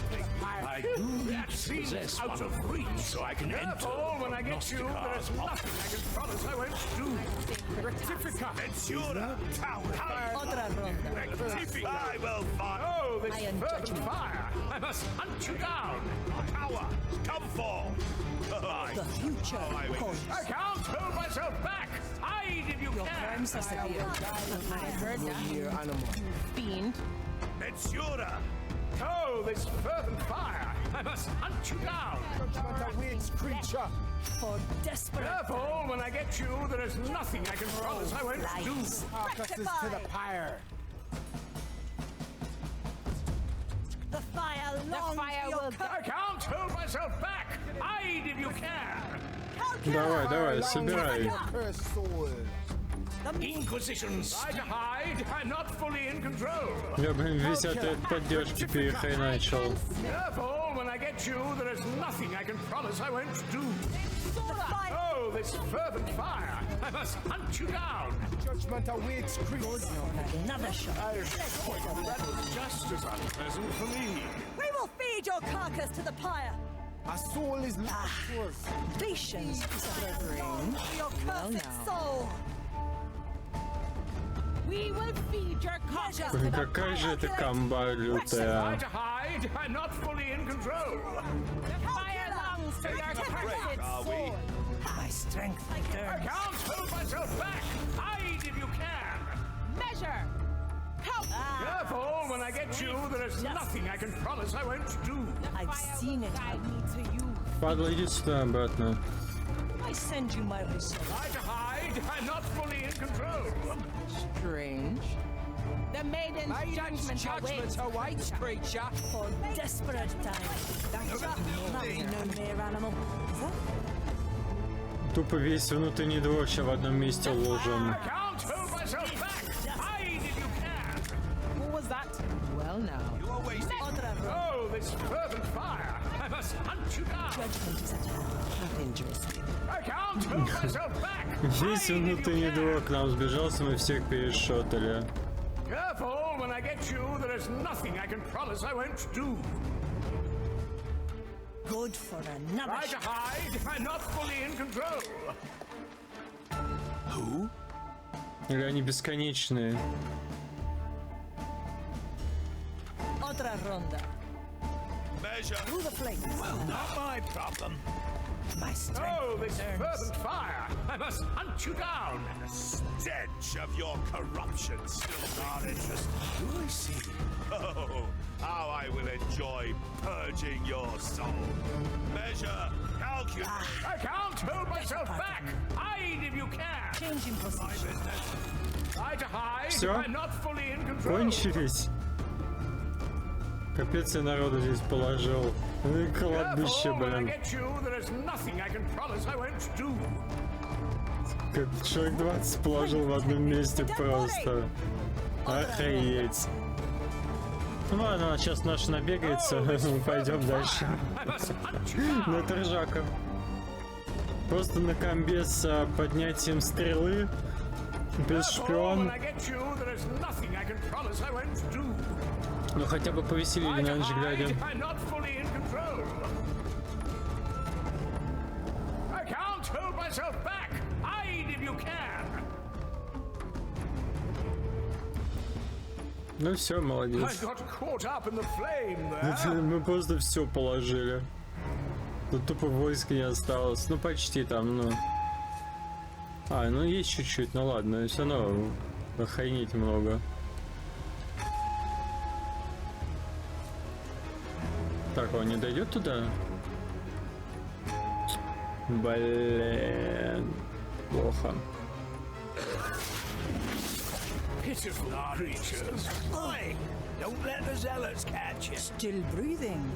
I do need to possess one of these so I can enter when I get you, there's nothing I can promise I won't do. Rectifica. Ensura. Rectifica. I will fight. Oh, this fervent fire. I must hunt you down. Power. Come forth. The future calls. I can't hold myself back. Hide if you can. I heard that. Here, animal. Fiend. Ensura. Oh, this fervent fire. I must hunt you down. Judgment awaits, creature. For desperate. Careful, when I get you, there is nothing I can promise I won't do. Carcasses to the pyre. The fire longs for your I can't hold myself back. Hide if you can. Давай, давай, собирай. Cursed soul. Inquisition, try to hide. I'm not fully in control. Я, блин, весь от поддержки перехреначил. Careful, when I get you, there is nothing I can promise I won't do. Oh, this fervent fire. I must hunt you down. Judgment awaits, creature. Another shot. That was just as unpleasant for me. We will feed your carcass to the pyre. Our soul is lost to us. Patience is for your cursed soul. We will feed your carcass to Блин, the какая же это комба лютая. Try to hide. I'm not fully in control. fire longs for your cursed soul. My strength I returns. can't hold myself back. Hide if you can. Measure. Count. Careful, when I get you, there is nothing I can promise I won't do. I've seen it. Guide me to you. Падла, иди сюда обратно. I send you my results. Try to hide. I'm not fully in control. Strange. The maiden's judgment awaits, creature. For desperate times. Nothing no mere animal. Тупо весь внутренний двор вообще в одном месте уложен. I can't hold myself back. Hide if you can. Who was that? Well, now. You are wasting. Oh, this fervent fire. I must hunt you down. Judgment is at hand. How interesting. I can't hold myself back. Весь внутренний двор к нам сбежался, мы всех перешотали. Careful, when I get you, there is nothing I can promise I won't do. Good for another Try to hide. I'm not fully in control. Who? Или они бесконечные? Otra ronda. Measure. Through the flames. Well, not my problem. My strength Oh, this returns. fervent fire! I must hunt you down! The stench of your corruption still not interested. Do I see? Oh, how I will enjoy purging your soul. Measure, calculate. I can't hold myself back. Hide if you can. Changing position. Try to hide. Всё? I'm not fully in control. Кончились. Капец, я народу здесь положил. Ну и кладбище, Careful, when I блин. get you, there is nothing I can promise I won't do. Как человек 20 положил в одном месте просто. Охренеть. Ну ладно, сейчас наш набегается, пойдем дальше. На торжака. Просто на комбе с поднятием стрелы. Без шпион. Ну хотя бы повеселили на ночь глядя. Ну все, молодец. Мы просто все положили. Тут тупо войска не осталось. Ну почти там, ну. А, ну есть чуть-чуть, ну ладно, все равно охренеть много. Так, он не дойдет туда? Блин, плохо. Pitiful creatures. Oi! Don't let the zealots catch you. Still breathing.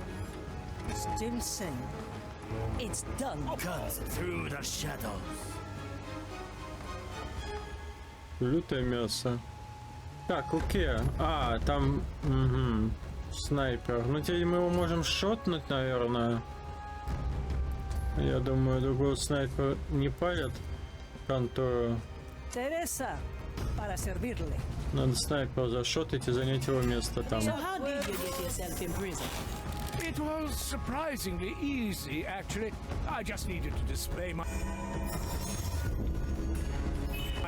Still sane. It's done. Cut through the shadows. Лютое мясо. Так, окей. А, там... Угу. Снайпер. Ну теперь мы его можем шотнуть, наверное. Я думаю, другой снайпер не палит контору. Teresa, Para servirle. Надо снайпера зашотать и занять его место там. So how did you get yourself in prison? It was surprisingly easy, actually. I just needed to display my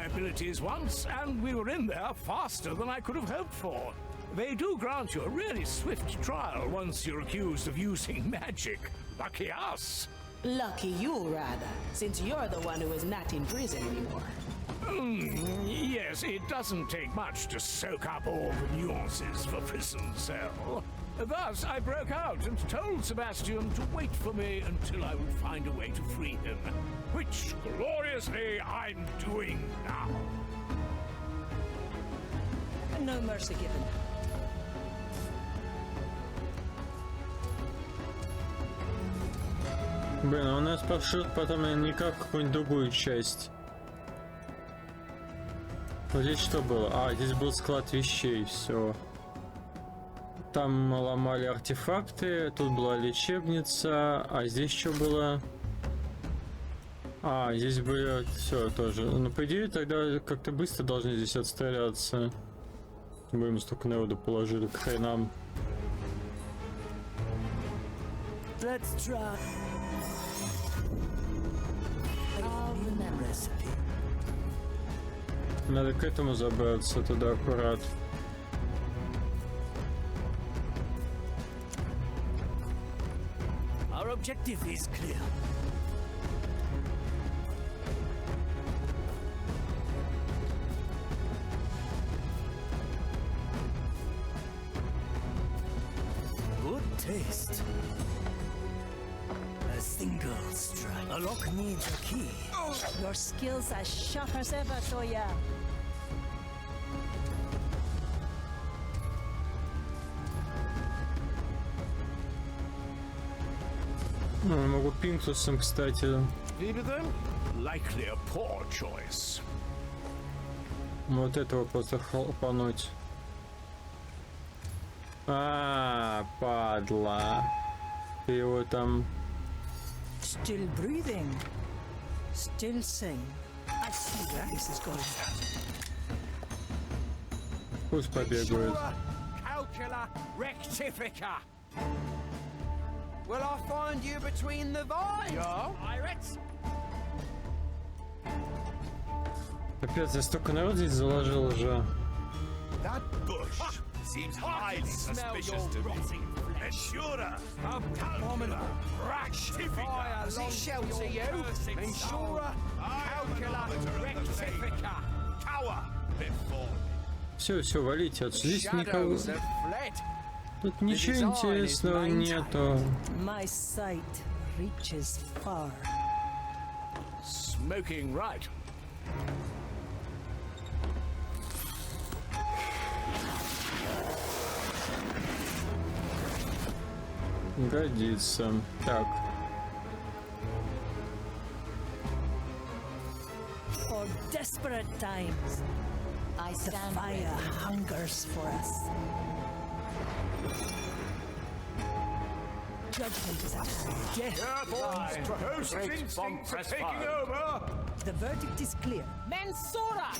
abilities once, and we were in there faster than I could have hoped for. They do grant you a really swift trial once you're accused of using magic. Lucky us. Lucky you, rather, since you're the one who is not in prison anymore. Yes, it doesn't take much to soak up all the nuances of a prison cell. Thus, I broke out and told Sebastian to wait for me until I would find a way to free him, which gloriously I'm doing now. No mercy given. Блин, а у нас пошлют потом никак какую-нибудь другую часть. Вот здесь что было? А, здесь был склад вещей, все. Там ломали артефакты, тут была лечебница, а здесь что было? А, здесь были все тоже. Ну, по идее, тогда как-то быстро должны здесь отстреляться. Мы столько народу положили к хренам. Let's try. Надо к этому забраться туда аккурат. Our objective is clear. Good taste. A single strike. A lock needs a key. Your skills as sharp as ever, Toya. Ну, могу пинксусом, кстати. Likely a poor choice. Вот этого просто хлопануть. А, падла. Ты его там... Still breathing. Still sing. I see where this is going. Пусть побегают. Calcula Rectifica. Will I find you between the vines, pirates? Капец, я столько народ здесь заложил уже. That bush seems highly suspicious to me. Ensura, abominable, rectifica. Does he shelter you? Ensura, calcula rectifica. Cower before me. Все, валите отсюда. Здесь никого. Тут ничего интересного нету. My sight reaches far. Smoking right. Годится. Так. For desperate times, the fire hungers for us. Judgment is at hand. Death. Prahost's instincts are taking over. The verdict is clear. Mensura!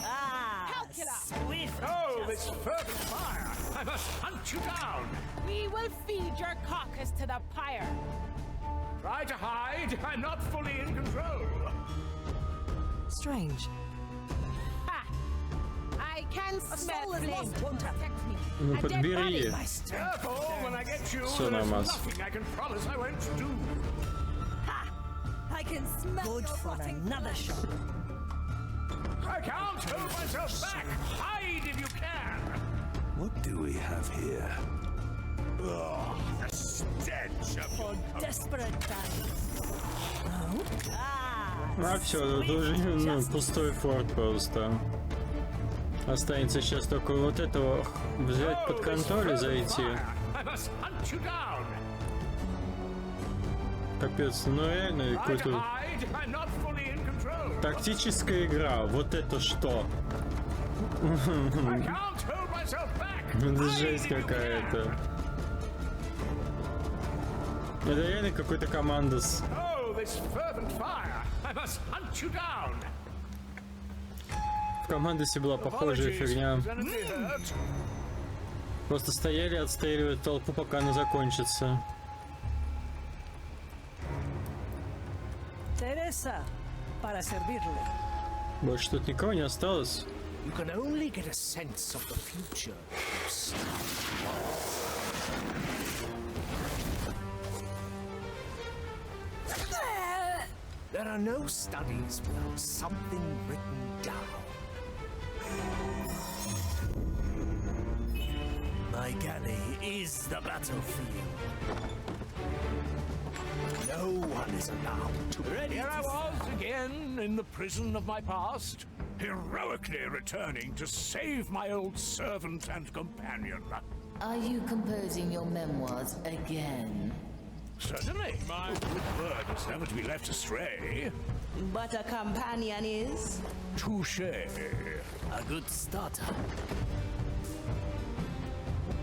Calcula! Swift! Oh, this fervent fire! I must hunt you down! We will feed your carcass to the pyre. Try to hide. I'm not fully in control. Strange. Ha! I can smell soul is flame. lost, won't happen. Protect me. Ну, A dead подбери. body. Careful, when I get you, Всё, there's нормас. nothing I can promise I won't do. I can smell good for another shot. I can't hold myself back. Hide if you can. What do we have here? Ugh, the stench of For desperate times. А все, это уже пустой форт просто. Останется сейчас только вот этого взять под контроль и зайти. Капец, ну реально какой-то тактическая игра. Вот это что? Это жесть какая-то. Это реально какой-то командос. В командосе была похожая фигня. Просто стояли, отстреливали толпу, пока она закончится. Teresa, para servirle. Больше тут никого не осталось. You can only get a sense of the future. There are no studies without something written down. My galley is the battlefield. No one is allowed to. Here I was again in the prison of my past, heroically returning to save my old servant and companion. Are you composing your memoirs again? Certainly. My good bird is never to be left astray. But a companion is? Touché. A good starter.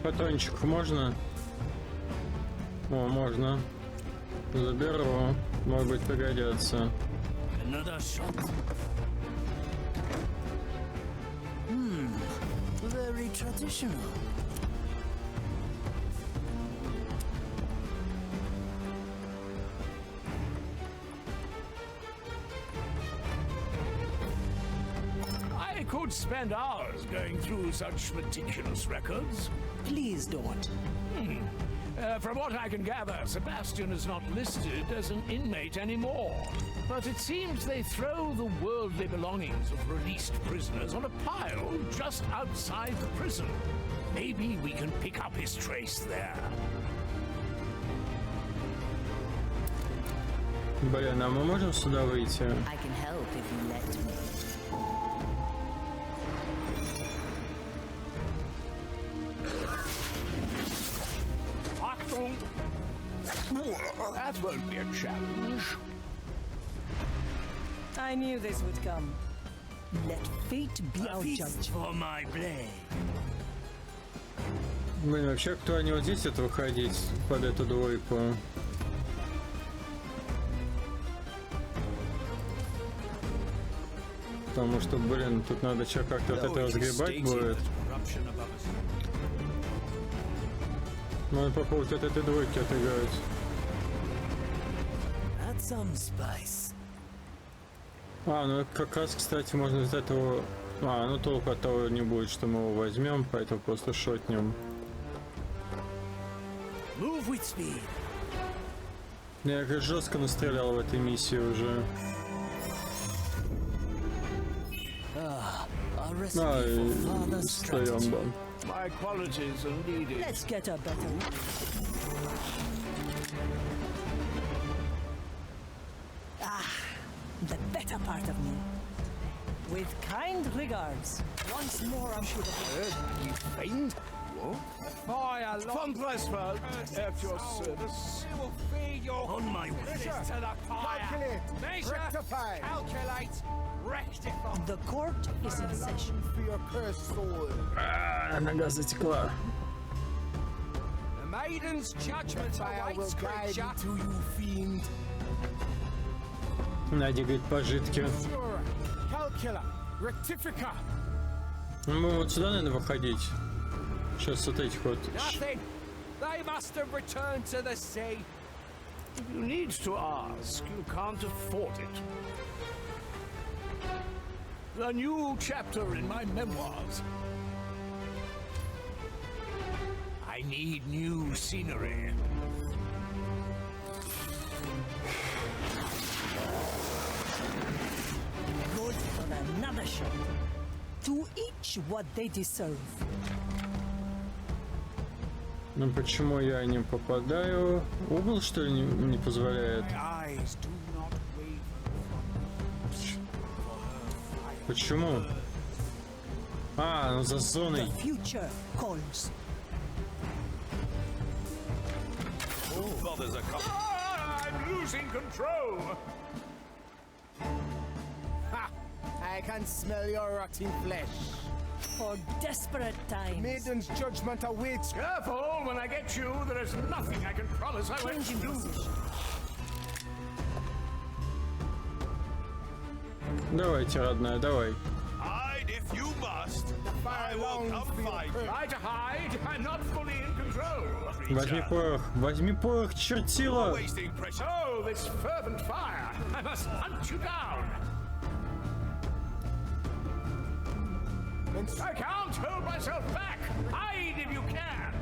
Батончик можно? О, можно. Заберу. Может быть, пригодятся. Another shot. Very traditional. I could spend hours going through such meticulous records. Please don't. From what I can gather, Sebastian is not listed as an inmate anymore. But it seems they throw the worldly belongings of released prisoners on a pile just outside the prison. Maybe we can pick up his trace there. Блин, а мы можем сюда выйти? I can help if you let me. That won't be a challenge. I knew this would come. Let fate be our judge. For my blade. Блин, вообще актуально вот здесь это выходить под эту двойку. Потому что, блин, тут надо как-то вот это разгребать будет. Ну и по поводу вот этой двойки отыграть. А, ну как раз, кстати, можно из этого... А, ну толку от того не будет, что мы его возьмем, поэтому просто шотнем. Я как жестко настрелял в этой миссии уже. А, и стоим, да. Let's get a better. The better part of me. With kind regards. Once more I should have heard. You faint? What? Fire! Von Blesfeld, at your service. You will feed your On my way. to the fire. Calculate. Measure, Rectify. calculate, rectify. The court is in session. For your cursed soul. Нога затекла. The maiden's judgment Fire will awaits, guide creature. you to you, fiend. Надя говорит, пожитки. Calcula. Rectifica. Мы вот сюда надо выходить. Сейчас вот этих вот. Nothing. They must have returned to the sea. If you need to ask, you can't afford it. A new chapter in my memoirs. I need new scenery. Good for another shot. To each what they deserve. Ну почему я не попадаю? Угол, что ли, не позволяет? Почему? А, ну за зоной. The future calls. I'm losing control. Ha! I can smell your rotting flesh. For desperate times. Maiden's judgment awaits. Careful, when I get you, there is nothing I can promise I won't Changing do. position. Давайте, родная, давай. I defy must. I will come find you. Try to hide. I'm not fully in control. Возьми порох, чертила! Wasting pressure. Oh, this fervent fire. I must hunt you down. I can't hold myself back. Hide if you can.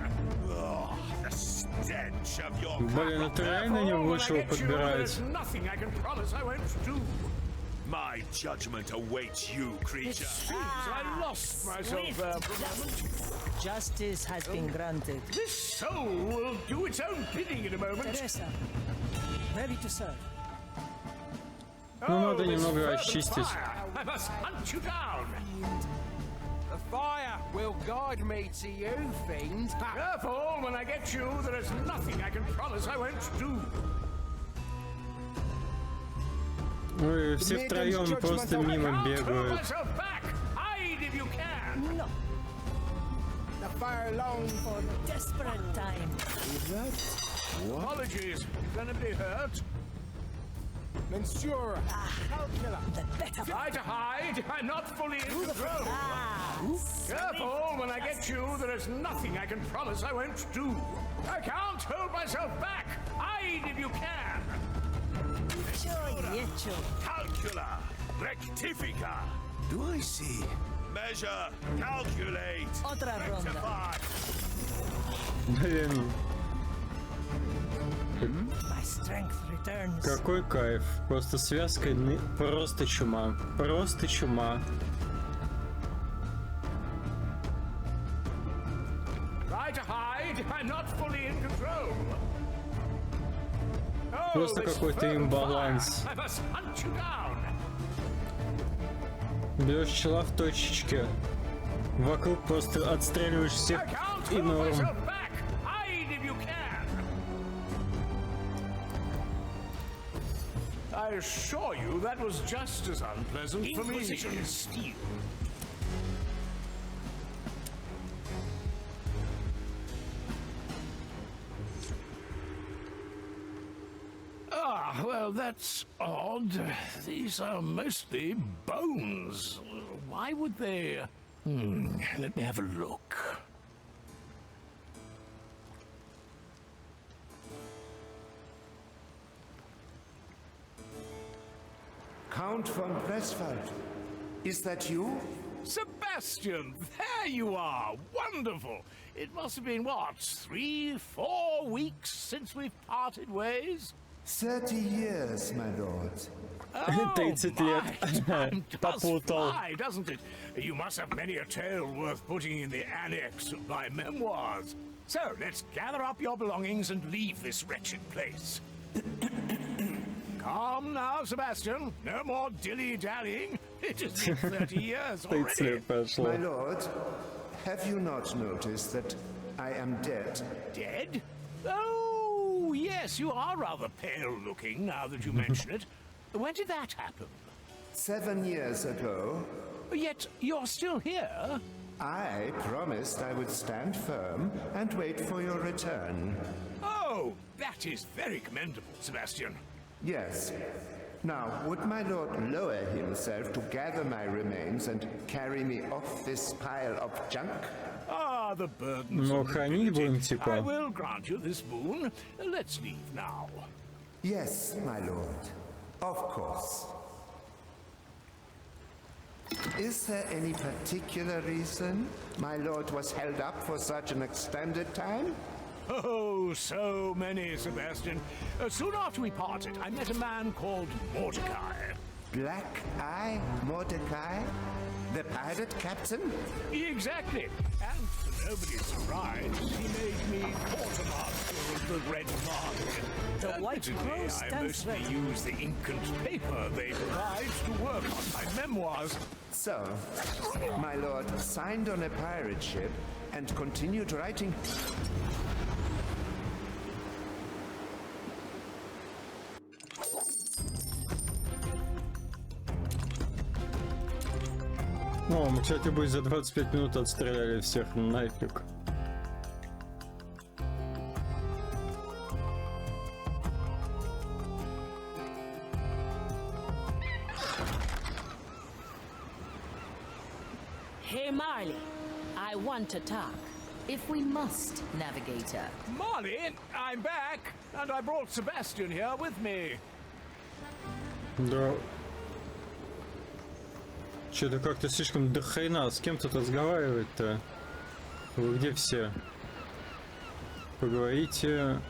Oh, the stench of your... Блин, это реально не лучшего подбирать. Nothing I can promise I won't do. My judgment awaits you, creature. I lost myself there for a moment. Justice has been granted. This soul will do its own bidding in a moment. Teresa, ready to serve. Ну, надо немного очистить. I must hunt you down. The fire will guide me to you, fiend. Careful, when I get you, there is nothing I can promise I won't do. Ой, все втроем просто мимо бегают. No. The fire longs for desperate time. Apologies. Is anybody hurt? Monsieur, the better. Try to hide. I'm not fully in control. Careful, when I get you, there is nothing I can promise I won't do. I can't hold myself back. Hide if you can. Calcula, rectifica. Do I see? Measure, calculate, Otra rectify. Блин. My strength returns. Какой кайф. Просто связка просто чума. Просто чума. Try to hide. I'm not fully in control. Просто какой-то имбаланс. Берешь чела в точечке. Вокруг просто отстреливаешь всех и норм. I assure you that was just as unpleasant for me. Steel. Ah, well, that's odd. These are mostly bones. Why would they... let me have a look. Count von Presswald, is that you? Sebastian, there you are! Wonderful! It must have been, what, 3-4 weeks since we've parted ways? 30 years, my lord. 30 лет. Попутал. Fly, doesn't it? You must have many a tale worth putting in the annex of my memoirs. So, let's gather up your belongings and leave this wretched place. Calm now, Sebastian. No more dilly-dallying. It has been 30 years already. My lord, have you not noticed that I am dead? Dead? Oh, yes, you are rather pale-looking now that you mention it. When did that happen? 7 years ago. Yet you're still here? I promised I would stand firm and wait for your return. Oh, that is very commendable, Sebastian. Yes. Now, would my lord lower himself to gather my remains and carry me off this pile of junk? Ah, the burdens of nobility. I will grant you this boon. Let's leave now. Yes, my lord. Of course. Is there any particular reason my lord was held up for such an extended time? Oh, so many, Sebastian. Soon after we parted, I met a man called Mordecai. Black Eye Mordecai? The pirate captain? Exactly. And to nobody's surprise, he made me quartermaster of the Red Mark. The White Crow stands I mostly use the ink and paper they provide to work on my memoirs. So, my lord signed on a pirate ship and continued writing... О, мы, кстати, бы за 25 минут отстреляли всех нафиг. Hey, Marley, I want to talk. If we must, Navigator. Marley, I'm back, and I brought Sebastian here with me. Да. Что-то как-то слишком до хрена. С кем тут разговаривать-то? Вы где все? Поговорите.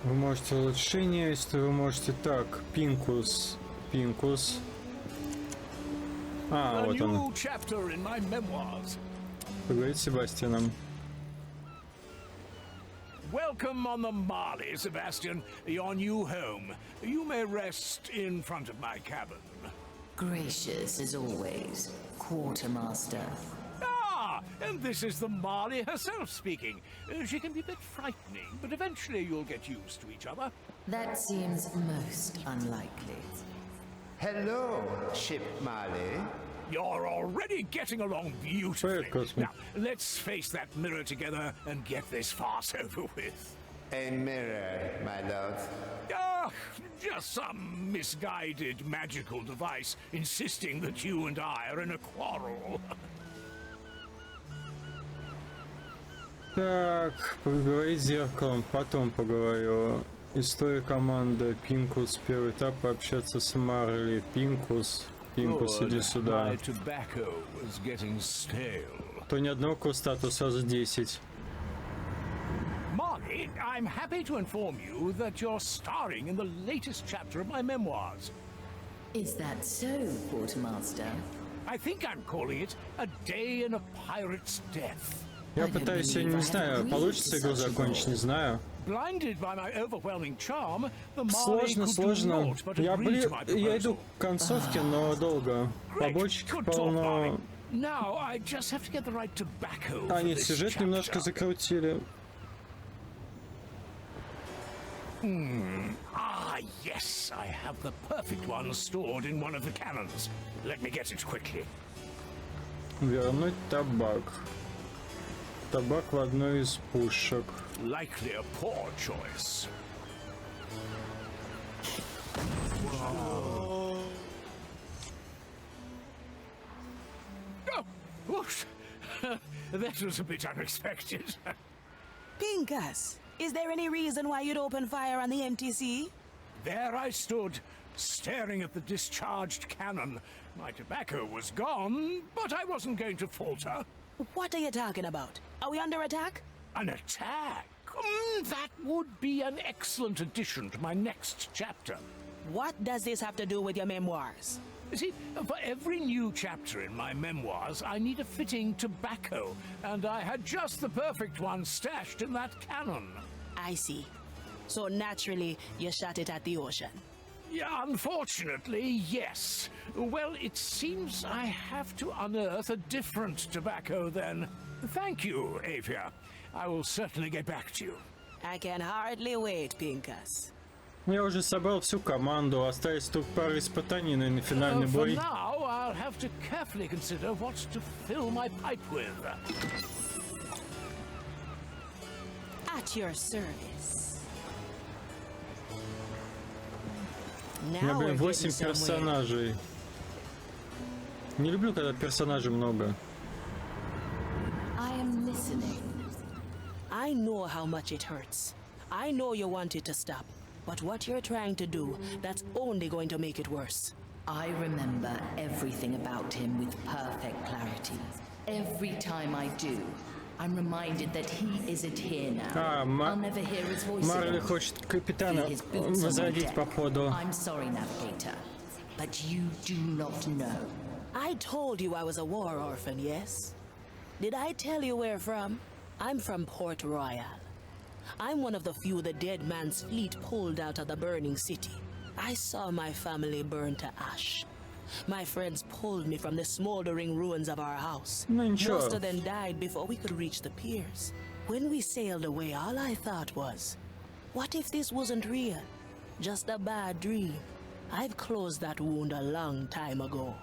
Вы можете улучшение, если вы можете так. Пинкус. Пинкус. А, вот он. Поговорить с Себастьяном. Welcome on the Marley, Sebastian. Your new home. You may rest in front of my cabin. Gracious as always, Quartermaster. Ah, and this is the Marley herself speaking. She can be a bit frightening, but eventually you'll get used to each other. That seems most unlikely. Hello, Ship Marley. You're already getting along beautifully. Now, let's face that mirror together and get this farce over with. A mirror, my love. Ah, just some misguided magical device insisting that you and I are in a quarrel. Так, поговорить с зеркалом, потом поговорю. История команды, Пинкус, первый этап, пообщаться с Марли, Пинкус. Пинкус, иди сюда. То ни одного статуса за 10. Marley, I'm happy to inform you that you're starring in the latest chapter of my memoirs. Is that so, Quartermaster? I think I'm calling it A Day in a Pirate's Death. Я пытаюсь, я не знаю, получится игру закончить, не знаю. Сложно. Я иду к концовке, но долго. Побочек полно. Они сюжет немножко закрутили. Yes, I have the perfect one stored in one of the cannons. Let me get it quickly. Вернуть табак. Табак в одной из пушек. Likely a poor choice. Oh, whoosh. That was a bit unexpected. Pinkas, is there any reason why you'd open fire on the MTC? There I stood, staring at the discharged cannon. My tobacco was gone, but I wasn't going to falter. What are you talking about? Are we under attack? An attack? That would be an excellent addition to my next chapter. What does this have to do with your memoirs? You see, for every new chapter in my memoirs, I need a fitting tobacco, and I had just the perfect one stashed in that cannon. I see. So naturally, you shot it at the ocean. Yeah, unfortunately, yes. Well, it seems I have to unearth a different tobacco then. Thank you, Avia. I will certainly get back to you. I can hardly wait, Pinkas. Я уже собрал всю команду, остались только пара испытаний на финальный бой. For now, I'll have to carefully consider what to fill my pipe with. At your service. У меня, блин, 8 персонажей. Не люблю, когда персонажей много. I am listening. I know how much it hurts. I know you want it to stop. But what you're trying to do, that's only going to make it worse. I remember everything about him with perfect clarity. Every time I do, I'm reminded that he isn't here now. I'll never hear his voice Марли хочет капитана возродить по ходу. I'm sorry, Navigator, but you do not know. I told you I was a war orphan, yes? Did I tell you where from? I'm from Port Royal. I'm one of the few the dead man's fleet pulled out of the burning city. I saw my family burn to ash. My friends pulled me from the smoldering ruins of our house. Most of them died before we could reach the piers. When we sailed away, all I thought was, what if this wasn't real? Just a bad dream. I've closed that wound a long time ago.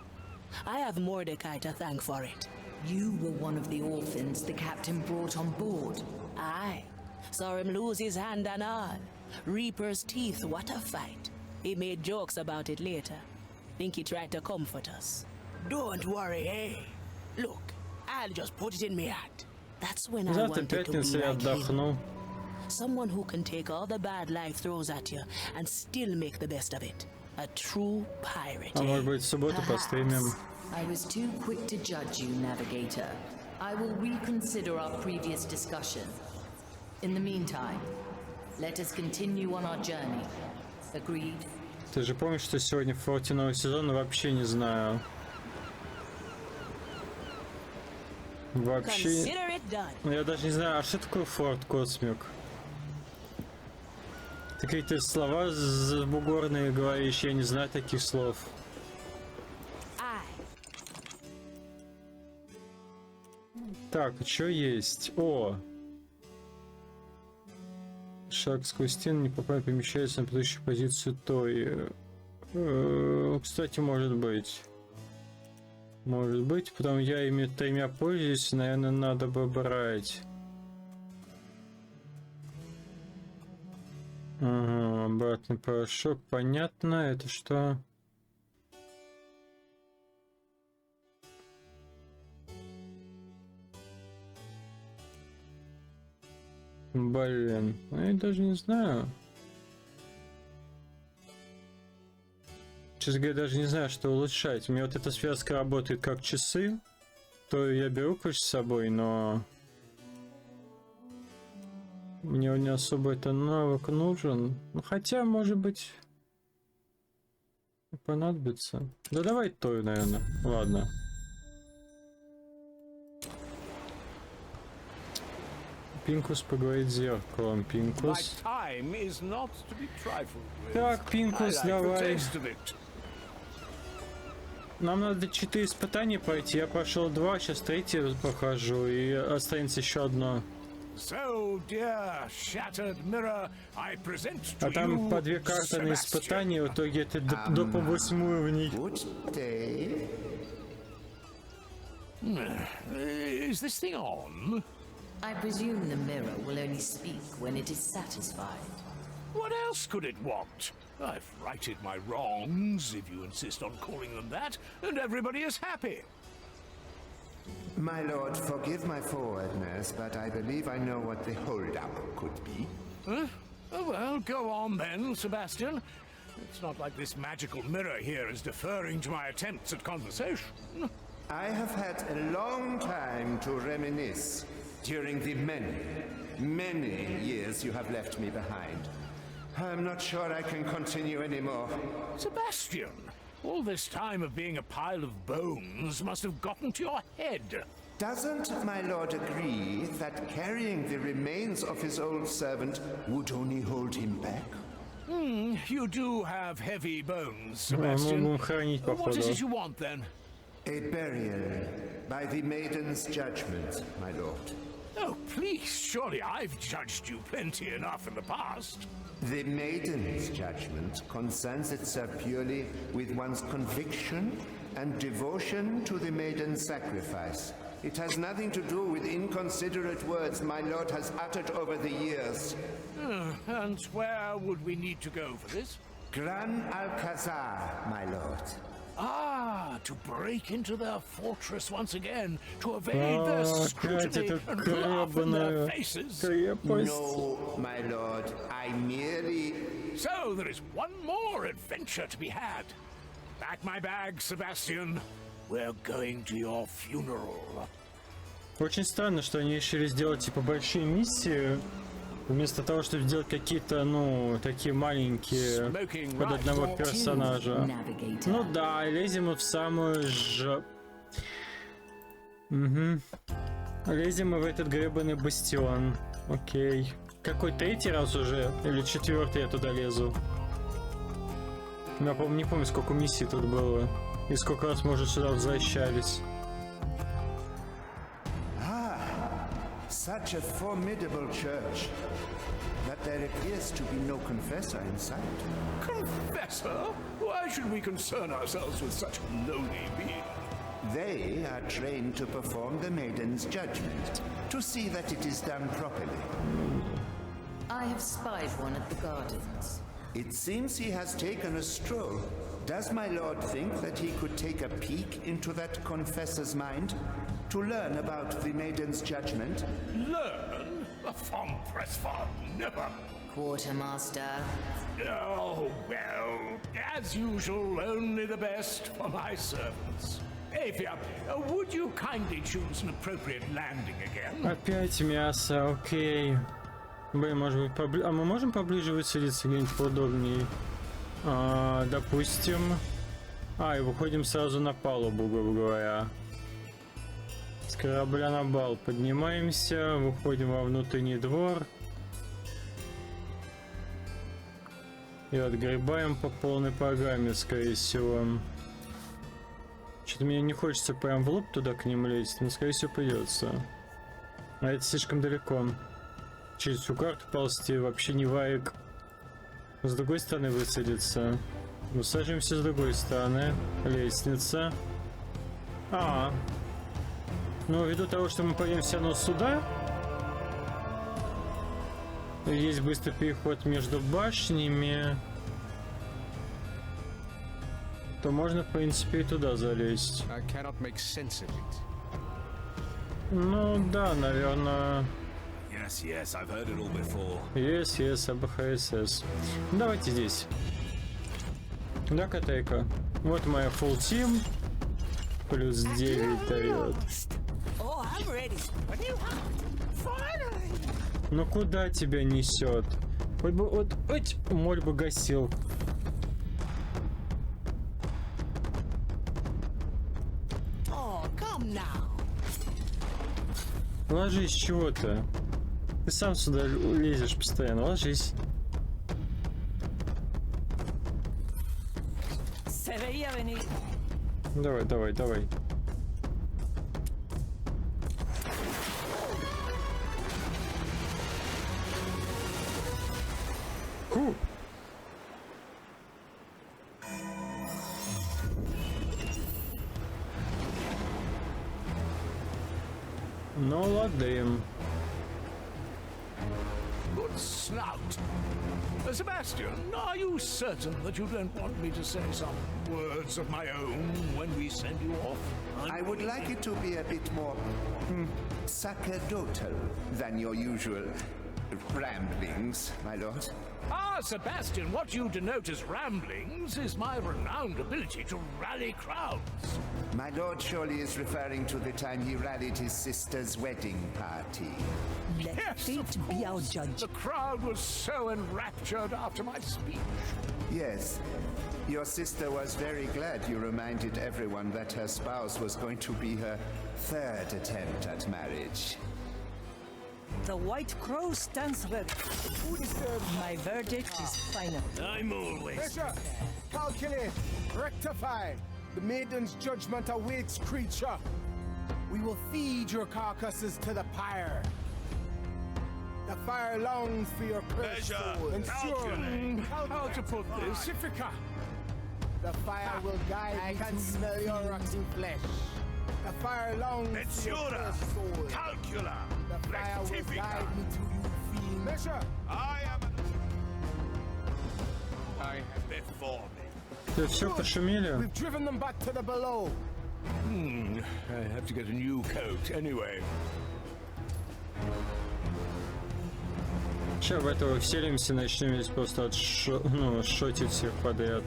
I have Mordecai to thank for it. You were one of the orphans the captain brought on board. Aye. Saw him lose his hand and all. Reaper's teeth, what a fight. He made jokes about it later. Think he tried to comfort us. Don't worry, eh? Look, I'll just put it in my hat. That's when I Завтра wanted to be пятница, я like him. отдохну. Someone who can take all the bad life throws at you and still make the best of it. A true pirate. А может быть, в субботу постримим. I was too quick to judge you, Navigator. I will reconsider our previous discussion. In the meantime, let us continue on our journey. Agreed? Ты же помнишь, что сегодня в форте новый сезон? Вообще не знаю. Вообще... Я даже не знаю, а что такое форт, Космик? Ты какие-то слова бугорные говоришь, я не знаю таких слов. Так, что есть? О! Шаг сквозь стену, не попадая, помещается на предыдущую позицию той. Кстати, может быть. Может быть, потом я ими тремя пользуюсь, наверное, надо бы брать. Ага, обратный порошок, понятно, это что? Блин, я даже не знаю. Честно говоря, даже не знаю, что улучшать. У меня вот эта связка работает как часы, то я беру, конечно, с собой, но мне не особо это навык нужен. Ну, хотя, может быть, понадобится. Да давай той, наверное. Ладно. Пинкус поговорит с зеркалом. Пинкус. Так, Пинкус, давай. Нам надо 4 испытания пройти. Я прошел 2, сейчас 3 прохожу, и останется еще одно. А там по 2 карты на испытание, в итоге это до по 8 уровней. I presume the mirror will only speak when it is satisfied. What else could it want? I've righted my wrongs, if you insist on calling them that, and everybody is happy. My lord, forgive my forwardness, but I believe I know what the holdup could be. Huh? Oh, well, go on then, Sebastian. It's not like this magical mirror here is deferring to my attempts at conversation. I have had a long time to reminisce during the many years you have left me behind. I'm not sure I can continue anymore. Sebastian, all this time of being a pile of bones must have gotten to your head. Doesn't my lord agree that carrying the remains of his old servant would only hold him back? You do have heavy bones, Sebastian. What is it you want, then? A burial by the maiden's judgment, my lord. Oh, please, surely I've judged you plenty enough in the past. The maiden's judgment concerns itself purely with one's conviction and devotion to the maiden's sacrifice. It has nothing to do with inconsiderate words my lord has uttered over the years. And where would we need to go for this? Gran Alcazar, my lord. Ah, to break into their fortress once again, to evade their scrutiny and laugh in their faces. No, my lord, I merely... So there is one more adventure to be had. Pack my bag, Sebastian. We're going to your funeral. Очень странно, что они решили сделать типа большие миссии, вместо того, чтобы сделать какие-то, ну, такие маленькие под одного персонажа. Ну да, лезем мы в самую Лезем мы в этот гребаный бастион. Окей. Какой 3-й раз уже? Или 4-й я туда лезу? Я, по-моему, не помню, сколько миссий тут было. И сколько раз мы уже сюда возвращались. Such a formidable church, but there appears to be no confessor in sight. Confessor? Why should we concern ourselves with such lowly beings? They are trained to perform the maiden's judgment, to see that it is done properly. I have spied one at the gardens. It seems he has taken a stroll. Does my lord think that he could take a peek into that confessor's mind to learn about the maiden's judgment? Learn? From Pressfar, never. Quartermaster. Oh, well, as usual, only the best for my servants. Avia, would you kindly choose an appropriate landing again? Опять мясо, окей. Блин, может быть поближе... А мы можем поближе высадиться где-нибудь поудобнее? Допустим... и выходим сразу на палубу, грубо говоря. С корабля на бал поднимаемся, выходим во внутренний двор. И отгребаем по полной программе, скорее всего. Что-то мне не хочется прям в лоб туда к ним лезть, но скорее всего придется. А это слишком далеко. Через всю карту ползти вообще не ваек. С другой стороны высадиться. Высаживаемся с другой стороны. Лестница. Ну, ввиду того, что мы пойдем все равно сюда, есть быстрый переход между башнями, то можно, в принципе, и туда залезть. Ну, да, наверное... Yes, I've heard it all before. Yes, АБХСС. Давайте здесь. Да, Котейка. Вот моя full team. Плюс 9 дает. Ну куда тебя несет? Хоть бы вот, моль бы гасил. Ложись, чего-то. Ты сам сюда лезешь постоянно, ложись. Давай. Фу. Ну ладно. Good snout. Sebastian, are you certain that you don't want me to say some words of my own when we send you off? I would like it to be a bit more sacerdotal than your usual ramblings, my lord. Sebastian, what you denote as ramblings is my renowned ability to rally crowds. My lord surely is referring to the time he rallied his sister's wedding party. Let fate be our judge. The crowd was so enraptured after my speech. Yes. Your sister was very glad you reminded everyone that her spouse was going to be her third attempt at marriage. The White Crow stands ready. Who disturbs? My verdict is final. I'm always... Measure, calculate, rectify. The maiden's judgment awaits, creature. We will feed your carcasses to the pyre. The fire longs for your cursed soul. Calculate. How to put this? Pacifica. The fire will guide you to smell your rotten flesh. The fire longs for your cursed soul. Calcula. The fire will guide me to you, fiend. Measure. I have before me. Ты все пошумели? We've driven them back to the below. I have to get a new coat anyway. Сейчас в этого вселимся, начнем здесь просто шотить всех подряд.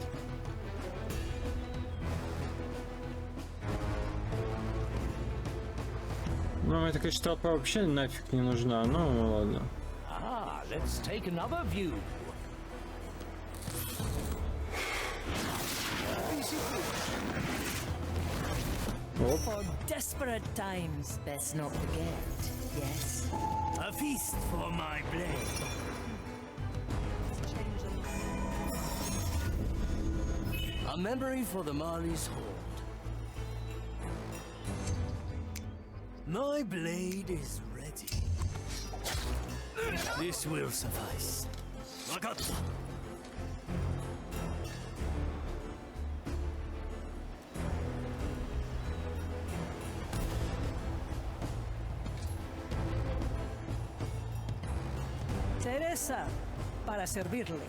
Ну, эта, конечно, толпа вообще нафиг не нужна, ну ладно. Let's take another view. For desperate times. Best not forget, yes? A feast for my blade. A memory for the Marley's Hold. My blade is ready. This will suffice. Wakata. Teresa, para servirle.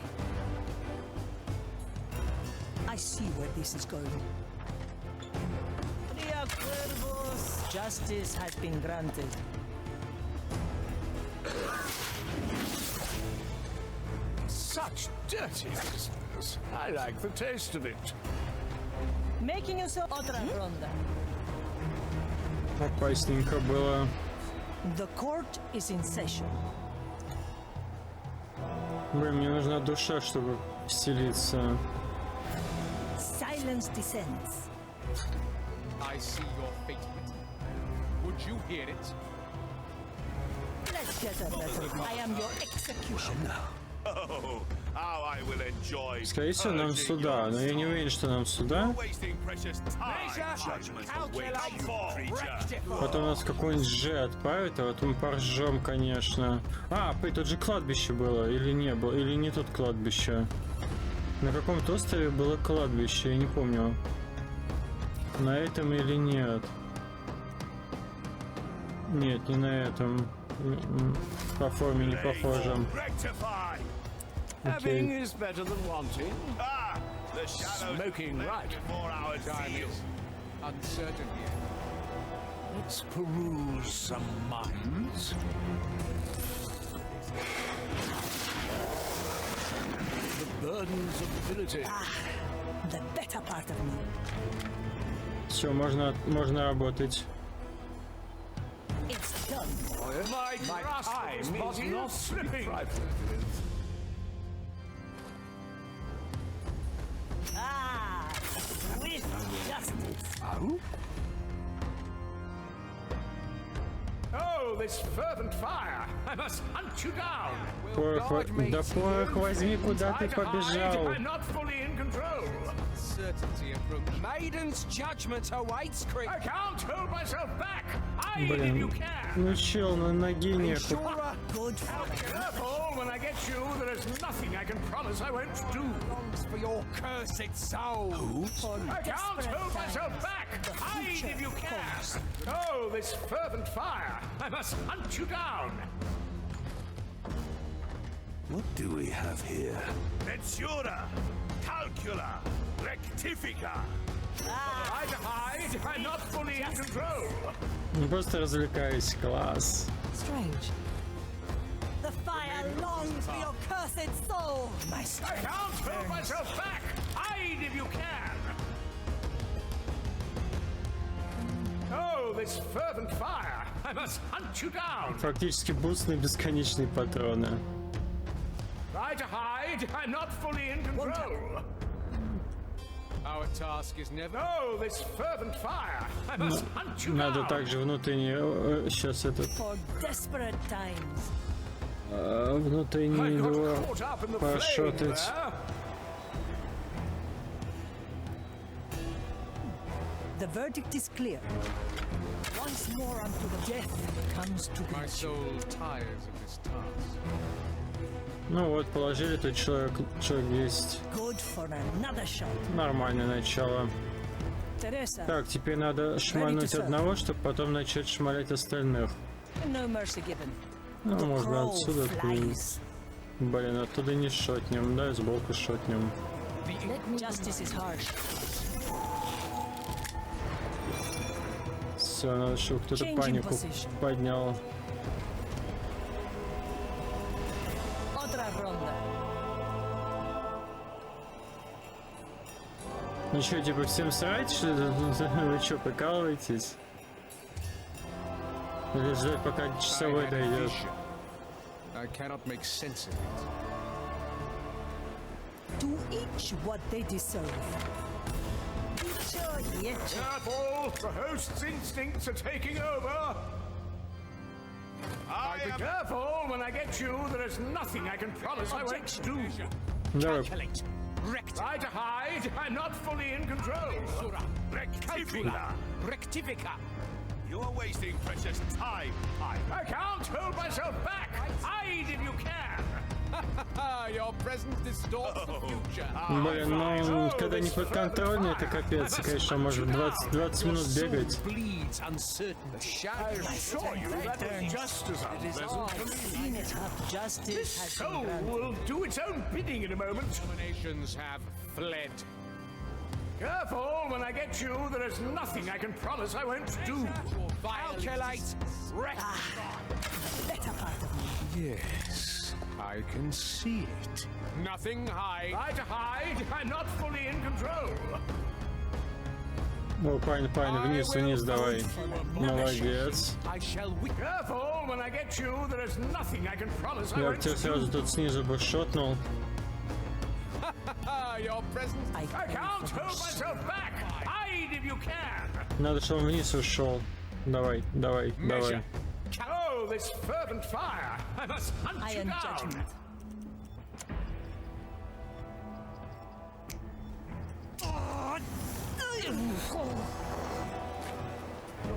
I see where this is going. Tria Cuervos, justice has been granted. Such dirty business. I like the taste of it. Making yourself otra ronda. Опасненько было. The court is in session. Блин, мне нужна душа, чтобы вселиться. Silence descends. I see your fate written. Would you hear it? Let's get a better. I am your executioner. Oh, how I will enjoy. Скорее всего, нам сюда, но я не уверен, что нам сюда. Потом нас в какой-нибудь Ж отправят, а потом поржем, конечно. А, тут же кладбище было, или не было, или не тут кладбище. На каком-то острове было кладбище, я не помню. На этом или нет? Нет, не на этом. По форме не похоже. Having is better than wanting. Ah, the smoking right before our time is uncertain here. Let's peruse some minds. The burdens of ability. The better part of me. Все, можно работать. It's done. My time was not slipping. With justice. Oh, this fervent fire! I must hunt you down. Да порох возьми, куда ты побежал? I'm not fully in control. Certainty approach. Maiden's judgment awaits, Creek. I can't hold myself back. Hide if you can. Ну чел, на ноге нету. Good. Careful, when I get you, there is nothing I can promise I won't do. For your cursed soul. Who? I can't hold myself back. Hide if you can. Oh, this fervent fire! I must hunt you down. What do we have here? Metsura, calcula, rectifica. Try to hide. I'm not fully in control. Просто развлекаюсь, класс. Strange. The fire longs for your cursed soul. I can't hold myself back. Hide if you can. Oh, this fervent fire! I must hunt you down. Фактически буст на бесконечные патроны. Try to hide. I'm not fully in control. Our task is never. No, this fervent fire! I must hunt you Надо down. также внутренне сейчас этот For desperate times. внутренний двор пошотать. The verdict is clear. Once more unto the death comes to My soul tires of this task. Ну вот, положили тут человек 10. Good for another shot. Нормальное начало. Teresa. Так, теперь надо шмальнуть одного, чтобы потом начать шмалять остальных. No mercy given. Ну, можно отсюда. Блин, оттуда не шотнем, да, сбоку шотнем. Justice is harsh. Все, надо, чтобы кто-то панику поднял. Ну что, типа всем срать, что ли? Вы что, прикалываетесь? Или ждать, пока часовой дойдет? I cannot make sense of it. To each what they deserve. Careful! The host's instincts are taking over! Be careful! When I get you, there is nothing I can promise I won't do. Calculate. Try to hide. I'm not fully in control. Rectifica. Rectifica. You are wasting precious time. I can't hold myself back. Hide if you can. Your present distorts the future. Блин, ну, когда не подконтрольно, это капец, конечно, может 20 минут бегать. This soul will do its own bidding in a moment. Nations have fled. Careful, when I get you, there is nothing I can promise I won't do. Calculate, Better part of me. Yes, I can see it. Nothing hide. Try to hide. I'm not fully in control. О, парень, вниз, вниз, давай. Молодец. Careful, when I get you, there is nothing I can promise I Я won't тебя сразу тут снизу бы шотнул. I can't hold myself back. Hide if you can. Надо, чтобы он вниз ушел. Давай, давай, давай. Oh, this fervent fire! I must hunt you down.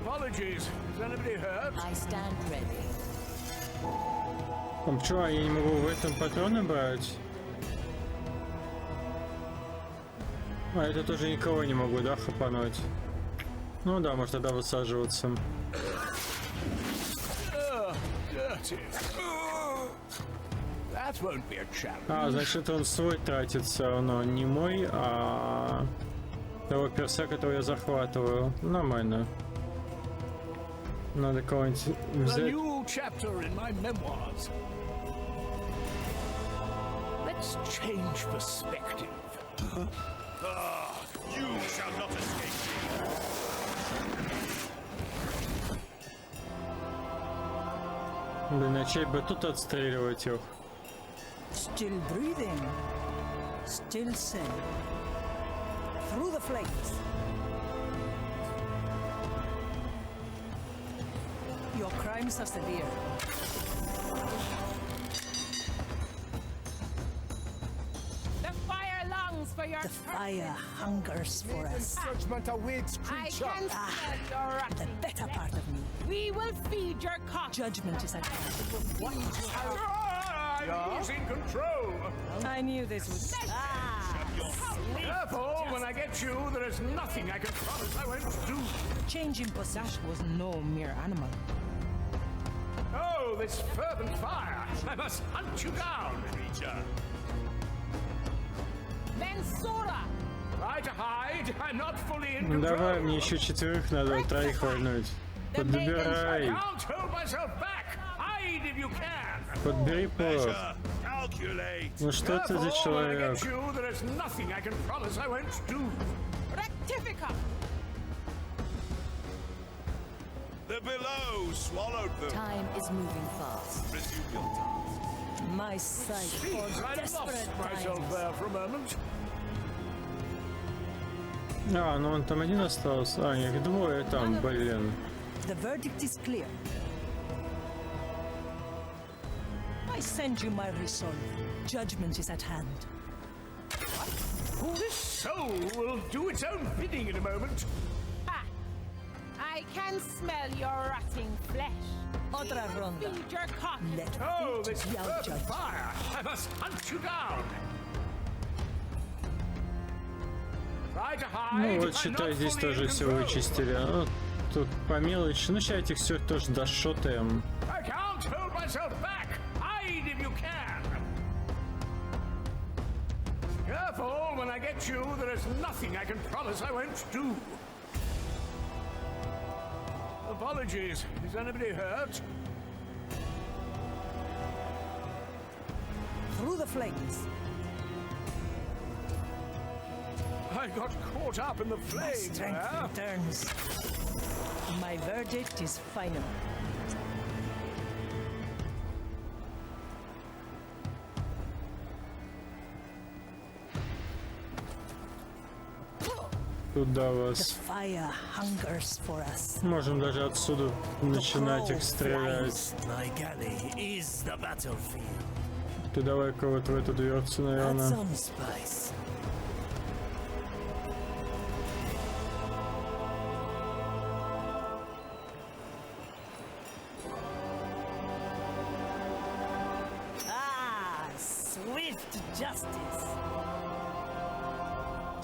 Apologies. Is anybody hurt? I stand ready. Почему я не могу в этом патроны брать? А это тоже никого не могу, да, хапануть? Ну да, может тогда высаживаться. А, значит он свой тратит все равно, не мой, а того перса, которого я захватываю. Нормально. Надо кого-нибудь взять. Let's change perspective. You shall not escape me. Да начать бы тут отстреливать их. Still breathing. Still sane. Through the flames. Your crimes are severe. The fire longs for your The fire hungers for us. Judgment awaits, I creature. can smell your The better part of me. We will feed your cock. Judgment is at hand. I'm losing control. I knew this would. Careful, when I get you, there is nothing I can promise I won't do. Changing possession was no mere animal. Oh, this fervent fire! I must hunt you down, creature. Mensura! Try to hide. I'm not fully in control. Давай, мне еще четверых надо, троих вольнуть. Подбирай. I can't hold myself back. Hide if you can. Подбери порох. Ну что ты за человек? There is nothing I can promise I won't do. Rectifica! The below swallowed them. Time is moving fast. Resume your task. My sight for I desperate lost myself times. there for a moment. А, ну он там один остался. А, их двое там, блин. The verdict is clear. I send you my resolve. Judgment is at hand. This soul will do its own bidding in a moment. Ah, I can smell your rotting flesh. Otra ronda. Feed your cock. Let Oh, this fate be our fervent judge. fire! I must hunt you down. Try to hide. Ну вот I'm считай, not здесь fully тоже in все control. вычистили. Ну, тут по мелочи. Ну сейчас этих всех тоже дошотаем. I can't hold myself back. Hide if you can. Careful, when I get you, there is nothing I can promise I won't do. Apologies. Is anybody hurt? Through the flames. I got caught up in the My flames. strength returns. My verdict is final. Туда The вас. fire hungers for us. Можем даже отсюда начинать их стрелять. My galley is the battlefield. Ты давай кого-то в эту дверцу, Add наверное. some spice. Ah, swift justice.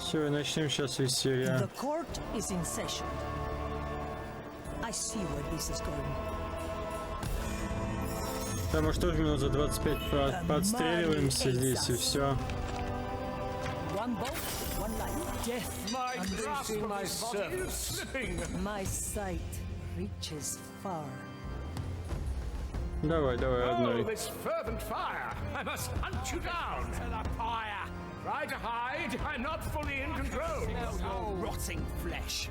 Все, и начнем сейчас веселье. The court is in session. I see where this is going. Потому что тоже минут за 25 подстреливаемся здесь и все. One bolt, one life. Death My grasp of my this body is slipping. My sight reaches far. Давай, Oh, одной. this fervent fire! I must hunt you down! To the fire! Try to hide! I'm not fully in control! No rotting flesh.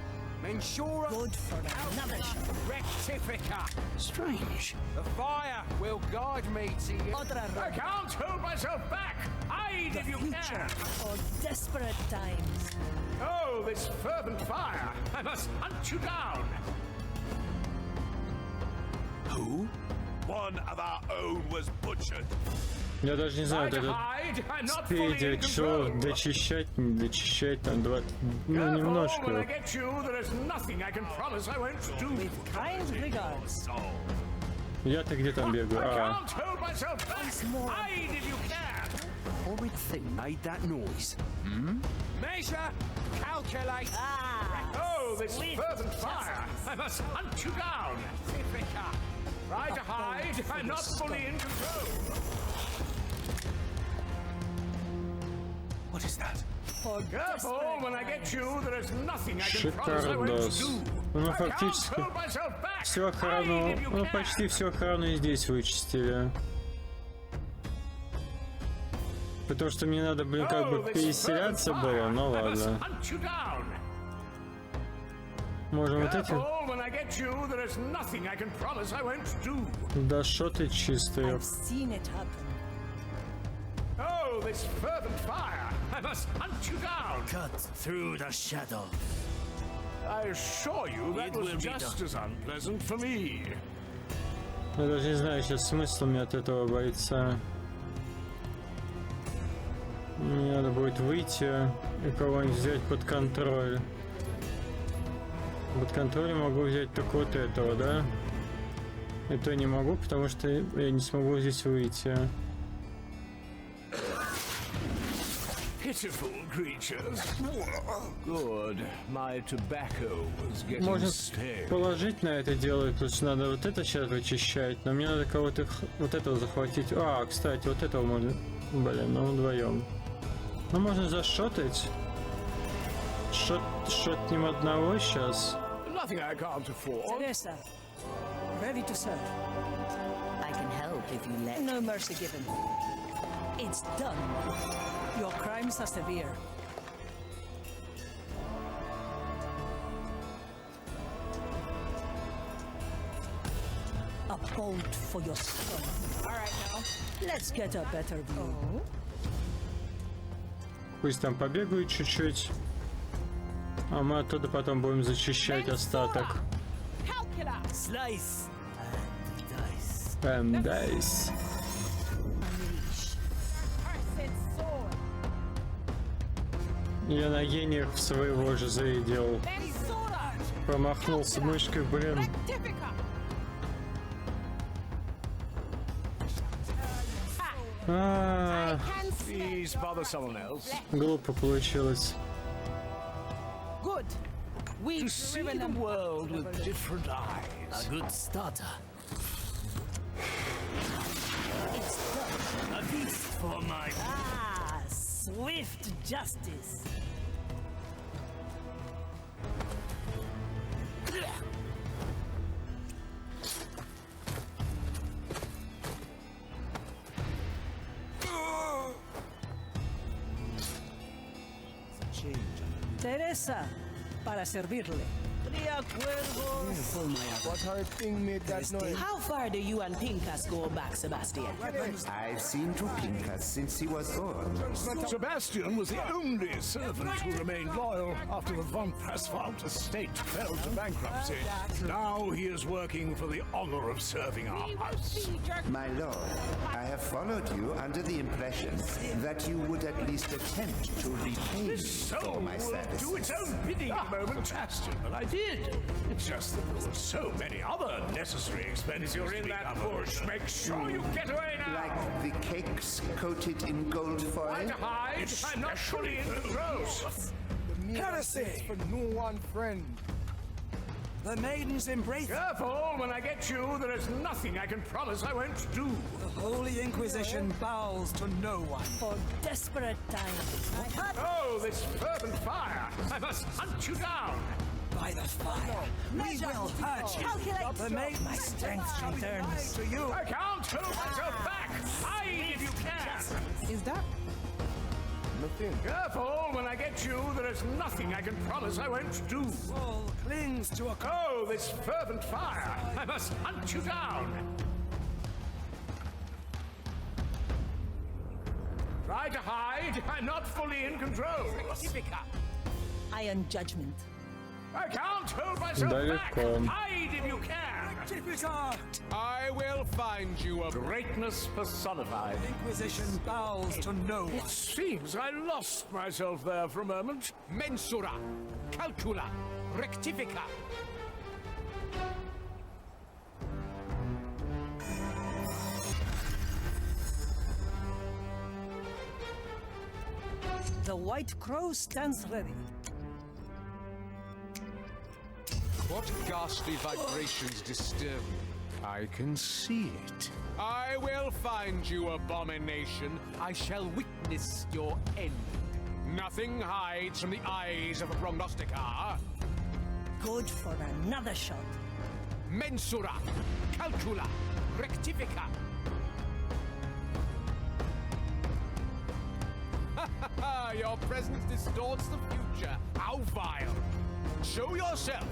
Ensure Good for another shot. rectifica. Strange. The fire will guide me to you. I can't hold myself back! Hide if you can! For desperate times. Oh, this fervent fire! I must hunt you down! Who? One of our own was butchered. Я даже не знаю, вот этот спереди что, дочищать, не дочищать, там два, ну немножко. Я-то где там бегаю? Horrid thing made that noise. Hmm? Measure, calculate. Oh, this fervent fire! I must hunt you down! Try to hide. I'm not fully in control. What is that? Careful, when I get you, there is nothing I can promise I won't do. Ну, фактически всю охрану, ну, почти всю охрану и здесь вычистили. Потому что мне надо, блин, как бы переселяться было, ну ладно. Можем вот этим. Да шо ты чистый. Oh, this fervent fire! I must hunt you down! Cut through the shadow. I assure you that was just as unpleasant for me. Я даже не знаю сейчас смысл мне от этого бойца. Мне надо будет выйти и кого-нибудь взять под контроль. Под контроль могу взять только вот этого, да? Это не могу, потому что я не смогу здесь выйти. Pitiful creatures. Good. My tobacco was getting Можно stale. положить на это дело, потому что надо вот это сейчас вычищать, но мне надо кого-то вот этого захватить. А, кстати, вот этого можно. Блин, ну вдвоем. Ну можно зашотать. Шотнем одного сейчас. Nothing I can't afford. Teresa, ready to serve. I can help if you let. No mercy given. It's done. Your crimes are severe. A bolt for your skull. All right, now let's get a better view. Пусть там побегают чуть-чуть, а мы оттуда потом будем зачищать остаток. Slice and dice. Я на гениях своего же заедел. Промахнулся мышкой, блин. Глупо получилось. To see the world with different eyes. A good starter. It's done. A feast for my... Ah, swift justice. Teresa, para servirle. What hard thing made that noise? How far do you and Pincus go back, Sebastian? I've seen to Pincus since he was born. Sebastian was the only servant who remained loyal after the von Presswald estate fell to bankruptcy. Now he is working for the honor of serving our house. My lord, I have followed you under the impression that you would at least attempt to repay me for my services. Do its own bidding at the moment, Sebastian, but I did. It's just that there were so many other necessary expenses. You're in that bush. Make sure you get away now. Like the cakes coated in gold foil? Try to hide. I'm not fully in control. Heresy for no one friend. The maidens embrace. Careful, when I get you, there is nothing I can promise I won't do. The Holy Inquisition bows to no one. For desperate times. Oh, this fervent fire! I must hunt you down! By the fire, we will hurt you. Calculate. My strength returns. To you. I can't hold myself back! Hide if you can! Is that? Nothing. Careful, when I get you, there is nothing I can promise I won't do. All clings to a... Oh, this fervent fire! I must hunt you down! Try to hide. I'm not fully in control. Iron judgment. I can't hold myself back. Hide if you can. I will find you a greatness personified. The Inquisition bows to no one. It seems I lost myself there for a moment. Mensura, calcula, rectifica. The White Crow stands ready. What ghastly vibrations disturb me? I can see it. I will find you, abomination. I shall witness your end. Nothing hides from the eyes of a prognosticator. Good for another shot. Mensura, calcula, rectifica. Your presence distorts the future. How vile! Show yourself,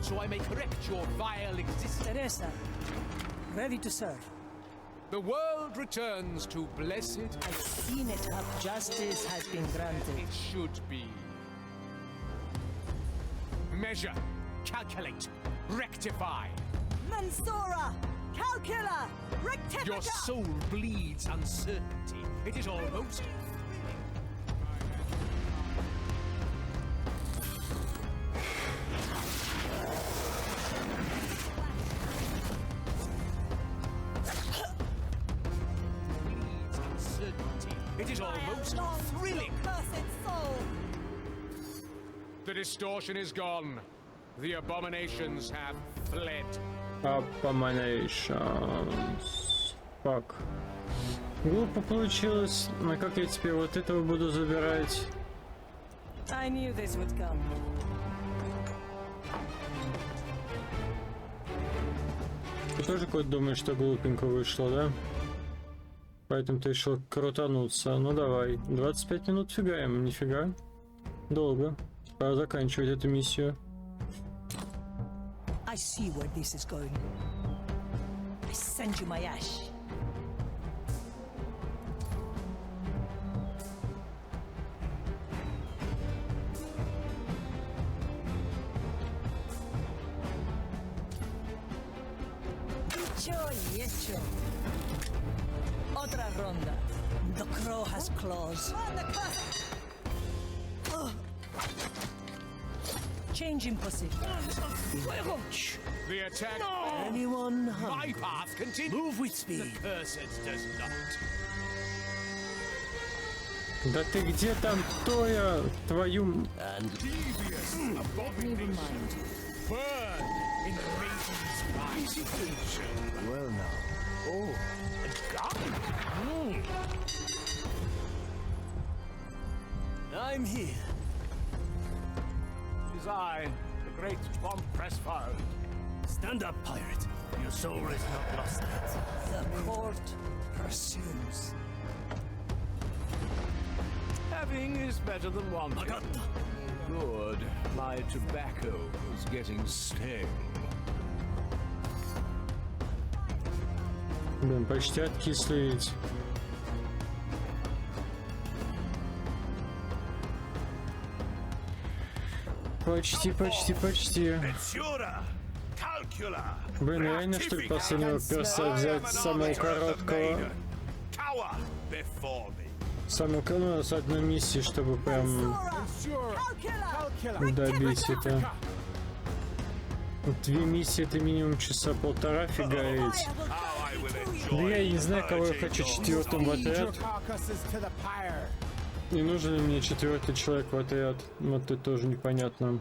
so I may correct your vile existence. Teresa, ready to serve. The world returns to blessed... I've seen it up. Justice has been granted. It should be. Measure, calculate, rectify. Mensura! Calcula! Rectifica! Your soul bleeds uncertainty. It is almost... It is almost thrilling. The distortion is gone. The abominations have fled. Abominations. Fuck. Глупо получилось. А как я теперь вот этого буду забирать? I knew this would come. Ты тоже какой-то думаешь, что глупенько вышло, да? Поэтому ты решил крутануться. Ну давай. 25 минут фигаем. Нифига. Долго. Пора заканчивать эту миссию. I see where this is going. I send you my ash. Dicho y hecho. Otra ronda. The crow has claws. Changing position. The attack. No. Anyone hungry? My path continues. Move with speed. The cursed does not. Да ты где там, Тоя, твою... And burn in the raisin's eyes. Well now. Oh. I'm here. It is I, the great Von Pressfire. Stand up, pirate. Your soul is not lost yet. The court pursues. Having is better than wanting. Good. My tobacco is getting stale. Блин, почти откисли ведь. Почти. Блин, реально что ли последнего перса взять самого короткого? Самую короткую с одной миссии, чтобы прям добить это. 2 миссии это минимум часа полтора фигареть. Да я не знаю, кого я хочу четвертым в отряд. Не нужен ли мне 4-й человек в отряд? Вот это тоже непонятно.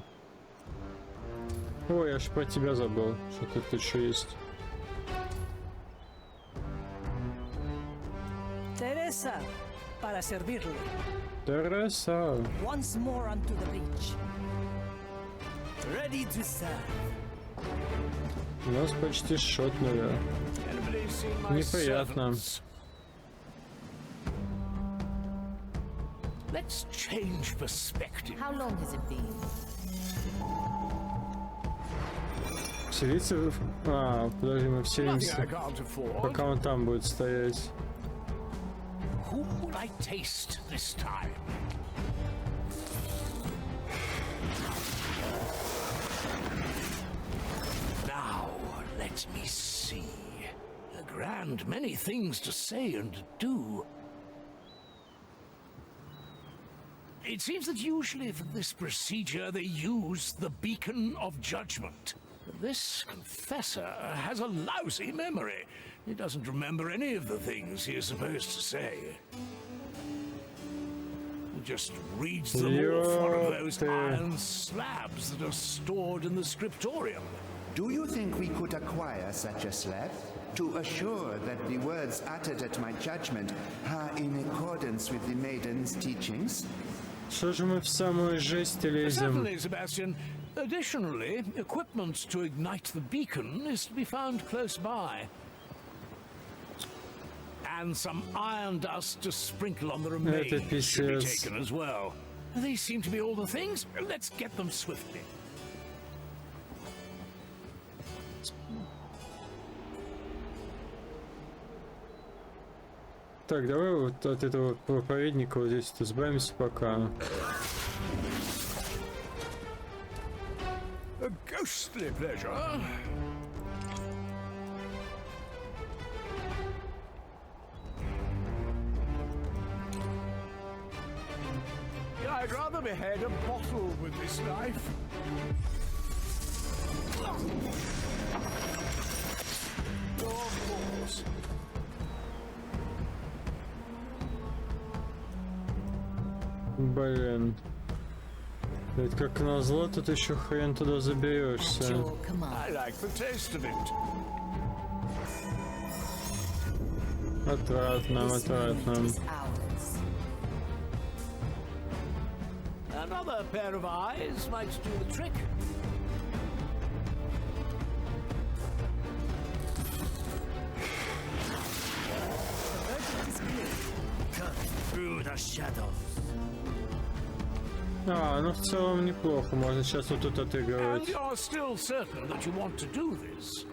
Ой, я ж про тебя забыл, что тут еще есть. Teresa, para servirle. Teresa. Once more onto the beach. Ready to serve. Нас почти шотнули. Неприятно. Let's change perspective. How long has it been? Вселиться в... А, подожди, мы вселимся. Пока он там будет стоять. Who will I taste this time? Now, let me see. A grand many things to say and do. It seems that usually for this procedure they use the Beacon of Judgment. This confessor has a lousy memory. He doesn't remember any of the things he is supposed to say. He just reads them off one of those iron slabs that are stored in the scriptorium. Do you think we could acquire such a slab? To assure that the words uttered at my judgment are in accordance with the maiden's teachings? Что же мы в самую жесть лезем? Certainly, Sebastian. Additionally, equipment to ignite the beacon is to be found close by. And some iron dust to sprinkle on the remains should be taken as well. These seem to be all the things. Let's get them swiftly. Так, давай вот от этого проповедника вот здесь избавимся пока. A ghostly pleasure. I'd rather behead a bottle with this knife. Your force. Блин. Ведь как назло, тут еще хрен туда заберешься. I like the taste of it. Отвратно, отвратно. Another pair of eyes might do the trick. Cut through the shadows. А, ну в целом неплохо, можно сейчас вот тут отыгрывать. And you're still certain that you want to do this?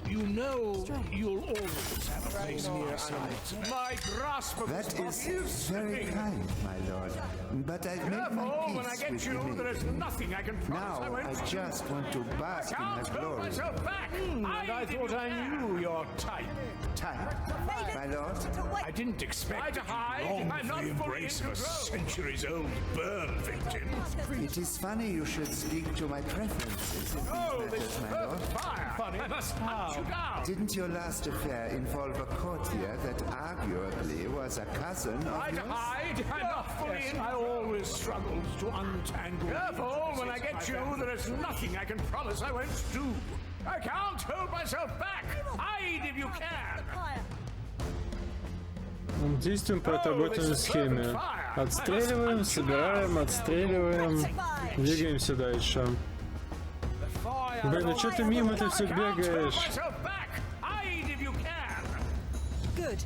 You know you'll always have a place in your sight. My grasp of That is very kind, my lord. But I've made my peace when I get with you, the there is maiden. nothing I can promise. Now I just want to bask in I her can't hold glory. myself back. I thought I knew your type. Type, my lord? I didn't expect to hide. I'm not embrace of a centuries-old burn victim. It is funny you should speak to my preferences in these matters, my lord. Fire! Funny. I must hunt you down. Didn't your last affair involve a courtier that arguably was a cousin of yours? Hide! I'm not fully in. I always struggled to untangle. Careful! When I get you, there is nothing I can promise I won't do. I can't hold myself back. Hide if you can. Действуем по отработанной схеме. Отстреливаем, собираем, отстреливаем. Двигаемся дальше. Блин, ну что ты мимо-то все бегаешь? Good.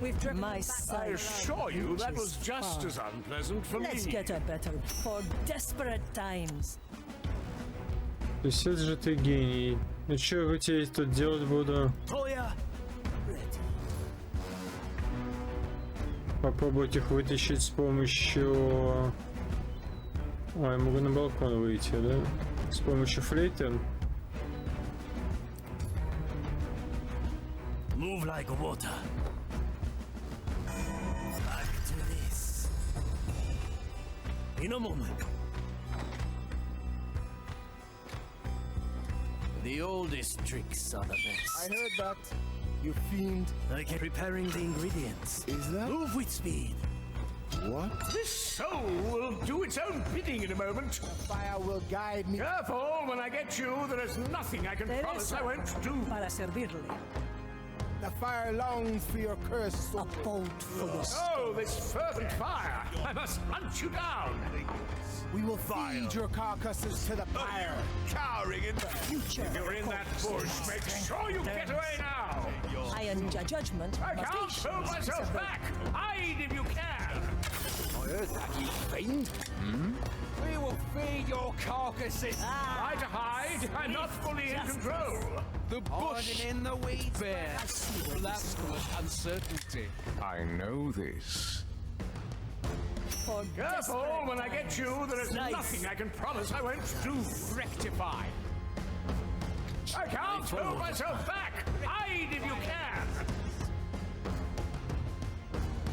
We've driven my I side. assure you that was just as unpleasant for me. Let's get a better for desperate times. То есть это же ты гений. Ну что я тебе тут делать буду? Попробовать их вытащить с помощью... А, я могу на балкон выйти, да? С помощью флейты. Move like water. Back to this. In a moment. The oldest tricks are the best. I heard that. You fiend. I keep preparing the ingredients. Is that? Move with speed. What? This soul will do its own bidding in a moment. The fire will guide me. Careful, when I get you, there is nothing I can promise I won't do. Para servirle. The fire longs for your cursed soul. A bolt for your Oh, this fervent fire! I must hunt you down. We will feed your carcasses to the pyre. Cowering in the future. If you're in that bush, make sure you get away now. Iron judgment. I can't throw myself back. Hide if you can. I heard that, you fiend. We will feed your carcasses. Try to hide. I'm not fully in control. The bush in the weeds bears blasphemous uncertainty. I know this. Careful, when I get you, there is nothing I can promise I won't do. Rectify. I can't throw myself back. Hide if you can.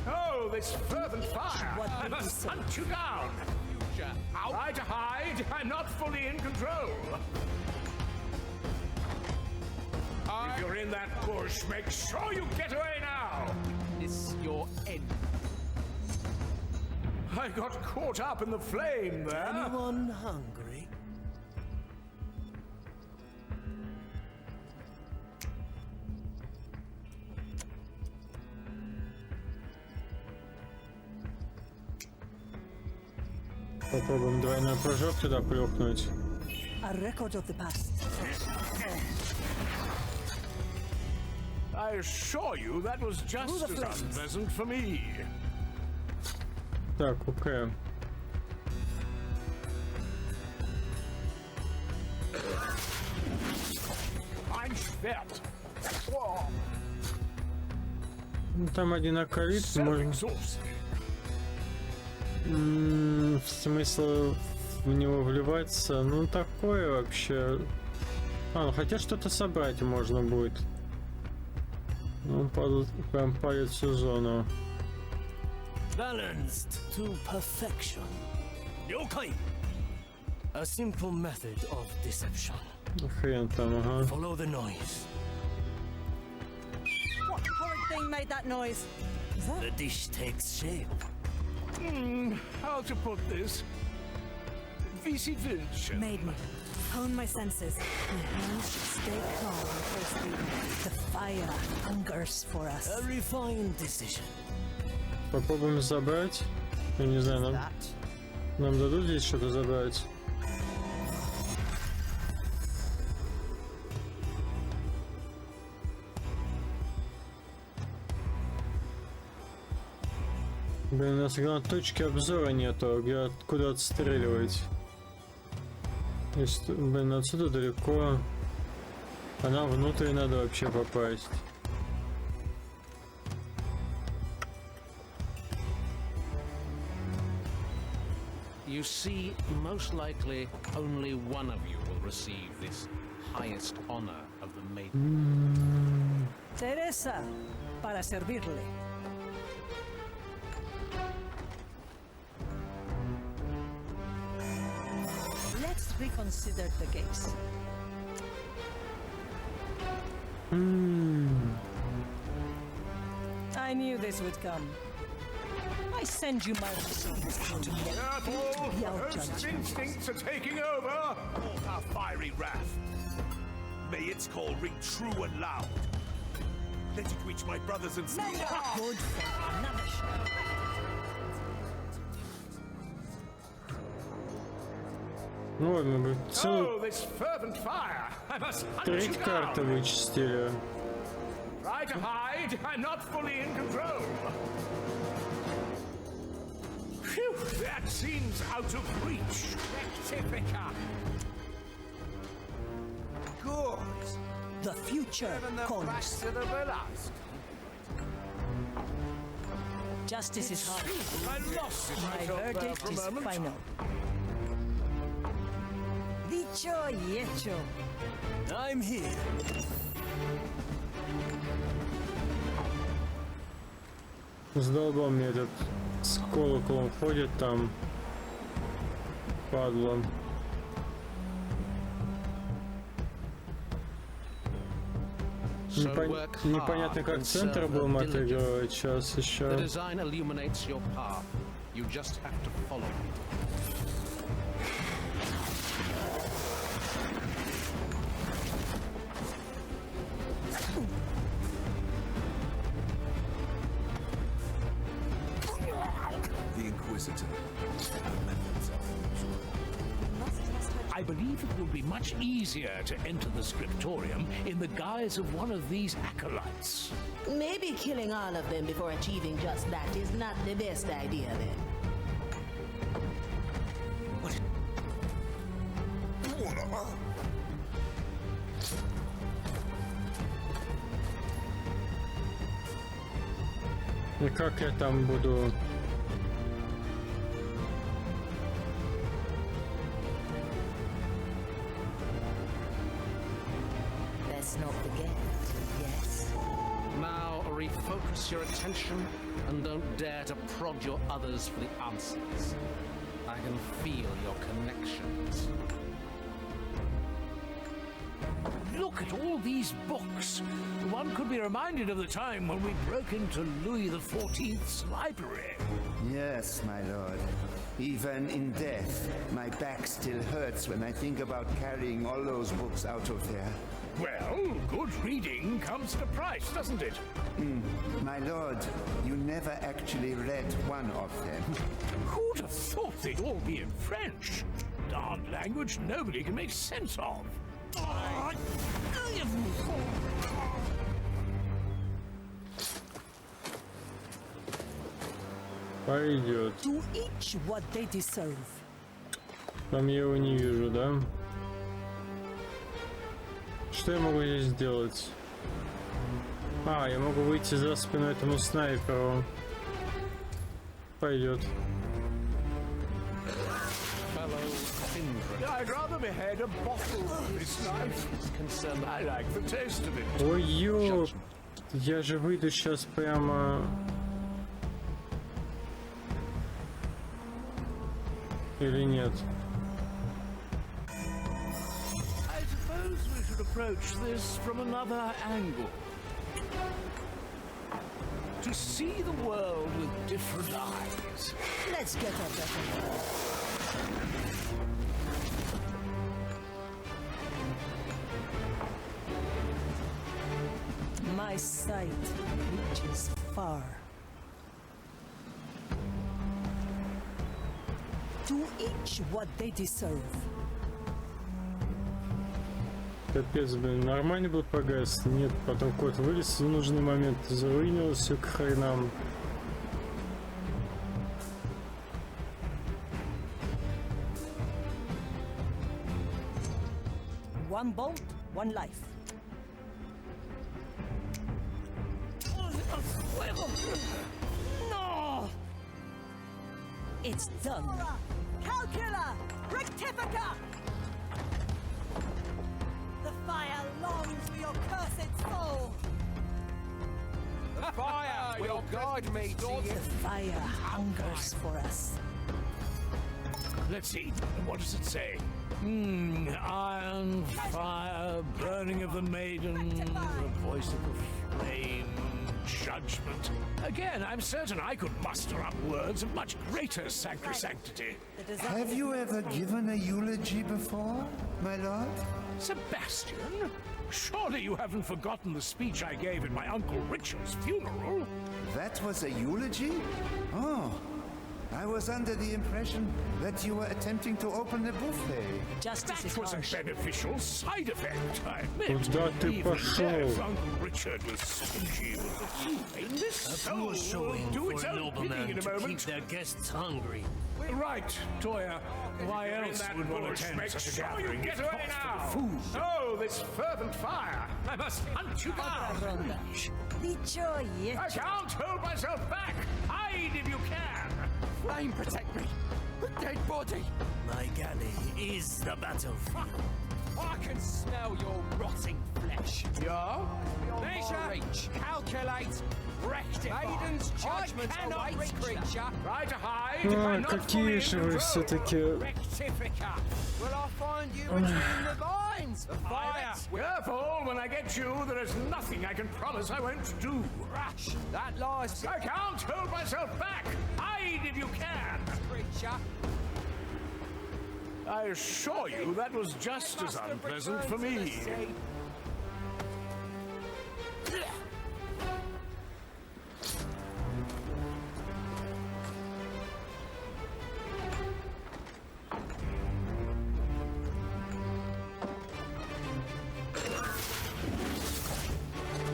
Oh, this fervent fire! I must hunt you down. Try to hide. I'm not fully in control. If you're in that bush, make sure you get away now. Is your end. I got caught up in the flame there. Anyone hungry? Попробуем двойной прыжок туда плюхнуть. A record of the past. I assure you that was just as unpleasant for me. Так, окей. I'm schwert. Ну, там один акарит, можно... Смысл в него вливаться, ну такое вообще. Ну хотя что-то собрать можно будет. Ну, прям палит всю зону. Balanced to perfection. Yokai! A simple method of deception. Хрен там, ага. Follow the noise. What horrid thing made that noise? Is that... The dish takes shape. How to put this? Vici Vinci. Made me. Hone my senses. My hands should stay calm first thing. The fire hungers for us. A refined decision. Попробуем забрать. Я не знаю, нам дадут здесь что-то забрать. Блин, у нас главное точки обзора нету, где откуда отстреливать. Если, блин, отсюда далеко. А нам внутрь надо вообще попасть. You see, most likely only one of you will receive this highest honor of the maiden. Teresa, para servirle. Let's reconsider the case. I knew this would come. I send you my receipts. Careful! The host's instincts are taking over! Our fiery wrath. May its call ring true and loud. Let it reach my brothers and sisters. Good for another shot. Ну, мы целую треть карты вычистили. Try to hide. I'm not fully in control. Phew, that seems out of reach. Rectifica. Good. The future calls. Justice is hard. I lost My verdict is final. Dicho y hecho. I'm here. Задолбал мне этот с колоколом ходит там. Падла. Непонятно, как центр будем отыгрывать сейчас еще. The design illuminates your path, You just have to follow me. The Inquisitor. Our methods are unusual. I believe it will be much easier to enter the scriptorium in the guise of one of these acolytes. Maybe killing all of them before achieving just that is not the best idea then. И как я там буду? Let's not forget, yes. Now refocus your attention and don't dare to prod your others for the answers. I can feel your connections. Look at all these books. One could be reminded of the time when we broke into Louis XIV's library. Yes, my lord. Even in death, my back still hurts when I think about carrying all those books out of there. Well, good reading comes at a price, doesn't it? My lord, you never actually read one of them. Who'd have thought they'd all be in French? Darned language nobody can make sense of. Пойдет. To each what they deserve. Там я его не вижу, да? Что я могу здесь сделать? А, я могу выйти за спину этому снайперу. Пойдет. I'd rather behead a bottle with this knife. I like the taste of it. Ой, ё! Я же выйду сейчас прямо... Или нет? I suppose we should approach this from another angle. To see the world with different eyes. Let's get a better look. My sight reaches far. To each what they deserve. Капец, блин, нормально был погас? Нет, потом кот вылез в нужный момент, заруинил все к хренам. One bolt, one life. No! It's done. Calcula! Rectifica! The fire longs for your cursed soul! The fire will guide me to The fire hungers for us. Let's see, what does it say? Iron, fire, burning of the maiden, the voice of the flame, judgment. Again, I'm certain I could muster up words of much greater sacrosanctity. Have you ever given a eulogy before, my lord? Sebastian, surely you haven't forgotten the speech I gave in my Uncle Richard's funeral? That was a eulogy? Oh, I was under the impression that you were attempting to open a buffet. That was a beneficial side effect, I admit. Куда ты Even пошел? if Uncle Richard was stingy with the food. This A soul poor will showing do for its a own bidding nobleman in a to keep moment. their guests hungry. Right, Toya. Why Get in else that would one bush, attend make such a sure you gathering get if away not now. for the food? Oh, this fervent fire! I must hunt you down. The joy! I can't hold myself back. Hide if you can. flame protect me. A dead body. My galley is the battlefield. I can smell your rotting flesh. Yeah? Measure, calculate, rectify. Maiden's judgment awaits creature. Try to hide. А, какие же вы все-таки... Rectifica. Will I find you between the vines? hands, Fire! Careful, when I get you, there is nothing I can promise I won't do. Crash! That lies. I can't hold myself back! Hide if you can! Creature. I assure you that was just as unpleasant for me.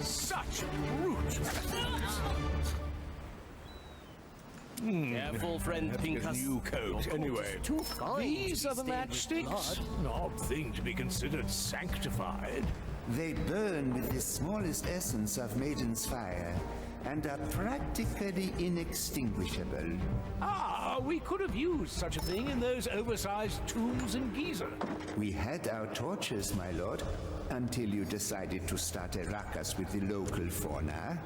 Such brute! Careful, friend Pincus. New coat, anyway. Too fine. These are the matchsticks. An odd thing to be considered sanctified. They burn with the smallest essence of Maiden's fire and are practically inextinguishable. Ah, we could have used such a thing in those oversized tombs in Giza. We had our torches, my lord, until you decided to start a ruckus with the local fauna.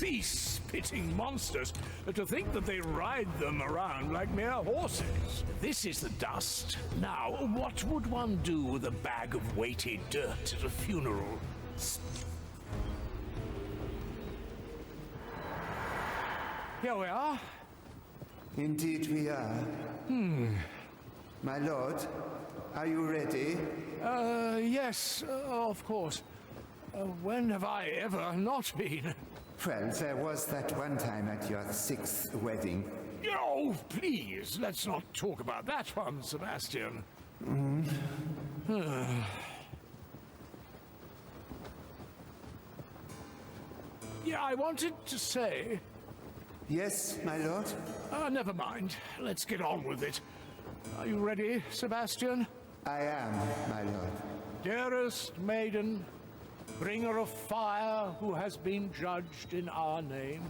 These spitting monsters, to think that they ride them around like mere horses. This is the dust. Now, what would one do with a bag of weighty dirt at a funeral? Here we are. Indeed we are. My lord, are you ready? Yes, of course. When have I ever not been? Well, there was that one time at your 6th wedding. Oh, please, let's not talk about that one, Sebastian. Yeah, I wanted to say... Yes, my lord? Never mind. Let's get on with it. Are you ready, Sebastian? I am, my lord. Dearest maiden, bringer of fire who has been judged in our name,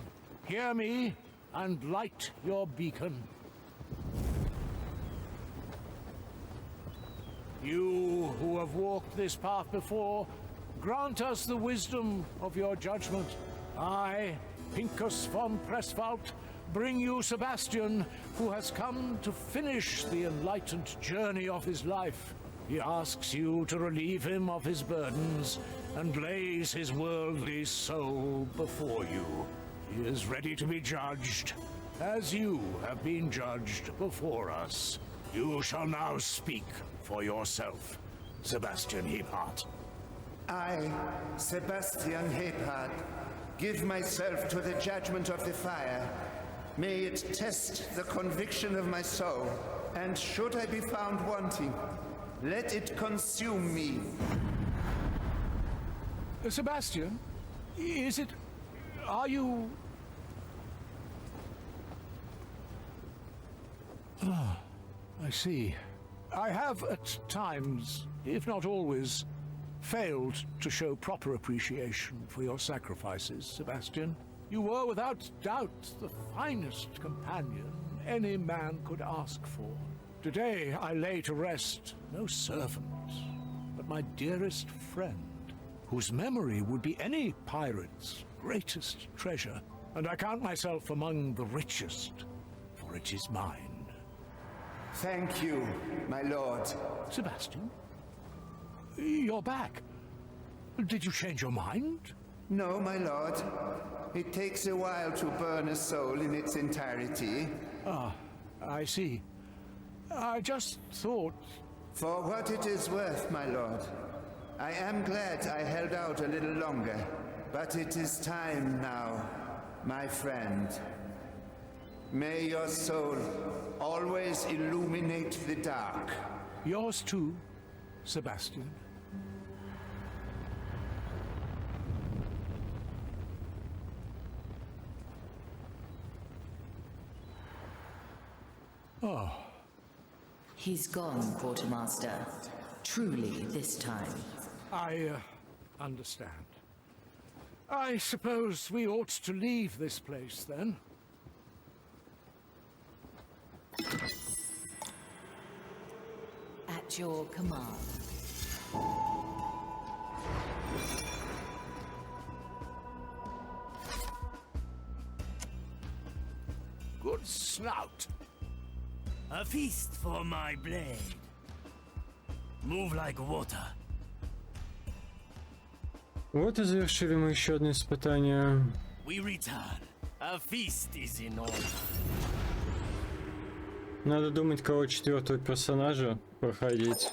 hear me and light your beacon. You who have walked this path before, grant us the wisdom of your judgment. I, Pincus von Presswald, bring you Sebastian, who has come to finish the enlightened journey of his life. He asks you to relieve him of his burdens and lays his worldly soul before you. He is ready to be judged, as you have been judged before us. You shall now speak for yourself, Sebastian Heapheart. I, Sebastian Heapheart, give myself to the judgment of the fire. May it test the conviction of my soul, and should I be found wanting, let it consume me. Sebastian, is it... are you... Ah, I see. I have at times, if not always, failed to show proper appreciation for your sacrifices, Sebastian. You were without doubt the finest companion any man could ask for. Today I lay to rest no servant, but my dearest friend, whose memory would be any pirate's greatest treasure, and I count myself among the richest, for it is mine. Thank you, my lord. Sebastian, you're back. Did you change your mind? No, my lord. It takes a while to burn a soul in its entirety. Ah, I see. I just thought... For what it is worth, my lord, I am glad I held out a little longer, but it is time now, my friend. May your soul always illuminate the dark. Yours too, Sebastian. Oh. He's gone, Quartermaster. Truly, this time. I understand. I suppose we ought to leave this place, then. At your command. Good snout. A feast for my blade. Move like water. Вот и завершили мы еще одно испытание. We return. A feast is in order. Надо думать, кого четвертого персонажа проходить.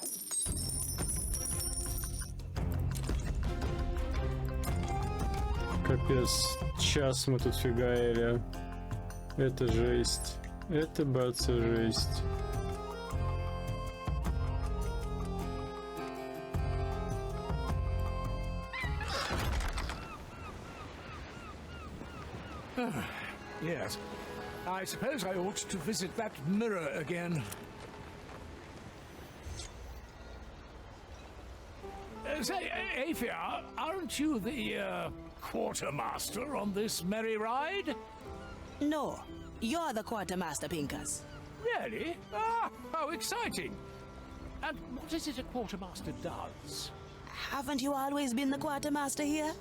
Капец, час мы тут фигаили. Это жесть. Это, братцы, жесть. Yes. I suppose I ought to visit that mirror again. Say, Aphia, aren't you the, quartermaster on this merry ride? No, you're the quartermaster, Pincus. Really? Ah, how exciting! And what is it a quartermaster does? Haven't you always been the quartermaster here?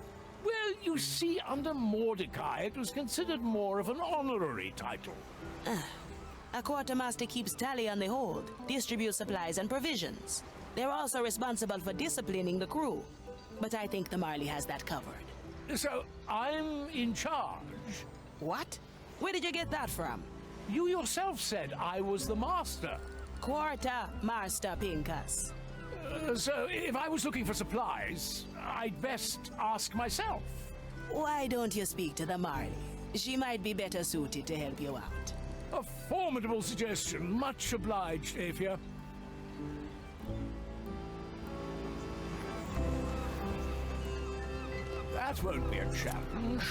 Well, you see, under Mordecai, it was considered more of an honorary title. A quartermaster keeps tally on the hold, distributes supplies and provisions. They're also responsible for disciplining the crew. But I think the Marley has that covered. So, I'm in charge? What? Where did you get that from? You yourself said I was the master. Quartermaster, Pincus. So, if I was looking for supplies, I'd best ask myself. Why don't you speak to the Marley? She might be better suited to help you out. A formidable suggestion. Much obliged, Aphia. That won't be a challenge.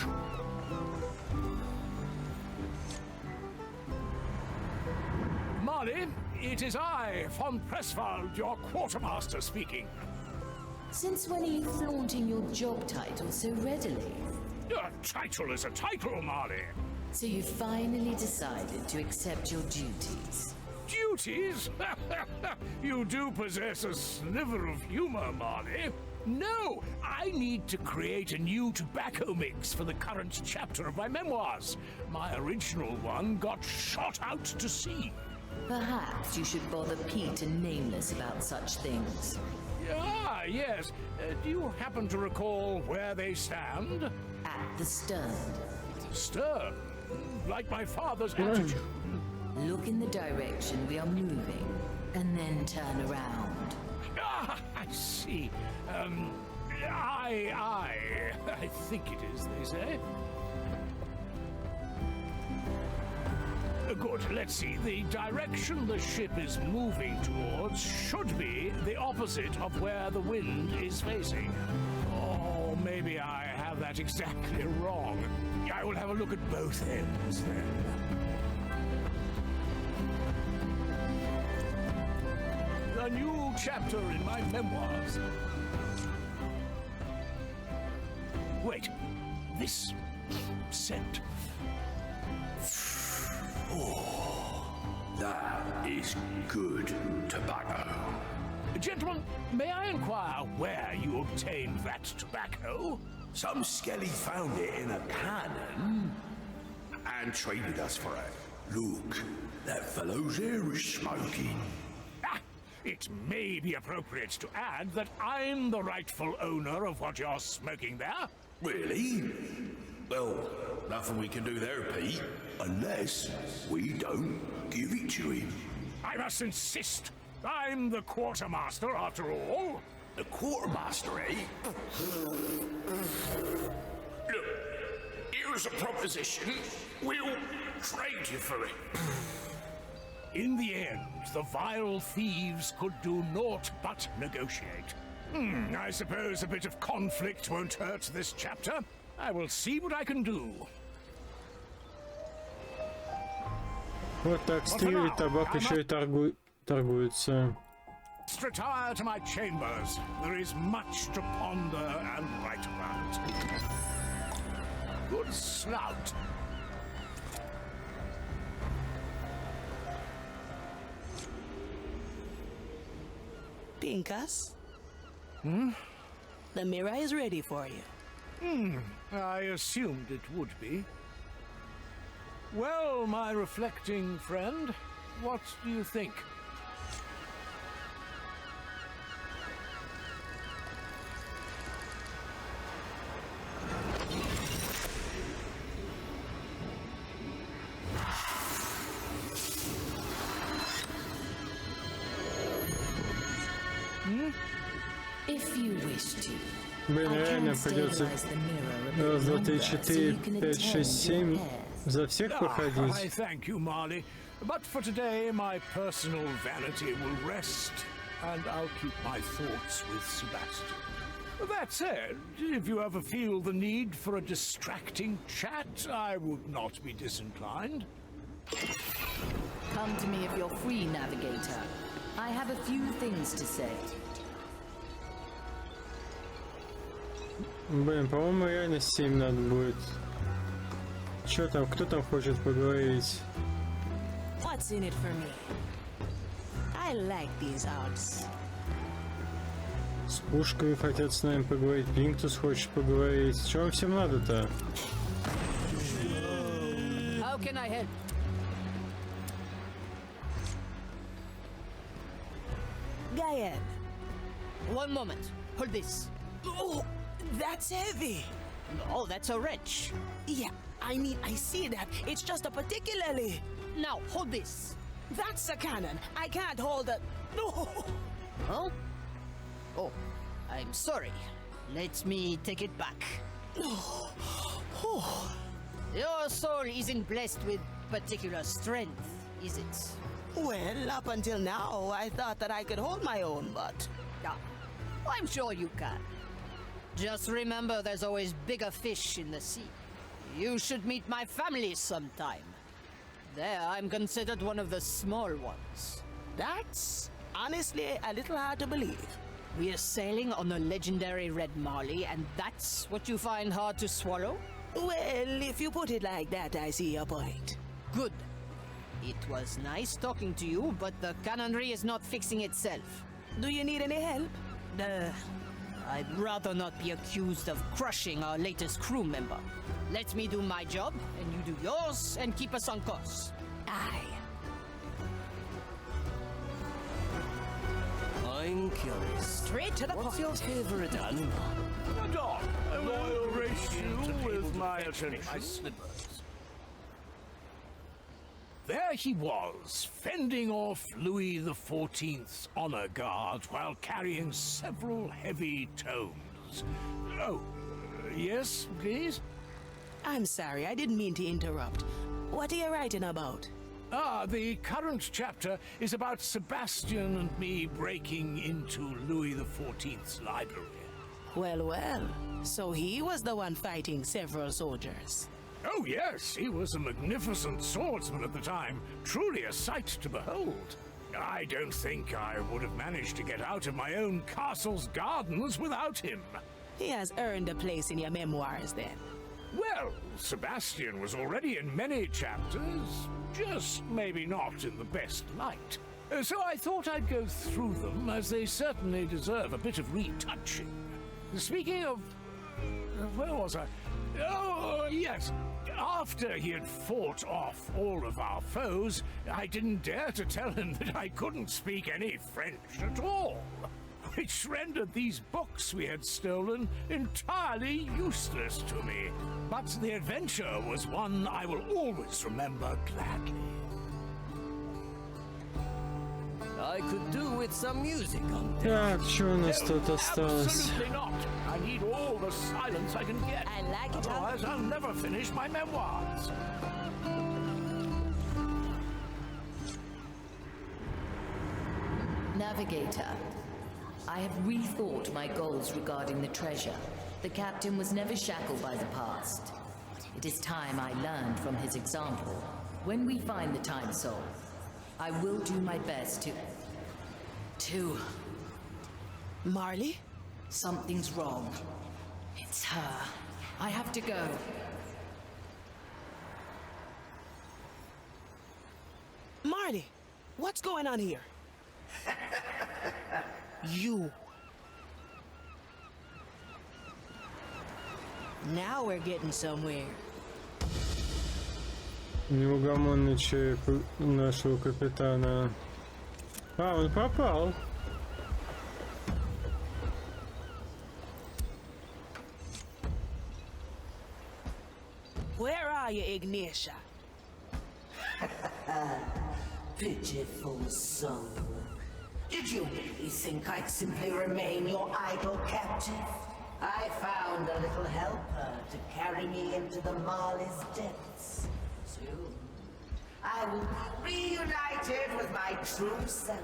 Marley, it is I, von Presswald, your quartermaster, speaking. Since when are you flaunting your job title so readily? A title is a title, Marley. So you finally decided to accept your duties. Duties? You do possess a sliver of humor, Marley. No, I need to create a new tobacco mix for the current chapter of my memoirs. My original one got shot out to sea. Perhaps you should bother Pete and Nameless about such things. Ah, yes. Do you happen to recall where they stand? At the stern. Stern? Like my father's attitude. Look in the direction we are moving, and then turn around. Ah, I see. I think it is, they say. Good, let's see. The direction the ship is moving towards should be the opposite of where the wind is facing. Oh, maybe I have that exactly wrong. I will have a look at both ends then. A new chapter in my memoirs. Wait, this scent. Oh, that is good tobacco. Gentlemen, may I inquire where you obtained that tobacco? Some skelly found it in a cannon and traded us for it. Look, that fellow's here is smoking. It may be appropriate to add that I'm the rightful owner of what you're smoking there. Really? Well, nothing we can do there, Pete, unless we don't give it to him. I must insist. I'm the quartermaster, after all. The quartermaster, eh? Look, here's a proposition. We'll trade you for it. In the end, the vile thieves could do naught but negotiate. I suppose a bit of conflict won't hurt this chapter. I will see what I can do. Вот так стырили табак, еще и торгуются. Let's retire to my chambers. There is much to ponder and write about. Good snout. Pincus? The mirror is ready for you. I assumed it would be. Well, my reflecting friend, what do you think? If you wish to. Блин, реально придется раз, два, три, четыре, пять, шесть, семь за всех I проходить. thank you, Marley. But for today, my personal vanity will rest, and I'll keep my thoughts with Sebastian. That said, if you ever feel the need for a distracting chat, I would not be disinclined. Come to me if you're free, Navigator. I have a few things to say. Блин, по-моему, реально 7 надо будет. Чё там, кто там хочет поговорить? What's in it for me? I like these odds. С пушками хотят с нами поговорить, Пинктус хочет поговорить. Чё вам всем надо-то? How can I help? Gaia, One moment. Hold this. oh, that's heavy. Oh, that's a wrench. Yeah, I mean, I see that. It's just a particularly... Now, hold this. That's a cannon. I can't hold it. No. Huh? Oh, I'm sorry. Let me take it back. Your soul isn't blessed with particular strength, is it? Well, up until now, I thought that I could hold my own, but... Yeah, I'm sure you can. Just remember there's always bigger fish in the sea. You should meet my family sometime. There, I'm considered one of the small ones. That's honestly a little hard to believe. We're sailing on the legendary Red Marley, and that's what you find hard to swallow? Well, if you put it like that, I see your point. Good. It was nice talking to you, but the cannonry is not fixing itself. Do you need any help? I'd rather not be accused of crushing our latest crew member. Let me do my job, and you do yours, and keep us on course. Aye. I'm curious. Straight to the What's point. your favorite animal? A dog. I will grace you with my attention. There he was, fending off Louis XIV's honor guard while carrying several heavy tomes. Oh, yes, please? I'm sorry, I didn't mean to interrupt. What are you writing about? Ah, the current chapter is about Sebastian and me breaking into Louis XIV's library. Well, well. So he was the one fighting several soldiers. Oh, yes, he was a magnificent swordsman at the time. Truly a sight to behold. I don't think I would have managed to get out of my own castle's gardens without him. He has earned a place in your memoirs, then. Well, Sebastian was already in many chapters, just maybe not in the best light. So I thought I'd go through them, as they certainly deserve a bit of retouching. Speaking of... where was I? Oh, yes. After he had fought off all of our foes, I didn't dare to tell him that I couldn't speak any French at all, which rendered these books we had stolen entirely useless to me. But the adventure was one I will always remember gladly. I could do with some music on this. Так, что у нас тут осталось? Absolutely not. I need all the silence I can get. I like it. Otherwise, I'll never finish my memoirs. Navigator, I have rethought my goals regarding the treasure. The captain was never shackled by the past. It is time I learned from his example. When we find the time soul, I will do my best to... Marley? Something's wrong. It's her. I have to go. Marley, what's going on here? You. Now we're getting somewhere. Неугомонный человек нашего капитана. А, он попал. Where are you, Ignatia? Pitiful soul. Did you really think I'd simply remain your idle captive? I found a little helper to carry me into the Marley's depths. Soon, I will be reunited with my true self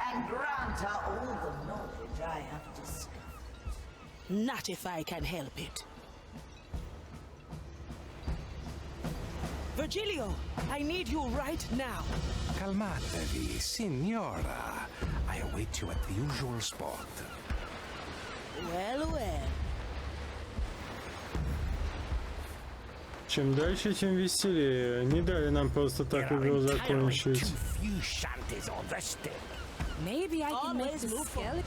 and grant her all the knowledge I have discovered. Not if I can help it. Virgilio, I need you right now. Calmatevi, signora. I await you at the usual spot. Well, well. Чем дальше, тем веселее. Не дали нам просто так игру закончить. Maybe I can make the skeleton.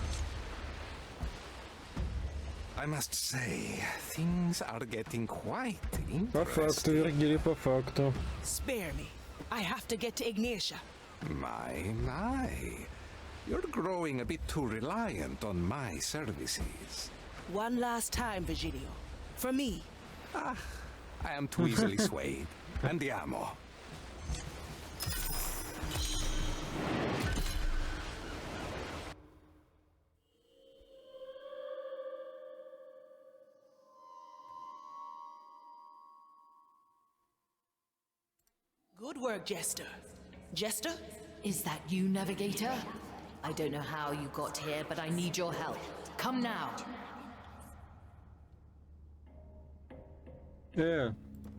I must say, things are getting quite По факту, Вергилий, по факту. Spare me. I have to get to Ignatia. My. You're growing a bit too reliant on my services. One last time, Virgilio. For me. I am too easily swayed. Andiamo. Good work, Jester. Jester? Is that you, Navigator? I don't know how you got here, but I need your help. Come now.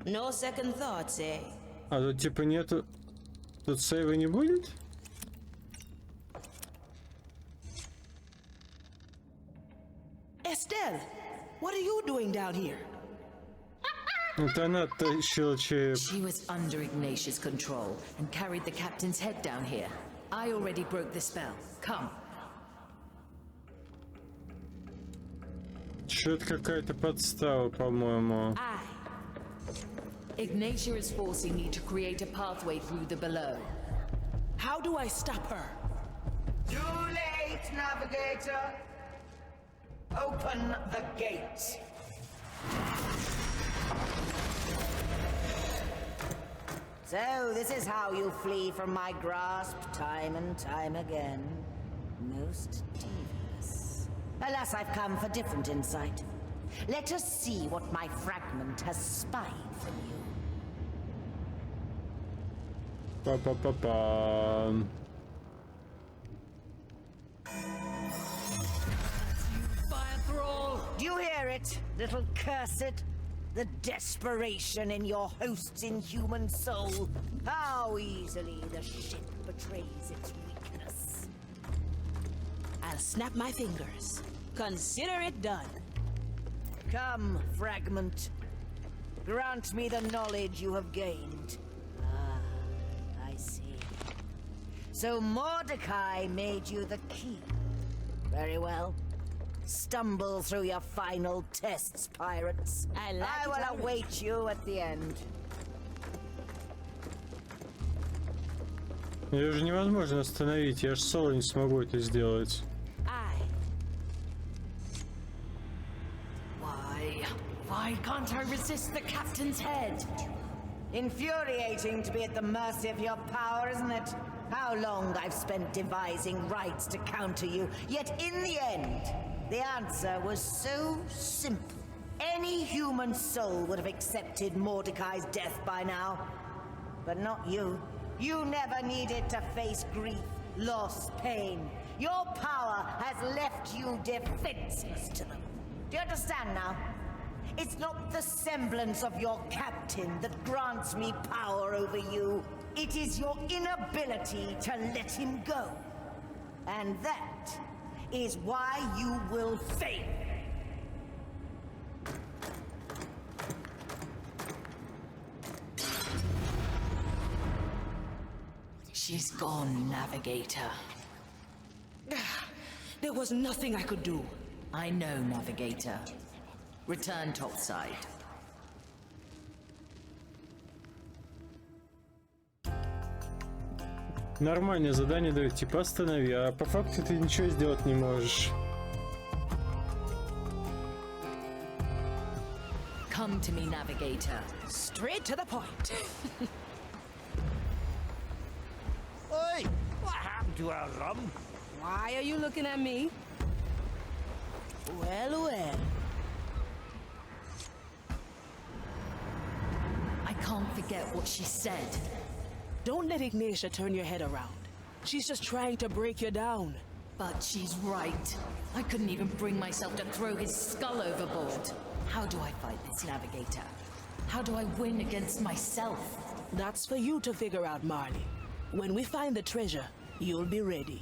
No second thoughts, eh? А тут типа нету... Тут сейва не будет? Estelle, what are you doing down here? Это она тащила череп. She was under Ignatius' control and carried the captain's head down here. I already broke the spell. Come. Чё-то какая-то подстава, по-моему. Ignatia is forcing me to create a pathway through the below. How do I stop her? Too late, Navigator. Open the gates. So, this is how you flee from my grasp time and time again. Most devious. Alas, I've come for different insight. Let us see what my fragment has spied from you. Па-па-па-па. Do you hear it, little cursed? The desperation in your host's inhuman soul. How easily the ship betrays its weakness. I'll snap my fingers. Consider it done. Come, fragment. Grant me the knowledge you have gained. I see. So Mordecai made you the key. Very well. Stumble through your final tests, pirates. I will await you at the end. Её же невозможно остановить, я ж соло не смогу это сделать. Why can't I resist the captain's head? Infuriating to be at the mercy of your power, isn't it? How long I've spent devising rites to counter you, yet in the end, the answer was so simple. Any human soul would have accepted Mordecai's death by now. But not you. You never needed to face grief, loss, pain. Your power has left you defenseless to them. Do you understand now? It's not the semblance of your captain that grants me power over you. It is your inability to let him go. And that is why you will fail. She's gone, Navigator. There was nothing I could do. I know, Navigator. Return topside. Нормальное задание дают, типа останови, а по факту ты ничего сделать не можешь. Come to me, Navigator. Straight to the point. Oi! What happened to our rum? Why are you looking at me? Well, well. I can't forget what she said. Don't let Ignatia turn your head around. She's just trying to break you down. But she's right. I couldn't even bring myself to throw his skull overboard. How do I fight this navigator? How do I win against myself? That's for you to figure out, Marley. When we find the treasure, you'll be ready.